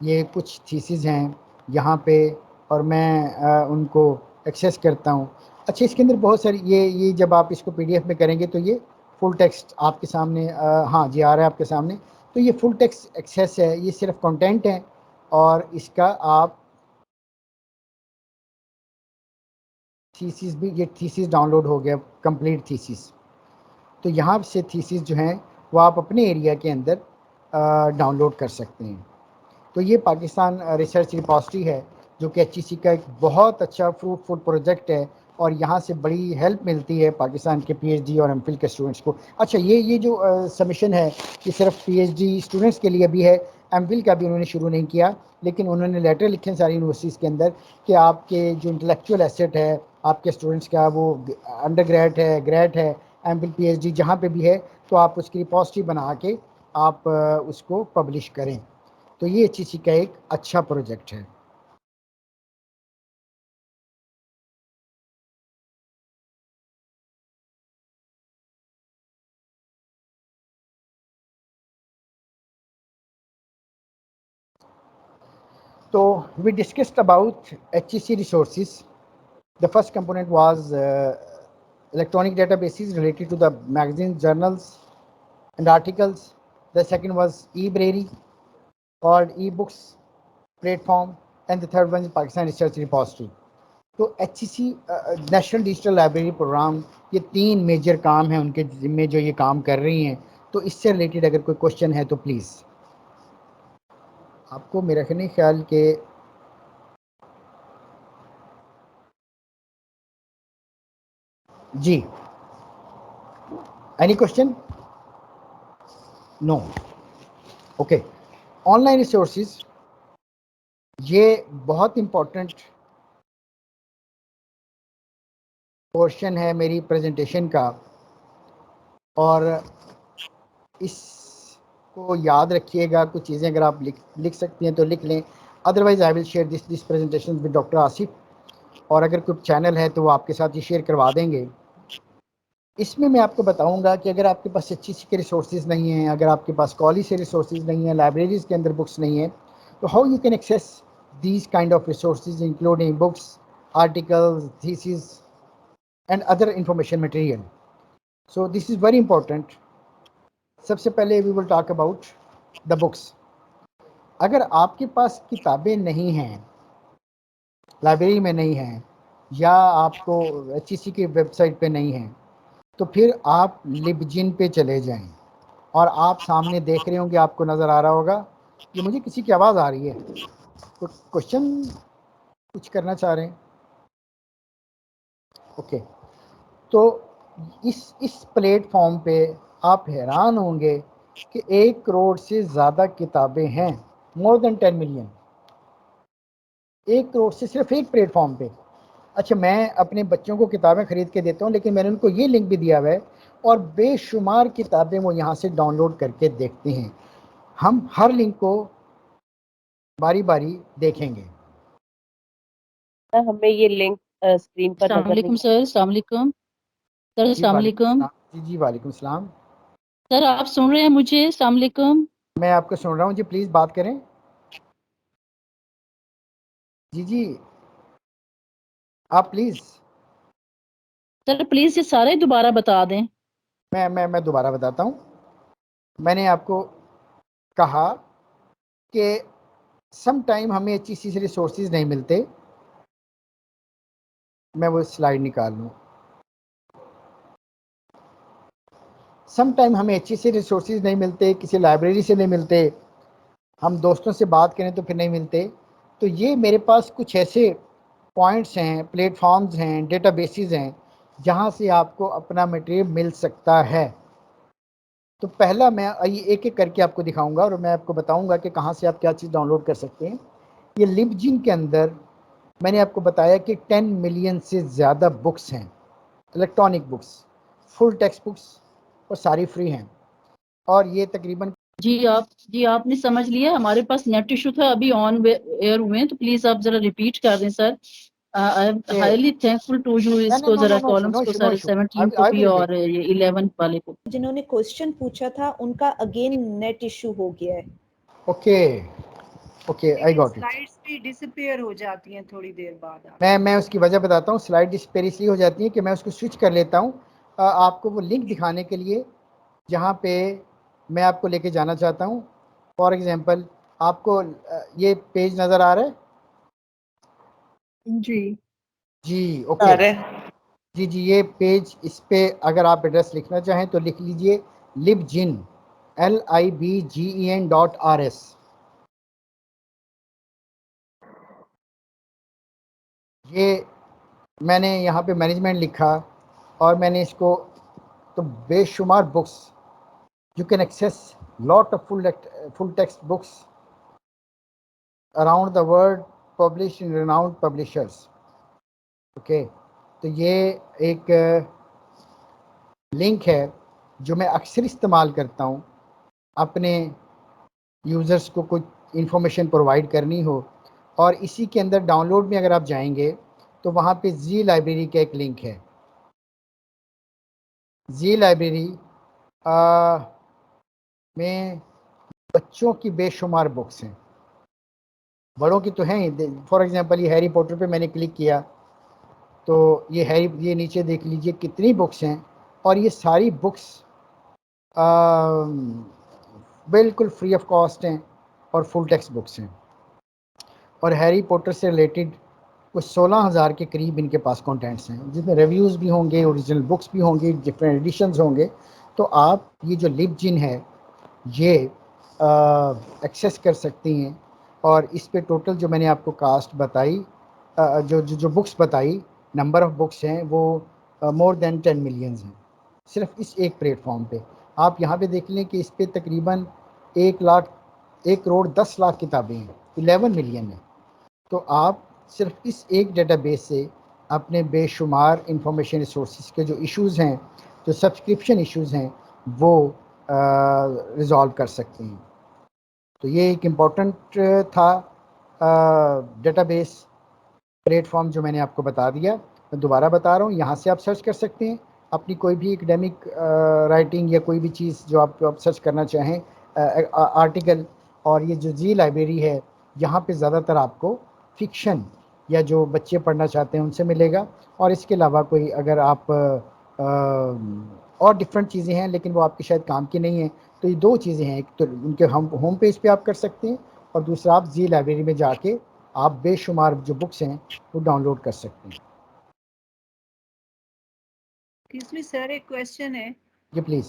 ये कुछ थीसिस हैं यहाँ पे, और मैं उनको एक्सेस करता हूँ। अच्छा, इसके अंदर बहुत सारी ये जब आप इसको PDF में करेंगे तो ये फुल टेक्स्ट आपके सामने, हाँ जी आ रहा है आपके सामने। तो ये फुल टेक्स्ट एक्सेस है, ये सिर्फ कंटेंट है, और इसका आप थीसिस भी, ये थीसिस डाउनलोड हो गया, कंप्लीट थीसिस। तो यहाँ से थीसिस जो हैं वो आप अपने एरिया के अंदर डाउनलोड कर सकते हैं। तो ये पाकिस्तान रिसर्च रिपोजिटरी है जो कि HEC का एक बहुत अच्छा फ्रूटफुल प्रोजेक्ट है, और यहाँ से बड़ी हेल्प मिलती है पाकिस्तान के PhD और MPhil के स्टूडेंट्स को। अच्छा, ये जो सबमिशन है ये सिर्फ PhD स्टूडेंट्स के लिए भी है, MPhil का भी उन्होंने शुरू नहीं किया, लेकिन उन्होंने लेटर लिखे सारी यूनिवर्सिटीज़ के अंदर कि आपके जो इंटेलेक्चुअल एसेट है आपके स्टूडेंट्स का, वो अंडर ग्रेड है, ग्रेड है, MPhil PhD जहाँ पे भी है, तो आप उसकी रिपोजिटरी बना के आप उसको पब्लिश करें। तो ये HEC का एक अच्छा प्रोजेक्ट है। So we discussed about HEC resources. The first component was electronic databases related to the magazines, journals, and articles. The second was e-library called e-books platform, and the third one is Pakistan Research Repository. तो HEC national digital library program, ये तीन major काम हैं उनके जिम्मे जो ये काम कर रही हैं। तो इससे रिलेटेड अगर कोई क्वेश्चन है तो प्लीज़। आपको मेरा नहीं ख्याल के जी, any question? No, okay. Online resources, ये बहुत इम्पोर्टेंट पोर्शन है मेरी प्रेजेंटेशन का, और इसको याद रखिएगा। कुछ चीज़ें अगर आप लिख सकती हैं तो लिख लें, otherwise I will share this presentation with doctor Asif. और अगर कोई चैनल है तो वो आपके साथ ये शेयर करवा देंगे। इसमें मैं आपको बताऊंगा कि अगर आपके पास HEC के रिसोर्सेज नहीं हैं, अगर आपके पास कॉलेज से रिसोर्सेज नहीं है, लाइब्रेरीज के अंदर बुक्स नहीं है, तो how you can access these kind of resources including books, articles, theses and other information material. So this is very important. सबसे पहले we will talk about the books. अगर आपके पास किताबें नहीं हैं, लाइब्रेरी में नहीं हैं, या आपको HEC की वेबसाइट पे नहीं हैं, तो फिर आप लिबजिन पे चले जाएं। और आप सामने देख रहे होंगे, आपको नज़र आ रहा होगा, ये मुझे किसी की आवाज़ आ रही है, तो क्वेश्चन कुछ करना चाह रहे हैं? ओके, तो इस प्लेटफॉर्म पे आप हैरान होंगे कि 1 करोड़ से ज़्यादा किताबें हैं, मोर देन 10 मिलियन, 1 करोड़ से सिर्फ एक प्लेटफॉर्म पे। अच्छा, मैं अपने बच्चों को किताबें ख़रीद के देता हूँ, लेकिन मैंने उनको ये लिंक भी दिया हुआ है और बेशुमार किताबें वो यहाँ से डाउनलोड करके देखते हैं। हम हर लिंक को बारी बारी देखेंगे। हमें ये लिंक स्क्रीन पर अस्सलाम वालेकुम सर। अस्सलाम वालेकुम सर। अस्सलाम वालेकुम जी वालेकुम सलाम। सर, आप सुन रहे हैं मुझे? अस्सलाम वालेकुम। मैं आपको सुन रहा हूँ जी, प्लीज़ बात करें। जी आप प्लीज़। सर प्लीज ये सारे दोबारा बता दें। मैं दोबारा बताता हूँ। मैंने आपको कहा कि सम टाइम हमें HEC से रिसोर्सेज नहीं मिलते। मैं वो स्लाइड निकाल लूँ। सम टाइम हमें HEC से रिसोर्सेज नहीं मिलते, किसी लाइब्रेरी से नहीं मिलते, हम दोस्तों से बात करें तो फिर नहीं मिलते। तो ये मेरे पास कुछ ऐसे पॉइंट्स हैं, प्लेटफॉर्म्स हैं, डेटाबेसेस हैं जहाँ से आपको अपना मटेरियल मिल सकता है। तो पहला मैं एक एक करके आपको दिखाऊंगा और मैं आपको बताऊंगा कि कहाँ से आप क्या चीज़ डाउनलोड कर सकते हैं। ये लिबजिन के अंदर मैंने आपको बताया कि 10 मिलियन से ज़्यादा बुक्स हैं, electronic books, full text books, और सारी फ्री हैं। और ये तकरीबन जी आपने समझ लिया। हमारे पास नेट इशू था, अभी ऑन एयर हुए हैं, तो प्लीज आप जरा रिपीट कर दें sir. I am highly thankful to you. इसको जरा कॉलम्स को सर 17 को भी और ये 11 वाले को। जिन्होंने क्वेश्चन पूछा था उनका अगेन नेट इशू हो गया है। Okay I got it. Slides भी डिसअपीयर हो जाती हैं थोड़ी देर बाद। मैं उसकी वजह बताता हूँ। स्लाइड डिसअपीयर इसलिए हो जाती है कि मैं उसको स्विच कर लेता हूँ आपको वो लिंक दिखाने के लिए जहाँ पे मैं आपको लेके जाना चाहता हूँ। फॉर एग्जांपल आपको ये पेज नज़र आ रहा है? जी ओके जी ये पेज, इस पे अगर आप एड्रेस लिखना चाहें तो लिख लीजिए libgin libgen.rs। ये मैंने यहाँ पे मैनेजमेंट लिखा और मैंने इसको, तो बेशुमार books you can access lot of full text books around the world publish in renowned publishers. Okay, तो ये एक लिंक है जो मैं अक्सर इस्तेमाल करता हूँ अपने यूज़र्स को कुछ इंफॉर्मेशन प्रोवाइड करनी हो। और इसी के अंदर डाउनलोड में अगर आप जाएंगे तो वहाँ पे जी लाइब्रेरी का एक लिंक है। जी लाइब्रेरी में बच्चों की बेशुमार बुक्स हैं, बड़ों की तो हैं। फॉर एग्जांपल ये हैरी पॉटर पे मैंने क्लिक किया तो ये नीचे देख लीजिए कितनी बुक्स हैं, और ये सारी बुक्स बिल्कुल फ्री ऑफ कॉस्ट हैं और फुल टेक्स्ट बुक्स हैं। और हैरी पॉटर से रिलेटेड कुछ 16,000 के करीब इनके पास कंटेंट्स हैं, जिसमें रिव्यूज़ भी होंगे, ओरिजिनल बुक्स भी होंगी, डिफरेंट एडिशंस होंगे। तो आप ये जो लिबजिन है ये एक्सेस कर सकती हैं। और इस पे टोटल जो मैंने आपको कास्ट बताई, जो बुक्स बताई, नंबर ऑफ़ बुक्स हैं वो मोर देन 10 मिलियंस हैं सिर्फ इस एक प्लेटफॉर्म पे। आप यहाँ पे देख लें कि इस पे तकरीबन 1 करोड़ 10 लाख किताबें हैं, 11 मिलियन है। तो आप सिर्फ इस एक डेटाबेस से अपने बेशुमार इंफॉर्मेशन रिसोर्सेज के जो इश्यूज़ हैं, जो सब्सक्रिप्शन इश्यूज़ हैं, वो रिज़ॉल्व कर सकते हैं। तो ये एक इम्पॉर्टेंट था डेटाबेस प्लेटफॉर्म जो मैंने आपको बता दिया, मैं दोबारा बता रहा हूँ, यहाँ से आप सर्च कर सकते हैं अपनी कोई भी एकेडमिक राइटिंग या कोई भी चीज़ जो आप सर्च करना चाहें, आर्टिकल। और ये जो जी लाइब्रेरी है, यहाँ पे ज़्यादातर आपको फिक्शन या जो बच्चे पढ़ना चाहते हैं उनसे मिलेगा। और इसके अलावा कोई अगर आप और डिफरेंट चीज़ें हैं लेकिन वो आपके शायद काम की नहीं है, तो ये दो चीज़ें हैं, एक तो उनके होम पेज पे आप कर सकते हैं और दूसरा आप जी लाइब्रेरी में जाके आप बेशुमार जो बुक्स हैं वो डाउनलोड कर सकते हैं। सर एक क्वेश्चन है जी प्लीज़।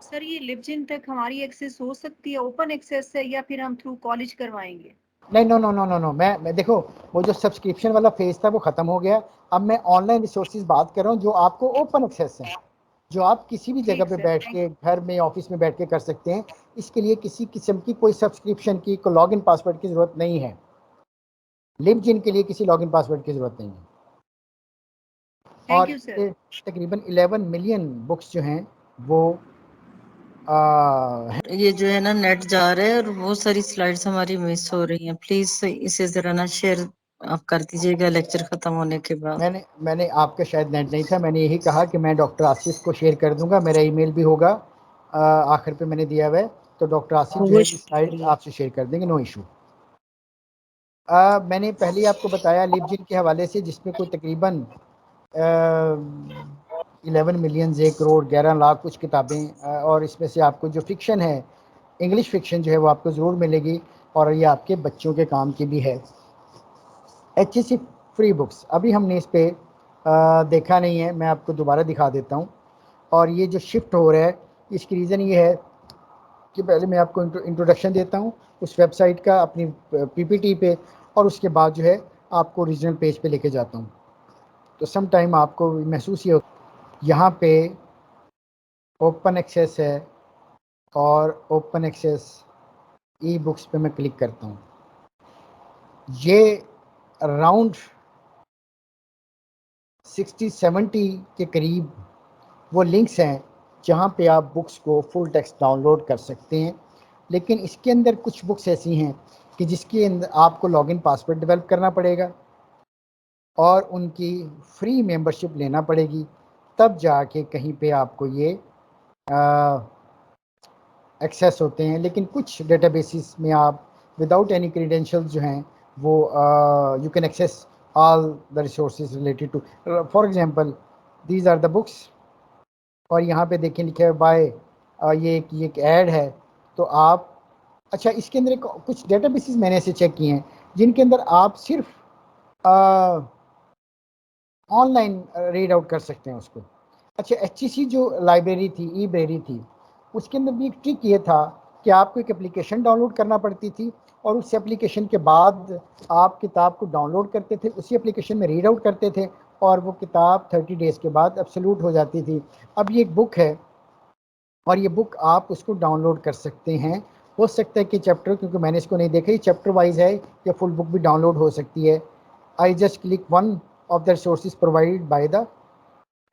सर, ये लिबजिन तक हमारी एक्सेस हो सकती है, ओपन एक्सेस है या फिर हम थ्रू कॉलेज करवाएंगे? नहीं, no no no no no, मैं देखो, वो जो सब्सक्रिप्शन वाला फेज था वो ख़त्म हो गया। अब मैं ऑनलाइन रिसोर्सेज बात कर रहा हूँ जो आपको ओपन एक्सेस हैं, जो आप किसी भी जगह पे बैठ के, घर में, ऑफिस में बैठ के कर सकते हैं। इसके लिए किसी किस्म की कोई सब्सक्रिप्शन की, कोई लॉगिन पासवर्ड की ज़रूरत नहीं है। लिबजिन के लिए किसी लॉगिन पासवर्ड की ज़रूरत नहीं है। और तकरीबन 11 मिलियन बुक्स जो हैं वो ये जो है ना नेट जा रहा है और बहुत सारी स्लाइड्स हमारी मिस हो रही हैं। प्लीज इसे जरा ना शेयर आप कर दीजिएगा लेक्चर खत्म होने के बाद। मैंने आपका शायद नेट नहीं था, मैंने यही कहा कि मैं डॉक्टर आसिफ को शेयर कर दूंगा, मेरा ईमेल भी होगा आखिर पे मैंने दिया हुआ है, तो डॉक्टर आसिफ जो है स्लाइड आपसे शेयर कर देंगे, नो इशू। मैंने पहले ही आपको बताया लिबजिन के हवाले से, जिसमें कोई तकरीबन 11 मिलियन, 1 करोड़ 11 लाख कुछ किताबें, और इसमें से आपको जो फिक्शन है, इंग्लिश फिक्शन जो है वो आपको ज़रूर मिलेगी, और ये आपके बच्चों के काम की भी है। HEC फ्री बुक्स अभी हमने इस पर देखा नहीं है, मैं आपको दोबारा दिखा देता हूँ। और ये जो शिफ्ट हो रहा है इसकी रीज़न ये है कि पहले मैं आपको इंट्रोडक्शन देता हूँ उस वेबसाइट का अपनी PPT पे, और उसके बाद जो है आपको ओरिजिनल पेज पे लेके जाता हूँ। तो सम टाइम आपको महसूस ये होता, यहाँ पे ओपन एक्सेस है और ओपन एक्सेस ई बुक्स पे मैं क्लिक करता हूँ। ये अराउंड 60-70 के करीब वो लिंक्स हैं जहाँ पे आप बुक्स को फुल टेक्स्ट डाउनलोड कर सकते हैं। लेकिन इसके अंदर कुछ बुक्स ऐसी हैं कि जिसके अंदर आपको लॉगिन पासवर्ड डेवलप करना पड़ेगा और उनकी फ्री मेंबरशिप लेना पड़ेगी, तब जाके कहीं पे आपको ये एक्सेस होते हैं। लेकिन कुछ डेटाबेसेस में आप विदाउट एनी क्रीडेंशियल्स जो हैं वो you can access all the resources related to, for example these are the books, और यहाँ पे देखें लिखा है बाय, ये एक ऐड है। तो आप, अच्छा, इसके अंदर कुछ डेटाबेसेस मैंने ऐसे चेक किए हैं जिनके अंदर आप सिर्फ ऑनलाइन रीड आउट कर सकते हैं उसको। अच्छा, HEC जो लाइब्रेरी थी, ई लाइब्रेरी थी, उसके अंदर भी एक ट्रिक ये था कि आपको एक एप्लीकेशन डाउनलोड करना पड़ती थी, और उस एप्लीकेशन के बाद आप किताब को डाउनलोड करते थे, उसी एप्लीकेशन में रीड आउट करते थे, और वो किताब 30 डेज़ के बाद एब्सोल्यूट हो जाती थी। अब ये एक बुक है और ये बुक आप उसको डाउनलोड कर सकते हैं। हो सकता है कि चैप्टर, क्योंकि मैंने इसको नहीं देखा, ये चैप्टर वाइज है या फुल बुक भी डाउनलोड हो सकती है। I just click one of the resources provided by the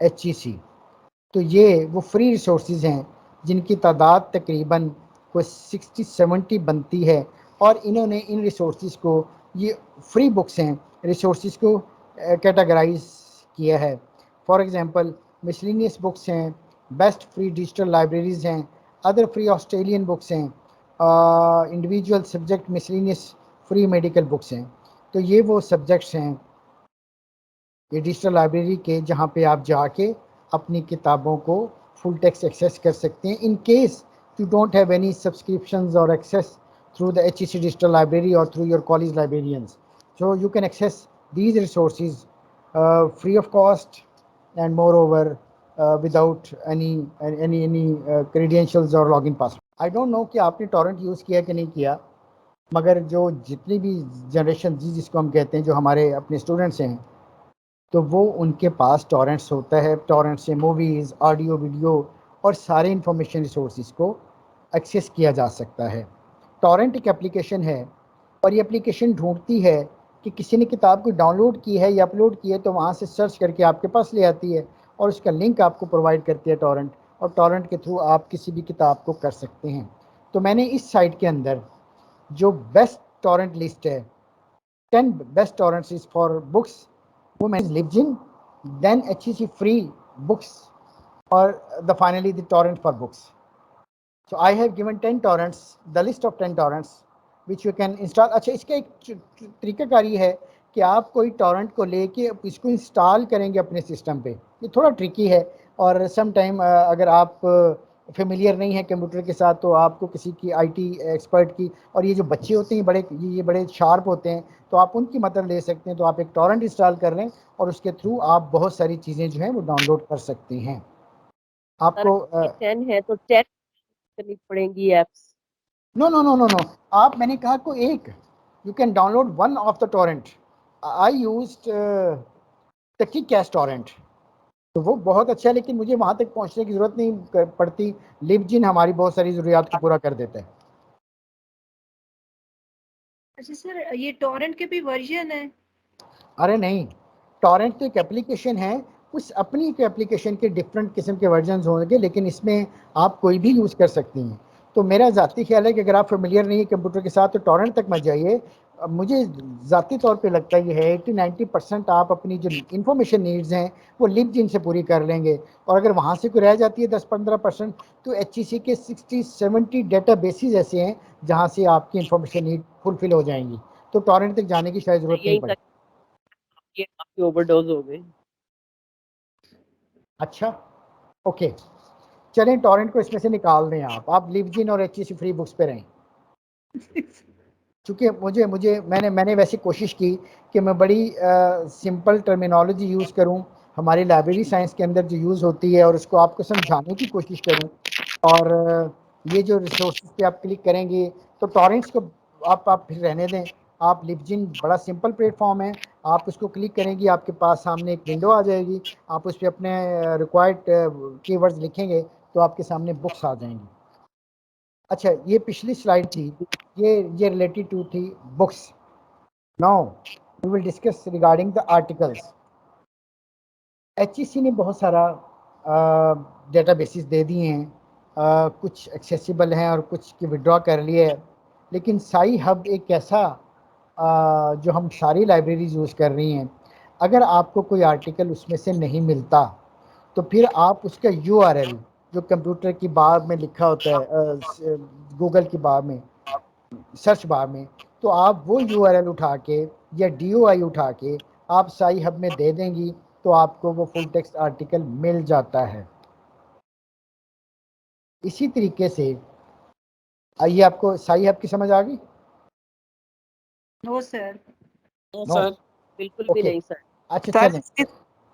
HEC। तो ये वो फ्री रिसोर्सेज हैं जिनकी तादाद तकरीबन कोई 60-70 बनती है, और इन्होंने इन रिसोर्सेज को, ये फ्री बुक्स हैं, रिसोर्सेज को कैटेगराइज किया है। फॉर एग्जांपल मिसलिनियस बुक्स हैं, बेस्ट फ्री डिजिटल लाइब्रेरीज हैं, अदर फ्री ऑस्ट्रेलियन बुक्स हैं, individual subject miscellaneous free medical books हैं। तो ये वो सब्जेक्ट्स हैं ये डिजिटल लाइब्रेरी के, जहाँ पे आप जाके अपनी किताबों को फुल टेक्स्ट एक्सेस कर सकते हैं। In case you don't have any subscriptions और access through the HEC digital library or through your college librarians, so you can access these resources free of cost, and moreover without any credentials or login password. I don't know कि आपने torrent use किया कि नहीं किया, मगर जो जितनी भी जनरेशन जी जिसको हम कहते हैं, जो हमारे अपने स्टूडेंट्स हैं, तो वो उनके पास टॉरेंट्स होता है। टॉरेंट से मूवीज़, ऑडियो, वीडियो और सारे इंफॉर्मेशन रिसोर्सेज को एक्सेस किया जा सकता है। टॉरेंट एक एप्लीकेशन है, और ये एप्लीकेशन ढूंढती है कि किसी ने किताब को डाउनलोड की है या अपलोड की है, तो वहाँ से सर्च करके आपके पास ले आती है और उसका लिंक आपको प्रोवाइड करती है टॉरेंट, और टॉरेंट के थ्रू आप किसी भी किताब को कर सकते हैं। तो मैंने इस साइट के अंदर जो बेस्ट टॉरेंट लिस्ट है 10 best torrents for books, वो मैंने LibGen, then HEC free books, or finally the torrent for books. So I have given 10 torrents, the list of 10 torrents which you can install. अच्छा, इसका एक तरीकाकारी है कि आप कोई टॉरेंट को लेके इसको इंस्टॉल करेंगे अपने सिस्टम पे, ये थोड़ा ट्रिकी है और सम टाइम अगर आप फेमिलियर नहीं है कंप्यूटर के साथ तो आपको किसी की आईटी एक्सपर्ट की, और ये जो बच्चे होते हैं ये बड़े शार्प होते हैं, तो आप उनकी मदद ले सकते हैं। तो आप एक टॉरेंट इंस्टॉल कर लें और उसके थ्रू आप बहुत सारी चीज़ें जो हैं वो डाउनलोड कर सकते हैं। आपको 10 है तो 10 करनी पड़ेंगी एप्स। नो, आप, मैंने कहा को एक, you can download one of the torrent. I used Taqi cash torrent, तो वो बहुत अच्छा है, लेकिन मुझे वहाँ तक पहुँचने की ज़रूरत नहीं पड़ती। LibGen हमारी बहुत सारी ज़रूरियात को पूरा कर देता है। अच्छा सर, ये टॉरेंट के भी वर्जन है? अरे नहीं, टॉरेंट तो एक एप्लीकेशन है, उस अपनी एक एप्लीकेशन के डिफरेंट किस्म के वर्जन होंगे, लेकिन इसमें आप कोई भी यूज़ कर सकती हैं। तो मेरा ज़ाती ख्याल है कि अगर आप फेमिलियर नहीं है कंप्यूटर के साथ तो टॉरेंट तक मत जाइए। मुझे ज़ाती तौर पे लगता है ये है 80-90% आप अपनी जो इंफॉर्मेशन नीड्स हैं वो LibGen से पूरी कर लेंगे, और अगर वहाँ से कोई रह जाती है 10-15% तो HEC के 60-70 डेटा बेसिस ऐसे हैं जहाँ से आपकी इंफॉर्मेशन नीड फुलफिल हो जाएंगी, तो टॉरेंट तक जाने की शायद ज़रूरत नहीं पड़ेगी। ये ओवरडोज हो गए। अच्छा, ओके, चलें टॉरेंट को इसमें से निकाल दें। आप LibGen और HEC फ्री बुक्स पे रहें। चूँकि मैंने वैसे कोशिश की कि मैं बड़ी सिंपल टर्मिनोलॉजी यूज़ करूं, हमारी लाइब्रेरी साइंस के अंदर जो यूज़ होती है, और उसको आपको समझाने की कोशिश करूं। और ये जो रिसोर्सेज पे आप क्लिक करेंगे तो टॉरेंट्स को आप फिर रहने दें। आप LibGen बड़ा सिंपल प्लेटफॉर्म है, आप उसको क्लिक करेंगी, आपके पास सामने एक विंडो आ जाएगी, आप उस पर अपने रिक्वायर्ड कीवर्ड्स लिखेंगे तो आपके सामने बुक्स आ जाएंगी। अच्छा, ये पिछली स्लाइड थी, ये रिलेटेड टू थी books. Now we will discuss regarding the articles. HEC ने बहुत सारा डेटाबेसेस दे दिए हैं, कुछ एक्सेसिबल हैं और कुछ की विड्रॉ कर लिए है, लेकिन साई हब एक ऐसा जो हम सारी लाइब्रेरीज यूज़ कर रही हैं, अगर आपको कोई आर्टिकल उसमें से नहीं मिलता तो फिर आप उसका URL जो कंप्यूटर की बार में लिखा होता है, गूगल की बार में, सर्च बार में, तो आप वो URL उठा के या DOI उठा के आप साई हब में दे देंगी तो आपको वो फुल टेक्स्ट आर्टिकल मिल जाता है। इसी तरीके से आइए, आपको साई हब की समझ आ गई? No sir. नो सर, बिल्कुल भी नहीं सर। अच्छा, चलें।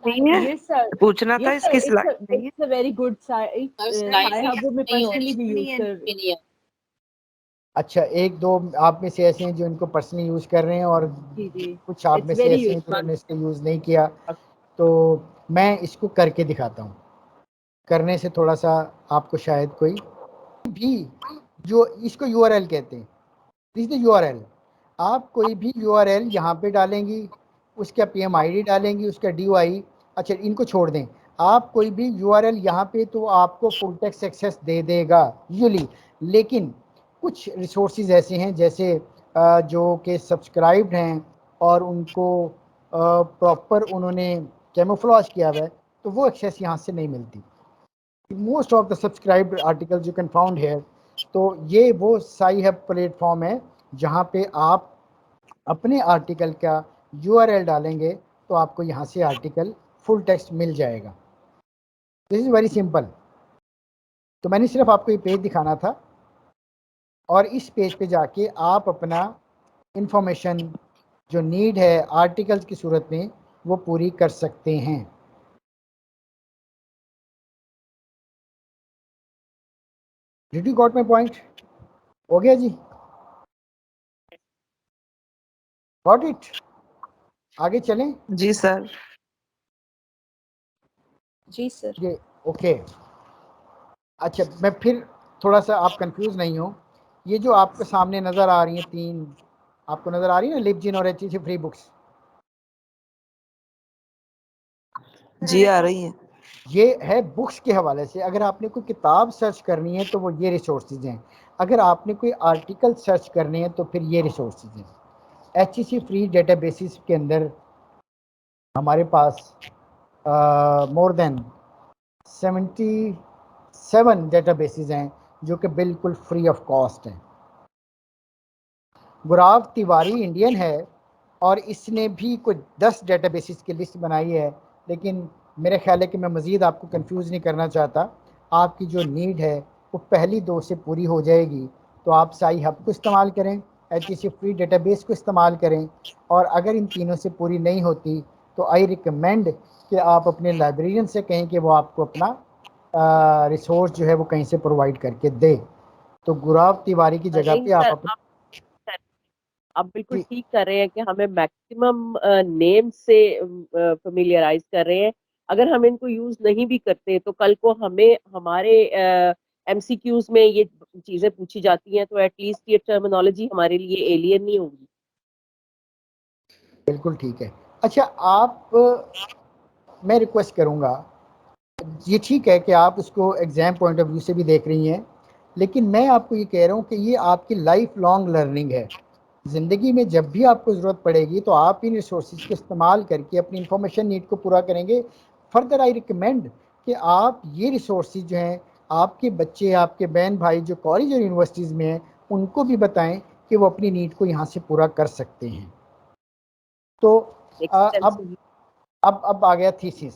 Yes, sir. पूछना था Yes, sir. इसकी स्लाइड नहीं है। It's a very good site. वो मैं personally भी use कर रही हूँ। अच्छा, एक दो आप में से ऐसे हैं जो इनको पर्सनली यूज़ कर रहे हैं और कुछ आप में से ऐसे हैं जिन्होंने इसको यूज़ नहीं किया, तो मैं इसको करके दिखाता हूँ। करने से थोड़ा सा आपको शायद कोई भी, जो इसको URL कहते हैं, दिस द URL, आप कोई भी URL यहाँ पे डालेंगी, उसका PM ID डालेंगी, उसका DOI, अच्छा इनको छोड़ दें, आप कोई भी URL यहाँ पे तो आपको फुल टेक्स्ट एक्सेस दे देगा यूजुअली, लेकिन कुछ रिसोर्सेज ऐसे हैं जैसे जो कि सब्सक्राइब्ड हैं और उनको प्रॉपर उन्होंने कैमोफ्लेज किया हुआ है, तो वो एक्सेस यहाँ से नहीं मिलती। Most of the subscribed articles you can found here. तो ये वो साई हब प्लेटफॉर्म है जहाँ पे आप अपने आर्टिकल का URL डालेंगे तो आपको यहाँ से आर्टिकल फुल टेक्स्ट मिल जाएगा। This is very simple. तो मैंने सिर्फ आपको ये पेज दिखाना था, और इस पेज पे जाके आप अपना इंफॉर्मेशन जो नीड है आर्टिकल्स की सूरत में वो पूरी कर सकते हैं। Did you got my point? हो गया जी? Got it? आगे चलें? जी सर। जी सर। ये ओके। अच्छा, मैं फिर थोड़ा सा, आप कंफ्यूज नहीं हो, ये जो आपके सामने नज़र आ रही हैं तीन, आपको नज़र आ रही है ना LibGen और HEC फ्री बुक्स? जी आ रही है। ये है बुक्स के हवाले से। अगर आपने कोई किताब सर्च करनी है तो वो ये रिसोर्सेज हैं, अगर आपने कोई आर्टिकल सर्च करने हैं तो फिर ये रिसोर्सेज हैं। HEC फ्री डेटाबेसिस के अंदर हमारे पास मोर देन 77 डेटाबेसिस हैं जो कि बिल्कुल फ्री ऑफ कॉस्ट हैं। गुराव तिवारी इंडियन है और इसने भी कुछ 10 डेटाबेसिस की लिस्ट बनाई है, लेकिन मेरे ख्याल है कि मैं मज़ीद आपको कंफ्यूज नहीं करना चाहता। आपकी जो नीड है वो पहली 2 से पूरी हो जाएगी, तो आप साई हब को इस्तेमाल करें, HEC फ्री डेटाबेस को इस्तेमाल करें, और अगर इन तीनों से पूरी नहीं होती तो आई रिकमेंड कि आप अपने लाइब्रेरियन से कहें कि वो आपको अपना रिसोर्स जो है वो कहीं से प्रोवाइड करके दे। तो गुराव तिवारी की जगह नहीं पे आप सर, आप बिल्कुल ठीक कर रहे हैं कि हमें मैक्सिमम नेम से फेमिलियराइज कर रहे हैं। अगर हम इनको यूज नहीं भी करते तो कल को हमें हमारे MCQs में ये चीजें पूछी जाती हैं तो एटलीस्ट ये टर्मिनोलॉजी हमारे लिए एलियन नहीं होगी। बिल्कुल ठीक है। अच्छा, आप मैं रिक्वेस्ट करूंगा, ये ठीक है कि आप उसको एग्ज़ाम पॉइंट ऑफ व्यू से भी देख रही हैं, लेकिन मैं आपको ये कह रहा हूँ कि ये आपकी लाइफ लॉन्ग लर्निंग है। ज़िंदगी में जब भी आपको ज़रूरत पड़ेगी तो आप इन रिसोर्सेज का इस्तेमाल करके अपनी इंफॉर्मेशन नीड को पूरा करेंगे। फर्दर आई रिकमेंड कि आप ये रिसोर्सेज जो हैं आपके बच्चे, आपके बहन भाई जो कॉलेज और यूनिवर्सिटीज़ में हैं, उनको भी बताएं कि वो अपनी नीड को यहाँ से पूरा कर सकते हैं। तो अब आ गया थीसिस।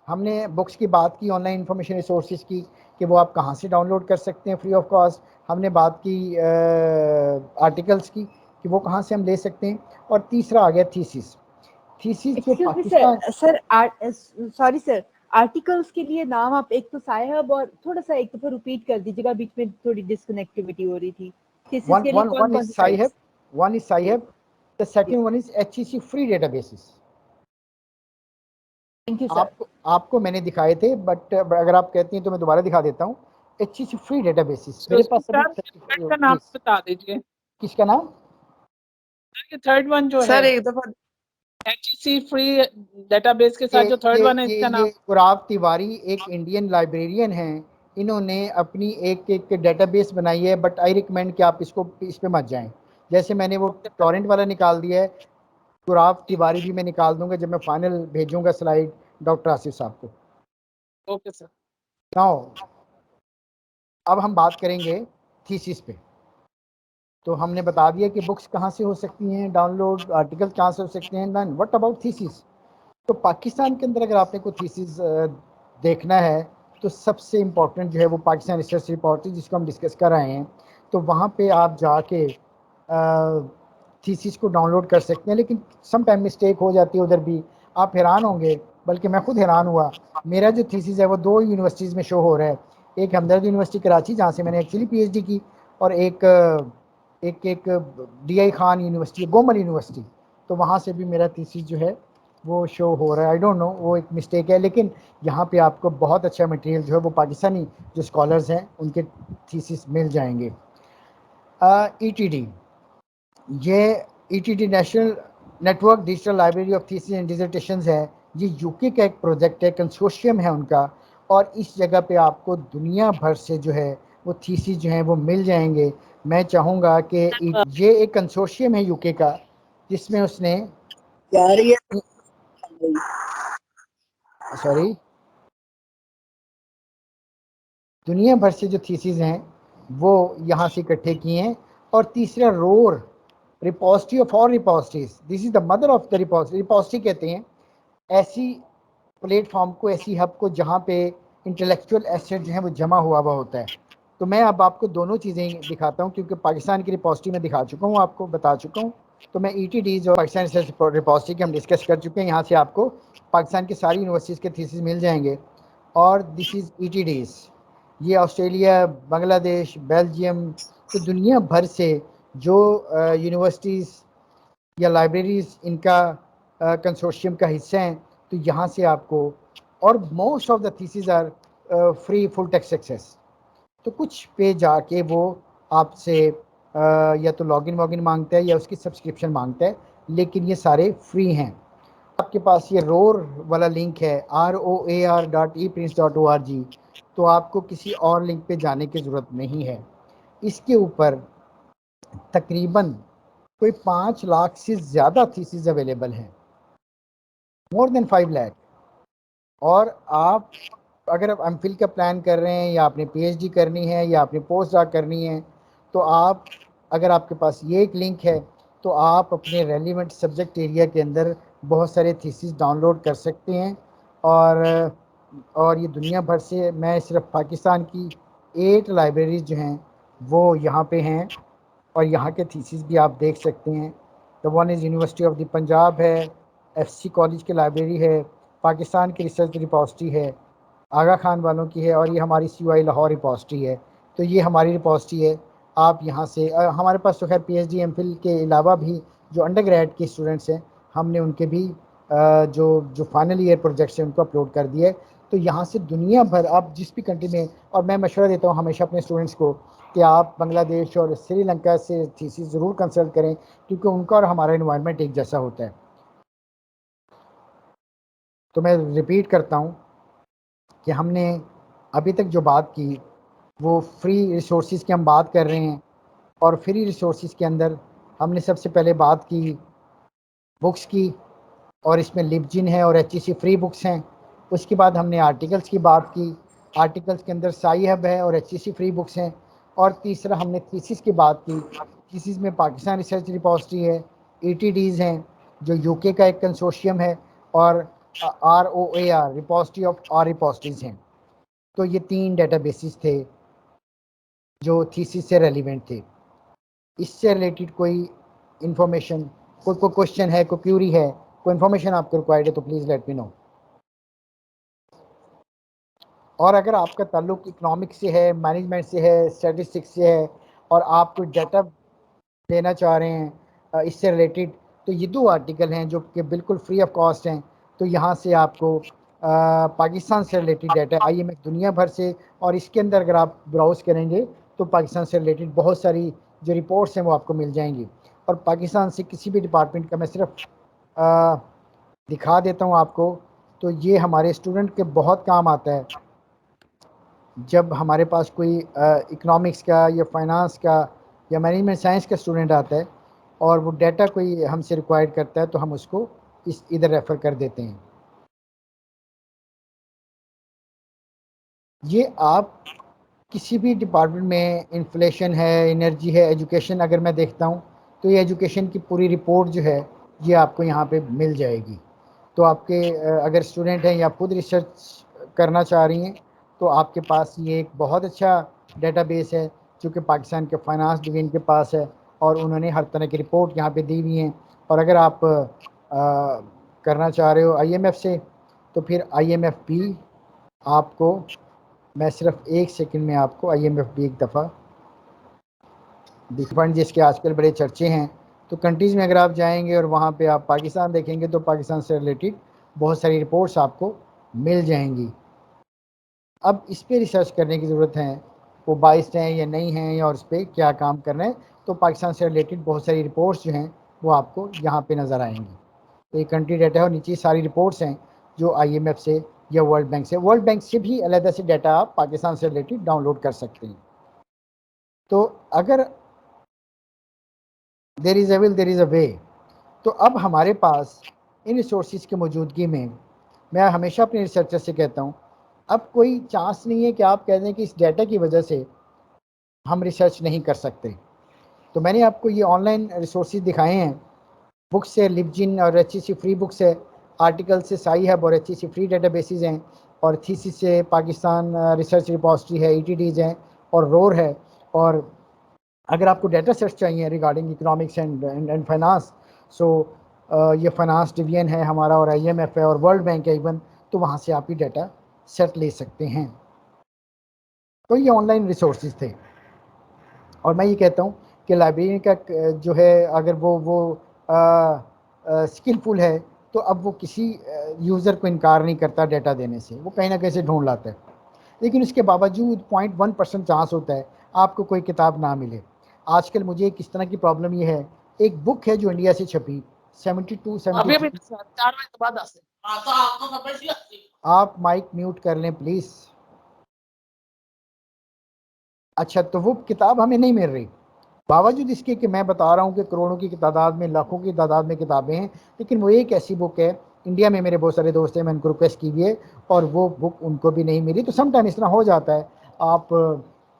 हमने बुक्स की बात की, ऑनलाइन इंफॉर्मेशन रिसोर्सेज की कि वो आप कहाँ से डाउनलोड कर सकते हैं फ्री ऑफ कॉस्ट। हमने बात की आर्टिकल्स की कि वो कहाँ से हम ले सकते हैं, और तीसरा आ गया थीसिस जो Pakistan. Sir sorry sir, articles के लिए नाम आप एक तो साहिब और थोड़ा सा एक दफा रिपीट कर दीजिएगा, बीच में थोड़ी डिस्कनेक्टिविटी हो रही थी। थीसिस के लिए कौन कौन सी? one is Sahib, the second one is HEC free databases। Thank you sir. आपको मैंने दिखाए थे, बट अगर आप कहती हैं तो मैं दोबारा दिखा देता हूँ। HEC फ्री डेटाबेसिस मेरे पास का नाम बता दीजिए। किसका नाम? ये थर्ड वन जो सर है एक दफा HEC फ्री डेटाबेस के साथ जो थर्ड वन है इसका नाम? गुराव तिवारी एक इंडियन लाइब्रेरियन हैं, इन्होंने अपनी एक डेटाबेस बनाई है, बट आई रिकमेंड कि आप इस पे मत जाएं। जैसे मैंने वो टॉरेंट वाला निकाल दिया है, गुराव तिवारी भी मैं निकाल दूंगा जब मैं फाइनल भेजूंगा स्लाइड डॉक्टर आसिफ साहब को। Okay sir. नाउ अब हम बात करेंगे थीसिस पे। तो हमने बता दिया कि बुक्स कहाँ से हो सकती हैं डाउनलोड, आर्टिकल कहाँ से हो सकते हैं। Then what about thesis? तो पाकिस्तान के अंदर अगर आपने कोई थीसिस देखना है तो सबसे इम्पोर्टेंट जो है वो पाकिस्तान रिसर्च रिपोर्ट है, जिसको हम डिस्कस कर रहे हैं। तो वहाँ पे आप जाके थीसिस को डाउनलोड कर सकते हैं, लेकिन सम टाइम मिस्टेक हो जाती है उधर भी। आप हैरान होंगे, बल्कि मैं खुद हैरान हुआ। मेरा जो थीसिस है वो 2 यूनिवर्सिटीज़ में शो हो रहा है, एक हमदर्द यूनिवर्सिटी कराची जहाँ से मैंने एक्चुअली PhD की, और एक DI Khan university, Gomal university, तो वहाँ से भी मेरा थीसिस जो है वो शो हो रहा है। आई डोंट नो, वो एक मिस्टेक है, लेकिन यहाँ पे आपको बहुत अच्छा मटेरियल जो है वो पाकिस्तानी जो स्कॉलर्स हैं उनके थीसिस मिल जाएंगे। ETD, ये ETD national network digital library of thesis and dissertations है। ये UK का एक प्रोजेक्ट है, कंसोर्शियम है उनका, और इस जगह पे आपको दुनिया भर से जो है वो थीसिस जो हैं वो मिल जाएंगे। मैं चाहूँगा कि ये एक कंसोर्शियम है UK का, जिसमें उसने दुनिया भर से जो थीसिस हैं वो यहाँ से इकट्ठे किए हैं। और तीसरा roar, repository of all repositories, this is the mother of the repository. Repository कहते हैं ऐसी प्लेटफॉर्म को, ऐसी हब को जहाँ पे इंटेलेक्चुअल एसेट जो है वो जमा हुआ होता है। तो मैं अब आपको दोनों चीज़ें दिखाता हूँ, क्योंकि पाकिस्तान की रिपोजिटरी में दिखा चुका हूँ, आपको बता चुका हूँ। तो मैं ETDs और पाकिस्तान रिसर्च रिपोजिटरी के हम डिस्कस कर चुके हैं। यहाँ से आपको पाकिस्तान की सारी यूनिवर्सिटीज़ के थीसिस मिल जाएंगे। और दिस इज़ ETDs, ये ऑस्ट्रेलिया, बांग्लादेश, बेल्जियम, तो दुनिया भर से जो यूनिवर्सिटीज़ या लाइब्रेरीज़ इनका कंसोर्शियम का हिस्सा हैं, तो यहाँ से आपको, और most of the thesis are free full text access. तो कुछ पे जाके वो आपसे या तो लॉगिन वॉगिन मांगता है या उसकी सब्सक्रिप्शन मांगता है, लेकिन ये सारे फ्री हैं। आपके पास ये रोर वाला लिंक है roar.eprints.org, तो आपको किसी और लिंक पे जाने की ज़रूरत नहीं है। इसके ऊपर तकरीबन कोई 5 लाख से ज़्यादा थीसिस अवेलेबल हैं, मोर देन 5 लाख। और आप अगर आप एमफिल का प्लान कर रहे हैं या आपने पीएचडी करनी है या आपने पोस्ट डॉक करनी है, तो आप अगर आपके पास ये एक लिंक है तो आप अपने रेलिवेंट सब्जेक्ट एरिया के अंदर बहुत सारे थीसिस डाउनलोड कर सकते हैं। और ये दुनिया भर से, मैं सिर्फ पाकिस्तान की 8 लाइब्रेरीज जो हैं वो यहाँ पे हैं और यहाँ के थीसिस भी आप देख सकते हैं। The one is university of the Punjab है, एफसी कॉलेज की लाइब्रेरी है, पाकिस्तान की रिसर्च रिपोजिटरी है, आगा खान वालों की है, और ये हमारी CUI लाहौर रिपोजिटरी है। तो ये हमारी रिपोजिटरी है। आप यहाँ से हमारे पास तो खैर PhD MPhil के अलावा भी जो अंडर ग्रेड के स्टूडेंट्स हैं, हमने उनके भी जो फाइनल ईयर प्रोजेक्ट्स हैं उनको अपलोड कर दिया है। तो यहाँ से दुनिया भर आप जिस भी कंट्री में, और मैं मशवरा देता हूँ हमेशा अपने स्टूडेंट्स को कि आप बांग्लादेश और श्रीलंका से थीसिस ज़रूर कंसल्ट करें, क्योंकि उनका और हमारा इन्वायरमेंट एक जैसा होता है। तो मैं रिपीट करता हूँ कि हमने अभी तक जो बात की वो फ्री रिसोर्सेज की हम बात कर रहे हैं, और फ्री रिसोर्सेज के अंदर हमने सबसे पहले बात की बुक्स की, और इसमें लिबजिन है और HEC फ्री बुक्स हैं। उसके बाद हमने आर्टिकल्स की बात की, आर्टिकल्स के अंदर साई हब है और HEC फ्री बुक्स हैं। और तीसरा हमने थीसिस की बात की, थीसिस में पाकिस्तान रिसर्च रिपोजिटरी है, ETDs हैं जो UK का एक कंसोर्शियम है, और ROAR repository of our repositories हैं। तो ये 3 डेटाबेसेस थे जो थीसिस से रेलिवेंट थे। इससे रिलेटेड कोई इंफॉर्मेशन, कोई क्वेश्चन है, कोई क्यूरी है, कोई इन्फॉर्मेशन आपको रिक्वायर्ड है तो प्लीज़ लेट मी नो। और अगर आपका ताल्लुक इकोनॉमिक्स से है, मैनेजमेंट से है, स्टैटिस्टिक्स से है, और आप कोई डाटा लेना चाह रहे हैं इससे रिलेटेड, तो ये 2 आर्टिकल हैं जो कि बिल्कुल फ्री ऑफ कॉस्ट हैं। तो यहाँ से आपको पाकिस्तान से रिलेटेड डाटा, IMF दुनिया भर से, और इसके अंदर अगर आप ब्राउज़ करेंगे तो पाकिस्तान से रिलेटेड बहुत सारी जो रिपोर्ट्स हैं वो आपको मिल जाएंगी। और पाकिस्तान से किसी भी डिपार्टमेंट का मैं सिर्फ दिखा देता हूँ आपको। तो ये हमारे स्टूडेंट के बहुत काम आता है जब हमारे पास कोई इकोनॉमिक्स का या फाइनेंस का या मैनेजमेंट साइंस का स्टूडेंट आता है और वो डाटा कोई हमसे रिक्वायर्ड करता है, तो हम उसको इधर रेफ़र कर देते हैं। ये आप किसी भी डिपार्टमेंट में, इन्फ्लेशन है, एनर्जी है, एजुकेशन अगर मैं देखता हूँ तो ये एजुकेशन की पूरी रिपोर्ट जो है ये आपको यहाँ पे मिल जाएगी। तो आपके अगर स्टूडेंट हैं या खुद रिसर्च करना चाह रही हैं तो आपके पास ये एक बहुत अच्छा डेटाबेस है जो कि पाकिस्तान के फाइनेंस डिवीजन के पास है, और उन्होंने हर तरह की रिपोर्ट यहाँ पे दी हुई हैं। और अगर आप करना चाह रहे हो IMF से, तो फिर IMF भी आपको, मैं सिर्फ 1 सेकंड में आपको IMF भी एक दफ़ा फंड जिसके आजकल बड़े चर्चे हैं, तो कंट्रीज़ में अगर आप जाएंगे और वहाँ पे आप पाकिस्तान देखेंगे तो पाकिस्तान से रिलेटेड बहुत सारी रिपोर्ट्स आपको मिल जाएंगी। अब इस पर रिसर्च करने की ज़रूरत है, वो बाइस्ड हैं या नहीं हैं, और इस पर क्या काम करना है। तो पाकिस्तान से रिलेटेड बहुत सारी रिपोर्ट्स जो हैं वो आपको यहाँ पे नज़र आएंगी। तो ये कंट्री डाटा है और नीचे सारी रिपोर्ट्स हैं जो IMF से या वर्ल्ड बैंक से भी अलग से डाटा आप पाकिस्तान से रिलेटेड डाउनलोड कर सकते हैं। तो अगर there is a will there is a way, तो अब हमारे पास इन रिसोर्सेज की मौजूदगी में, मैं हमेशा अपने रिसर्चर से कहता हूँ, अब कोई चांस नहीं है कि आप कह दें कि इस डाटा की वजह से हम रिसर्च नहीं कर सकते। तो मैंने आपको ये ऑनलाइन रिसोर्सेज दिखाए हैं, बुक्स से लिबजिन और HEC फ्री बुक्स है, आर्टिकल से साई हब और HEC फ्री डेटाबेसेस हैं, और थीसिस से पाकिस्तान रिसर्च रिपोजिटरी है, ETDs हैं, और रोर है। और अगर आपको डाटा सेट्स चाहिए रिगार्डिंग इकोनॉमिक्स एंड फाइनेंस, सो ये फाइनेंस डिवीजन है हमारा, और IMF है, और वर्ल्ड बैंक है इवन, तो वहाँ से आप ये डाटा सेट ले सकते हैं। तो ये ऑनलाइन रिसोर्सेज थे। और मैं ये कहता हूँ कि लाइब्रेरी का जो है, अगर वो स्किलफुल है तो अब वो किसी यूज़र को इनकार नहीं करता डाटा देने से, वो कहीं ना कहीं से ढूंढ लाता है। लेकिन उसके बावजूद 0.1% चांस होता है आपको कोई किताब ना मिले। आजकल मुझे किस तरह की प्रॉब्लम ये है, एक बुक है जो इंडिया से छपी 72-73। आप माइक म्यूट कर लें प्लीज़। अच्छा, तो वो किताब हमें नहीं मिल रही, बावजूद इसके कि मैं बता रहा हूँ कि करोड़ों की तादाद में, लाखों की तादाद में किताबें हैं, लेकिन वो एक ऐसी बुक है, इंडिया में मेरे बहुत सारे दोस्त हैं, मैं उनको रिक्वेस्ट की है और वो बुक उनको भी नहीं मिली। तो समटाइम इस तरह हो जाता है। आप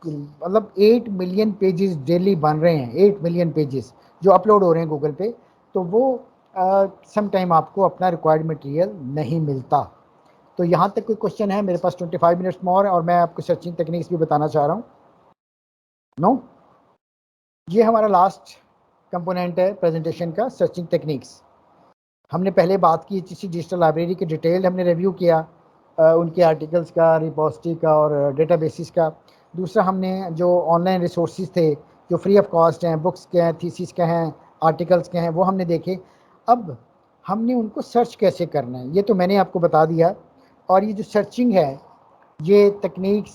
मतलब 8 मिलियन पेजेस डेली बन रहे हैं, 8 मिलियन पेजेस जो अपलोड हो रहे हैं गूगल पे, तो वो समटाइम आपको अपना रिक्वायर्ड मटेरियल नहीं मिलता। तो यहाँ तक कोई क्वेश्चन है? मेरे पास 25 मिनट्स मोर है और मैं आपको सर्चिंग टेक्निक्स भी बताना चाह रहा हूँ। नो, ये हमारा लास्ट कंपोनेंट है प्रेजेंटेशन का, सर्चिंग टेक्निक्स। हमने पहले बात की किसी डिजिटल लाइब्रेरी के डिटेल हमने रिव्यू किया, उनके आर्टिकल्स का, रिपोजिटरी का और डेटाबेसिस का। दूसरा हमने जो ऑनलाइन रिसोर्सेज थे जो फ्री ऑफ कॉस्ट हैं, बुक्स के हैं, थीसिस के हैं, आर्टिकल्स के हैं, वो हमने देखे। अब हमने उनको सर्च कैसे करना है ये तो मैंने आपको बता दिया। और ये जो सर्चिंग है, ये टेक्निक्स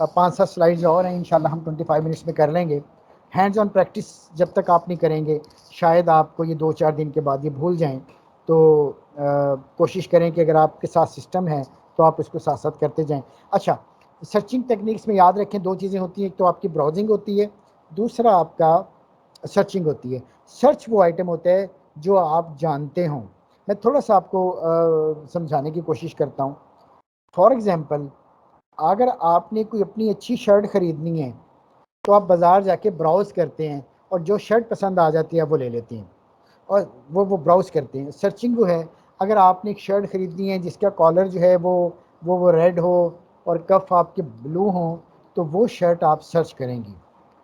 5-7 स्लाइड्स और हैं, इंशाल्लाह हम 25 मिनट्स में कर लेंगे। हैंड्स ऑन प्रैक्टिस जब तक आप नहीं करेंगे, शायद आपको ये 2-4 दिन के बाद ये भूल जाएं। तो कोशिश करें कि अगर आपके साथ सिस्टम है तो आप इसको साथ साथ करते जाएं। अच्छा, सर्चिंग टेक्निक्स में याद रखें 2 चीज़ें होती हैं, एक तो आपकी ब्राउजिंग होती है, दूसरा आपका सर्चिंग होती है। सर्च वो आइटम होता है जो आप जानते हों। मैं थोड़ा सा आपको समझाने की कोशिश करता हूँ। फॉर एग्ज़ाम्पल, अगर आपने कोई अपनी अच्छी शर्ट ख़रीदनी है तो आप बाज़ार जाके ब्राउज़ करते हैं और जो शर्ट पसंद आ जाती है वो ले लेते हैं और वो ब्राउज़ करते हैं। सर्चिंग वो है, अगर आपने एक शर्ट ख़रीदनी है जिसका कॉलर जो है वो रेड हो और कफ आपके ब्लू हो, तो वो शर्ट आप सर्च करेंगी।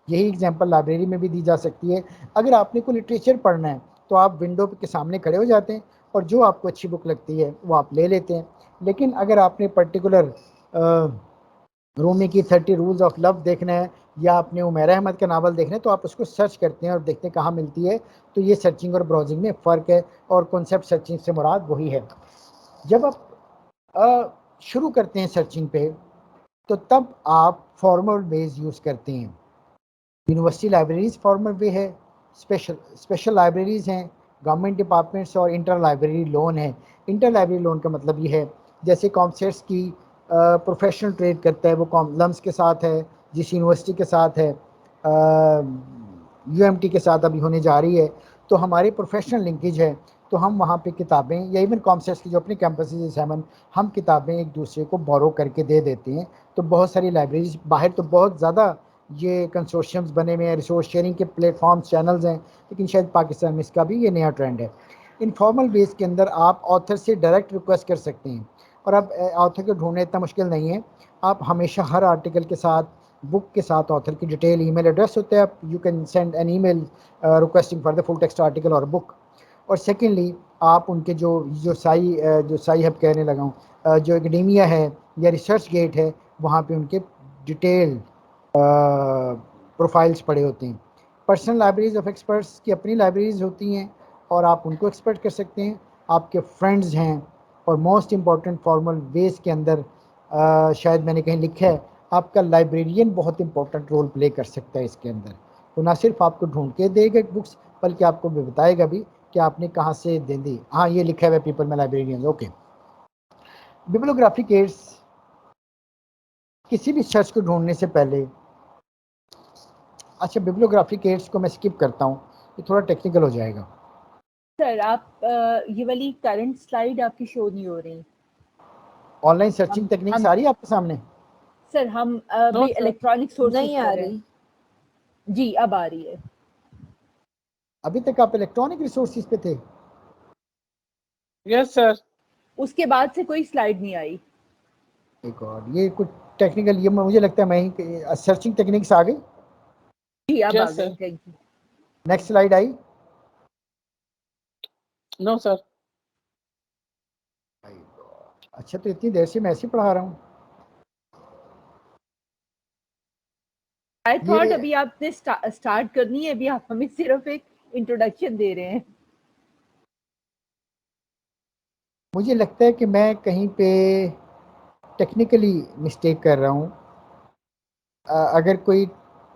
यही एग्जांपल लाइब्रेरी में भी दी जा सकती है। अगर आपने कोई लिटरेचर पढ़ना है तो आप विंडो के सामने खड़े हो जाते हैं और जो आपको अच्छी बुक लगती है वो आप ले लेते हैं। लेकिन अगर आपने पर्टिकुलर रूमी की 30 रूल्स ऑफ लव देखना है या आपने उमैर अहमद का नावल देखना है तो आप उसको सर्च करते हैं और देखते हैं कहाँ मिलती है। तो ये सर्चिंग और ब्राउजिंग में फ़र्क है और कॉन्सेप्ट सर्चिंग से मुराद वही है। जब आप शुरू करते हैं सर्चिंग पे तो तब आप फॉर्मल वेज यूज़ करते हैं। यूनिवर्सिटी लाइब्रेरीज़ फॉर्मल वे है, स्पेशल लाइब्रेरीज़ हैं, गवर्नमेंट डिपार्टमेंट्स और इंटर लाइब्रेरी लोन है। इंटर लाइब्रेरी लोन का मतलब ये है जैसे कॉमसेट्स की प्रोफेशनल ट्रेड करता है, वो कॉलम्स के साथ है, जिस यूनिवर्सिटी के साथ है, यूएमटी के साथ अभी होने जा रही है, तो हमारी प्रोफेशनल लिंकेज है। तो हम वहाँ पे किताबें या इवन कॉमसेट्स की जो अपनी कैंपसेस है, हम किताबें एक दूसरे को बोरो करके दे देते हैं। तो बहुत सारी लाइब्रेरीज बाहर तो बहुत ज़्यादा ये कंसोर्शियम्स बने हुए हैं, रिसोर्स शेयरिंग के प्लेटफॉर्म्स, चैनल्स हैं, लेकिन शायद पाकिस्तान में इसका भी ये नया ट्रेंड है। इनफॉर्मल बेस के अंदर आप ऑथर से डायरेक्ट रिक्वेस्ट कर सकते हैं और अब ऑथर को ढूंढना इतना मुश्किल नहीं है। आप हमेशा हर आर्टिकल के साथ, बुक के साथ ऑथर की डिटेल, ईमेल एड्रेस होता है, you can send an email requesting for the full text article और बुक। और सेकेंडली आप उनके जो साई हब कहने लगा हूँ, जो एकेडेमिया है या रिसर्च गेट है, वहाँ पे उनके डिटेल प्रोफाइल्स पड़े होते हैं। पर्सनल लाइब्रेरीज ऑफ एक्सपर्ट्स की अपनी लाइब्रेरीज होती हैं और आप उनको एक्सपर्ट कर सकते हैं, आपके फ्रेंड्स हैं। और मोस्ट इम्पॉर्टेंट फॉर्मल वेज के अंदर शायद मैंने कहीं लिखा है, आपका लाइब्रेरियन बहुत इंपॉर्टेंट रोल प्ले कर सकता है इसके अंदर। तो ना सिर्फ आपको ढूंढ के देगा बुक्स, बल्कि आपको भी बताएगा भी कि आपने कहाँ से दे दी। हाँ, ये लिखा हुआ है पीपल में लाइब्रेरियन। ओके, बिब्लियोग्राफिक एड्स किसी भी सर्च को ढूंढने से पहले, अच्छा बिब्लियोग्राफिक एड्स को मैं स्किप करता हूँ, ये थोड़ा टेक्निकल हो जाएगा। सर आप ये वाली करंट स्लाइड आपकी शो नहीं हो रही। ऑनलाइन सर्चिंग टेक्निक्स आ रही है आपके सामने? सर हम भी इलेक्ट्रॉनिक सोर्सेज नहीं आ रही। जी अब आ रही है। अभी तक आप इलेक्ट्रॉनिक रिसोर्सेज पे थे? Yes sir. उसके बाद से कोई स्लाइड नहीं आई। एक और ये कुछ टेक्निकल, ये मुझे लगता है मैं ही सर्चिंग टेक्निक्स आ गई। जी अब आ गई, थैंक यू। नेक्स्ट स्लाइड आई? No sir. अच्छा, तो इतनी देर से मैं ऐसे पढ़ा रहा हूँ। आई थॉट अभी आपने स्टार्ट करनी है, अभी आप हमें सिर्फ एक इंट्रोडक्शन दे रहे हैं। मुझे लगता है कि मैं कहीं पे टेक्निकली मिस्टेक कर रहा हूँ। अगर कोई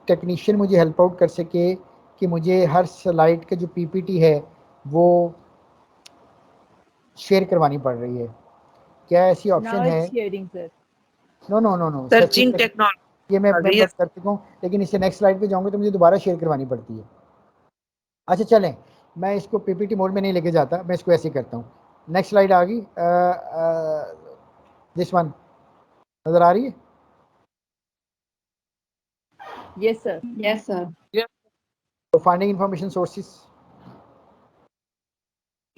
टेक्नीशियन मुझे हेल्प आउट कर सके कि मुझे हर स्लाइड का जो पीपीटी है वो शेयर करवानी पड़ रही है, क्या ऐसी ऑप्शन है? Sharing sir. No no no no, searching technology. ये मैं बस कर चुका हूँ, लेकिन इससे नेक्स्ट स्लाइड पे जाऊँगा तो मुझे दोबारा शेयर करवानी पड़ती है। अच्छा चलें, मैं इसको पीपीटी मोड में नहीं लेके जाता, मैं इसको ऐसे ही करता हूँ। नेक्स्ट स्लाइड आ गई, दिस वन नज़र आ रही है? Yes, sir. Yes, sir. तो finding information sources,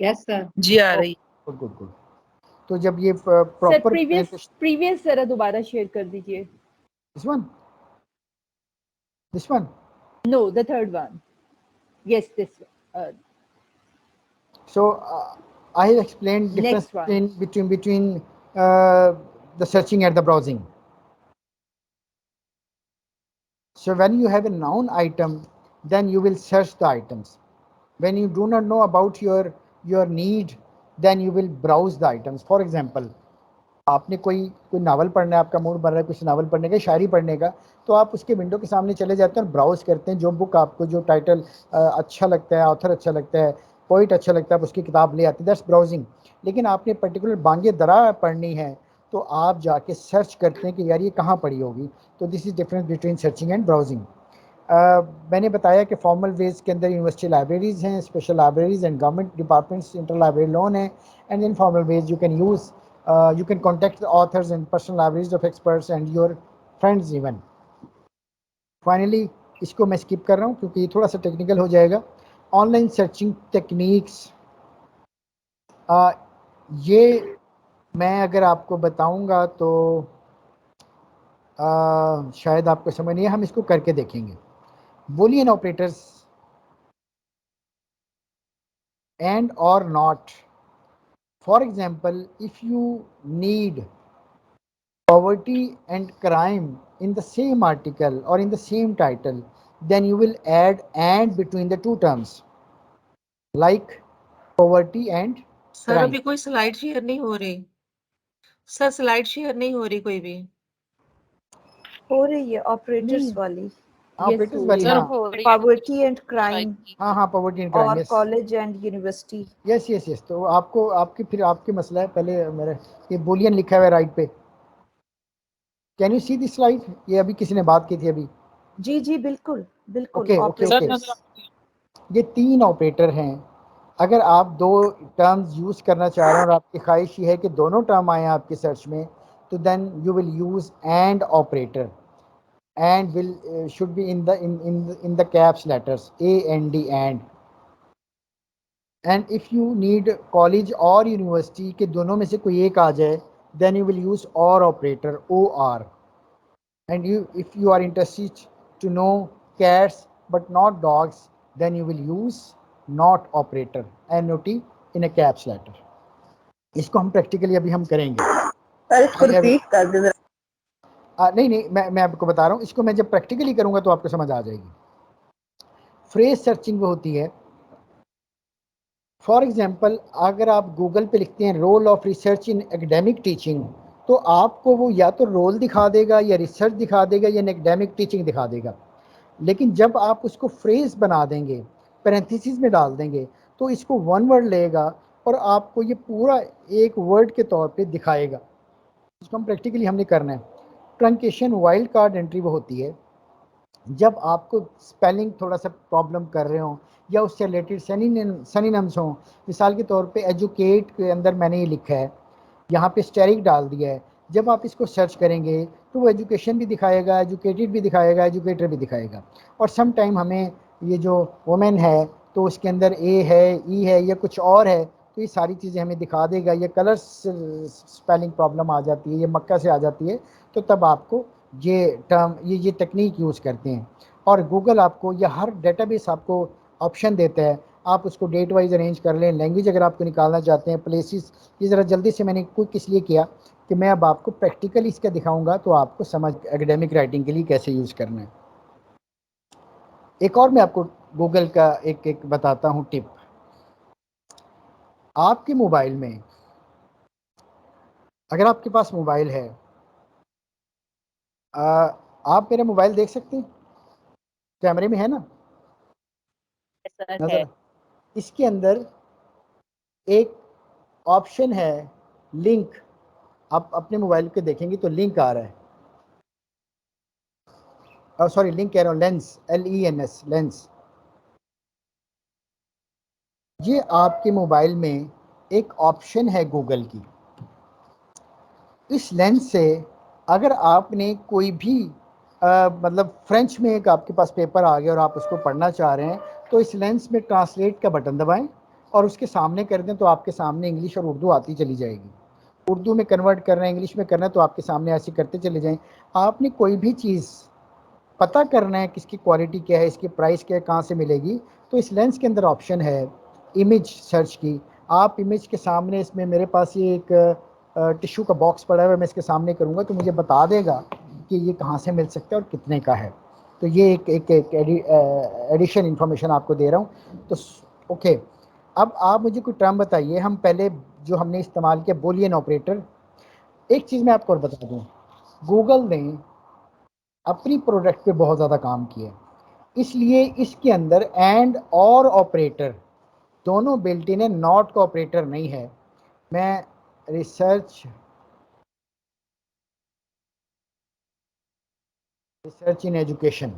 Yes, sir. जी आ रही। Good good good. तो जब ये Sir, प्रॉपर previous जरा दोबारा शेयर कर दीजिए। This one No, the third one. Yes, this one. So I have explained difference Next one. between the searching and the browsing. So when you have a noun item, then you will search the items. When you do not know about your need, then you will browse the items. For example, आपने कोई novel पढ़ना है, आपका mood बन रहा है कुछ novel पढ़ने का, शायरी पढ़ने का, तो आप उसके विंडो के सामने चले जाते हैं और ब्राउज करते हैं। जो बुक आपको, जो टाइटल अच्छा लगता है, ऑथर अच्छा लगता है, पोइट अच्छा लगता है, आप उसकी किताब ले आते हैं, दैट्स ब्राउजिंग। लेकिन आपने पर्टिकुलर बांगे दरा पढ़नी है तो आप जाके सर्च करते हैं कि यार ये कहाँ पढ़ी होगी। तो this is difference between searching and browsing. मैंने बताया कि फॉर्मल वेज के अंदर यूनिवर्सिटी लाइब्रेरीज़ हैं, special libraries and government departments, inter library loan है, and informal ways you can use you can contact the authors and personal libraries of experts and your friends even. Finally, इसको मैं skip कर रहा हूँ क्योंकि ये थोड़ा सा टेक्निकल हो जाएगा। ऑनलाइन सर्चिंग टेक्निक्स, ये मैं अगर आपको बताऊंगा तो शायद आपको समझ नहीं है, हम इसको करके देखेंगे। Boolean operators and or not. For example, if you need poverty and crime in the same article or in the same title, then you will add and between the two terms like poverty and sir crime. अभी कोई slide share नहीं हो रही sir, slide share नहीं हो रही कोई भी। हो रही है ऑपरेटर्स वाली। ऑपरेटर्स वाली, सर हाँ Poverty and crime हाँ poverty and crime, और yes college and university. yes yes yes। तो आपको फिर आपके मसला है, पहले मेरा ये बूलियन लिखा हुआ है राइट पे। Can you see this slide? ये अभी किसी ने बात की थी अभी। जी जी बिल्कुल बिल्कुल। Okay okay okay. ये तीन ऑपरेटर हैं। अगर आप दो टर्म्स यूज़ करना चाह रहे हैं और आपकी ख्वाहिश ये है कि दोनों टर्म आए आपके सर्च में, तो then you will use and operator, and will should be in the caps letters AND and if you need college और यूनिवर्सिटी के दोनों में से कोई एक आ जाए, then you will use or operator OR। and if you are interested to know cats but not dogs, then you will use not operator, NOT in a caps letter. इसको हम प्रैक्टिकली अभी हम करेंगे। नहीं मैं आपको बता रहा हूँ, इसको मैं जब प्रैक्टिकली करूँगा तो आपको समझ आ जाएगी। फ्रेज सर्चिंग वो होती है, फॉर एग्जांपल अगर आप गूगल पे लिखते हैं role of research in academic teaching, तो आपको वो या तो रोल दिखा देगा या रिसर्च दिखा देगा या एकेडमिक टीचिंग दिखा देगा। लेकिन जब आप उसको फ्रेज बना देंगे, पैरेंथेसिस में डाल देंगे, तो इसको वन वर्ड लेगा और आपको ये पूरा एक वर्ड के तौर पे दिखाएगा। इसको हम प्रैक्टिकली हमने करना है। ट्रंकेशन वाइल्ड कार्ड एंट्री वो होती है जब आपको स्पेलिंग थोड़ा सा प्रॉब्लम कर रहे हो या उससे रिलेटेड सिनोनिम्स हों। मिसाल के तौर पे एजुकेट के अंदर मैंने ये लिखा है, यहाँ पे स्टेरिक डाल दिया है। जब आप इसको सर्च करेंगे तो वो एजुकेशन भी दिखाएगा, एजुकेटेड भी दिखाएगा, एजुकेटर भी दिखाएगा। और सम टाइम हमें ये जो वुमेन है तो उसके अंदर A है, E है या कुछ और है, तो ये सारी चीज़ें हमें दिखा देगा। ये कलर स्पेलिंग प्रॉब्लम आ जाती है, ये मक्का से आ जाती है, तो तब आपको ये टर्म ये टेक्निक यूज़ करते हैं। और गूगल आपको या हर डेटाबेस आपको ऑप्शन देता है, आप उसको डेट वाइज अरेंज कर लें। लैंग्वेज अगर आपको निकालना चाहते हैं, प्लेसेस, ये ज़रा जल्दी से मैंने क्विक इसलिए किया कि मैं अब आपको प्रैक्टिकली इसका दिखाऊंगा तो आपको समझ एकेडमिक राइटिंग के लिए कैसे यूज़ करना है। एक और मैं आपको गूगल का एक बताता हूँ टिप। आपके मोबाइल में अगर आपके पास मोबाइल है, आप मेरा मोबाइल देख सकते हैं, कैमरे में है ना? नजर इसके अंदर एक ऑप्शन है लिंक। आप अपने मोबाइल पे देखेंगे तो लिंक आ रहा है। सॉरी लिंक कह रहा हूँ, लेंस, LENS, लेंस। ये आपके मोबाइल में एक ऑप्शन है गूगल की। इस लेंस से अगर आपने कोई भी मतलब फ्रेंच में एक आपके पास पेपर आ गया और आप उसको पढ़ना चाह रहे हैं, तो इस लेंस में ट्रांसलेट का बटन दबाएं और उसके सामने कर दें, तो आपके सामने इंग्लिश और उर्दू आती चली जाएगी। उर्दू में कन्वर्ट करना है, इंग्लिश में करना है, तो आपके सामने ऐसे करते चले जाएं। आपने कोई भी चीज़ पता करना है किसकी क्वालिटी क्या है, इसकी प्राइस क्या है, कहाँ से मिलेगी, तो इस लेंस के अंदर ऑप्शन है इमेज सर्च की। आप इमेज के सामने, इसमें मेरे पास ये एक टिश्यू का बॉक्स पड़ा हुआ है, मैं इसके सामने करूँगा तो मुझे बता देगा कि ये कहाँ से मिल सकता है और कितने का है। तो ये एक एडिशन इंफॉर्मेशन आपको दे रहा हूँ। तो ओके, अब आप मुझे कोई टर्म बताइए। हम पहले जो हमने इस्तेमाल किया बूलियन ऑपरेटर। एक चीज़ मैं आपको और बता दूँ, गूगल ने अपनी प्रोडक्ट पे बहुत ज़्यादा काम किया है, इसलिए इसके अंदर एंड और ऑपरेटर दोनों बिल्ट इन है, नॉट का ऑपरेटर नहीं है। मैं रिसर्च इन एजुकेशन,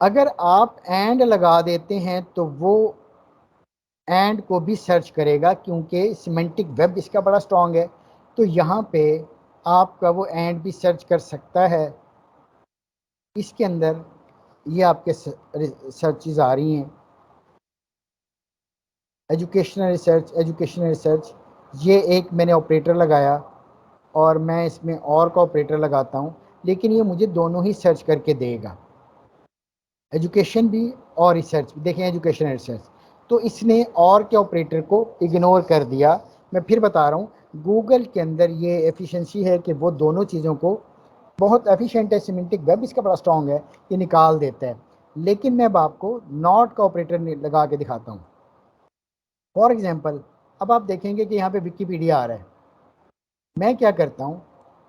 अगर आप एंड लगा देते हैं तो वो एंड को भी सर्च करेगा, क्योंकि सिमेंटिक वेब इसका बड़ा स्ट्रॉन्ग है। तो यहाँ पे आपका वो एंड भी सर्च कर सकता है। इसके अंदर ये आपके सर्चेज आ रही हैं, एजुकेशनल रिसर्च, ये एक मैंने ऑपरेटर लगाया और मैं इसमें और का ऑपरेटर लगाता हूँ, लेकिन ये मुझे दोनों ही सर्च करके देगा, एजुकेशन भी और रिसर्च भी। देखें एजुकेशन रिसर्च, तो इसने और के ऑपरेटर को इग्नोर कर दिया। मैं फिर बता रहा हूँ, गूगल के अंदर ये एफिशिएंसी है कि वो दोनों चीज़ों को बहुत एफिशिएंट है। सिमेंटिक वेब इसका बड़ा स्ट्रॉन्ग है, ये निकाल देता है। लेकिन मैं अब आपको नॉट का ऑपरेटर लगा के दिखाता हूँ। फॉर एग्जाम्पल, अब आप देखेंगे कि यहाँ पे विकीपीडिया आ रहा है। मैं क्या करता हूँ,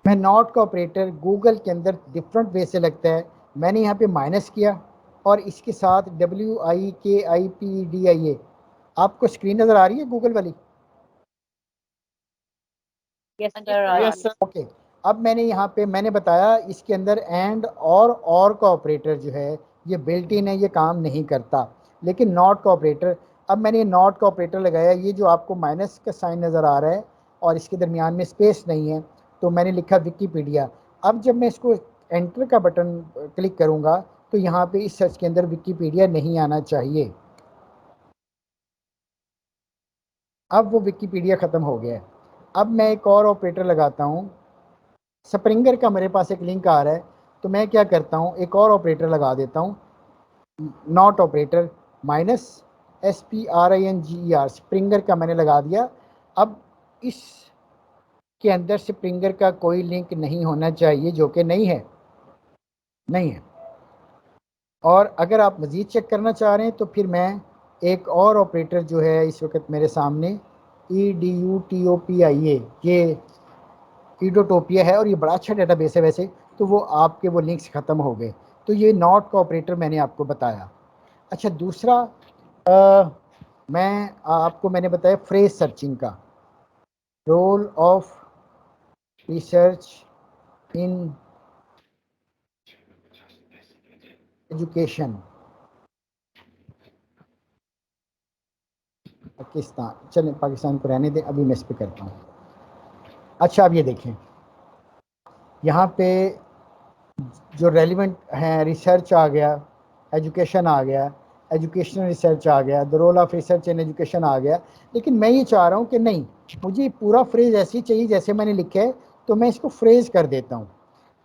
मैं नॉट का ऑपरेटर गूगल के अंदर डिफरेंट वे से लगता है। मैंने यहाँ पे माइनस किया और इसके साथ WIKIPEDIA, आपको स्क्रीन नज़र आ रही है गूगल वाली? Yes sir. ओके, अब मैंने यहाँ पे मैंने बताया इसके अंदर एंड और का ऑपरेटर जो है ये बिल्ट इन है, ये काम नहीं करता। लेकिन नॉट का ऑपरेटर, अब मैंने नॉट का ऑपरेटर लगाया, ये जो आपको माइनस का साइन नज़र आ रहा है और इसके दरमियान में स्पेस नहीं है, तो मैंने लिखा विकीपीडिया। अब जब मैं इसको एंटर का बटन क्लिक करूँगा तो यहाँ पे इस सर्च के अंदर विकीपीडिया नहीं आना चाहिए। अब वो विकीपीडिया ख़त्म हो गया है। अब मैं एक और ऑपरेटर लगाता हूँ, स्प्रिंगर का मेरे पास एक लिंक आ रहा है, तो मैं क्या करता हूँ, एक और ऑपरेटर लगा देता हूँ, नॉट ऑपरेटर -SPRINGER, स्प्रिंगर का मैंने लगा दिया। अब इस के अंदर स्प्रिंगर का कोई लिंक नहीं होना चाहिए, जो कि नहीं है। और अगर आप मज़ीद चेक करना चाह रहे हैं तो फिर मैं एक और ऑपरेटर जो है इस वक्त मेरे सामने EDUTOPIA, ये ईडोटोपिया है और ये बड़ा अच्छा डेटाबेस है वैसे, तो वो आपके वो लिंक्स ख़त्म हो गए। तो ये नॉट का ऑपरेटर मैंने आपको बताया। अच्छा, दूसरा मैंने बताया फ्रेज सर्चिंग का, role of research in education Pakistan. चलें पाकिस्तान को रहने दें, अभी मैं इस पर करता हूँ। अच्छा, अब ये देखें, यहाँ पे जो रेलिवेंट हैं, रिसर्च आ गया, एजुकेशन आ गया, एजुकेशनल रिसर्च आ गया, the role of research in education आ गया। लेकिन मैं ये चाह रहा हूँ कि नहीं, मुझे पूरा फ्रेज ऐसी चाहिए जैसे मैंने लिखा है, तो मैं इसको फ्रेज कर देता हूँ।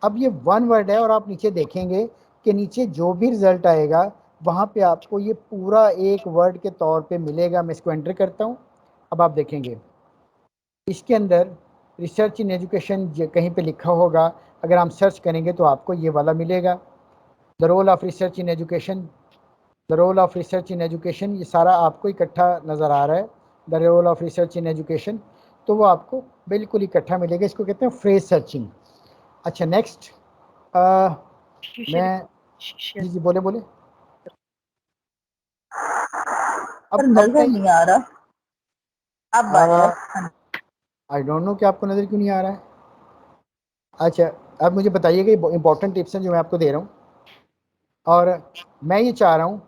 अब ये वन वर्ड है और आप नीचे देखेंगे कि नीचे जो भी रिजल्ट आएगा वहाँ पे आपको ये पूरा एक वर्ड के तौर पे मिलेगा। मैं इसको एंटर करता हूँ। अब आप देखेंगे इसके अंदर रिसर्च इन एजुकेशन कहीं पे लिखा होगा, अगर हम सर्च करेंगे तो आपको ये वाला मिलेगा, the role of research in education, the role of research in education, ये सारा आपको इकट्ठा नज़र आ रहा है, the role of research in education. तो वो आपको बिल्कुल इकट्ठा मिलेगा, इसको कहते हैं फ्रेज सर्चिंग। अच्छा, नेक्स्ट मैं जी बोले अब नजर नहीं आ रहा, अब आया। आई डोंट नो कि आपको नज़र क्यों नहीं आ रहा है। अच्छा, अब मुझे बताइएगा, इंपॉर्टेंट टिप्स हैं जो मैं आपको दे रहा हूँ, और मैं ये चाह रहा हूँ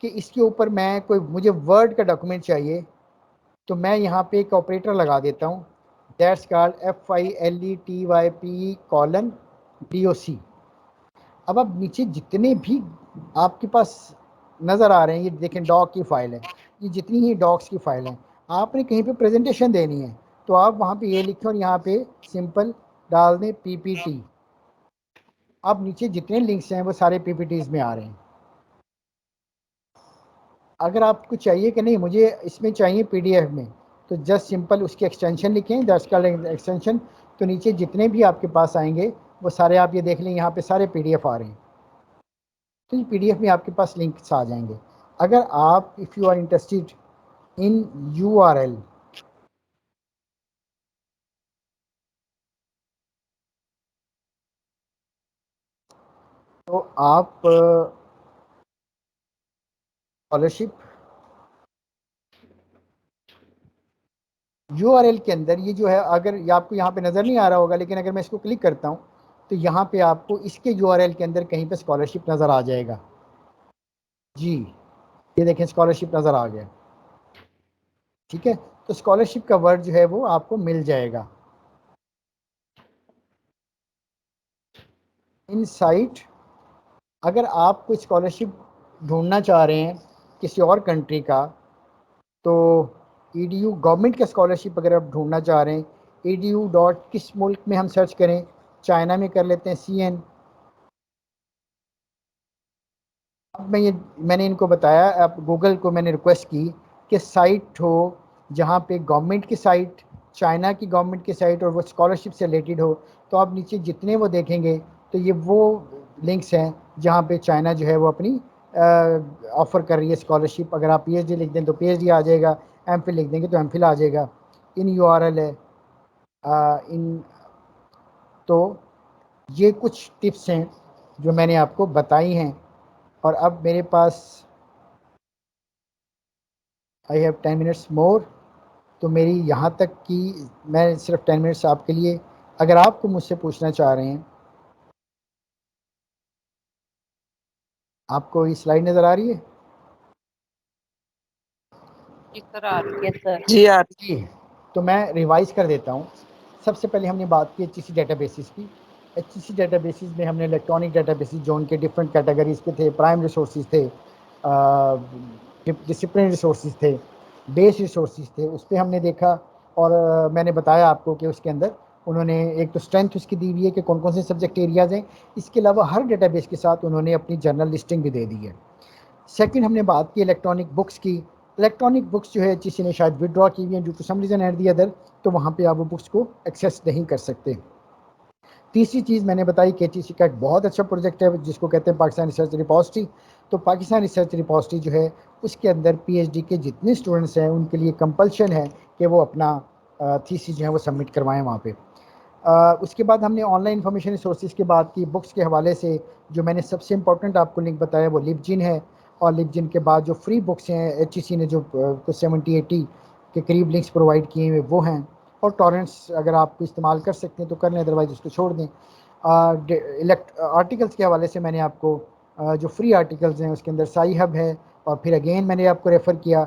कि इसके ऊपर मैं कोई, मुझे वर्ड का डॉक्यूमेंट चाहिए तो मैं यहाँ पे एक ऑपरेटर लगा देता हूँ, दैट्स कॉल्ड FILETYP::DOC। अब आप नीचे जितने भी आपके पास नज़र आ रहे हैं, ये देखें डॉक की फाइल है, ये जितनी ही डॉक्स की फाइल हैं, आपने कहीं पे प्रेजेंटेशन देनी है तो आप वहाँ पे ये लिखें और यहाँ पे सिंपल डाल दें PPT। अब नीचे जितने लिंक्स हैं वो सारे PPTs में आ रहे हैं। अगर आपको चाहिए कि नहीं मुझे इसमें चाहिए PDF में, तो जस्ट सिंपल उसकी एक्सटेंशन लिखें, दैट्स कॉल्ड एक्सटेंशन, तो नीचे जितने भी आपके पास आएंगे वो सारे आप ये देख लें, यहाँ पे सारे PDF आ रहे हैं, तो ये PDF में आपके पास लिंक्स आ जाएंगे। अगर आप if you are interested in URL, तो आप स्कॉलरशिप URL के अंदर ये जो है, अगर ये आपको यहाँ पे नज़र नहीं आ रहा होगा, लेकिन अगर मैं इसको क्लिक करता हूँ तो यहाँ पे आपको इसके URL के अंदर कहीं पे स्कॉलरशिप नज़र आ जाएगा। जी ये देखें स्कॉलरशिप नज़र आ गया, ठीक है। तो स्कॉलरशिप का वर्ड जो है वो आपको मिल जाएगा। इनसाइट, अगर आप कोई स्कॉलरशिप ढूंढना चाह रहे हैं किसी और कंट्री का, तो EDU गवर्नमेंट का स्कॉलरशिप अगर आप ढूंढना चाह रहे हैं, EDU डॉट किस मुल्क में हम सर्च करें, चाइना में कर लेते हैं CN। अब मैंने इनको बताया, अब गूगल को मैंने रिक्वेस्ट की कि साइट हो जहाँ पे गवर्नमेंट की साइट, चाइना की गवर्नमेंट की साइट और वो स्कॉलरशिप से रिलेटेड हो, तो आप नीचे जितने वो देखेंगे तो ये वो लिंक्स हैं जहाँ पे चाइना जो है वो अपनी ऑफ़र कर रही है स्कॉलरशिप। अगर आप PhD लिख दें तो PhD आ जाएगा, MPhil लिख देंगे तो MPhil आ जाएगा। इन URL है इन, तो ये कुछ टिप्स हैं जो मैंने आपको बताई हैं। और अब मेरे पास आई हैव 10 मिनट्स मोर, तो मेरी यहाँ तक की मैं सिर्फ 10 मिनट्स आपके लिए, अगर आपको मुझसे पूछना चाह रहे हैं, आपको ये स्लाइड नज़र आ रही है? जी यार। जी, तो मैं रिवाइज कर देता हूँ। सबसे पहले हमने बात की HEC डेटाबेसिस की। HEC डेटाबेसिस में हमने इलेक्ट्रॉनिक डेटाबेसिस जो उनके डिफरेंट कैटेगरीज के थे, प्राइम रिसोर्सेज थे, डिसिप्लिन रिसोर्सेज थे, बेस रिसोर्सेज थे, उस पर हमने देखा। और मैंने बताया आपको कि उसके अंदर उन्होंने एक तो स्ट्रेंथ उसकी दी हुई है कि कौन कौन से सब्जेक्ट एरियाज़ हैं, इसके अलावा हर डेटाबेस के साथ उन्होंने अपनी जर्नल लिस्टिंग भी दे दी है। सेकंड हमने बात की इलेक्ट्रॉनिक बुक्स की। इलेक्ट्रॉनिक बुक्स जो है HEC ने शायद विड्रॉ की हुई हैं due to some reason at the other, तो वहाँ पे आप वो बुक्स को एक्सेस नहीं कर सकते। तीसरी चीज़ मैंने बताई कि HEC का एक बहुत अच्छा प्रोजेक्ट है जिसको कहते हैं पाकिस्तान रिसर्च रिपोजिटरी। तो पाकिस्तान रिसर्च रिपोजिटरी जो है उसके अंदर PhD के जितने स्टूडेंट्स हैं उनके लिए कंपल्शन है कि वो अपना थीसिस जो है वो सबमिट करवाएं वहाँ पे। उसके बाद हमने ऑनलाइन इंफॉर्मेशन रिसोर्सेज की बात की। बुक्स के हवाले से जो मैंने सबसे इम्पोर्टेंट आपको लिंक बताया वो लिबजिन है, और लिबजिन के बाद जो फ्री बुक्स हैं HEC ने जो कुछ 70-80 के करीब लिंक्स प्रोवाइड किए हुए वो हैं, और टॉरेंट्स अगर आप इस्तेमाल कर सकते हैं तो कर लें, अदरवाइज उसको छोड़ दें। आर्टिकल्स के हवाले से मैंने आपको जो फ्री आर्टिकल्स हैं उसके अंदर साई हब है, और फिर अगेन मैंने आपको रेफ़र किया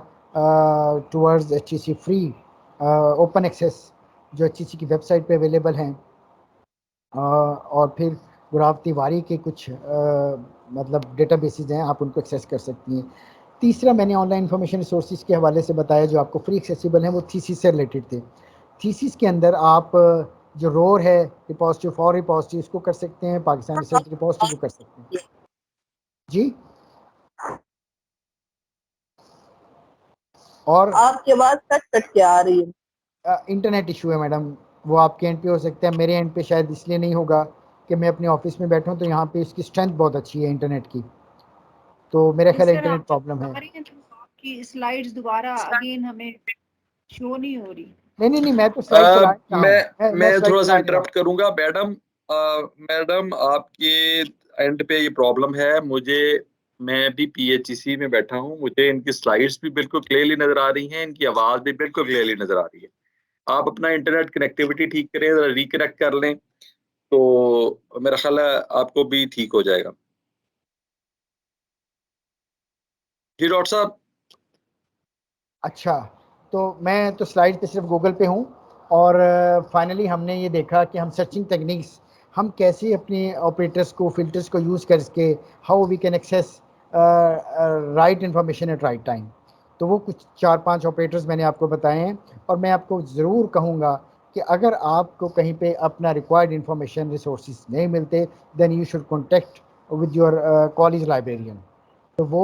towards HEC free open access जो HEC की वेबसाइट पे अवेलेबल हैं, और फिर गुराव तिवारी के कुछ मतलब डेटाबेसेस हैं, आप उनको एक्सेस कर सकती हैं। तीसरा मैंने ऑनलाइन इंफॉर्मेशन रिसोर्सेज के हवाले से बताया जो आपको फ्री एक्सेसिबल हैं, वो थीसिस से रिलेटेड थे। थीसिस के अंदर आप जो रोर है रिपोजिटरी फॉर रिपोजिटरी उसको कर सकते हैं, पाकिस्तान रिसर्च रिपोजिटरी को कर सकते हैं। जी, और आपकी आवाज कट के आ रही है। इंटरनेट इशू है मैडम, वो आपके एंड पे हो सकता है, मेरे एंड पे शायद इसलिए नहीं होगा कि मैं अपने ऑफिस में बैठा हूँ, तो यहाँ पे इसकी स्ट्रेंथ बहुत अच्छी है इंटरनेट की, तो मेरा ख्याल इंटरनेट प्रॉब्लम है। आपकी स्लाइड्स दोबारा अगेन हमें शो नहीं हो रही। नहीं मैं तो स्लाइड चला रहा हूं। मैं थोड़ा सा इंटरप्ट करूंगा मैडम आपके एंड पे ये प्रॉब्लम है। मैं भी PHEC में बैठा हूं, मुझे इनकी स्लाइड्स भी बिल्कुल क्लियरली नजर आ रही हैं, इनकी आवाज भी बिल्कुल क्लियरली नजर आ रही है। आप अपना इंटरनेट कनेक्टिविटी ठीक करें, रिकनेक्ट कर लें, तो मेरा ख्याल है आपको भी ठीक हो जाएगा। जी डॉक्टर साहब। अच्छा, तो मैं तो स्लाइड पे सिर्फ गूगल पे हूँ और फाइनली हमने ये देखा कि हम सर्चिंग टेक्निक्स हम कैसे अपने ऑपरेटर्स को फिल्टर्स को यूज़ करके how we can access right information at right time. तो वो कुछ 4-5 ऑपरेटर्स मैंने आपको बताए हैं और मैं आपको ज़रूर कहूँगा कि अगर आपको कहीं पे अपना रिक्वायर्ड इन्फॉर्मेशन रिसोर्सेज नहीं मिलते then you should contact with your college librarian. तो वो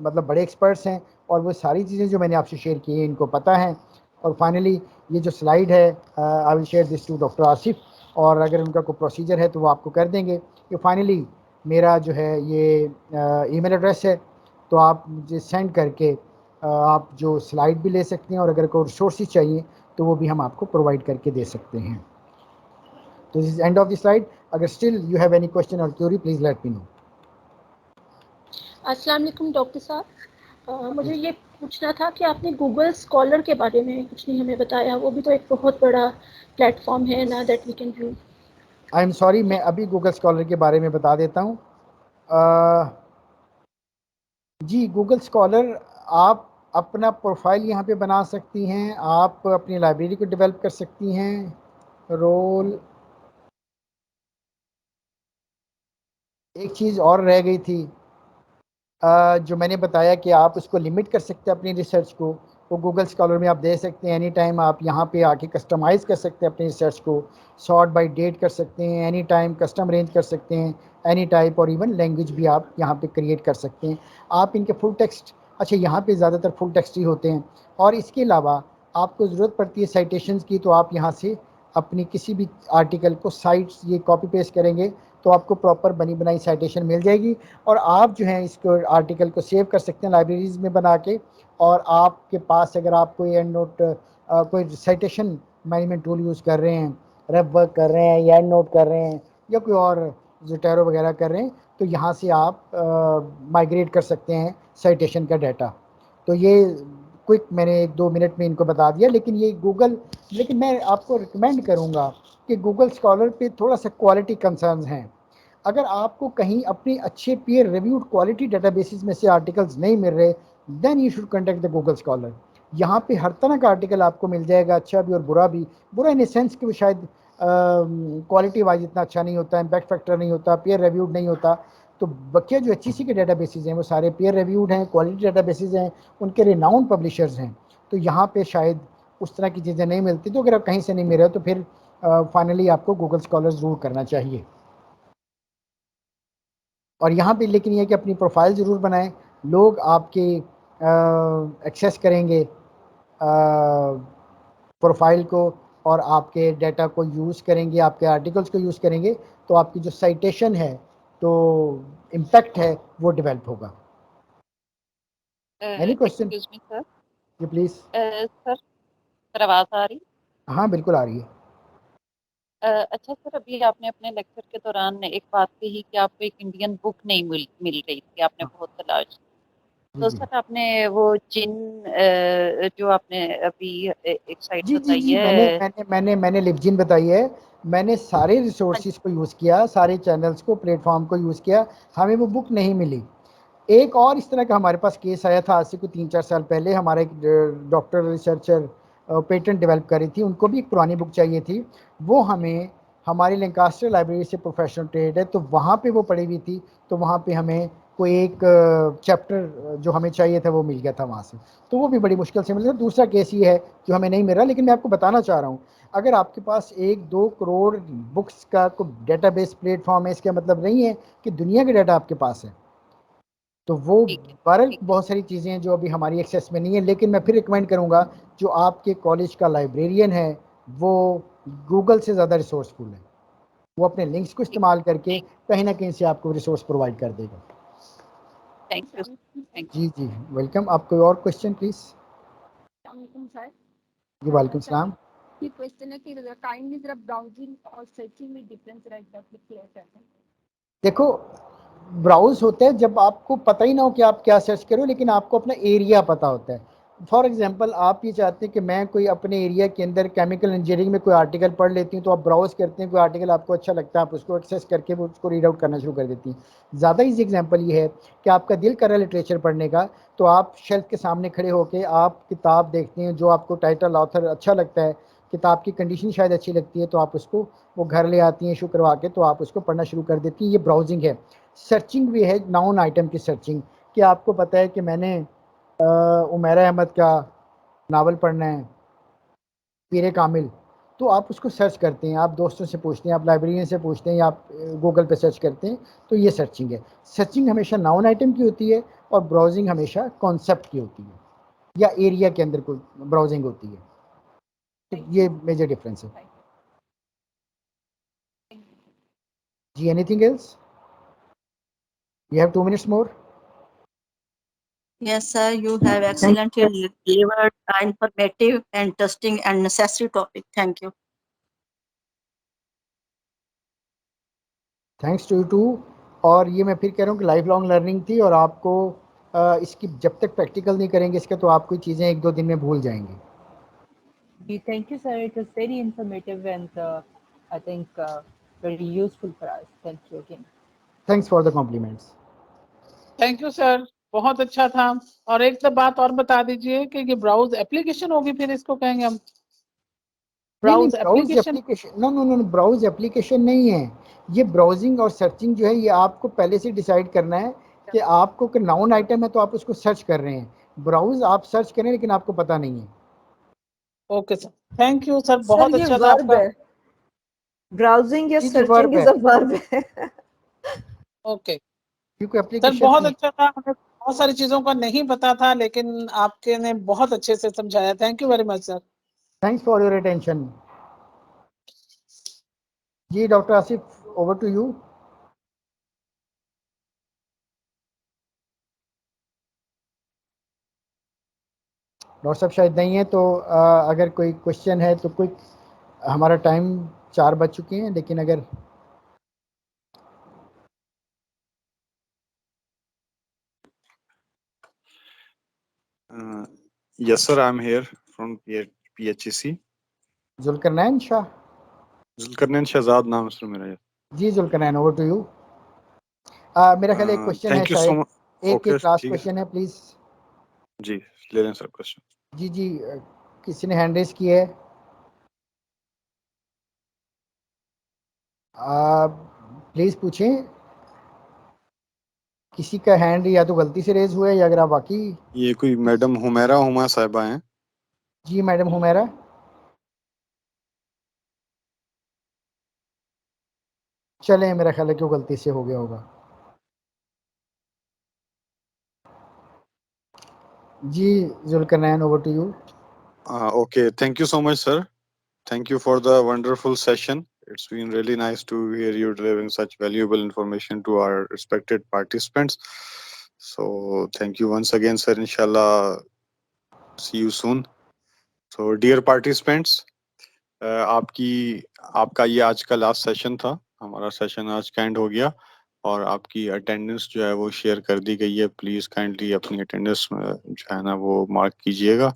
मतलब बड़े एक्सपर्ट्स हैं और वो सारी चीज़ें जो मैंने आपसे शेयर की हैं इनको पता है। और फाइनली ये जो स्लाइड है I will share this to doctor Asif, और अगर उनका कोई प्रोसीजर है तो वो आपको कर देंगे कि फाइनली मेरा जो है ये ईमेल एड्रेस है, तो आप मुझे सेंड करके आप जो स्लाइड भी ले सकते हैं और अगर कोई रिसोर्सेज चाहिए तो वो भी हम आपको प्रोवाइड करके दे सकते हैं। तो this is end of the slide. अगर still you have any question और query please let me know. अस्सलाम वालेकुम डॉक्टर साहब, मुझे ये पूछना था कि आपने गूगल स्कॉलर के बारे में कुछ नहीं हमें बताया। वो भी तो एक बहुत बड़ा प्लेटफॉर्म है ना that we can use. I am sorry, मैं अभी गूगल स्कॉलर के बारे में बता देता हूँ। जी गूगल स्कॉलर आप अपना प्रोफाइल यहाँ पे बना सकती हैं, आप अपनी लाइब्रेरी को डेवलप कर सकती हैं। रोल एक चीज़ और रह गई थी जो मैंने बताया कि आप उसको लिमिट कर सकते हैं अपनी रिसर्च को, वो गूगल स्कॉलर में आप दे सकते हैं। एनी टाइम आप यहाँ पे आके कस्टमाइज़ कर सकते हैं अपनी रिसर्च को, सॉर्ट बाय डेट कर सकते हैं, एनी टाइम कस्टम रेंज कर सकते हैं, एनी टाइप और इवन लैंग्वेज भी आप यहाँ पे क्रिएट कर सकते हैं। आप इनके फुल टेक्स्ट, अच्छा यहाँ पे ज़्यादातर फुल टेक्स्ट ही होते हैं। और इसके अलावा आपको ज़रूरत पड़ती है साइटेशंस की, तो आप यहाँ से अपनी किसी भी आर्टिकल को साइट्स ये कॉपी पेस्ट करेंगे तो आपको प्रॉपर बनी बनाई साइटेशन मिल जाएगी और आप जो है इसको आर्टिकल को सेव कर सकते हैं लाइब्रेरीज में बना के। और आपके पास अगर आप कोई एंड नोट कोई साइटेशन मैनेजमेंट टूल यूज़ कर रहे हैं, रेफ वर्क कर रहे हैं या एंड नोट कर रहे हैं या कोई और जोटेरो वगैरह कर रहे हैं, तो यहाँ से आप माइग्रेट कर सकते हैं साइटेशन का डाटा। तो ये क्विक मैंने 1-2 मिनट में इनको बता दिया। लेकिन ये गूगल, लेकिन मैं आपको रिकमेंड करूँगा कि गूगल स्कॉलर पे थोड़ा सा क्वालिटी कंसर्न्स हैं। अगर आपको कहीं अपनी अच्छे पीयर रिव्यूड क्वालिटी डेटाबेसेस में से आर्टिकल्स नहीं मिल रहे then you should contact the Google scholar. यहाँ पे हर तरह का आर्टिकल आपको मिल जाएगा, अच्छा भी और बुरा भी। बुरा इन सेंस कि वो शायद क्वालिटी वाइज इतना अच्छा नहीं होता, इम्पैक्ट फैक्टर नहीं होता, पीयर रिव्यूड नहीं होता। तो बच्चे जो HEC के डेटाबेसेस हैं वो सारे पीयर रिव्यूड हैं, क्वालिटी डेटाबेसेस हैं, उनके रिनाउंड पब्लिशर्स हैं। तो यहाँ पे शायद उस तरह की चीज़ें नहीं मिलती। तो अगर आप कहीं से नहीं मिल रहे हो तो फिर फाइनली आपको गूगल स्कॉलर ज़रूर करना चाहिए। और यहाँ पे लेकिन ये कि अपनी प्रोफाइल ज़रूर बनाएं, लोग आपके एक्सेस करेंगे प्रोफाइल को और आपके डाटा को यूज़ करेंगे, आपके आर्टिकल्स को यूज़ करेंगे, तो आपकी जो साइटेशन है तो इम्पैक्ट है वो डेवलप होगा। Any question? Excuse me sir. जी प्लीज़। सर आवाज़ आ रही? हाँ बिल्कुल आ रही है। अच्छा सर, अभी आपने अपने लेक्चर के दौरान एक बात कही कि आपको एक इंडियन बुक नहीं मिल रही थी, आपने बहुत तलाश। तो जी सर आपने वो जो आपने अभी एक साइट जी जी बताई जी मैंने है। मैंने मैंने मैंने लिवजिन बताई है। मैंने सारे रिसोर्सेज को यूज़ किया, सारे चैनल्स को, प्लेटफॉर्म को यूज़ किया, हमें वो बुक नहीं मिली। एक और इस तरह का हमारे पास केस आया था आज से कोई 3-4 साल पहले। हमारे एक डॉक्टर रिसर्चर पेटेंट डेवलप करी थी, उनको भी एक पुरानी बुक चाहिए थी। वो हमें हमारी लैंकास्टर लाइब्रेरी से प्रोफेशनल ट्रेड है तो वहाँ पे वो पड़ी हुई थी, तो वहाँ पे हमें कोई एक चैप्टर जो हमें चाहिए था वो मिल गया था वहाँ से। तो वो भी बड़ी मुश्किल से मिल गया। दूसरा केस ये है जो हमें नहीं मिल रहा। लेकिन मैं आपको बताना चाह रहा हूँ, अगर आपके पास 1-2 करोड़ बुक्स का कोई डेटाबेस प्लेटफॉर्म है, इसका मतलब नहीं है कि दुनिया के डाटा आपके पास है। तो वो बहरहाल बहुत सारी चीज़ें हैं जो अभी हमारी एक्सेस में नहीं है। लेकिन मैं फिर रिकमेंड करूँगा जो आपके कॉलेज का लाइब्रेरियन है वो गूगल से ज़्यादा रिसोर्सफुल है, वो अपने लिंक्स को इस्तेमाल करके कहीं ना कहीं से आपको रिसोर्स प्रोवाइड कर देगा। Thank you. जी जी वेलकम। आप कोई और क्वेश्चन प्लीज़? सर जी वालेकुम सलाम। ये क्वेश्चन है कि काइंडली जरा ब्राउजिंग और सर्चिंग में डिफरेंस रहेगा, क्लियर करते हैं। देखो ब्राउज होता है जब आपको पता ही ना हो कि आप क्या सर्च करो, लेकिन आपको अपना एरिया पता होता है। फॉर एग्जांपल आप ये चाहते हैं कि मैं कोई अपने एरिया के अंदर केमिकल इंजीनियरिंग में कोई आर्टिकल पढ़ लेती हूँ, तो आप ब्राउज़ करते हैं, कोई आर्टिकल आपको अच्छा लगता है, आप उसको एक्सेस करके वो उसको रीड आउट करना शुरू कर देती हैं। ज़्यादा ईजी एग्जांपल ये है कि आपका दिल कर रहा है लिटरेचर पढ़ने का, तो आप शेल्फ के सामने खड़े होकर आप किताब देखते हैं, जो आपको टाइटल ऑथर अच्छा लगता है, किताब की कंडीशन शायद अच्छी लगती है, तो आप उसको वो घर ले आती हैं इशू करवा के, तो आप उसको पढ़ना शुरू कर देती हैं। ये ब्राउजिंग है। सर्चिंग भी है, नाउन आइटम की सर्चिंग, कि आपको पता है कि मैंने उमैरा अहमद का नावल पढ़ना है, पीरे कामिल, तो आप उसको सर्च करते हैं, आप दोस्तों से पूछते हैं, आप लाइब्रेरियन से पूछते हैं, या आप गूगल पे सर्च करते हैं, तो ये सर्चिंग है। सर्चिंग हमेशा नाउन आइटम की होती है और ब्राउजिंग हमेशा कॉन्सेप्ट की होती है, या एरिया के अंदर कोई ब्राउजिंग होती है। तो ये मेजर डिफरेंस है जी। Anything else? You have 2 minutes more. Yes, sir, you have excellently delivered an informative, interesting and necessary topic. Thank you. Thanks to you too. और ये मैं फिर कह रहा हूँ कि लाइफ लॉन्ग लर्निंग थी, और आपको इसकी जब तक प्रैक्टिकल नहीं करेंगे इसका, तो आप कोई चीज़ें 1-2 दिन में भूल जाएंगे। Thank you, sir. It was very informative and I think very useful for us. Thank you again. Thanks for the compliments. Thank you sir, बहुत अच्छा था। और एक तो बात और बता दीजिए कि ये ब्राउज एप्लीकेशन होगी, फिर इसको कहेंगे हम नहीं, browse browse application, no no no, browse application नहीं है ये। ब्राउजिंग और सर्चिंग जो है, ये आपको पहले से डिसाइड करना है कि आपको नाउन आइटम है तो आप उसको सर्च कर रहे हैं। ब्राउज आप सर्च करें लेकिन आपको पता नहीं है। Okay sir, thank you sir, sir बहुत ये अच्छा था वर्ब आपका। है, ब्राउजिंग या जी, सर्चिंग इज अ वर्ब है। ओके क्योंकि सर, एप्लीकेशन बहुत अच्छा था। हमें बहुत सारी चीजों का नहीं पता था, लेकिन आपके ने बहुत अच्छे से समझाया। Thank you very much sir. Thanks for your attention. जी doctor Asif, over to you. Doctor साहब शायद नहीं है, तो अगर कोई क्वेश्चन है तो क्विक, हमारा टाइम 4 बज चुके हैं, लेकिन अगर Yes, sir. I'm here from PHEC. Zulqarnain Shah. Zulqarnain Shahzad नाम है सर मेरा ये। जी जुल्करनैन, ओवर टू यू। मेरा ख्याल एक क्वेश्चन है थैंक यू सो शायद, मच। एक ओके, लास्ट ठीक है क्वेश्चन है प्लीज। जी, ले लें सर क्वेश्चन। जी जी, किसी ने हैंड रेज की है? प्लीज पूछें। किसी का हैंड या तो गलती से रेज हुआ है, या अगर आप बाकी। ये कोई मैडम हुमा साहिबा हैं। जी मैडम हुमैरा। चलें, मेरा ख्याल है कि वो गलती से हो गया होगा। जी Zulqarnain, over to you. Okay, thank you so much, sir. Thank you for the wonderful session. It's been really nice to hear you delivering such valuable information to our respected participants. So thank you once again, sir. Inshallah, see you soon. So dear participants, आपका ये आज का last session था। हमारा session आज का and हो गया, और आपकी अटेंडेंस जो है वो शेयर कर दी गई है। प्लीज काइंडली अपनी अटेंडेंस जो है ना वो मार्क कीजिएगा।